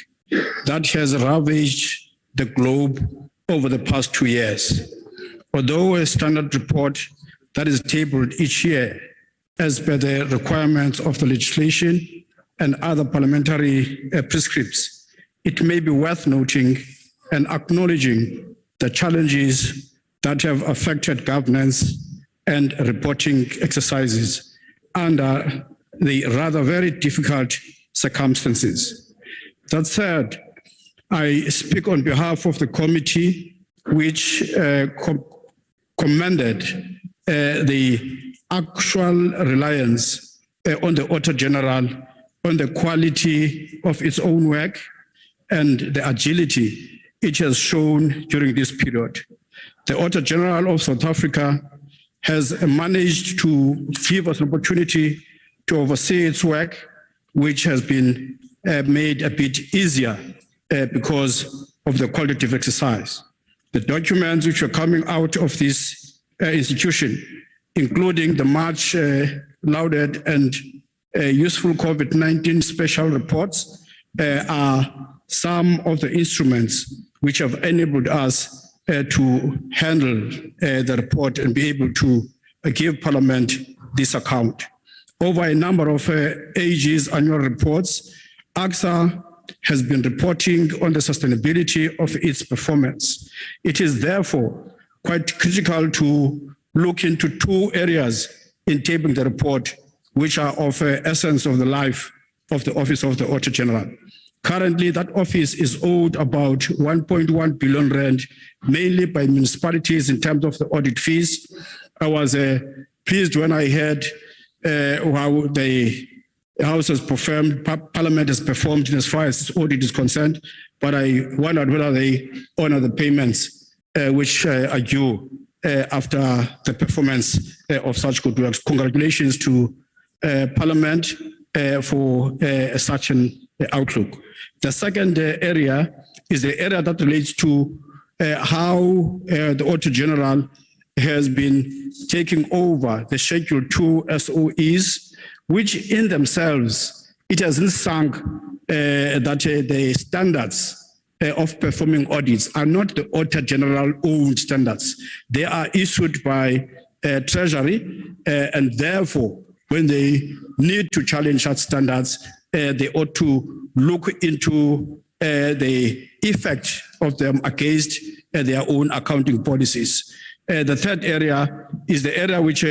that has ravaged the globe over the past 2 years. Although a standard report that is tabled each year as per the requirements of the legislation and other parliamentary prescripts, it may be worth noting and acknowledging the challenges that have affected governance and reporting exercises under the rather very difficult circumstances. That said, I speak on behalf of the committee which commended the actual reliance on the Auditor General on the quality of its own work and the agility it has shown during this period. The Auditor General of South Africa has managed to give us an opportunity to oversee its work, which has been made a bit easier because of the qualitative exercise. The documents which are coming out of this institution, including the much lauded and useful COVID-19 special reports, are some of the instruments which have enabled us to handle the report and be able to give Parliament this account. Over a number of AG's annual reports, AXA has been reporting on the sustainability of its performance. It is therefore quite critical to look into two areas in tabling the report, which are of essence of the life of the Office of the Auditor General. Currently, that office is owed about 1.1 billion rand, mainly by municipalities in terms of the audit fees. I was pleased when I heard how the House has performed, Parliament has performed as far as this audit is concerned, but I wondered whether they honor the payments which are due after the performance of such good works. Congratulations to Parliament for such an outlook. The second area is the area that relates to how the Auditor General has been taking over the Schedule 2 SOEs, which in themselves, it hasn't sunk that the standards of performing audits are not the Auditor General owned standards. They are issued by Treasury, and therefore, when they need to challenge such standards, they ought to look into the effect of them against their own accounting policies. The third area is the area which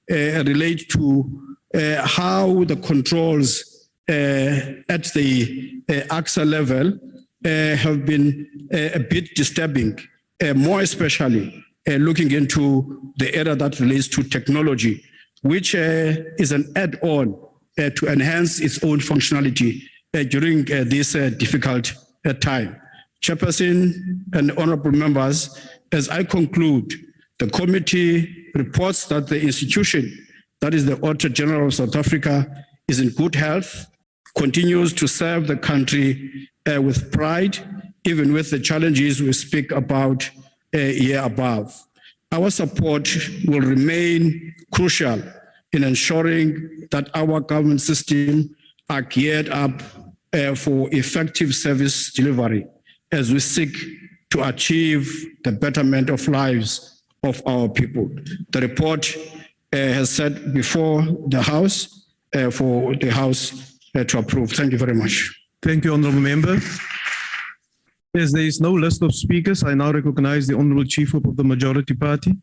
relates to how the controls at the AXA level have been a bit disturbing, more especially looking into the area that relates to technology, which is an add-on to enhance its own functionality during this difficult time. Chairperson and honorable members, as I conclude, the committee reports that the institution, that is the Auditor General of South Africa, is in good health, continues to serve the country with pride, even with the challenges we speak about here above. Our support will remain crucial in ensuring that our government system are geared up for effective service delivery as we seek to achieve the betterment of lives of our people. The report has said before the House for the House to approve. Thank you very much. Thank you, Honourable Member. As there is no list of speakers, I now recognize the Honourable Chief Whip of the Majority Party.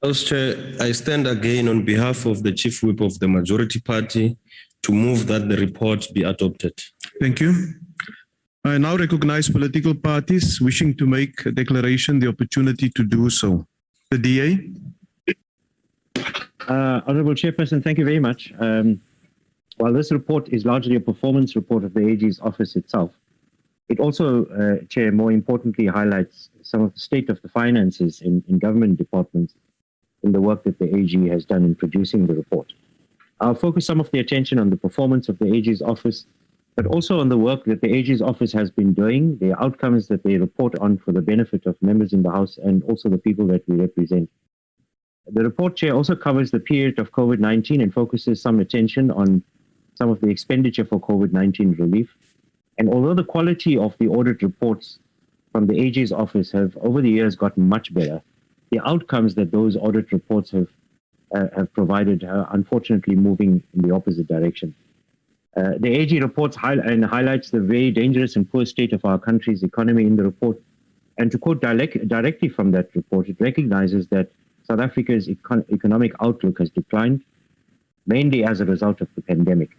House Chair, I stand again on behalf of the Chief Whip of the Majority Party to move that the report be adopted. Thank you. I now recognize political parties wishing to make a declaration the opportunity to do so. The DA. Honourable Chairperson, thank you very much. While this report is largely a performance report of the AG's office itself, it also, Chair, more importantly highlights some of the state of the finances in government departments in the work that the AG has done in producing the report. I'll focus some of the attention on the performance of the AG's office but also on the work that the AG's office has been doing, the outcomes that they report on for the benefit of members in the House and also the people that we represent. The report, Chair, also covers the period of COVID-19 and focuses some attention on some of the expenditure for COVID-19 relief. And although the quality of the audit reports from the AG's office have over the years gotten much better, the outcomes that those audit reports have provided are unfortunately moving in the opposite direction. The AG reports highlights the very dangerous and poor state of our country's economy in the report. And to quote directly from that report, it recognizes that South Africa's economic outlook has declined, mainly as a result of the pandemic.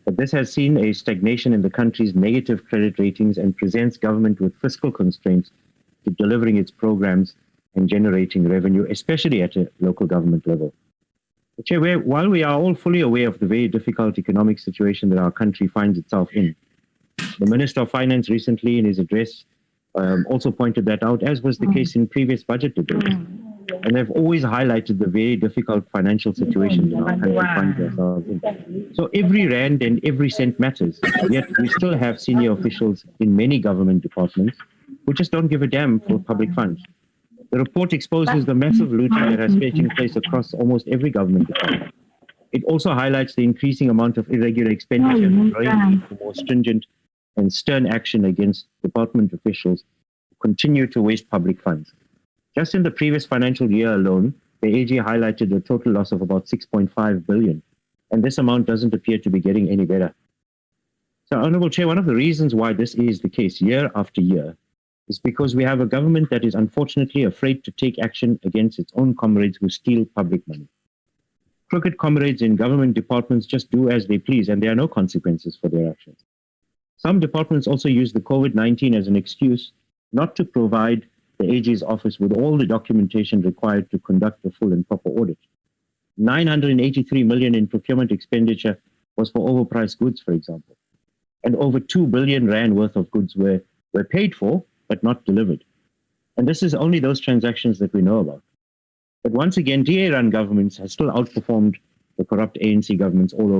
But this has seen a stagnation in the country's negative credit ratings and presents government with fiscal constraints to delivering its programs and generating revenue, especially at a local government level. Chair, while we are all fully aware of the very difficult economic situation that our country finds itself in, the Minister of Finance recently in his address also pointed that out, as was the case in previous budget debates. And they've always highlighted the very difficult financial situation that our country finds ourselves in. So every rand and every cent matters, yet we still have senior officials in many government departments who just don't give a damn for public funds. The report exposes the massive looting that has taken place across almost every government department. It also highlights the increasing amount of irregular expenditure and the growing need for more stringent and stern action against department officials who continue to waste public funds. Just in the previous financial year alone, the AG highlighted a total loss of about 6.5 billion, and this amount doesn't appear to be getting any better. So, Honourable Chair, one of the reasons why this is the case year after year is because we have a government that is unfortunately afraid to take action against its own comrades who steal public money. Crooked comrades in government departments just do as they please, and there are no consequences for their actions. Some departments also use the COVID-19 as an excuse not to provide the AG's office with all the documentation required to conduct a full and proper audit. 983 million in procurement expenditure was for overpriced goods, for example. And over 2 billion rand worth of goods were paid for, but not delivered. And this is only those transactions that we know about. But once again, DA-run governments have still outperformed the corrupt ANC governments all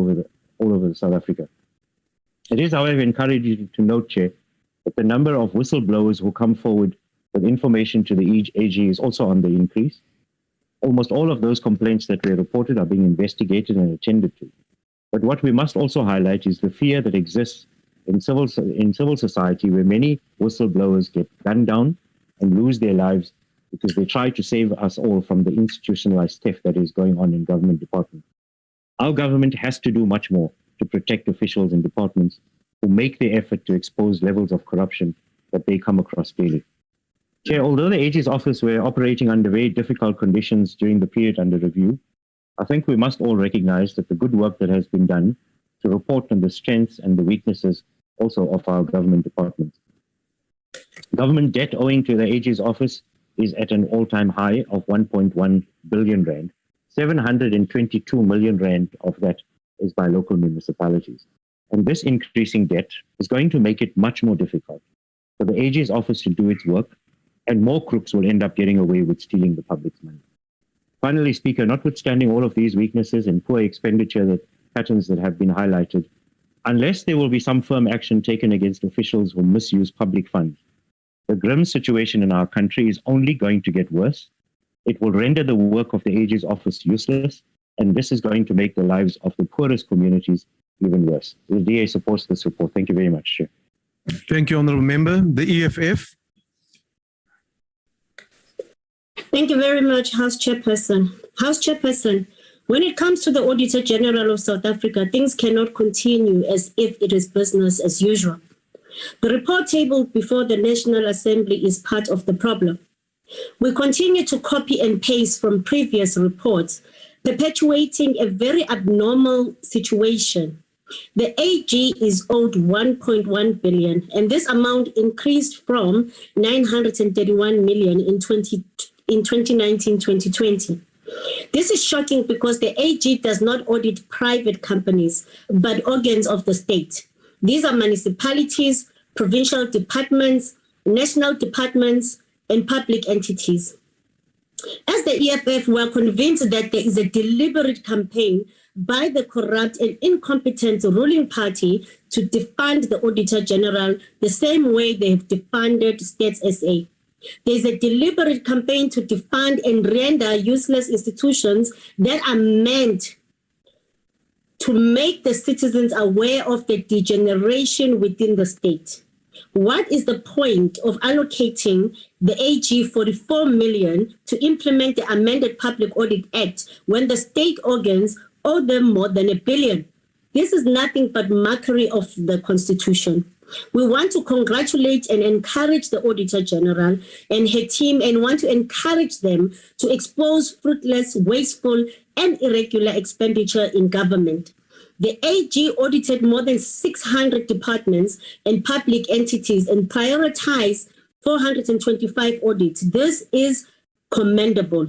over South Africa. It is, however, encouraging to note, Chair, that the number of whistleblowers who come forward with information to the AG is also on the increase. Almost all of those complaints that were reported are being investigated and attended to. But what we must also highlight is the fear that exists in civil society, where many whistleblowers get gunned down and lose their lives because they try to save us all from the institutionalized theft that is going on in government departments. Our government has to do much more to protect officials in departments who make the effort to expose levels of corruption that they come across daily. Chair, although the AG's office were operating under very difficult conditions during the period under review, I think we must all recognize that the good work that has been done to report on the strengths and the weaknesses also of our government departments. Government debt owing to the AG's office is at an all-time high of 1.1 billion rand. 722 million rand of that is by local municipalities. And this increasing debt is going to make it much more difficult for the AG's office to do its work, and more crooks will end up getting away with stealing the public's money. Finally, Speaker, notwithstanding all of these weaknesses and poor expenditure patterns that have been highlighted, unless there will be some firm action taken against officials who misuse public funds, the grim situation in our country is only going to get worse. It will render the work of the AG's office useless, and this is going to make the lives of the poorest communities even worse. The DA supports this report. Thank you very much, Chair. Thank you, Honourable Member. The EFF. Thank you very much, House Chairperson. House Chairperson, when it comes to the Auditor General of South Africa, things cannot continue as if it is business as usual. The report tabled before the National Assembly is part of the problem. We continue to copy and paste from previous reports, perpetuating a very abnormal situation. The AG is owed 1.1 billion, and this amount increased from 931 million in 2019-2020. This is shocking because the AG does not audit private companies, but organs of the state. These are municipalities, provincial departments, national departments, and public entities. As the EFF, we are convinced that there is a deliberate campaign by the corrupt and incompetent ruling party to defund the Auditor General the same way they have defunded Stats SA. There is a deliberate campaign to defund and render useless institutions that are meant to make the citizens aware of the degeneration within the state. What is the point of allocating the AG 44 million to implement the amended Public Audit Act when the state organs owe them more than $1 billion? This is nothing but mockery of the Constitution. We want to congratulate and encourage the Auditor General and her team and want to encourage them to expose fruitless, wasteful, and irregular expenditure in government. The AG audited more than 600 departments and public entities and prioritized 425 audits. This is commendable.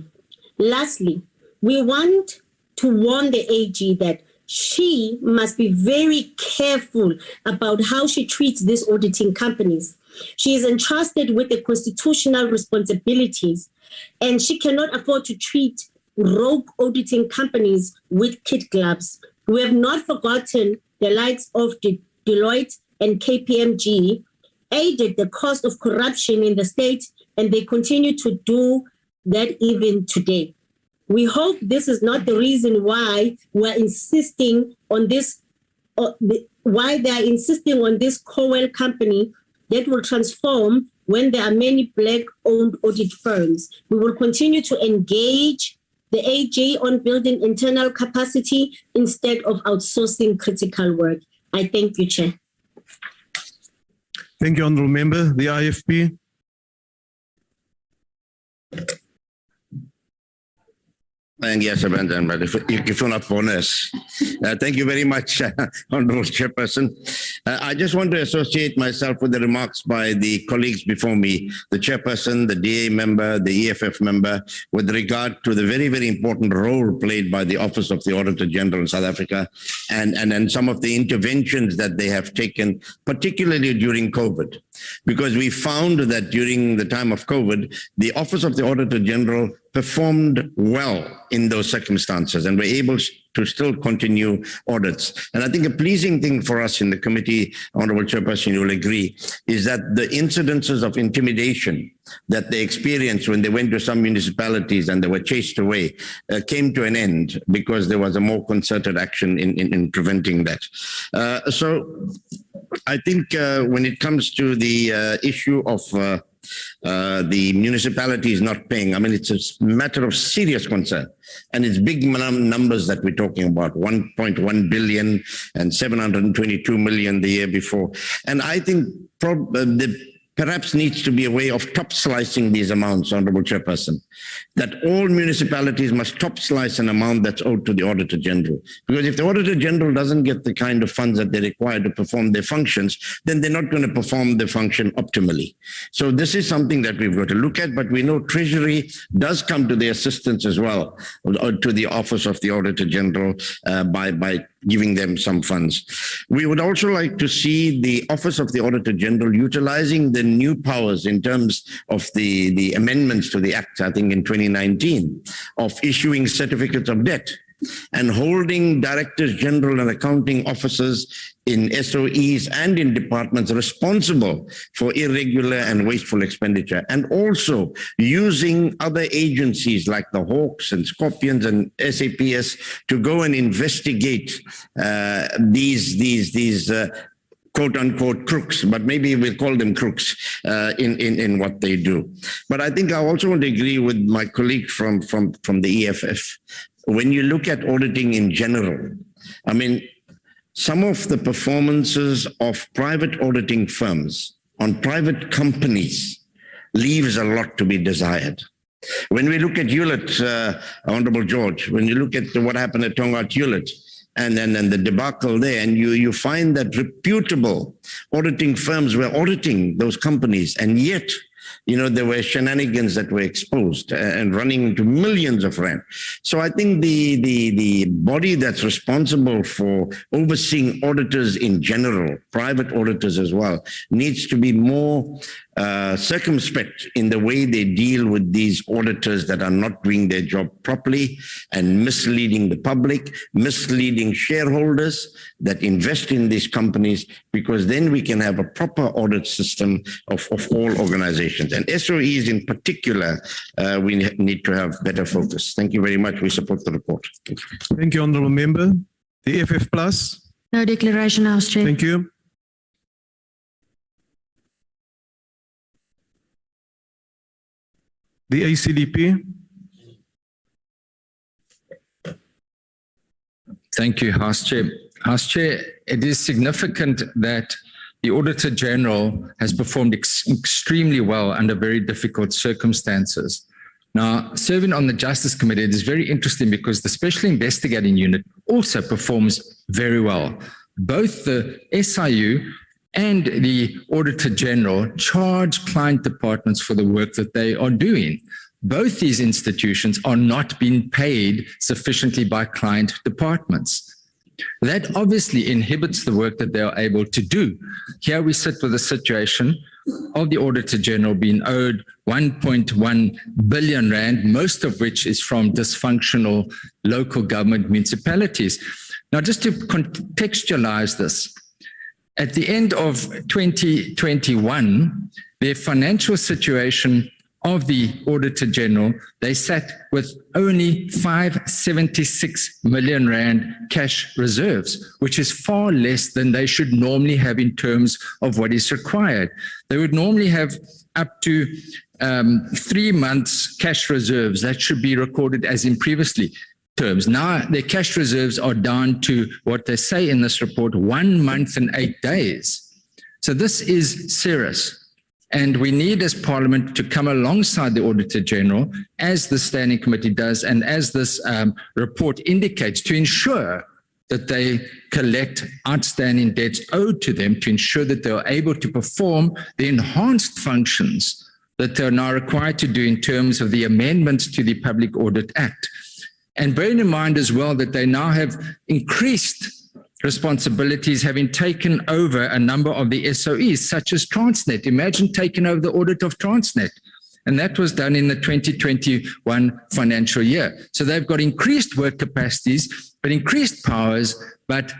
Lastly, we want to warn the AG that she must be very careful about how she treats these auditing companies. She is entrusted with the constitutional responsibilities, and she cannot afford to treat rogue auditing companies with kid gloves. We have not forgotten the likes of Deloitte and KPMG aided the cost of corruption in the state, and they continue to do that even today. We hope this is not the reason why we're insisting on this, why they are insisting on this Cowell company that will transform when there are many Black-owned audit firms. We will continue to engage the AG on building internal capacity instead of outsourcing critical work. I thank you, Chair. Thank you, Honourable Member. The IFP. Thank you, but if you're not bonus. Thank you very much, Honourable Chairperson. I just want to associate myself with the remarks by the colleagues before me, the Chairperson, the DA member, the EFF member, with regard to the very, very important role played by the Office of the Auditor General in South Africa and some of the interventions that they have taken, particularly during COVID. Because we found that during the time of COVID, the Office of the Auditor General performed well in those circumstances and were able to still continue audits. And I think a pleasing thing for us in the committee, Honourable Chairperson, you will agree, is that the incidences of intimidation that they experienced when they went to some municipalities and they were chased away came to an end because there was a more concerted action in preventing that. So I think when it comes to the issue of the municipalities not paying, I mean, it's a matter of serious concern. And it's big numbers that we're talking about, 1.1 billion and 722 million the year before. And I think perhaps needs to be a way of top slicing these amounts, Honourable Chairperson, that all municipalities must top slice an amount that's owed to the Auditor General. Because if the Auditor General doesn't get the kind of funds that they require to perform their functions, then they're not going to perform the function optimally. So this is something that we've got to look at, but we know Treasury does come to the assistance as well, to the Office of the Auditor General by giving them some funds. We would also like to see the Office of the Auditor General utilizing the new powers in terms of the amendments to the Act, I think in 2019, of issuing certificates of debt and holding directors general and accounting officers in SOEs and in departments responsible for irregular and wasteful expenditure, and also using other agencies like the Hawks and Scorpions and SAPS to go and investigate these quote unquote crooks, but maybe we'll call them crooks in what they do. But I think I also want to agree with my colleague from the EFF. When you look at auditing in general, I mean, some of the performances of private auditing firms on private companies leaves a lot to be desired. When we look at Hewlett, Honourable George, when you look at what happened at Tongaat Hewlett, and the debacle there, and you find that reputable auditing firms were auditing those companies, and yet there were shenanigans that were exposed and running into millions of rand. So I think the body that's responsible for overseeing auditors in general, private auditors as well, needs to be more circumspect in the way they deal with these auditors that are not doing their job properly and misleading the public, misleading shareholders that invest in these companies, because then we can have a proper audit system of all organizations. And SOEs in particular, we need to have better focus. Thank you very much. We support the report. Thank you. Thank you, Honourable Member. The FF Plus. No declaration, House Chair. Thank you. The ACDP. Thank you, House Chair. House Chair, it is significant that the Auditor General has performed extremely well under very difficult circumstances. Now, serving on the Justice Committee, it is very interesting because the Special Investigating Unit also performs very well. Both the SIU and the Auditor General charge client departments for the work that they are doing. Both these institutions are not being paid sufficiently by client departments. That obviously inhibits the work that they are able to do. Here we sit with a situation of the Auditor General being owed 1.1 billion rand, most of which is from dysfunctional local government municipalities. Now, just to contextualize this, at the end of 2021, their financial situation of the Auditor General, they sat with only 576 million rand cash reserves, which is far less than they should normally have in terms of what is required. They would normally have up to 3 months cash reserves that should be recorded as in previously terms. Now their cash reserves are down to what they say in this report, 1 month and 8 days. So this is serious. And we need as Parliament to come alongside the Auditor General, as the Standing Committee does, and as this report indicates, to ensure that they collect outstanding debts owed to them, to ensure that they are able to perform the enhanced functions that they are now required to do in terms of the amendments to the Public Audit Act. And bearing in mind as well that they now have increased responsibilities, having taken over a number of the SOEs, such as Transnet. Imagine taking over the audit of Transnet. And that was done in the 2021 financial year. So they've got increased work capacities, but increased powers, but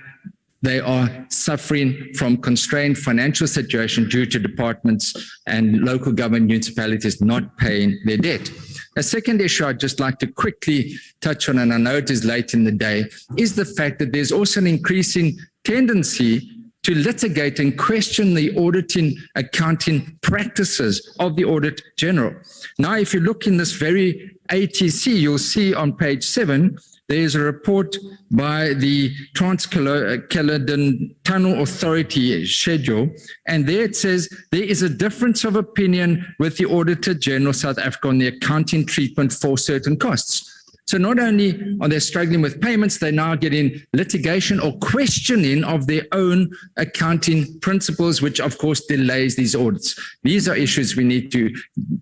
they are suffering from constrained financial situation due to departments and local government municipalities not paying their debt. A second issue I'd just like to quickly touch on, and I know it is late in the day, is the fact that there's also an increasing tendency to litigate and question the auditing, accounting practices of the Audit General. Now, if you look in this very ATC, you'll see on page 7, there's a report by the Trans-Caledon Tunnel Authority schedule, and there it says there is a difference of opinion with the Auditor General South Africa on the accounting treatment for certain costs. So not only are they struggling with payments, they're now getting litigation or questioning of their own accounting principles, which of course delays these audits. These are issues we need to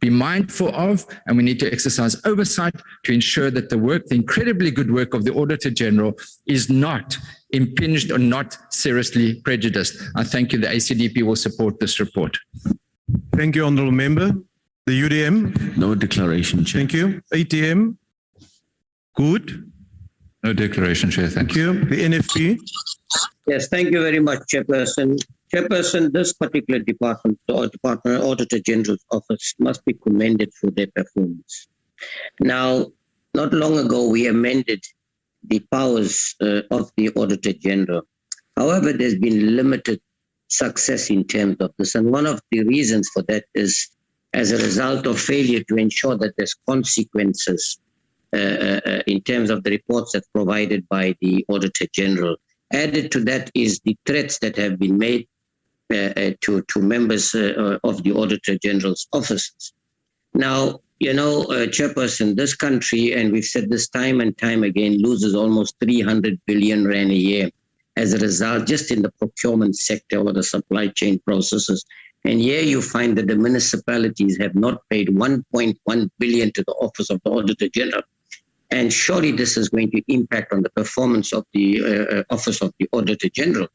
be mindful of, and we need to exercise oversight to ensure that the work, the incredibly good work of the Auditor General is not impinged or not seriously prejudiced. I thank you. The ACDP will support this report. Thank you, Honourable Member. The UDM? No declaration, Chair. Thank you. ATM? Good. No declaration, Chair. Thank you. The NFP? Yes, thank you very much, Chairperson. Chairperson, this particular department, the Auditor General's Office, must be commended for their performance. Now, not long ago, we amended the powers of the Auditor General. However, there's been limited success in terms of this. And one of the reasons for that is as a result of failure to ensure that there's consequences in terms of the reports that's provided by the Auditor General. Added to that is the threats that have been made to members of the Auditor General's offices. Now, Chairperson, this country, and we've said this time and time again, loses almost 300 billion rand a year as a result, just in the procurement sector or the supply chain processes And here you find that the municipalities have not paid 1.1 billion to the Office of the Auditor General. And surely this is going to impact on the performance of the Office of the Auditor General.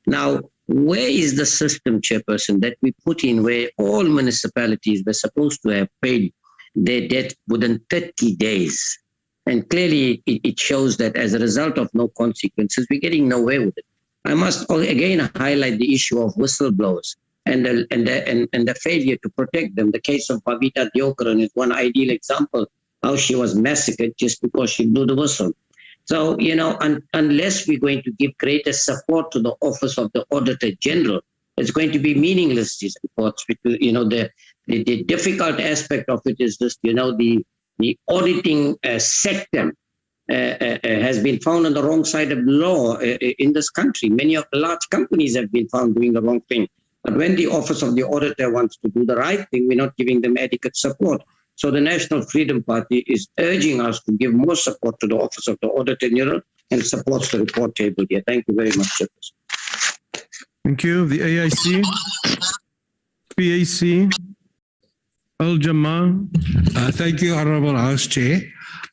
Now, where is the system, Chairperson, that we put in where all municipalities were supposed to have paid their debt within 30 days? And clearly it shows that as a result of no consequences, we're getting nowhere with it. I must again highlight the issue of whistleblowers and the failure to protect them. The case of Babita Diokaran is one ideal example, how she was massacred just because she blew the whistle. So, you know, unless we're going to give greater support to the Office of the Auditor General, it's going to be meaningless, these reports, because, you know, the difficult aspect of it is just, you know, the auditing sector has been found on the wrong side of the law in this country. Many of the large companies have been found doing the wrong thing. But when the Office of the Auditor wants to do the right thing, we're not giving them adequate support. So the National Freedom Party is urging us to give more support to the Office of the Auditor General and supports the report table here. Thank you very much, Chairperson. Thank you. The AIC, PAC, Al-Jamaa. Thank you, Honourable House Chair.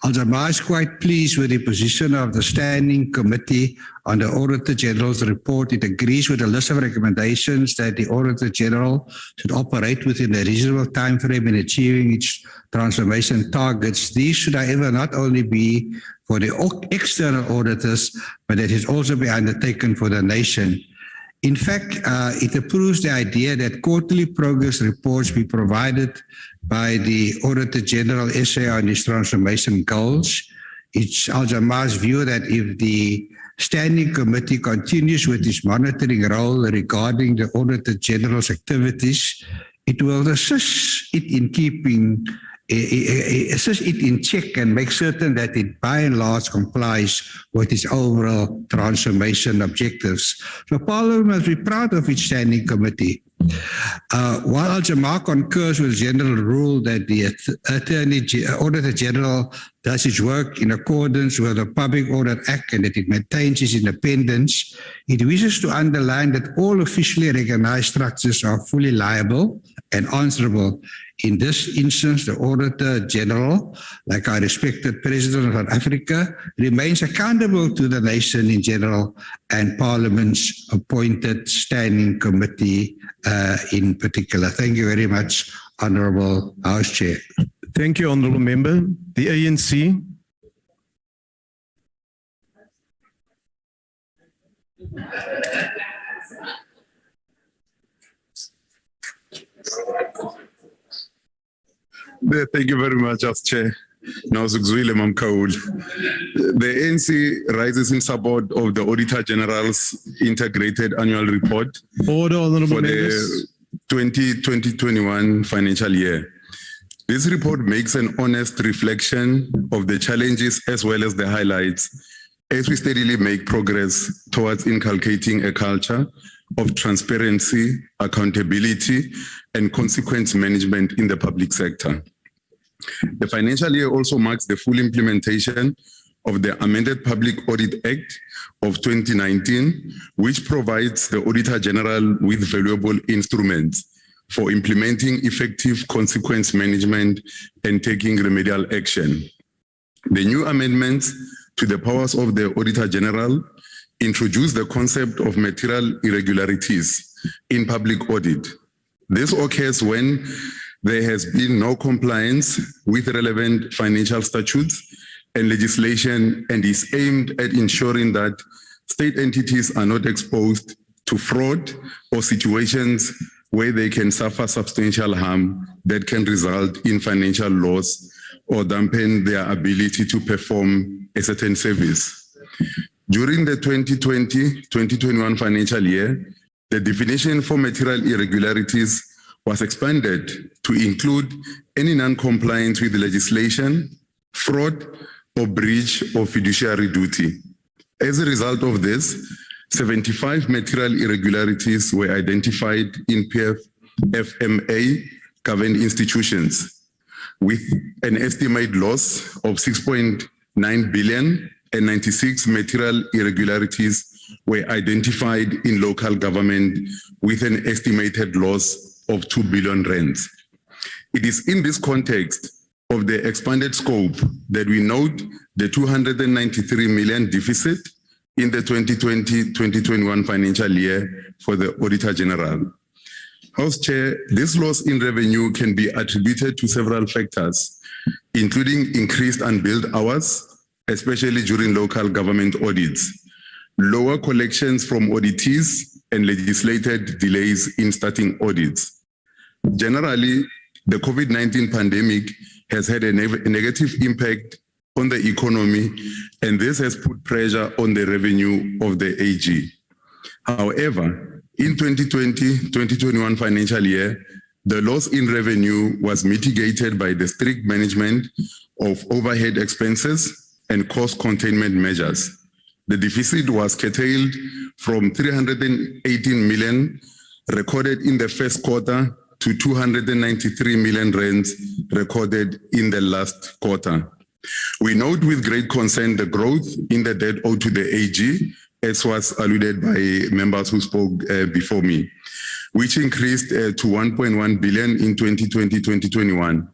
Al-Jamaa is quite pleased with the position of the Standing Committee on the Auditor General's report. It agrees with the list of recommendations that the Auditor General should operate within a reasonable time frame in achieving its transformation targets. These should, however, not only be for the external auditors, but it has also be undertaken for the nation. In fact, it approves the idea that quarterly progress reports be provided by the Auditor General SA on its transformation goals. It's Al-Jamaa's view that if the Standing Committee continues with its monitoring role regarding the Auditor General's activities, it will assist it in keeping assist it in check and make certain that it by and large complies with its overall transformation objectives. So Parliament must be proud of its Standing Committee. While Al-Jamaa concurs with the general rule that the Auditor General does its work in accordance with the Public Audit Act and that it maintains its independence, it wishes to underline that all officially recognized structures are fully liable and answerable. In this instance, the Auditor General, like our respected President of South Africa, remains accountable to the nation in general and Parliament's appointed Standing Committee in particular. Thank you very much, Honourable House Chair. Thank you, Honourable Member. The ANC. Thank you very much, House Chair. The ANC rises in support of the Auditor General's integrated annual report for the 2020-21 financial year. This report makes an honest reflection of the challenges as well as the highlights as we steadily make progress towards inculcating a culture of transparency, accountability, and consequence management in the public sector. The financial year also marks the full implementation of the amended Public Audit Act of 2019, which provides the Auditor General with valuable instruments for implementing effective consequence management and taking remedial action. The new amendments to the powers of the Auditor General introduce the concept of material irregularities in public audit. This occurs when there has been no compliance with relevant financial statutes and legislation and is aimed at ensuring that state entities are not exposed to fraud or situations where they can suffer substantial harm that can result in financial loss or dampen their ability to perform a certain service. During the 2020-2021 financial year, the definition for material irregularities was expanded to include any non-compliance with legislation, fraud, or breach of fiduciary duty. As a result of this, 75 material irregularities were identified in PFMA governed institutions, with an estimated loss of 6.9 billion, and 96 material irregularities were identified in local government with an estimated loss of 2 billion rands. It is in this context of the expanded scope that we note the 293 million deficit in the 2020-2021 financial year for the Auditor General. House Chair, this loss in revenue can be attributed to several factors, including increased unbilled hours, especially during local government audits, lower collections from auditees, and legislated delays in starting audits. Generally, the COVID-19 pandemic has had a negative impact on the economy, and this has put pressure on the revenue of the AG. However, in 2020-2021 financial year, the loss in revenue was mitigated by the strict management of overhead expenses and cost containment measures. The deficit was curtailed from 318 million recorded in the first quarter to 293 million rands recorded in the last quarter. We note with great concern the growth in the debt owed to the AG, as was alluded by members who spoke before me, which increased to 1.1 billion in 2020-2021.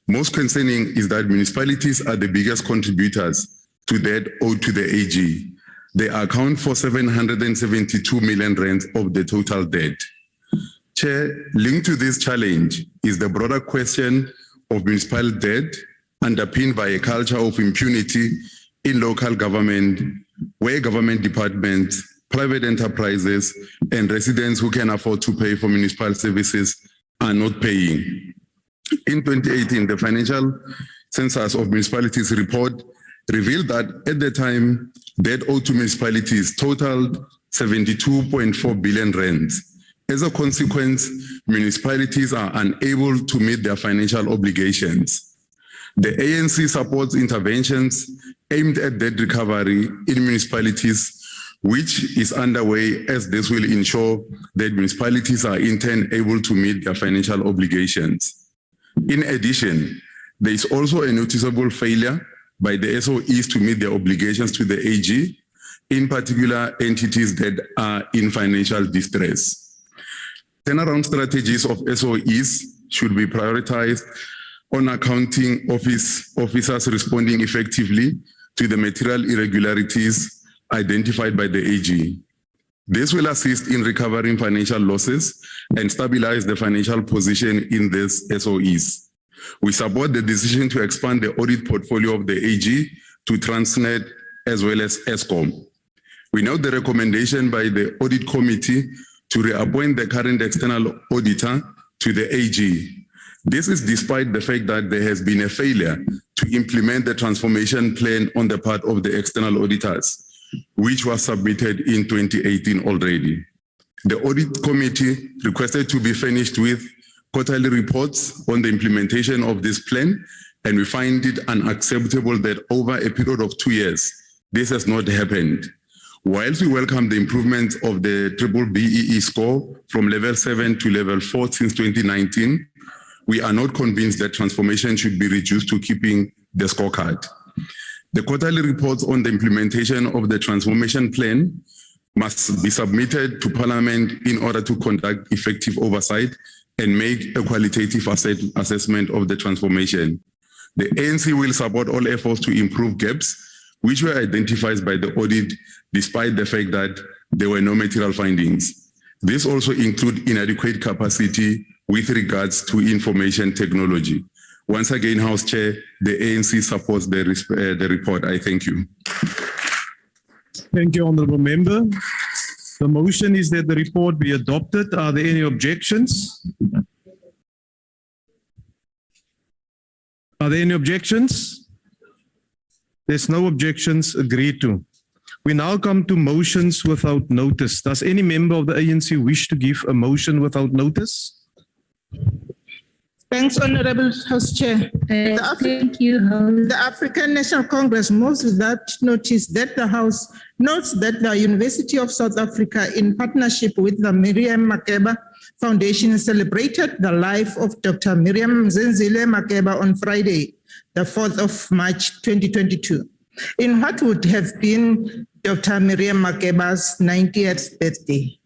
Most concerning is that municipalities are the biggest contributors to debt owed to the AG. They account for 772 million rands of the total debt. Chair, linked to this challenge is the broader question of municipal debt underpinned by a culture of impunity in local government, where government departments, private enterprises, and residents who can afford to pay for municipal services are not paying. In 2018, the Financial Census of Municipalities report revealed that at the time, debt owed to municipalities totaled 72.4 billion rands. As a consequence, municipalities are unable to meet their financial obligations. The ANC supports interventions aimed at debt recovery in municipalities, which is underway, as this will ensure that municipalities are in turn able to meet their financial obligations. In addition, there is also a noticeable failure by the SOEs to meet their obligations to the AG, in particular entities that are in financial distress. Turnaround strategies of SOEs should be prioritized on accounting officers responding effectively to the material irregularities identified by the AG. This will assist in recovering financial losses and stabilize the financial position in these SOEs. We support the decision to expand the audit portfolio of the AG to Transnet as well as ESCOM. We note the recommendation by the Audit Committee to reappoint the current external auditor to the AG. This is despite the fact that there has been a failure to implement the transformation plan on the part of the external auditors, which was submitted in 2018 already. The Audit Committee requested to be furnished with quarterly reports on the implementation of this plan, and we find it unacceptable that over a period of 2 years, this has not happened. Whilst we welcome the improvement of the BBBEE score from level 7 to level 4 since 2019, we are not convinced that transformation should be reduced to keeping the scorecard. The quarterly reports on the implementation of the transformation plan must be submitted to Parliament in order to conduct effective oversight and make a qualitative assessment of the transformation. The ANC will support all efforts to improve gaps, which were identified by the audit, despite the fact that there were no material findings. This also includes inadequate capacity with regards to information technology. Once again, House Chair, the ANC supports the report. I thank you. Thank you, Honourable Member. The motion is that the report be adopted. Are there any objections? Are there any objections? There's no objections. Agreed to. We now come to motions without notice. Does any member of the ANC wish to give a motion without notice? Thanks, Honorable House Chair. Thank you, House. The African National Congress moves that notice that the House notes that the University of South Africa, in partnership with the Miriam Makeba Foundation, celebrated the life of Dr. Miriam Zenzile Makeba on Friday, the 4th of March, 2022, in what would have been Dr. Miriam Makeba's 90th birthday.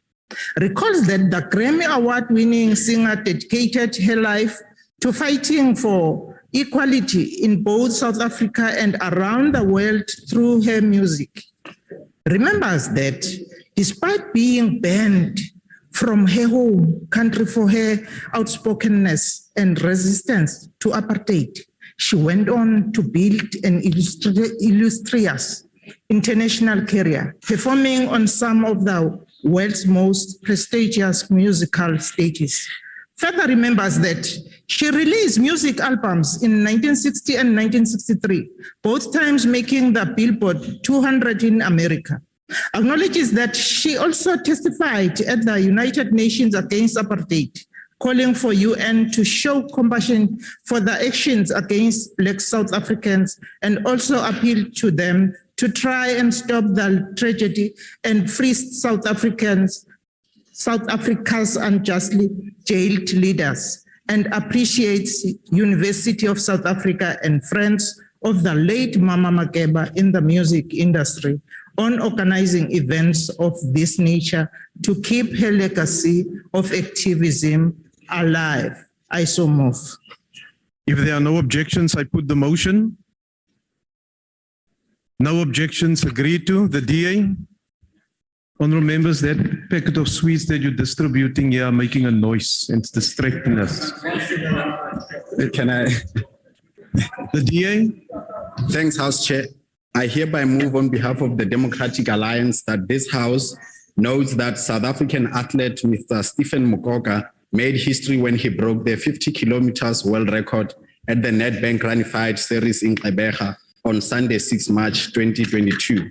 recalls that the Grammy Award-winning singer dedicated her life to fighting for equality in both South Africa and around the world through her music. Remembers that despite being banned from her home country for her outspokenness and resistance to apartheid, she went on to build an illustrious international career, performing on some of the world's most prestigious musical stages. Further remembers that she released music albums in 1960 and 1963, both times making the Billboard 200 in America. Acknowledges that she also testified at the United Nations Against Apartheid, calling for UN to show compassion for the actions against Black South Africans and also appealed to them to try and stop the tragedy and free South Africa's unjustly jailed leaders, and appreciates University of South Africa and friends of the late Mama Makeba in the music industry on organizing events of this nature to keep her legacy of activism alive. I so move. If there are no objections, I put the motion. No objections agreed to. The DA. Honourable members, that packet of sweets that you're distributing here are making a noise and it's distracting us. Can I? The DA? Thanks, House Chair. I hereby move on behalf of the Democratic Alliance that this House notes that South African athlete Mr. Stephen Mukoka made history when he broke the 50 kilometers world record at the Nedbank Ranified Series in Gqeberha on Sunday, 6 March 2022.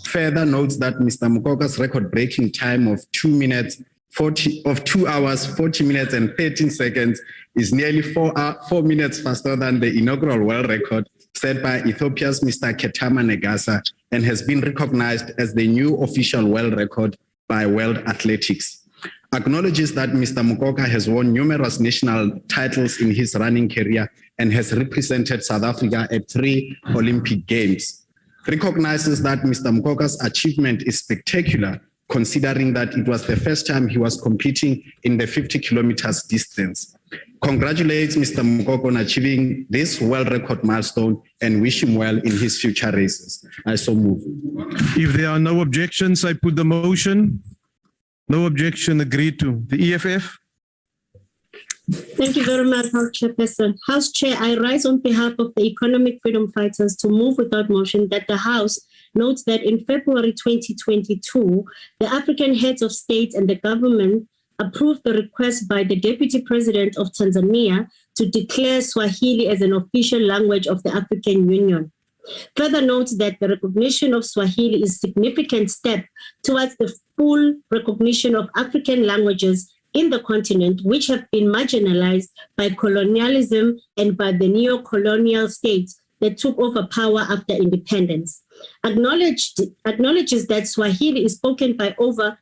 Further notes that Mr. Mukoka's record-breaking time of 2 hours, 40 minutes and 13 seconds is nearly 4 minutes faster than the inaugural world record set by Ethiopia's Mr. Ketama Negasa and has been recognized as the new official world record by World Athletics. Acknowledges that Mr. Mukoka has won numerous national titles in his running career and has represented South Africa at 3 Olympic Games. Recognizes that Mr. Mukoka's achievement is spectacular, considering that it was the first time he was competing in the 50 kilometers distance. Congratulates Mr. Mukoka on achieving this world record milestone and wish him well in his future races. I so move. If there are no objections, I put the motion. No objection agreed to. The EFF? Thank you very much, House Chairperson. House Chair, I rise on behalf of the economic freedom fighters to move without motion that the House notes that in February 2022, the African heads of state and the government approved the request by the Deputy President of Tanzania to declare Swahili as an official language of the African Union. Further notes that the recognition of Swahili is a significant step towards the full recognition of African languages in the continent, which have been marginalized by colonialism and by the neo-colonial states that took over power after independence. Acknowledges that Swahili is spoken by over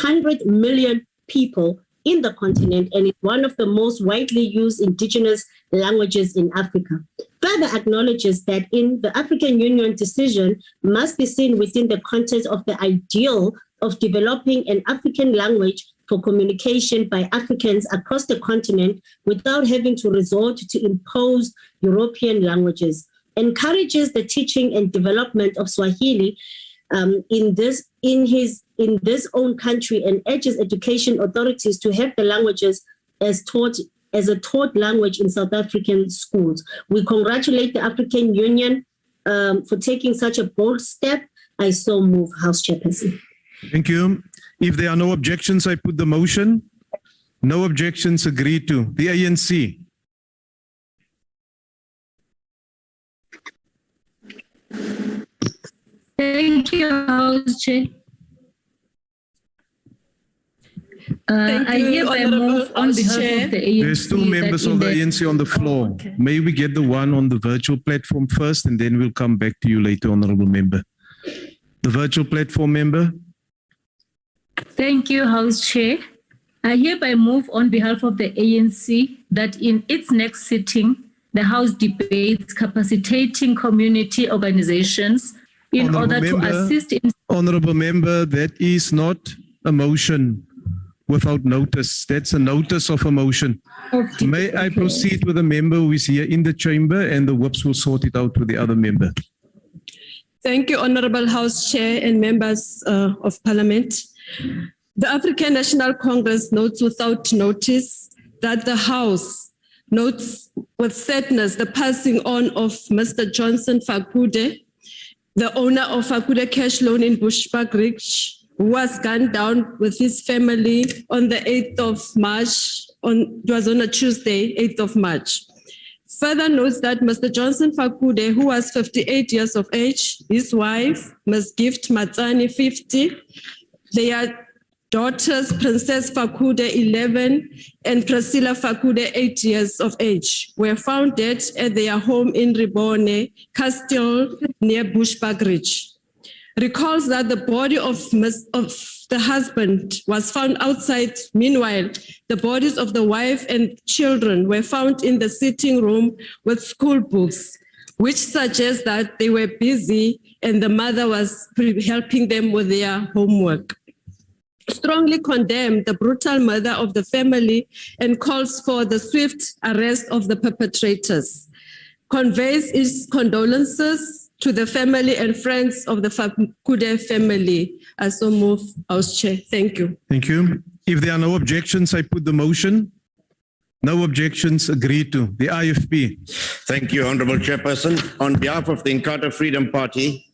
100 million people in the continent and is one of the most widely used indigenous languages in Africa. Further acknowledges that in the African Union decision must be seen within the context of the ideal of developing an African language for communication by Africans across the continent without having to resort to imposed European languages. Encourages the teaching and development of Swahili in this own country and urges education authorities to have the languages as a taught language in South African schools. We congratulate the African Union for taking such a bold step. I so move, House Chairperson. Thank you. If there are no objections, I put the motion. No objections agreed to. The ANC. Thank you, House Chair. I hereby move on behalf of the ANC. There's two members of the ANC on the floor. Okay. May we get the one on the virtual platform first, and then we'll come back to you later, Honourable Member. The virtual platform member. Thank you, House Chair. I hereby move on behalf of the ANC that in its next sitting, the House debates capacitating community organizations in order to assist in... Honourable Member, that is not a motion. without notice. That's a notice of a motion. May I proceed with the member who is here in the chamber, and the whips will sort it out with the other member. Thank you, Honorable House Chair and members of Parliament. The African National Congress notes without notice that the House notes with sadness the passing on of Mr. Johnson Fakude, the owner of Fakude Cash Loan in Bushbuck Ridge, who was gunned down with his family on the 8th of March. It was on a Tuesday, 8th of March. Further notes that Mr. Johnson Fakude, who was 58 years of age, his wife, Ms. Gift Matsani, 50, their daughters, Princess Fakude, 11, and Priscilla Fakude, 8 years of age, were found dead at their home in Ribone, Castile, near Bushbuck Ridge. Recalls that the body of the husband was found outside. Meanwhile, the bodies of the wife and children were found in the sitting room with school books, which suggests that they were busy and the mother was helping them with their homework. Strongly condemned the brutal murder of the family and calls for the swift arrest of the perpetrators. Conveys its condolences to the family and friends of the Fakude family. I so move, House Chair. Thank you. Thank you. If there are no objections, I put the motion. No objections, agreed to. The IFP. Thank you, Honorable Chairperson. On behalf of the Inkatha Freedom Party,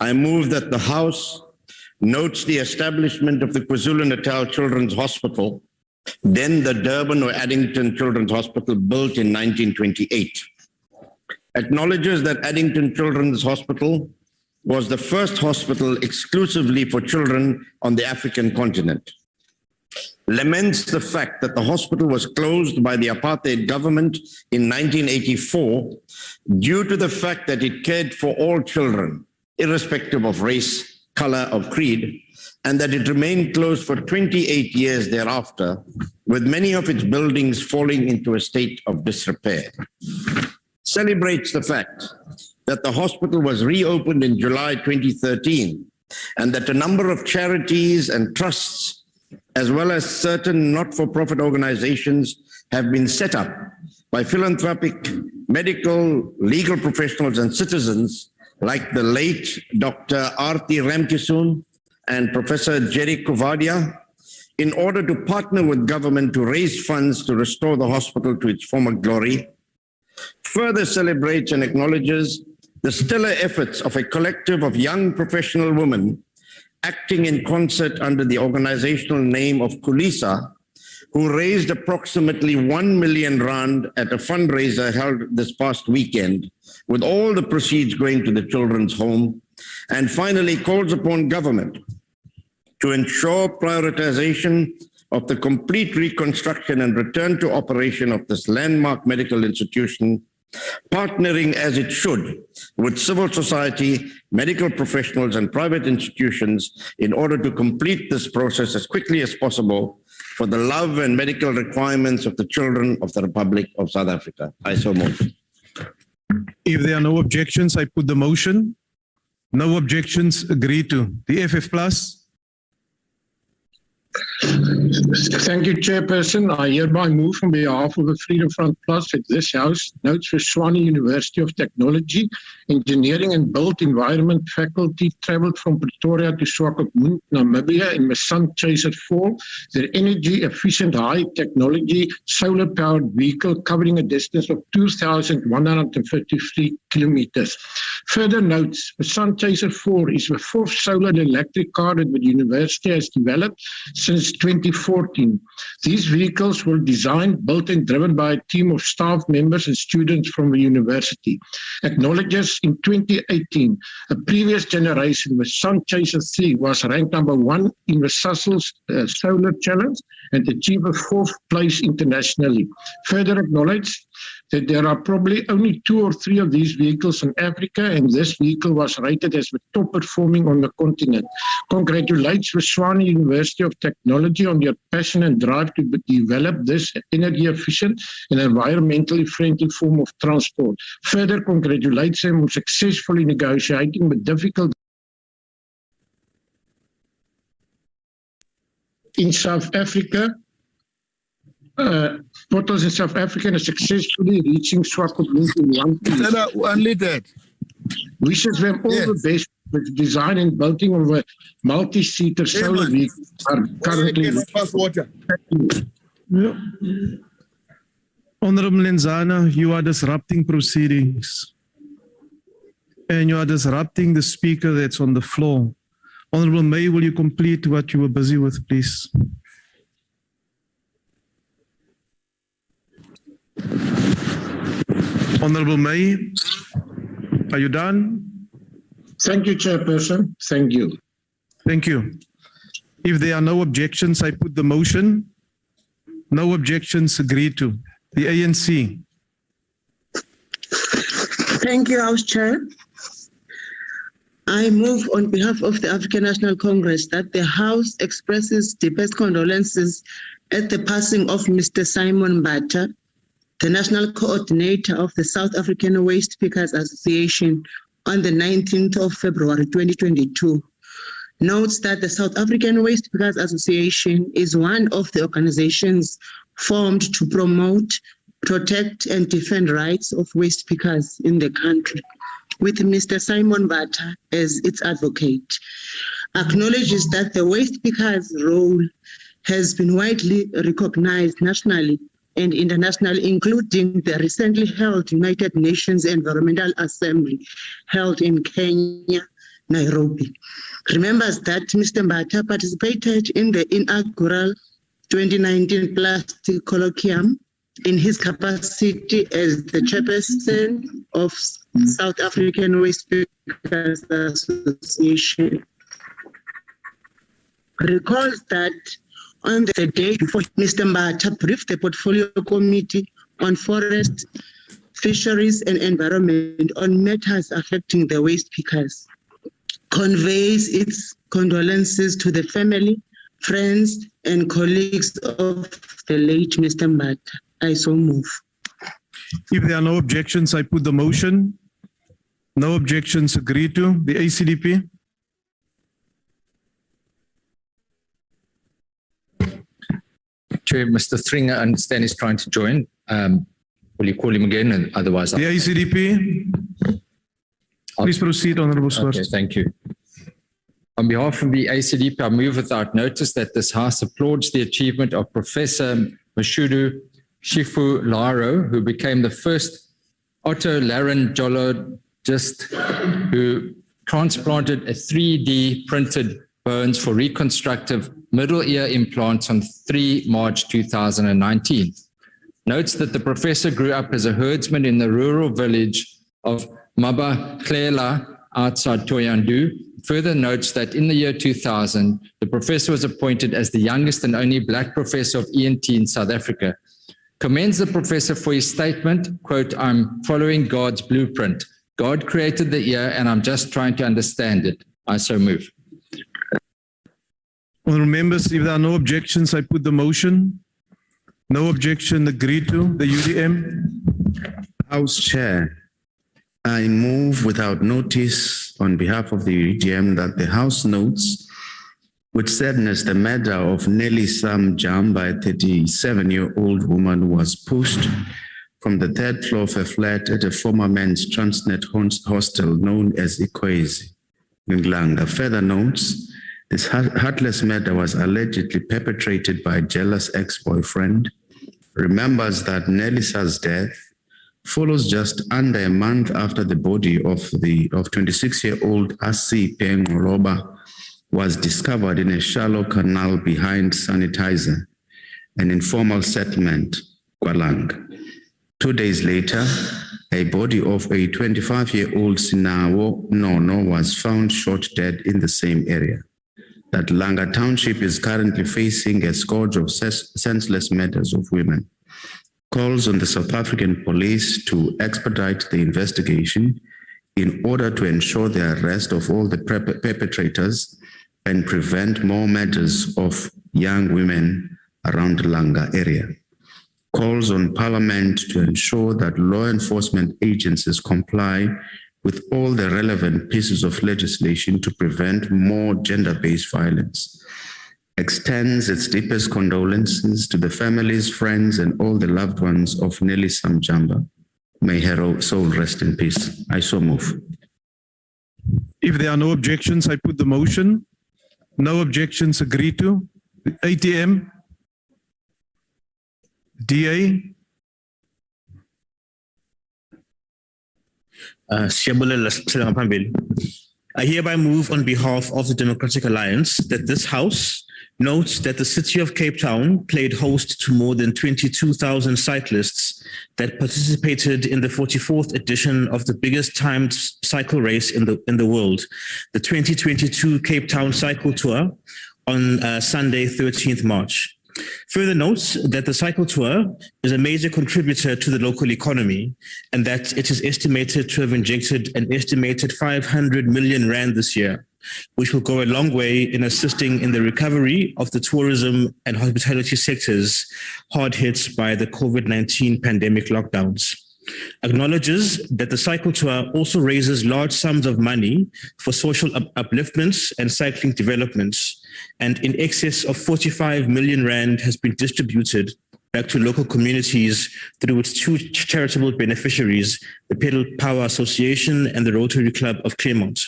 I move that the House notes the establishment of the KwaZulu-Natal Children's Hospital, then the Durban or Addington Children's Hospital, built in 1928. Acknowledges that Addington Children's Hospital was the first hospital exclusively for children on the African continent. Laments the fact that the hospital was closed by the apartheid government in 1984 due to the fact that it cared for all children, irrespective of race, color, or creed, and that it remained closed for 28 years thereafter, with many of its buildings falling into a state of disrepair. Celebrates the fact that the hospital was reopened in July 2013 and that a number of charities and trusts, as well as certain not-for-profit organizations, have been set up by philanthropic, medical, legal professionals and citizens like the late Dr. Arti Ramkisoon and Professor Jerry Kuvadia, in order to partner with government to raise funds to restore the hospital to its former glory. Further celebrates and acknowledges the stellar efforts of a collective of young professional women acting in concert under the organizational name of Kulisa, who raised approximately 1 million rand at a fundraiser held this past weekend, with all the proceeds going to the children's home. And finally calls upon government to ensure prioritization of the complete reconstruction and return to operation of this landmark medical institution, partnering as it should with civil society, medical professionals, and private institutions in order to complete this process as quickly as possible for the love and medical requirements of the children of the Republic of South Africa. I so move. If there are no objections, I put the motion. No objections, agreed to. The FF Plus. Thank you, Chairperson. I hereby move on behalf of the Freedom Front Plus that this House notes for Tshwane University of Technology, Engineering and Built Environment faculty travelled from Pretoria to Swakopmund, Namibia in Sun Chaser 4, their energy-efficient, high-technology, solar-powered vehicle covering a distance of 2,153 kilometers. Further notes, the Sun Chaser 4 is the fourth solar and electric car that the university has developed since 2014. These vehicles were designed, built and driven by a team of staff members and students from the university. Acknowledges in 2018, a previous generation, the Sun Chaser 3 was ranked #1 in the Sussex Solar Challenge and achieved a 4th place internationally. Further acknowledged that there are probably only 2 or 3 of these vehicles in Africa, and this vehicle was rated as the top performing on the continent. Congratulates the Tshwane University of Technology on their passion and drive to develop this energy efficient and environmentally friendly form of transport. Further congratulates them on successfully negotiating the difficult in South Africa, portals in South Africa are successfully reaching Swakopmund in one piece. Only that. Wishes them all the best with design and building of a multi-seater solar vehicle are currently. Yeah. Honorable Lenzana, you are disrupting proceedings. And you are disrupting the speaker that's on the floor. Honorable May, will you complete what you were busy with, please? Honorable May, are you done? Thank you, Chairperson. Thank you. Thank you. If there are no objections, I put the motion. No objections, agreed to. The ANC. Thank you, House Chair. I move on behalf of the African National Congress that the House expresses deepest condolences at the passing of Mr. Simon Mbata, the National Coordinator of the South African Waste Pickers Association, on the 19th of February 2022. Notes that the South African Waste Pickers Association is one of the organizations formed to promote, protect, and defend rights of waste pickers in the country, with Mr. Simon Mbata as its advocate. Acknowledges that the waste pickers' role has been widely recognized nationally and internationally, including the recently held United Nations Environmental Assembly held in Kenya, Nairobi. Remembers that Mr. Mbata participated in the inaugural 2019 Plastic Colloquium in his capacity as the chairperson of South African Waste Pickers Association. Recalls that on the day before, Mr. Mbata briefed the Portfolio Committee on Forest, Fisheries and Environment on matters affecting the waste pickers, conveys its condolences to the family, friends, and colleagues of the late Mr. Mbata. I so move. If there are no objections, I put the motion. No objections, agreed to. The ACDP. Chair, Mr. Stringer, I understand is trying to join. Will you call him again? And otherwise, the ACDP. Please proceed, Honorable Swart. Okay, thank you. On behalf of the ACDP, I move without notice that this House applauds the achievement of Professor Mashudu Shifu Laro, who became the first otolaryngologist who transplanted a 3D printed bones for reconstructive middle ear implants on 3 March 2019. Notes that the professor grew up as a herdsman in the rural village of Mabaklela outside Toyandu. Further notes that in the year 2000, the professor was appointed as the youngest and only Black professor of ENT in South Africa. Commends the professor for his statement, quote, "I'm following God's blueprint. God created the ear and I'm just trying to understand it." I so move. Honourable members, if there are no objections, I put the motion. No objection, agreed to. The UDM. House Chair, I move without notice on behalf of the UDM that the House notes with sadness the matter of Nelly Sam Jamba, a 37-year-old woman who was pushed from the 3rd floor of a flat at a former men's Transnet hostel known as Ikwezi in Langa. Further notes, this heartless matter was allegedly perpetrated by a jealous ex-boyfriend. Remembers that Nelly's death follows just under a month after the body of 26-year-old Asi Pengoloba was discovered in a shallow canal behind Sanitizer, an informal settlement, Kwalang. 2 days later, a body of a 25-year-old Sinawo Nono was found shot dead in the same area. That Langa Township is currently facing a scourge of senseless murders of women. Calls on the South African police to expedite the investigation in order to ensure the arrest of all the perpetrators and prevent more murders of young women around the Langa area. Calls on Parliament to ensure that law enforcement agencies comply with all the relevant pieces of legislation to prevent more gender-based violence. extends its deepest condolences to the families, friends, and all the loved ones of Nelly Samjamba. May her soul rest in peace. I so move. If there are no objections, I put the motion. No objections agreed to. ATM, DA. I hereby move on behalf of the Democratic Alliance that this House notes that the city of Cape Town played host to more than 22,000 cyclists that participated in the 44th edition of the biggest timed cycle race in the world, the 2022 Cape Town Cycle Tour on Sunday, 13th March. Further notes that the cycle tour is a major contributor to the local economy and that it is estimated to have injected an estimated 500 million rand this year, which will go a long way in assisting in the recovery of the tourism and hospitality sectors hard hit by the COVID-19 pandemic lockdowns. Acknowledges that the cycle tour also raises large sums of money for social upliftments and cycling developments, and in excess of 45 million rand has been distributed back to local communities through its two charitable beneficiaries, the Pedal Power Association and the Rotary Club of Claremont.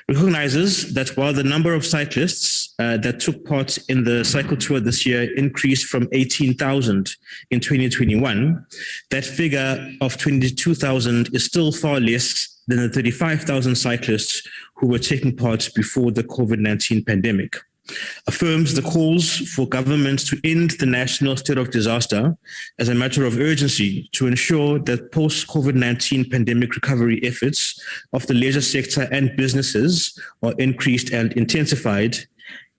Recognizes that while the number of cyclists that took part in the cycle tour this year increased from 18,000 in 2021, that figure of 22,000 is still far less than the 35,000 cyclists who were taking part before the COVID-19 pandemic. Affirms the calls for governments to end the national state of disaster as a matter of urgency to ensure that post-COVID-19 pandemic recovery efforts of the leisure sector and businesses are increased and intensified,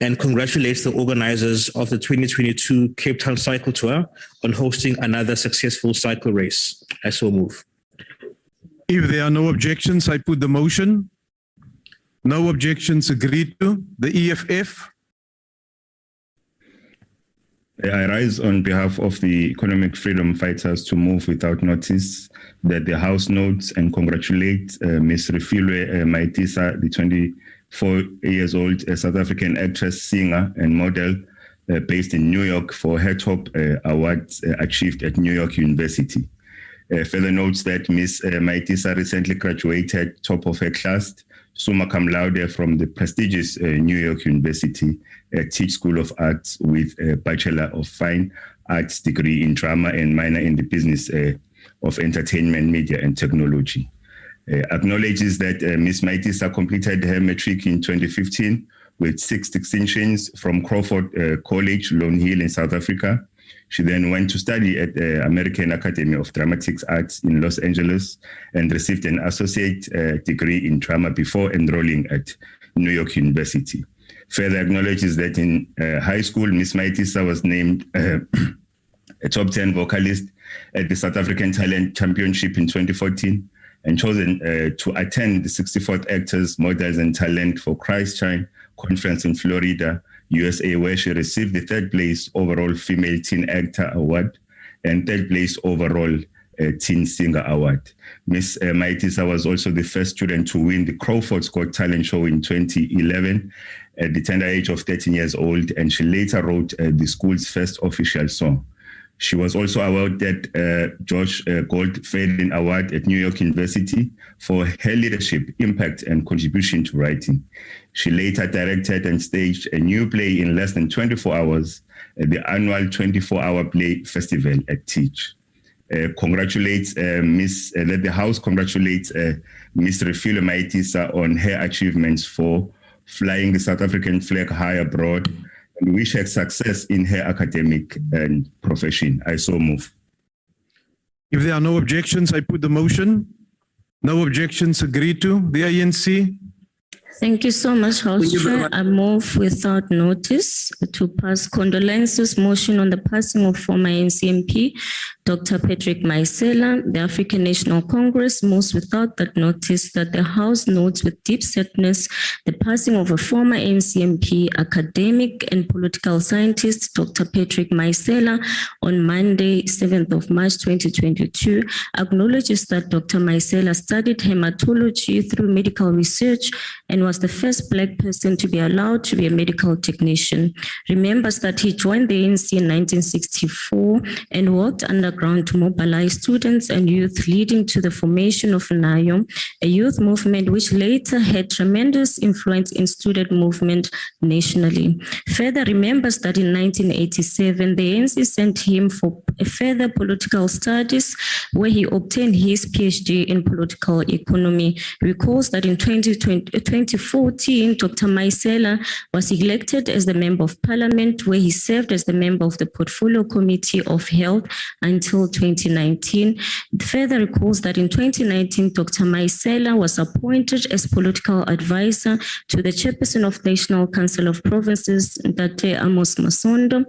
and congratulates the organizers of the 2022 Cape Town Cycle Tour on hosting another successful cycle race. I so move. If there are no objections, I put the motion. No objections agreed to. The EFF. I rise on behalf of the economic freedom fighters to move without notice that the House notes and congratulate Ms. Refilwe Maitisa, the 24-years-old South African actress, singer, and model based in New York for her top awards achieved at New York University. Further notes that Ms. Maitisa recently graduated top of her class, summa cum laude, from the prestigious New York University Teach School of Arts with a Bachelor of Fine Arts degree in drama and minor in the business of entertainment, media, and technology. Acknowledges that Ms. Maitisa completed her matric in 2015 with 6 distinctions from Crawford College, Lone Hill in South Africa. She then went to study at the American Academy of Dramatic Arts in Los Angeles and received an associate degree in drama before enrolling at New York University. Further acknowledges that in high school, Ms. Maitisa was named a top 10 vocalist at the South African Talent Championship in 2014 and chosen to attend the 64th Actors, Models and Talent for Christchurch Conference in Florida, USA, where she received the 3rd place overall female teen actor award and 3rd place overall teen singer award. Ms. Maitisa was also the first student to win the Crawford's Got Talent show in 2011 at the tender age of 13 years old, and she later wrote the school's first official song. She was also awarded George Goldfaden Award at New York University for her leadership, impact, and contribution to writing. She later directed and staged a new play in less than 24 hours at the annual 24-hour play festival at Teach. Congratulates let the House congratulates Ms. Refilwe Maitisa on her achievements for flying the South African flag high abroad, and wish her success in her academic and profession. I so move. If there are no objections, I put the motion. No objections agreed to. The ANC. Thank you so much, House Chair. I move without notice to pass condolences motion on the passing of former ANC MP, Dr. Patrick Maisela. The African National Congress moves without that notice that the House notes with deep sadness the passing of a former ANC MP, academic and political scientist, Dr. Patrick Maisela, on Monday, 7th of March, 2022. Acknowledges that Dr. Maisela studied hematology through medical research and and was the first Black person to be allowed to be a medical technician. Remembers that he joined the ANC in 1964 and worked underground to mobilize students and youth, leading to the formation of NAYO, a youth movement which later had tremendous influence in student movement nationally. Further remembers that in 1987, the ANC sent him for further political studies where he obtained his PhD in political economy. Recalls that in 2014, Dr. Maisela was elected as the Member of Parliament, where he served as the member of the Portfolio Committee of Health until 2019. Further recalls that in 2019, Dr. Maisela was appointed as political advisor to the chairperson of National Council of Provinces, Dr. Amos Masondo.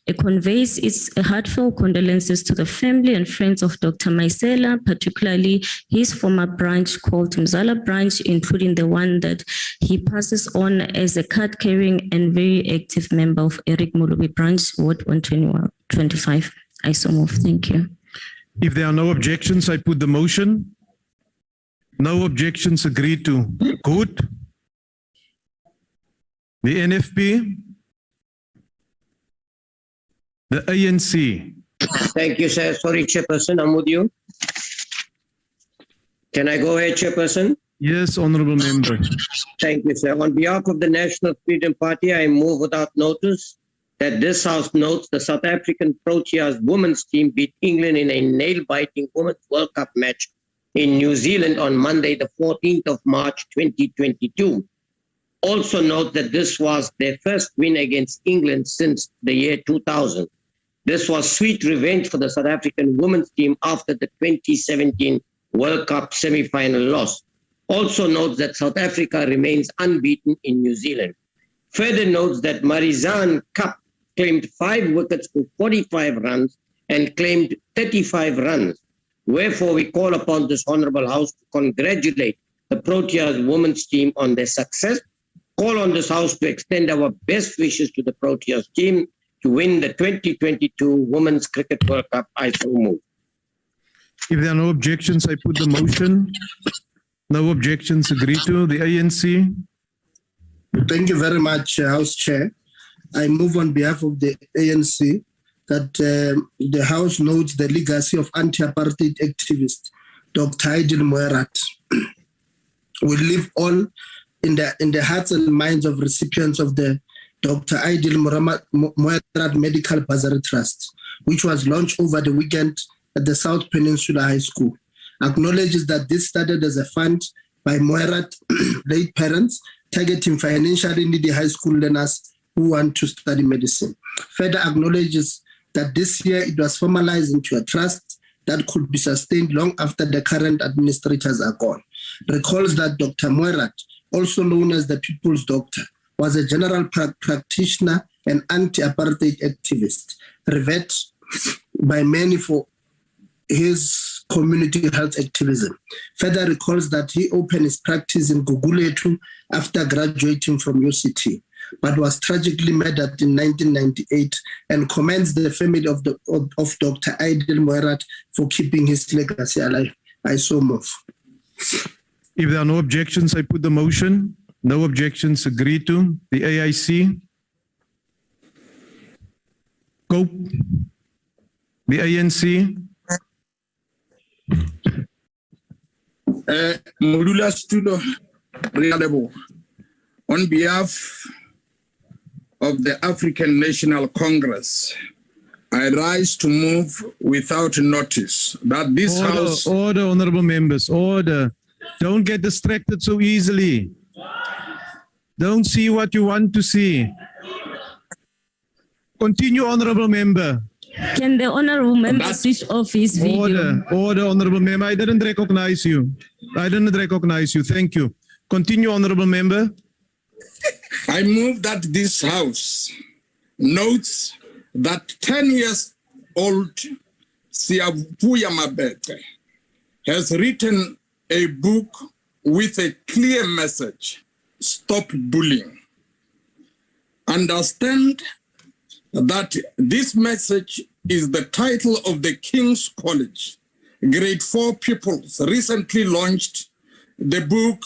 It conveys its heartfelt condolences to the family and friends of Dr. Maisela, particularly his former branch called Mzala branch, including the one that he passes on as a card-carrying and very active member of Eric Mulubi branch, Ward 125. I so move. Thank you. If there are no objections, I put the motion. No objections, agreed to. Good. The NFP. The ANC. Thank you, sir. Sorry, Chairperson, I'm with you. Can I go ahead, Chairperson? Yes, Honourable Member. Thank you, sir. On behalf of the National Freedom Party, I move without notice that this House notes the South African Proteas women's team beat England in a nail-biting Women's World Cup match in New Zealand on Monday, the 14th of March, 2022. Also note that this was their first win against England since the year 2000. This was sweet revenge for the South African women's team after the 2017 World Cup semi-final loss. Also notes that South Africa remains unbeaten in New Zealand. Further notes that Marizanne Cup claimed 5 wickets for 45 runs and claimed 35 runs. Wherefore, we call upon this Honourable House to congratulate the Proteas women's team on their success. Call on this House to extend our best wishes to the Proteas team to win the 2022 Women's Cricket World Cup. I so move. If there are no objections, I put the motion. No objections, agreed to. The ANC. Thank you very much, House Chair. I move on behalf of the ANC that the House notes the legacy of anti-apartheid activist Dr. Aidil Moerat. We live all in the hearts and minds of recipients of the Dr. Aidil Moerat Medical Bursary Trust, which was launched over the weekend at the South Peninsula High School. Acknowledges that this started as a fund by Moerat late parents targeting financially needy high school learners who want to study medicine. Further acknowledges that this year it was formalized into a trust that could be sustained long after the current administrators are gone. Recalls that Dr. Moerat, also known as the People's Doctor, was a general practitioner and anti-apartheid activist, revered by many for his community health activism. Further recalls that he opened his practice in Gugulethu after graduating from UCT, but was tragically murdered in 1998, and commends the family of Dr. Aidil Moerat for keeping his legacy alive. I so move. If there are no objections, I put the motion. No objections, agreed to. The AIC. Cope. The ANC. Modula Studo Realebo, on behalf of the African National Congress, I rise to move without notice that this House... Order, honourable members, order. Don't get distracted so easily. Don't see what you want to see. Continue, honourable member. Can the honourable member switch off his video? Order, honourable member. I didn't recognize you. Thank you. Continue, honourable member. I move that this House notes that 10 years old Siavuya Mabete has written a book with a clear message: stop bullying. Understand that this message is the title of the King's College Grade 4 pupils recently launched the book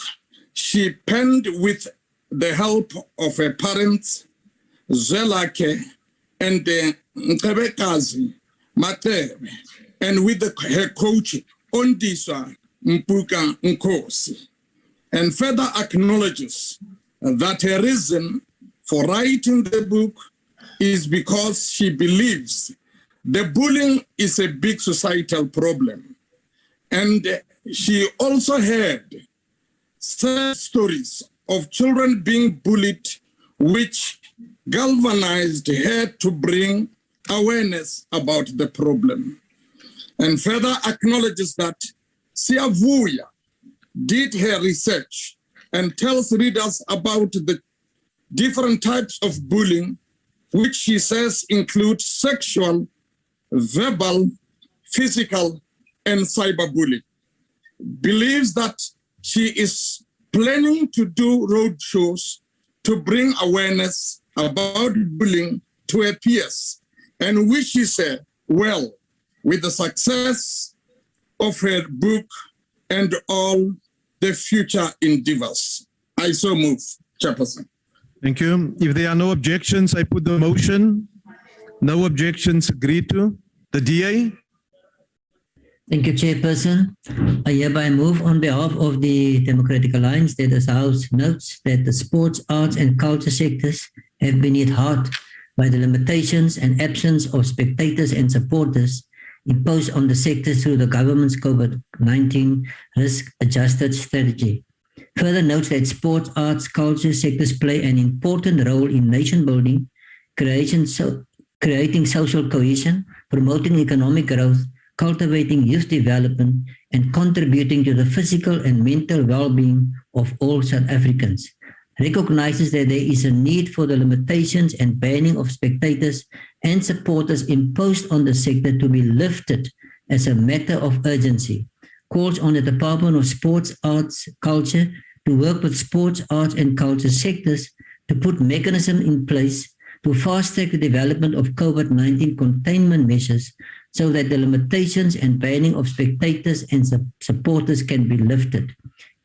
she penned with the help of her parents, Zwelakhe and Nkebekazi Matebe, and with her coach, Ondiswa Mpuka Nkosi, and further acknowledges that her reason for writing the book is because she believes the bullying is a big societal problem. And she also heard sad stories of children being bullied, which galvanized her to bring awareness about the problem. And further acknowledges that Siavuya did her research and tells readers about the different types of bullying, which she says include sexual, verbal, physical, and cyberbullying. Believes that she is planning to do road shows to bring awareness about bullying to her peers, and wishes her well with the success of her book and all the future endeavors. I so move, Chairperson. Thank you. If there are no objections, I put the motion. No objections agreed to. The DA. Thank you, Chairperson. I hereby move on behalf of the Democratic Alliance that this House notes that the sports, arts and culture sectors have been hit hard by the limitations and absence of spectators and supporters imposed on the sector through the government's COVID-19 risk-adjusted strategy. Further notes that sports, arts, culture sectors play an important role in nation building, creating social cohesion, promoting economic growth, cultivating youth development, and contributing to the physical and mental well-being of all South Africans. Recognizes that there is a need for the limitations and banning of spectators and supporters imposed on the sector to be lifted as a matter of urgency. Calls on the Department of Sports, Arts, Culture to work with sports, arts and culture sectors to put mechanisms in place to fast-track the development of COVID-19 containment measures so that the limitations and banning of spectators and supporters can be lifted.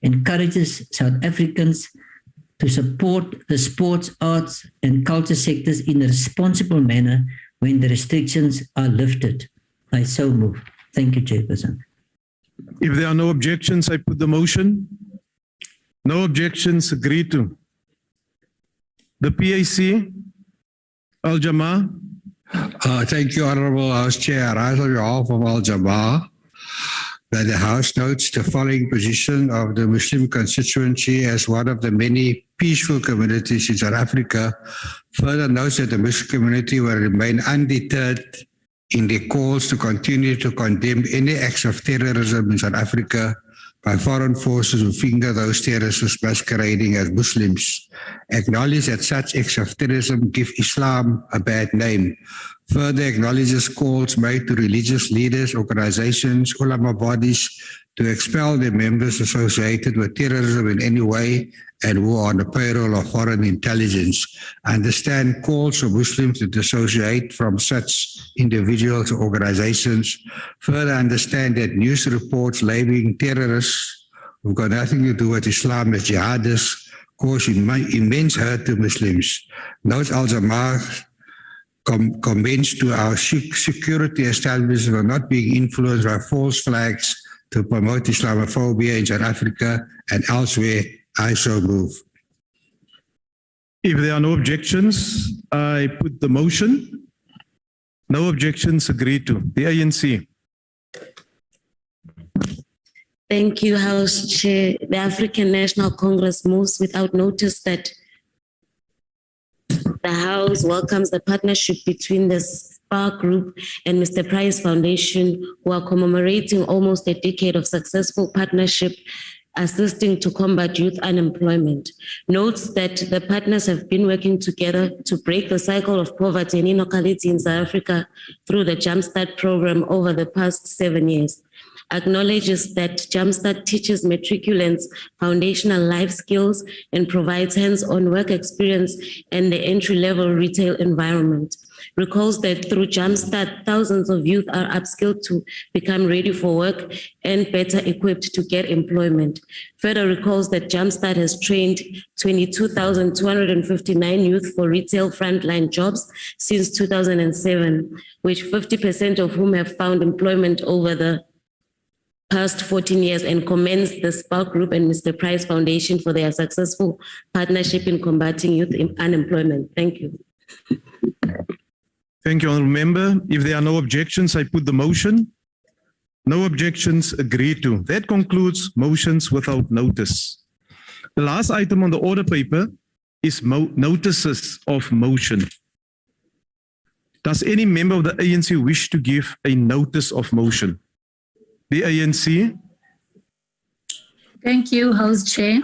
Encourages South Africans to support the sports, arts and culture sectors in a responsible manner when the restrictions are lifted. I so move. Thank you, Chairperson. If there are no objections, I put the motion. No objections agreed to. The PAC, Al-Jamaa. Thank you, Honorable House Chair. I rise on behalf of Al-Jamaa that the House notes the following position of the Muslim constituency as one of the many peaceful communities in South Africa. Further notes that the Muslim community will remain undeterred in their calls to continue to condemn any acts of terrorism in South Africa by foreign forces who finger those terrorists masquerading as Muslims. Acknowledge that such acts of terrorism give Islam a bad name. Further acknowledges calls made to religious leaders, organizations, ulama bodies to expel their members associated with terrorism in any way and who are on the payroll of foreign intelligence. Understand calls for Muslims to dissociate from such individuals or organizations. Further understand that news reports labeling terrorists who've got nothing to do with Islam as jihadists cause immense hurt to Muslims. Notes Al-Jamaa comments to our security establishments for not being influenced by false flags to promote Islamophobia in South Africa and elsewhere. I so move. If there are no objections, I put the motion. No objections agreed to. The ANC. Thank you, House Chair. The African National Congress moves without notice that the House welcomes the partnership between the SPAR Group and Mr. Price Foundation, who are commemorating almost a decade of successful partnership assisting to combat youth unemployment. Notes that the partners have been working together to break the cycle of poverty and inequality in South Africa through the Jumpstart program over the past 7 years. Acknowledges that Jumpstart teaches matriculants foundational life skills and provides hands-on work experience in the entry-level retail environment. recalls that through Jumpstart, thousands of youth are upskilled to become ready for work and better equipped to get employment. Further recalls that Jumpstart has trained 22,259 youth for retail frontline jobs since 2007, which 50% of whom have found employment over the past 14 years, and commends the Spark Group and Mr. Price Foundation for their successful partnership in combating youth unemployment. Thank you. Thank you, Honourable Member. If there are no objections, I put the motion. No objections, agreed to. That concludes motions without notice. The last item on the order paper is notices of motion. Does any member of the ANC wish to give a notice of motion? The ANC. Thank you, House Chair.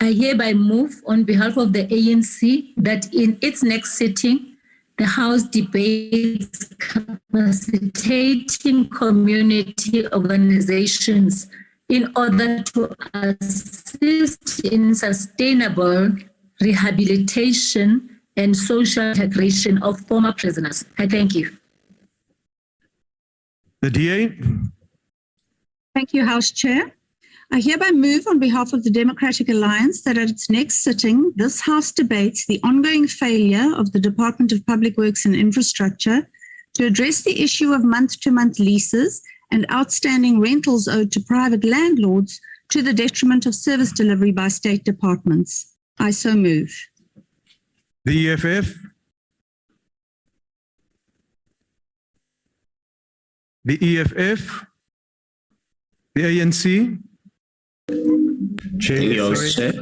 I hereby move on behalf of the ANC that in its next sitting, the House debates capacitating community organizations in order to assist in sustainable rehabilitation and social integration of former prisoners. I thank you. The DA. Thank you, House Chair. I hereby move on behalf of the Democratic Alliance that at its next sitting, this House debates the ongoing failure of the Department of Public Works and Infrastructure to address the issue of month-to-month leases and outstanding rentals owed to private landlords to the detriment of service delivery by state departments. I so move. The EFF. The EFF. The ANC. Thank you, House Chair.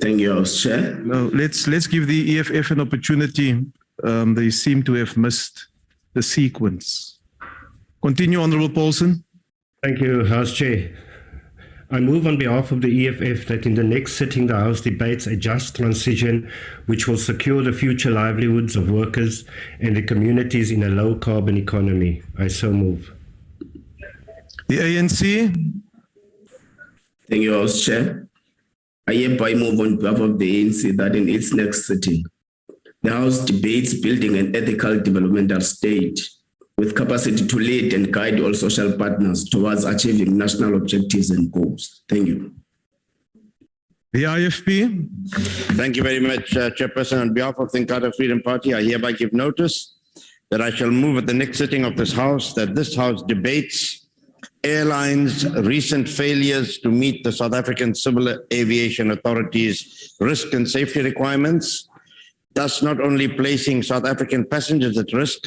Thank you, House Chair. No, let's give the EFF an opportunity. They seem to have missed the sequence. Continue, Honourable Paulson. Thank you, House Chair. I move on behalf of the EFF that in the next sitting the House debates a just transition which will secure the future livelihoods of workers and the communities in a low-carbon economy. I so move. The ANC. Thank you, House Chair. I hereby move on behalf of the ANC that in its next sitting, the House debates building an ethical developmental state with capacity to lead and guide all social partners towards achieving national objectives and goals. Thank you. The IFP. Thank you very much, Chairperson. On behalf of the Inkatha Freedom Party, I hereby give notice that I shall move at the next sitting of this House that this House debates airlines' recent failures to meet the South African Civil Aviation Authority's risk and safety requirements, thus not only placing South African passengers at risk,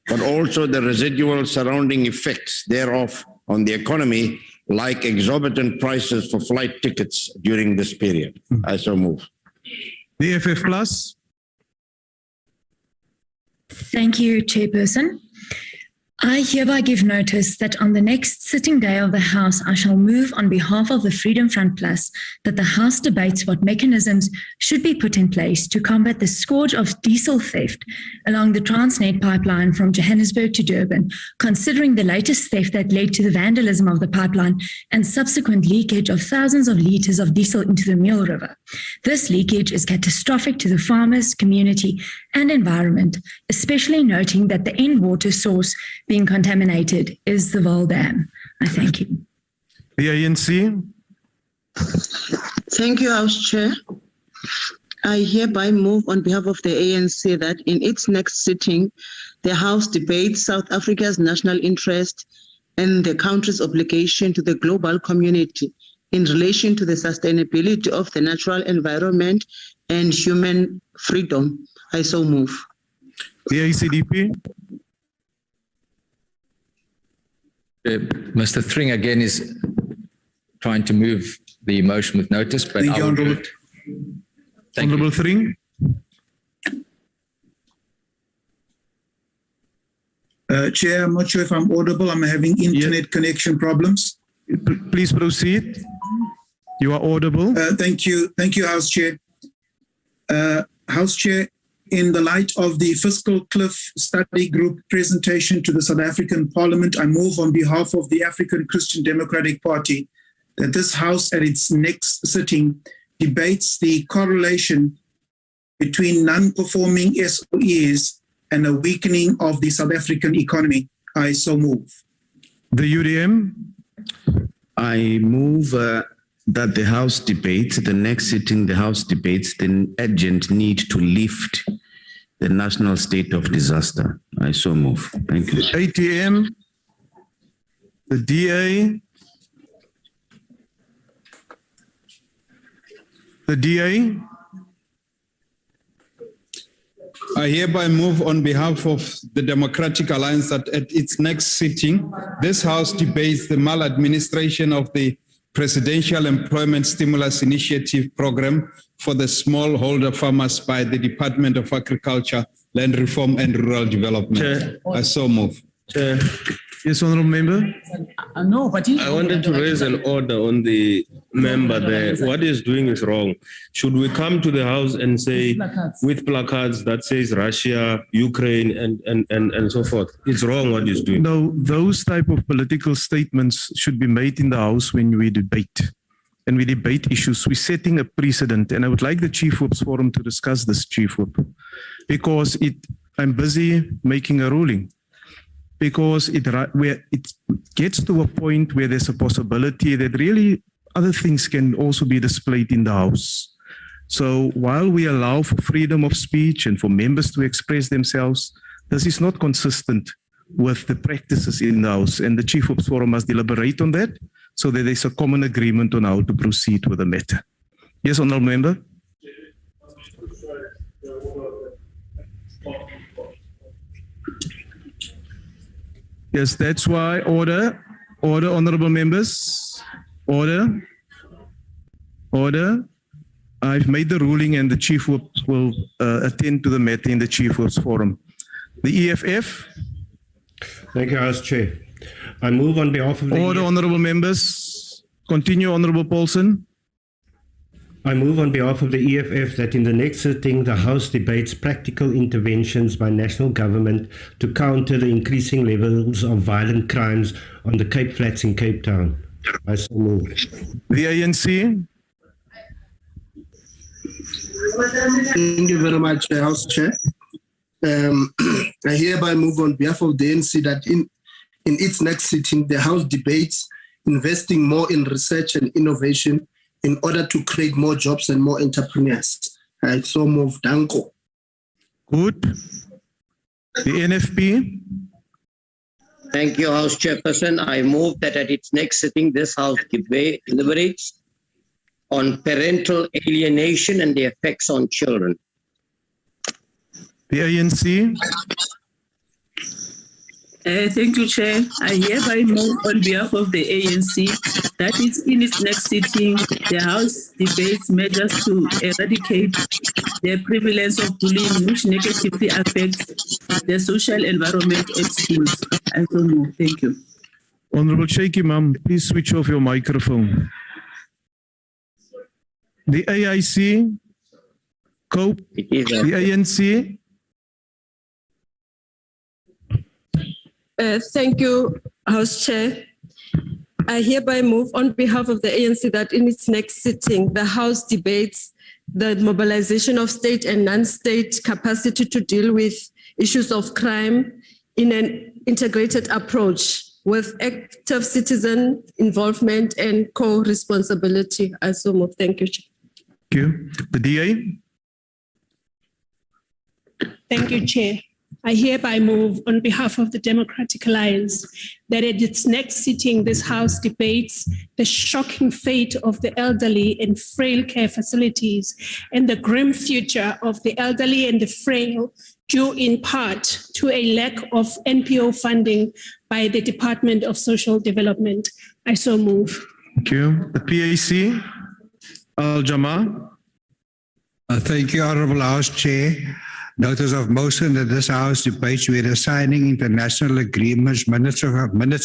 but also the residual surrounding effects thereof on the economy, like exorbitant prices for flight tickets during this period. I so move. The FF Plus. Thank you, Chairperson. I hereby give notice that on the next sitting day of the House, I shall move on behalf of the Freedom Front Plus that the House debates what mechanisms should be put in place to combat the scourge of diesel theft along the Transnet pipeline from Johannesburg to Durban, considering the latest theft that led to the vandalism of the pipeline and subsequent leakage of thousands of litres of diesel into the Mule River. This leakage is catastrophic to the farmers, community and environment, especially noting that the end water source being contaminated is the Vaal Dam. I thank you. The ANC. Thank you, House Chair. I hereby move on behalf of the ANC that in its next sitting, the House debates South Africa's national interest and the country's obligation to the global community in relation to the sustainability of the natural environment and human freedom. I so move. The ACDP. Mr. Thring again is trying to move the motion with notice, but Thank you, Honourable. Honourable Thring. Chair, I'm not sure if I'm audible. I'm having internet connection problems. Please proceed. You are audible. Thank you, House Chair. House Chair, in the light of the Fiscal Cliff Study Group presentation to the South African Parliament, I move on behalf of the African Christian Democratic Party that this House at its next sitting debates the correlation between non-performing SOEs and a weakening of the South African economy. I so move. The UDM? I move that the House debates, the next sitting, the House debates the urgent need to lift the national state of disaster. I so move. Thank you. ATM? The DA? The DA? I hereby move on behalf of the Democratic Alliance that at its next sitting, this House debates the maladministration of the Presidential Employment Stimulus Initiative Program for the smallholder farmers by the Department of Agriculture, Land Reform and Rural Development. Chair. I so move. Chair. Yes, Honourable Member. No, but I wanted to raise an order on the member there. What he's doing is wrong. Should we come to the House and say with placards that says Russia, Ukraine, and so forth? It's wrong what he's doing. No, those type of political statements should be made in the House when we debate. And we debate issues. We're setting a precedent. And I would like the Chief Whip's Forum to discuss this, Chief Whip, because I'm busy making a ruling. Because it gets to a point where there's a possibility that really other things can also be displayed in the House. So while we allow for freedom of speech and for members to express themselves, this is not consistent with the practices in the House. And the Chief Whip's Forum must deliberate on that so that there's a common agreement on how to proceed with the matter. Yes, Honourable Member. Yes, that's why order, honourable members, order. I've made the ruling and the Chief Whip will attend to the matter in the Chief Whip's Forum. The EFF. Thank you, House Chair. I move on behalf of the Order, honourable members. Continue, Honourable Paulson. I move on behalf of the EFF that in the next sitting, the House debates practical interventions by national government to counter the increasing levels of violent crimes on the Cape Flats in Cape Town. I so move. The ANC. Thank you very much, House Chair. I hereby move on behalf of the ANC that in its next sitting, the House debates investing more in research and innovation in order to create more jobs and more entrepreneurs. I so move. Danko. Good. The NFP. Thank you, House Chairperson. I move that at its next sitting, this House deliberates on parental alienation and the effects on children. The ANC. Thank you, Chair. I hereby move on behalf of the ANC that is in its next sitting, the House debates measures to eradicate the prevalence of bullying, which negatively affects the social environment at schools. I so move. Thank you. Honourable Shaky, ma'am, please switch off your microphone. The AIC, COPE, the ANC. Thank you, House Chair. I hereby move on behalf of the ANC that in its next sitting, the House debates the mobilization of state and non-state capacity to deal with issues of crime in an integrated approach with active citizen involvement and co-responsibility. I so move. Thank you, Chair. Thank you. The DA. Thank you, Chair. I hereby move on behalf of the Democratic Alliance that at its next sitting, this House debates the shocking fate of the elderly in frail care facilities and the grim future of the elderly and the frail, due in part to a lack of NPO funding by the Department of Social Development. I so move. Thank you. The PAC, Al-Jama. Thank you, Honourable House Chair. Notice of motion that this House debates whether signing international agreements, minutes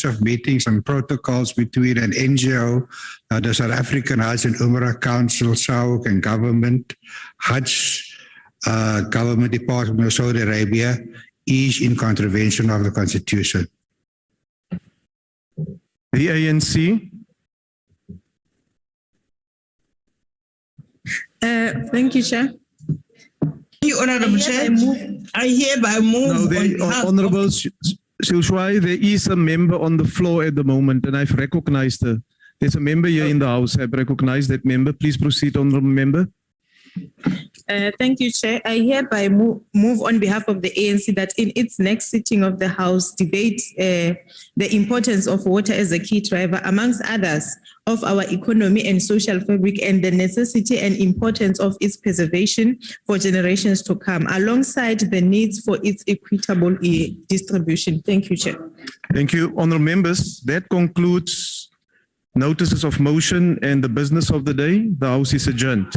of meetings and protocols between an NGO, the South African Hajj and Umrah Council, SAUC, and government, Hajj government department of Saudi Arabia, is in contravention of the Constitution. The ANC. Thank you, Chair. you, Honorable Chair. I hereby move No, on behalf Honorable Silshwai, there is a member on the floor at the moment, and I've recognized her. There's a member here in the House. I've recognized that member. Please proceed, Honorable Member. Thank you, Chair. I hereby move on behalf of the ANC that in its next sitting of the House debates the importance of water as a key driver, amongst others, of our economy and social fabric, and the necessity and importance of its preservation for generations to come, alongside the needs for its equitable distribution. Thank you, Chair. Thank you, honourable members. That concludes notices of motion and the business of the day. The House is adjourned.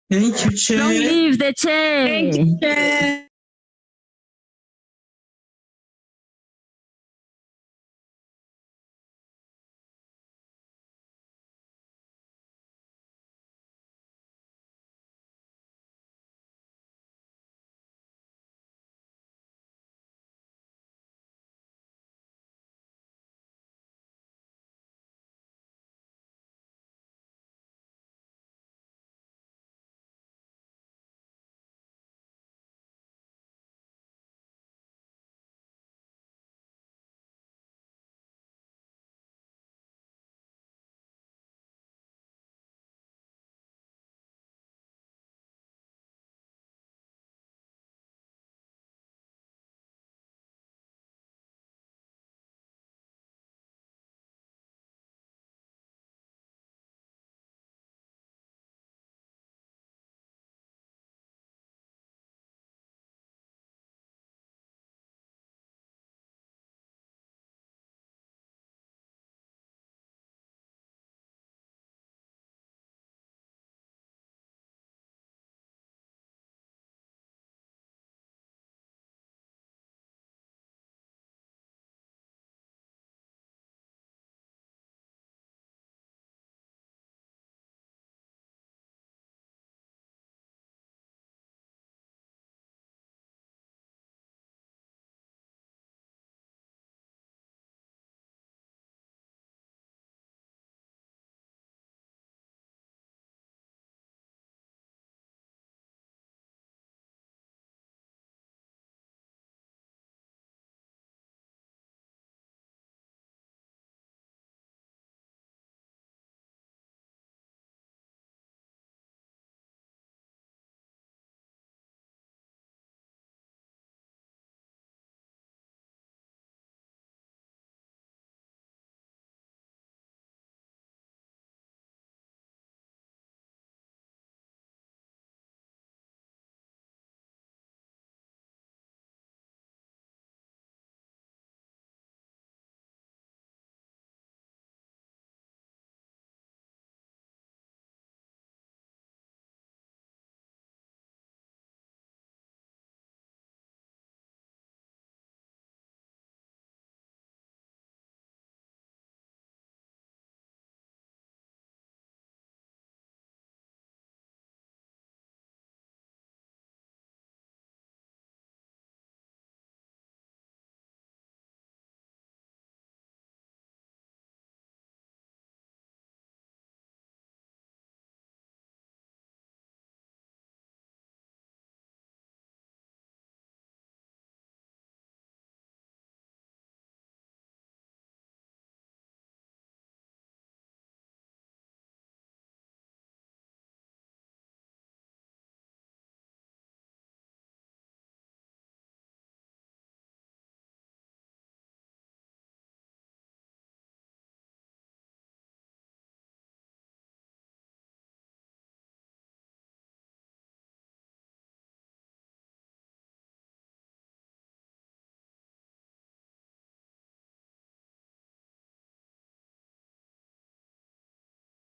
Thank you, Chair. Don't leave the chair. Thank you, Chair.